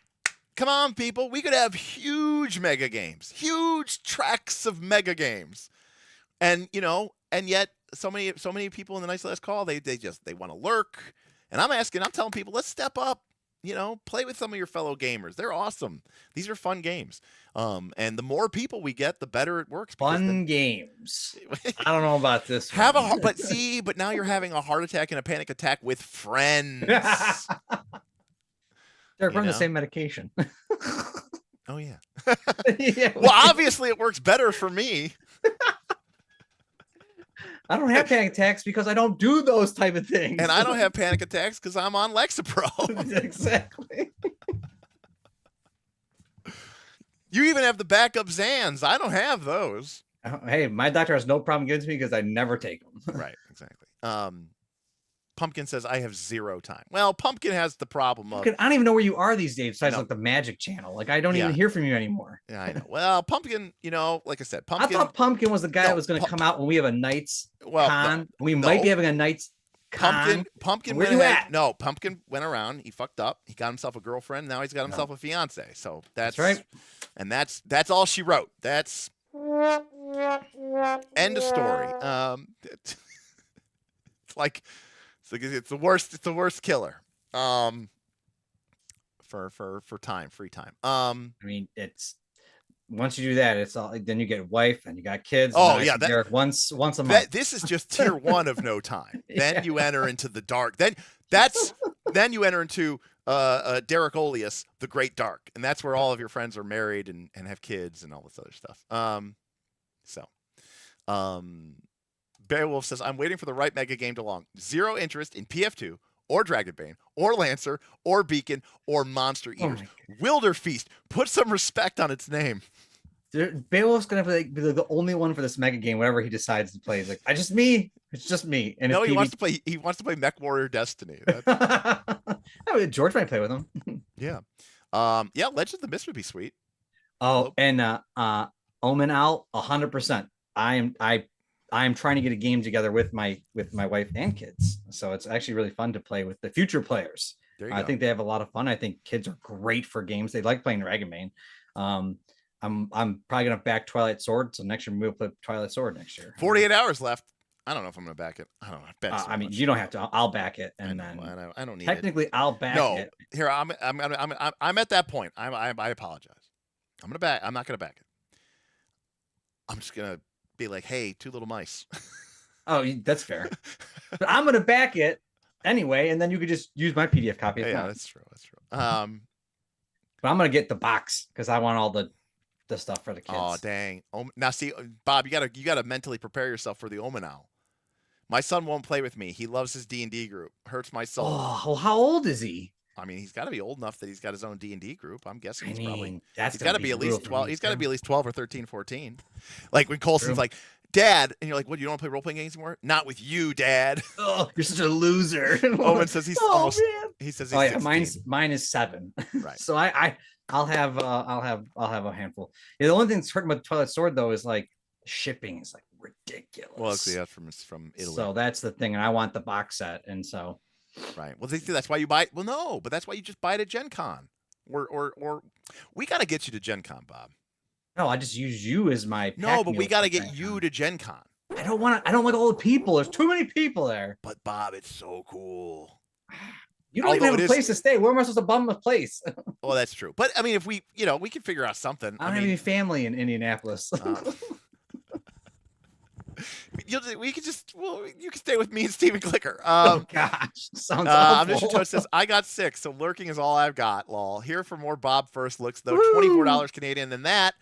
Come on, people. We could have huge mega games, huge tracks of mega games. And, and yet so many people in the Nice Last Call, they want to lurk. And I'm telling people, let's step up, play with some of your fellow gamers. They're awesome. These are fun games. And the more people we get, the better it works. Fun games. I don't know about this one. But now you're having a heart attack and a panic attack with friends. They're on the same medication. Oh, yeah. Yeah. Well, obviously it works better for me. I don't have panic attacks because I don't do those type of things. And I don't have panic attacks because I'm on Lexapro. Exactly. You even have the backup Zans. I don't have those. Hey, my doctor has no problem giving to me because I never take them. Right, exactly. Pumpkin says, I have 0 time. Well, Pumpkin has the problem of... I don't even know where you are these days besides like the Magic Channel. I don't even hear from you anymore. Yeah, I know. Well, Pumpkin, like I said, Pumpkin... I thought Pumpkin was the guy that was going to come out when we have a Knights con. We might be having a Knights con. Pumpkin where you at? No, Pumpkin went around. He fucked up. He got himself a girlfriend. Now he's got himself a fiance. So that's right. And that's all she wrote. That's... End of story. It's the worst. It's the worst killer. For free time. I mean, it's once you do that, it's all. Then you get a wife and you got kids. Oh yeah, Derek once a month. This is just tier 1 of no time. Then you enter into the dark. Then you enter into Derek Olius, the Great Dark, and that's where all of your friends are married and have kids and all this other stuff. Beowulf says, I'm waiting for the right mega game to launch. 0 interest in PF2 or Dragonbane or Lancer or Beacon or Monster Eaters. Wilder Feast. Put some respect on its name. Beowulf's going to be the only one for this mega game, whatever he decides to play. He's like, it's just me. And no, he wants to play Mech Warrior Destiny. George might play with him. Yeah. Legend of the Mist would be sweet. Oh, and Omen Owl, 100%. I am trying to get a game together with my wife and kids. So it's actually really fun to play with the future players. I think they have a lot of fun. I think kids are great for games. They like playing Dragonbane. I'm probably going to back Twilight Sword. So next year we'll play Twilight Sword next year. 48 hours left. I don't know if I'm going to back it. I don't know. I mean, you don't have to. I'll back it. And I don't need technically it. I'll back it. Here, I'm at that point. I apologize. I'm not going to back it. I'm just going to be like, hey, 2 little mice. Oh, that's fair. But I'm gonna back it anyway, and then you could just use my PDF copy. Yeah, that's true. But I'm gonna get the box because I want all the stuff for the kids. Oh dang! Now see, Bob, you gotta mentally prepare yourself for the Omen Owl. My son won't play with me. He loves his D&D group. Hurts my soul. Oh, well, how old is he? I mean, he's got to be old enough that he's got his own D&D group. I'm guessing he's got to be at least 12. He's got to be at least 12 or 13, 14. Like when Colson's like, Dad, and you're like, what, you don't want to play role-playing games anymore? Not with you, Dad. Oh, you're such a loser. Owen says he's almost. Man. He says he's 16. Mine is 7. Right. So I'll have a handful. Yeah, the only thing that's hurting about Twilight Sword though is like shipping is like ridiculous. Well, it's from Italy. So that's the thing, and I want the box set, and so. Right. Well, that's why you buy it. Well, no, but that's why you just buy it at Gen Con. Or we got to get you to Gen Con, Bob. No, I just use you as my. No, but we got to get you to Gen Con. I don't like all the people. There's too many people there. But Bob, it's so cool. You don't even have a place to stay. Where am I supposed to bum a place? Well, that's true. But I mean, if we can figure out something. I don't have any family in Indianapolis. You can stay with me and Steven Clicker. Oh gosh, sounds awful. Mr. Toast says, I got 6, so lurking is all I've got. Lol. Here for more Bob first looks though. $24 Canadian. Than that,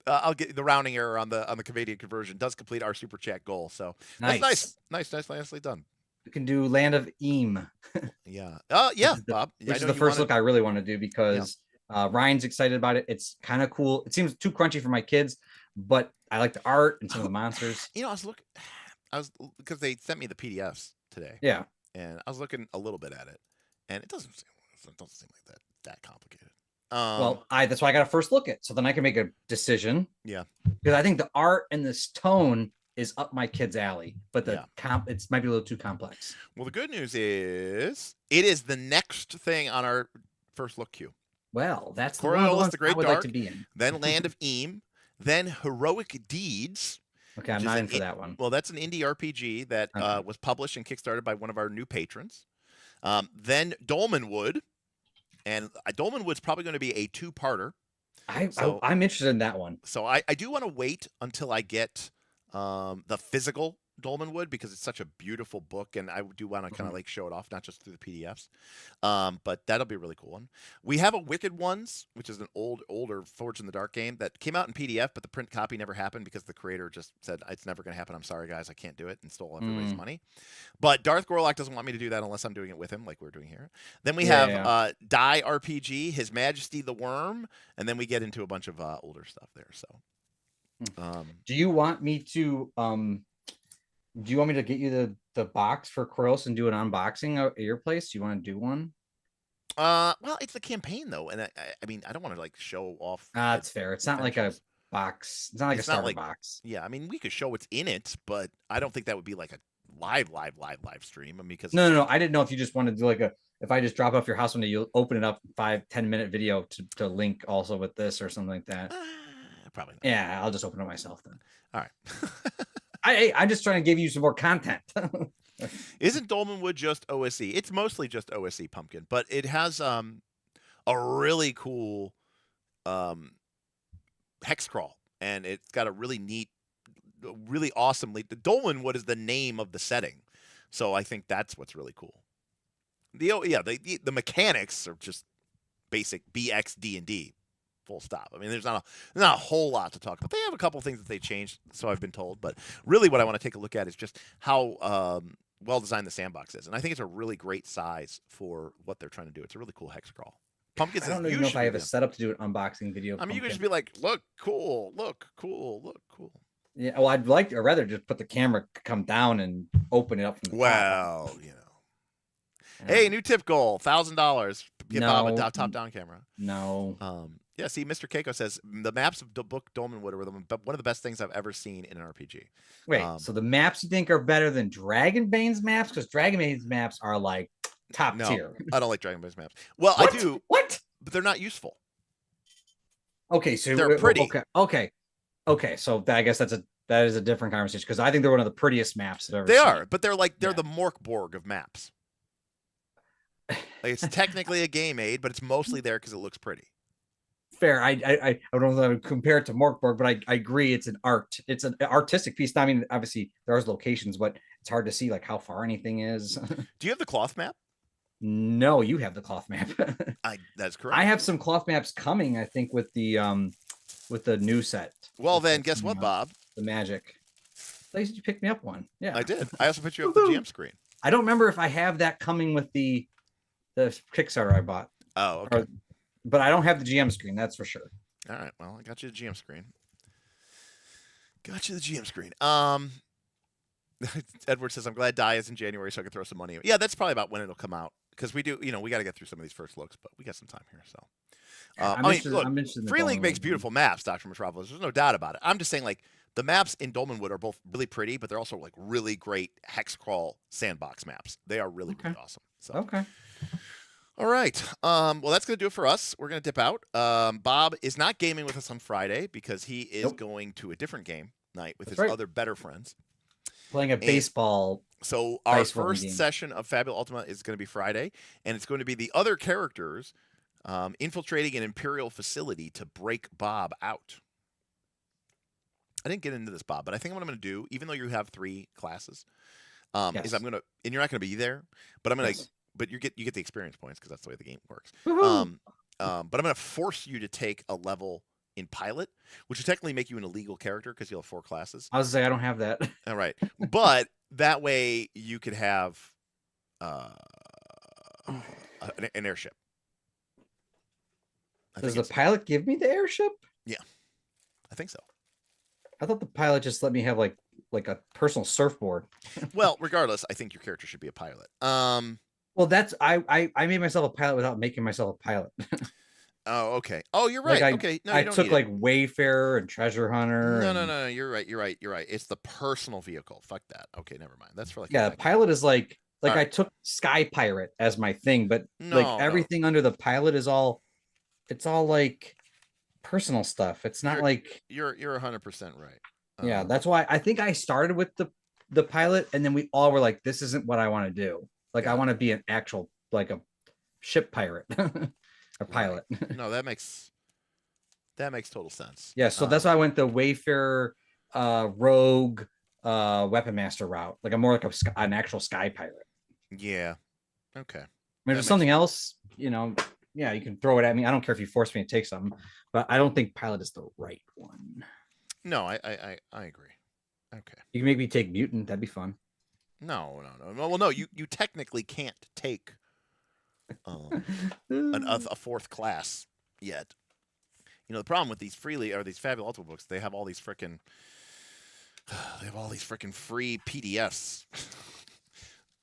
I'll get the rounding error on the Canadian conversion. Does complete our super chat goal. So that's nicely done. We can do Land of Eam. Yeah. Bob. Which is the first look I really want to do because Ryan's excited about it. It's kind of cool. It seems too crunchy for my kids, but I like the art and some of the monsters. I was because they sent me the PDFs today. Yeah. And I was looking a little bit at it, and it doesn't seem like that complicated. Well, that's why I got to first look at, so then I can make a decision. Yeah. Because I think the art and this tone is up my kid's alley, but the it might be a little too complex. Well, the good news is it is the next thing on our first look queue. Well, that's the Coriolis, the Great I would Dark, like to be in. then Land of Eam, then Heroic Deeds. Okay, I'm not in for that one. Well, that's an indie RPG that was published and kickstarted by one of our new patrons. Then Dolmenwood, and Dolmenwood's probably going to be a two-parter. I'm interested in that one. So I do want to wait until I get the physical Dolmenwood, because it's such a beautiful book, and I do want to kind of like show it off, not just through the PDFs. But that'll be a really cool one. We have a Wicked Ones, which is an older Forged in the Dark game that came out in PDF, but the print copy never happened because the creator just said, it's never going to happen. I'm sorry, guys, I can't do it, and stole everybody's money. But Darth Gorlock doesn't want me to do that unless I'm doing it with him, like we're doing here. Then we have Die RPG, His Majesty the Worm, and then we get into a bunch of older stuff there. So, do you want me to get you the box for Coriolis and do an unboxing at your place? Do you want to do one? Well, it's a campaign though, and I mean, I don't want to like show off. That's fair. It's not like a box. It's not like a starter box. Yeah, I mean, we could show what's in it, but I don't think that would be like a live stream. I mean, because no. I didn't know if you just wanted to do like if I just drop off your house one day, you'll open it up 5-10 minute video to link also with this or something like that. Probably not. Yeah, I'll just open it myself then. All right. I'm just trying to give you some more content. Isn't Dolmenwood just OSE? It's mostly just OSE Pumpkin, but it has a really cool hex crawl, and it's got a really neat, really awesome lead. The Dolmenwood is the name of the setting, so I think that's what's really cool. The mechanics are just basic BX D&D. Full stop. I mean, there's not a whole lot to talk about. They have a couple things that they changed, so I've been told. But really, what I want to take a look at is just how well designed the sandbox is, and I think it's a really great size for what they're trying to do. It's a really cool hex crawl. Pumpkins. I don't even know if I have a setup to do an unboxing video. I mean, you could just be like, "Look cool, look cool, look cool." Yeah. Well, I'd rather just put the camera come down and open it up from the top. Hey, new tip goal: $1,000. Get Bob a top-down camera. No. Yeah, see, Mr. Keiko says the maps of the book Dolmenwood were one of the best things I've ever seen in an RPG. Wait, so the maps you think are better than Dragonbane's maps? Because Dragonbane's maps are like top tier. I don't like Dragonbane's maps. Well, I do. What? But they're not useful. Okay, so they're pretty. Okay. So I guess that is a different conversation, because I think they're one of the prettiest maps I've ever seen. They are, but they're the Morkborg of maps. Like, it's technically a game aid, but it's mostly there because it looks pretty. Fair. I don't know if I would compare it to Morkborg, but I agree it's an artistic piece. I mean, obviously there's locations, but it's hard to see like how far anything is. Do you have the cloth map? No, you have the cloth map. That's correct. I have some cloth maps coming, I think, with the new set. Well, then guess what, Bob? The magic. Did you pick me up one? Yeah, I did. I also put you up the GM screen. I don't remember if I have that coming with the Kickstarter I bought. Oh, okay. But I don't have the GM screen, that's for sure. All right. Well, I got you the GM screen. Edward says, I'm glad Die is in January so I can throw some money. Yeah, that's probably about when it'll come out. Because we do, we got to get through some of these first looks, but we got some time here. So, look, Free League makes beautiful maps, Dr. Metropolis. There's no doubt about it. I'm just saying, like, the maps in Dolmenwood are both really pretty, but they're also, like, really great hex crawl sandbox maps. They are really, really awesome. So. Okay. All right. Well, that's going to do it for us. We're going to dip out. Bob is not gaming with us on Friday because he is going to a different game night with his other better friends. Playing a baseball. So our first session of Fabula Ultima is going to be Friday, and it's going to be the other characters infiltrating an Imperial facility to break Bob out. I didn't get into this, Bob, but I think what I'm going to do, even though you have 3 classes, is I'm going to, and you're not going to be there, but I'm going to, but you get the experience points because that's the way the game works. But I'm going to force you to take a level in pilot, which would technically make you an illegal character because you'll have 4 classes. I was going to say I don't have that. All right, but that way you could have an airship. Does the pilot give me the airship? Yeah, I think so. I thought the pilot just let me have like a personal surfboard. Well, regardless, I think your character should be a pilot. Well, that's I made myself a pilot without making myself a pilot. Oh, okay. Oh, you're Like right. Okay. No, I you don't took need like it. Wayfarer and Treasure Hunter. No, And, no, no, no. You're right. You're right. You're right. It's the personal vehicle. Fuck that. Okay, never mind. That's for like a yeah, mega. Pilot is like All I right. took Sky Pirate as my thing, but like No, no. everything under the Pilot is all it's all like personal stuff. It's not You're like you're 100% right. yeah, that's why I think I started with the Pilot, and then we all were like, this isn't what I want to do. Like I Yeah. want to be an actual like a ship pirate or pilot. Right. No, that makes total sense. Yeah, so that's why I went the Wayfarer, Rogue, Weapon Master route. Like I'm more like an actual Sky Pirate. Yeah. Okay. I mean, if there's something else, yeah, you can throw it at me. I don't care if you force me to take something, but I don't think Pilot is the right one. No, I agree. Okay. You can make me take Mutant. That'd be fun. No. Well, no, you technically can't take a fourth class yet. The problem with these these Fabulous Ultimate books, they have all these freaking free PDFs.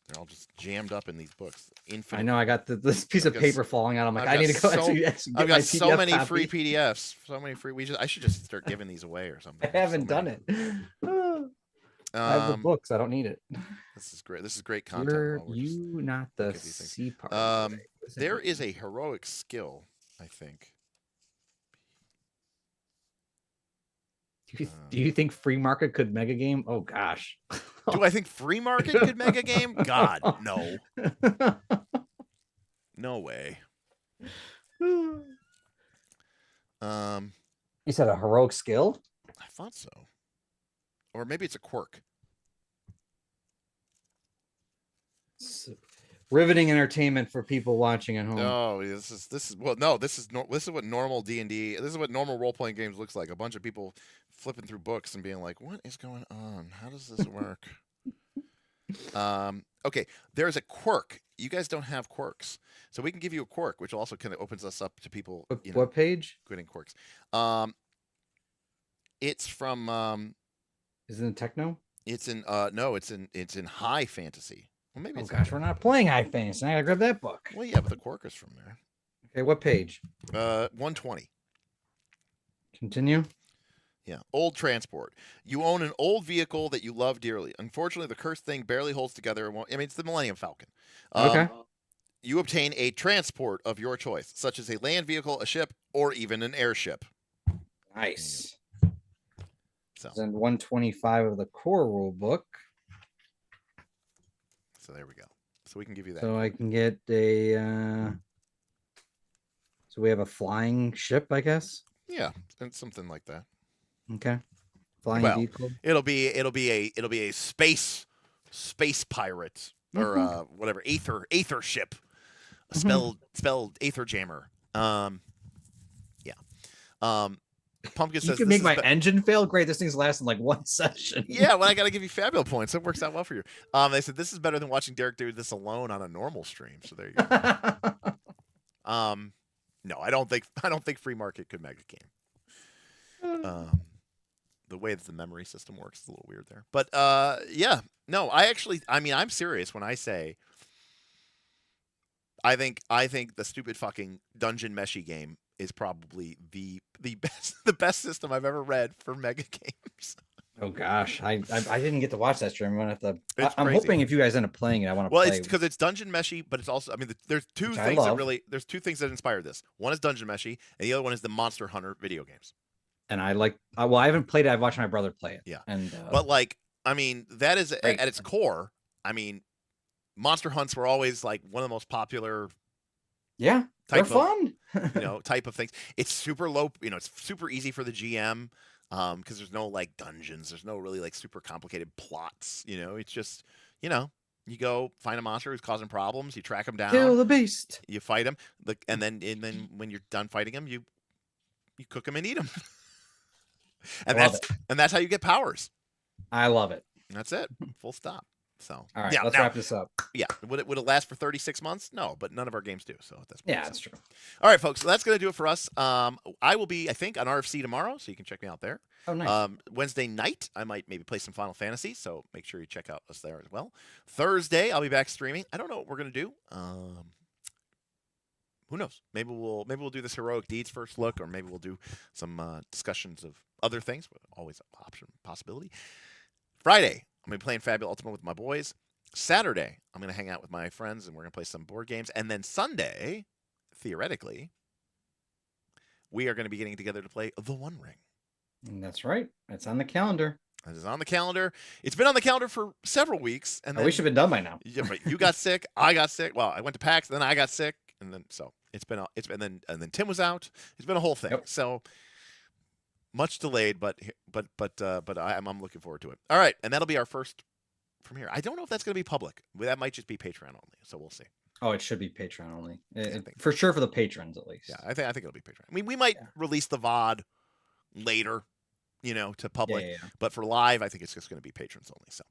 They're all just jammed up in these books. I know. I got this piece of paper falling out. I'm like, I need to go. I've got so many free PDFs. So many free. I should just start giving these away or something. I haven't done it. I have the books. I don't need it. This is great. This is great content. You not the C part. There is a heroic skill, I think. Do you think free market could mega game? Oh gosh. Do I think free market could mega game? God, no. No way. You said a heroic skill? I thought so. Or maybe it's a quirk. Riveting entertainment for people watching at home. No, this is what normal D&D, this is what normal role-playing games looks like. A bunch of people flipping through books and being like, what is going on? How does this work? Okay, there's a quirk. You guys don't have quirks. So we can give you a quirk, which also kind of opens us up to people. What page? Getting quirks. It's from Is it in techno? It's in it's in high fantasy. Well, maybe gosh, we're not playing high fantasy. I gotta grab that book. Well, yeah, but the quirk is from there. Okay, what page? 120. Continue. Yeah, old transport. You own an old vehicle that you love dearly. Unfortunately, the cursed thing barely holds together. It's the Millennium Falcon. Okay. You obtain a transport of your choice, such as a land vehicle, a ship, or even an airship. Nice. So then 125 of the core rule book. So there we go. So we can give you that. So I can get a. So we have a flying ship, I guess. Yeah, and something like that. Okay. Flying vehicle. It'll be a space pirate or whatever aether ship, spelled aether jammer. Yeah. Pumpkin says you can make my engine fail. Great, this thing's lasting like one session. Yeah, well, I gotta give you Fabulous points. It works out well for you. They said this is better than watching Derek do this alone on a normal stream. So there you go. No, I don't think free market could mega game. The way that the memory system works is a little weird there. But yeah, no, I'm serious when I say I think the stupid fucking dungeon meshy game is probably the best system I've ever read for mega games. Oh gosh, I didn't get to watch that stream. I'm gonna have to. I'm crazy. hoping if you guys end up playing it, I want to. Well, play. it's because it's dungeon meshy, but it's also there's two things that inspired this. One is dungeon meshy, and the other one is the Monster Hunter video games. And I I haven't played it. I've watched my brother play it. Yeah, and but that is at its core. Monster hunts were always like one of the most popular. Yeah, they're fun. Type of things. It's super low. It's super easy for the GM because there's no like dungeons. There's no really like super complicated plots. It's just you go find a monster who's causing problems. You track him down. Kill the beast. You fight him. And then when you're done fighting him, you cook him and eat him. And that's how you get powers. I love it. That's it. Full stop. So all right, let's wrap this up. Yeah, would it last for 36 months? No, but none of our games do. So that's true. All right, folks. So that's gonna do it for us. I will be, I think, on RFC tomorrow, so you can check me out there. Oh, nice. Wednesday night, I might maybe play some Final Fantasy, so make sure you check out us there as well. Thursday, I'll be back streaming. I don't know what we're gonna do. who knows? Maybe we'll do this heroic deeds first look, or maybe we'll do some discussions of other things. Always an possibility. Friday, I'm gonna be playing Fabulous Ultimate with my boys. Saturday, I'm gonna hang out with my friends and we're gonna play some board games. And then Sunday, theoretically, we are gonna be getting together to play The One Ring. And that's right. It's on the calendar. It is on the calendar. It's been on the calendar for several weeks, and then, we should have been done by now. Yeah, but you got sick. I got sick. Well, I went to PAX, then I got sick, and then and then Tim was out. It's been a whole thing. Yep. So much delayed, but I'm looking forward to it. All right, and that'll be our first from here. I don't know if that's going to be public. That might just be Patreon only. So we'll see. Oh, it should be Patreon only. Yeah, For sure for the patrons at least. Yeah, I think it'll be Patreon. I mean, we might release the VOD later, to public. Yeah. But for live, I think it's just going to be patrons only. So,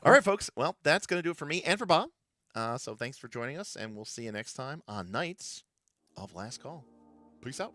all right, folks. Well, that's going to do it for me and for Bob. So thanks for joining us, and we'll see you next time on Knights of Last Call. Peace out.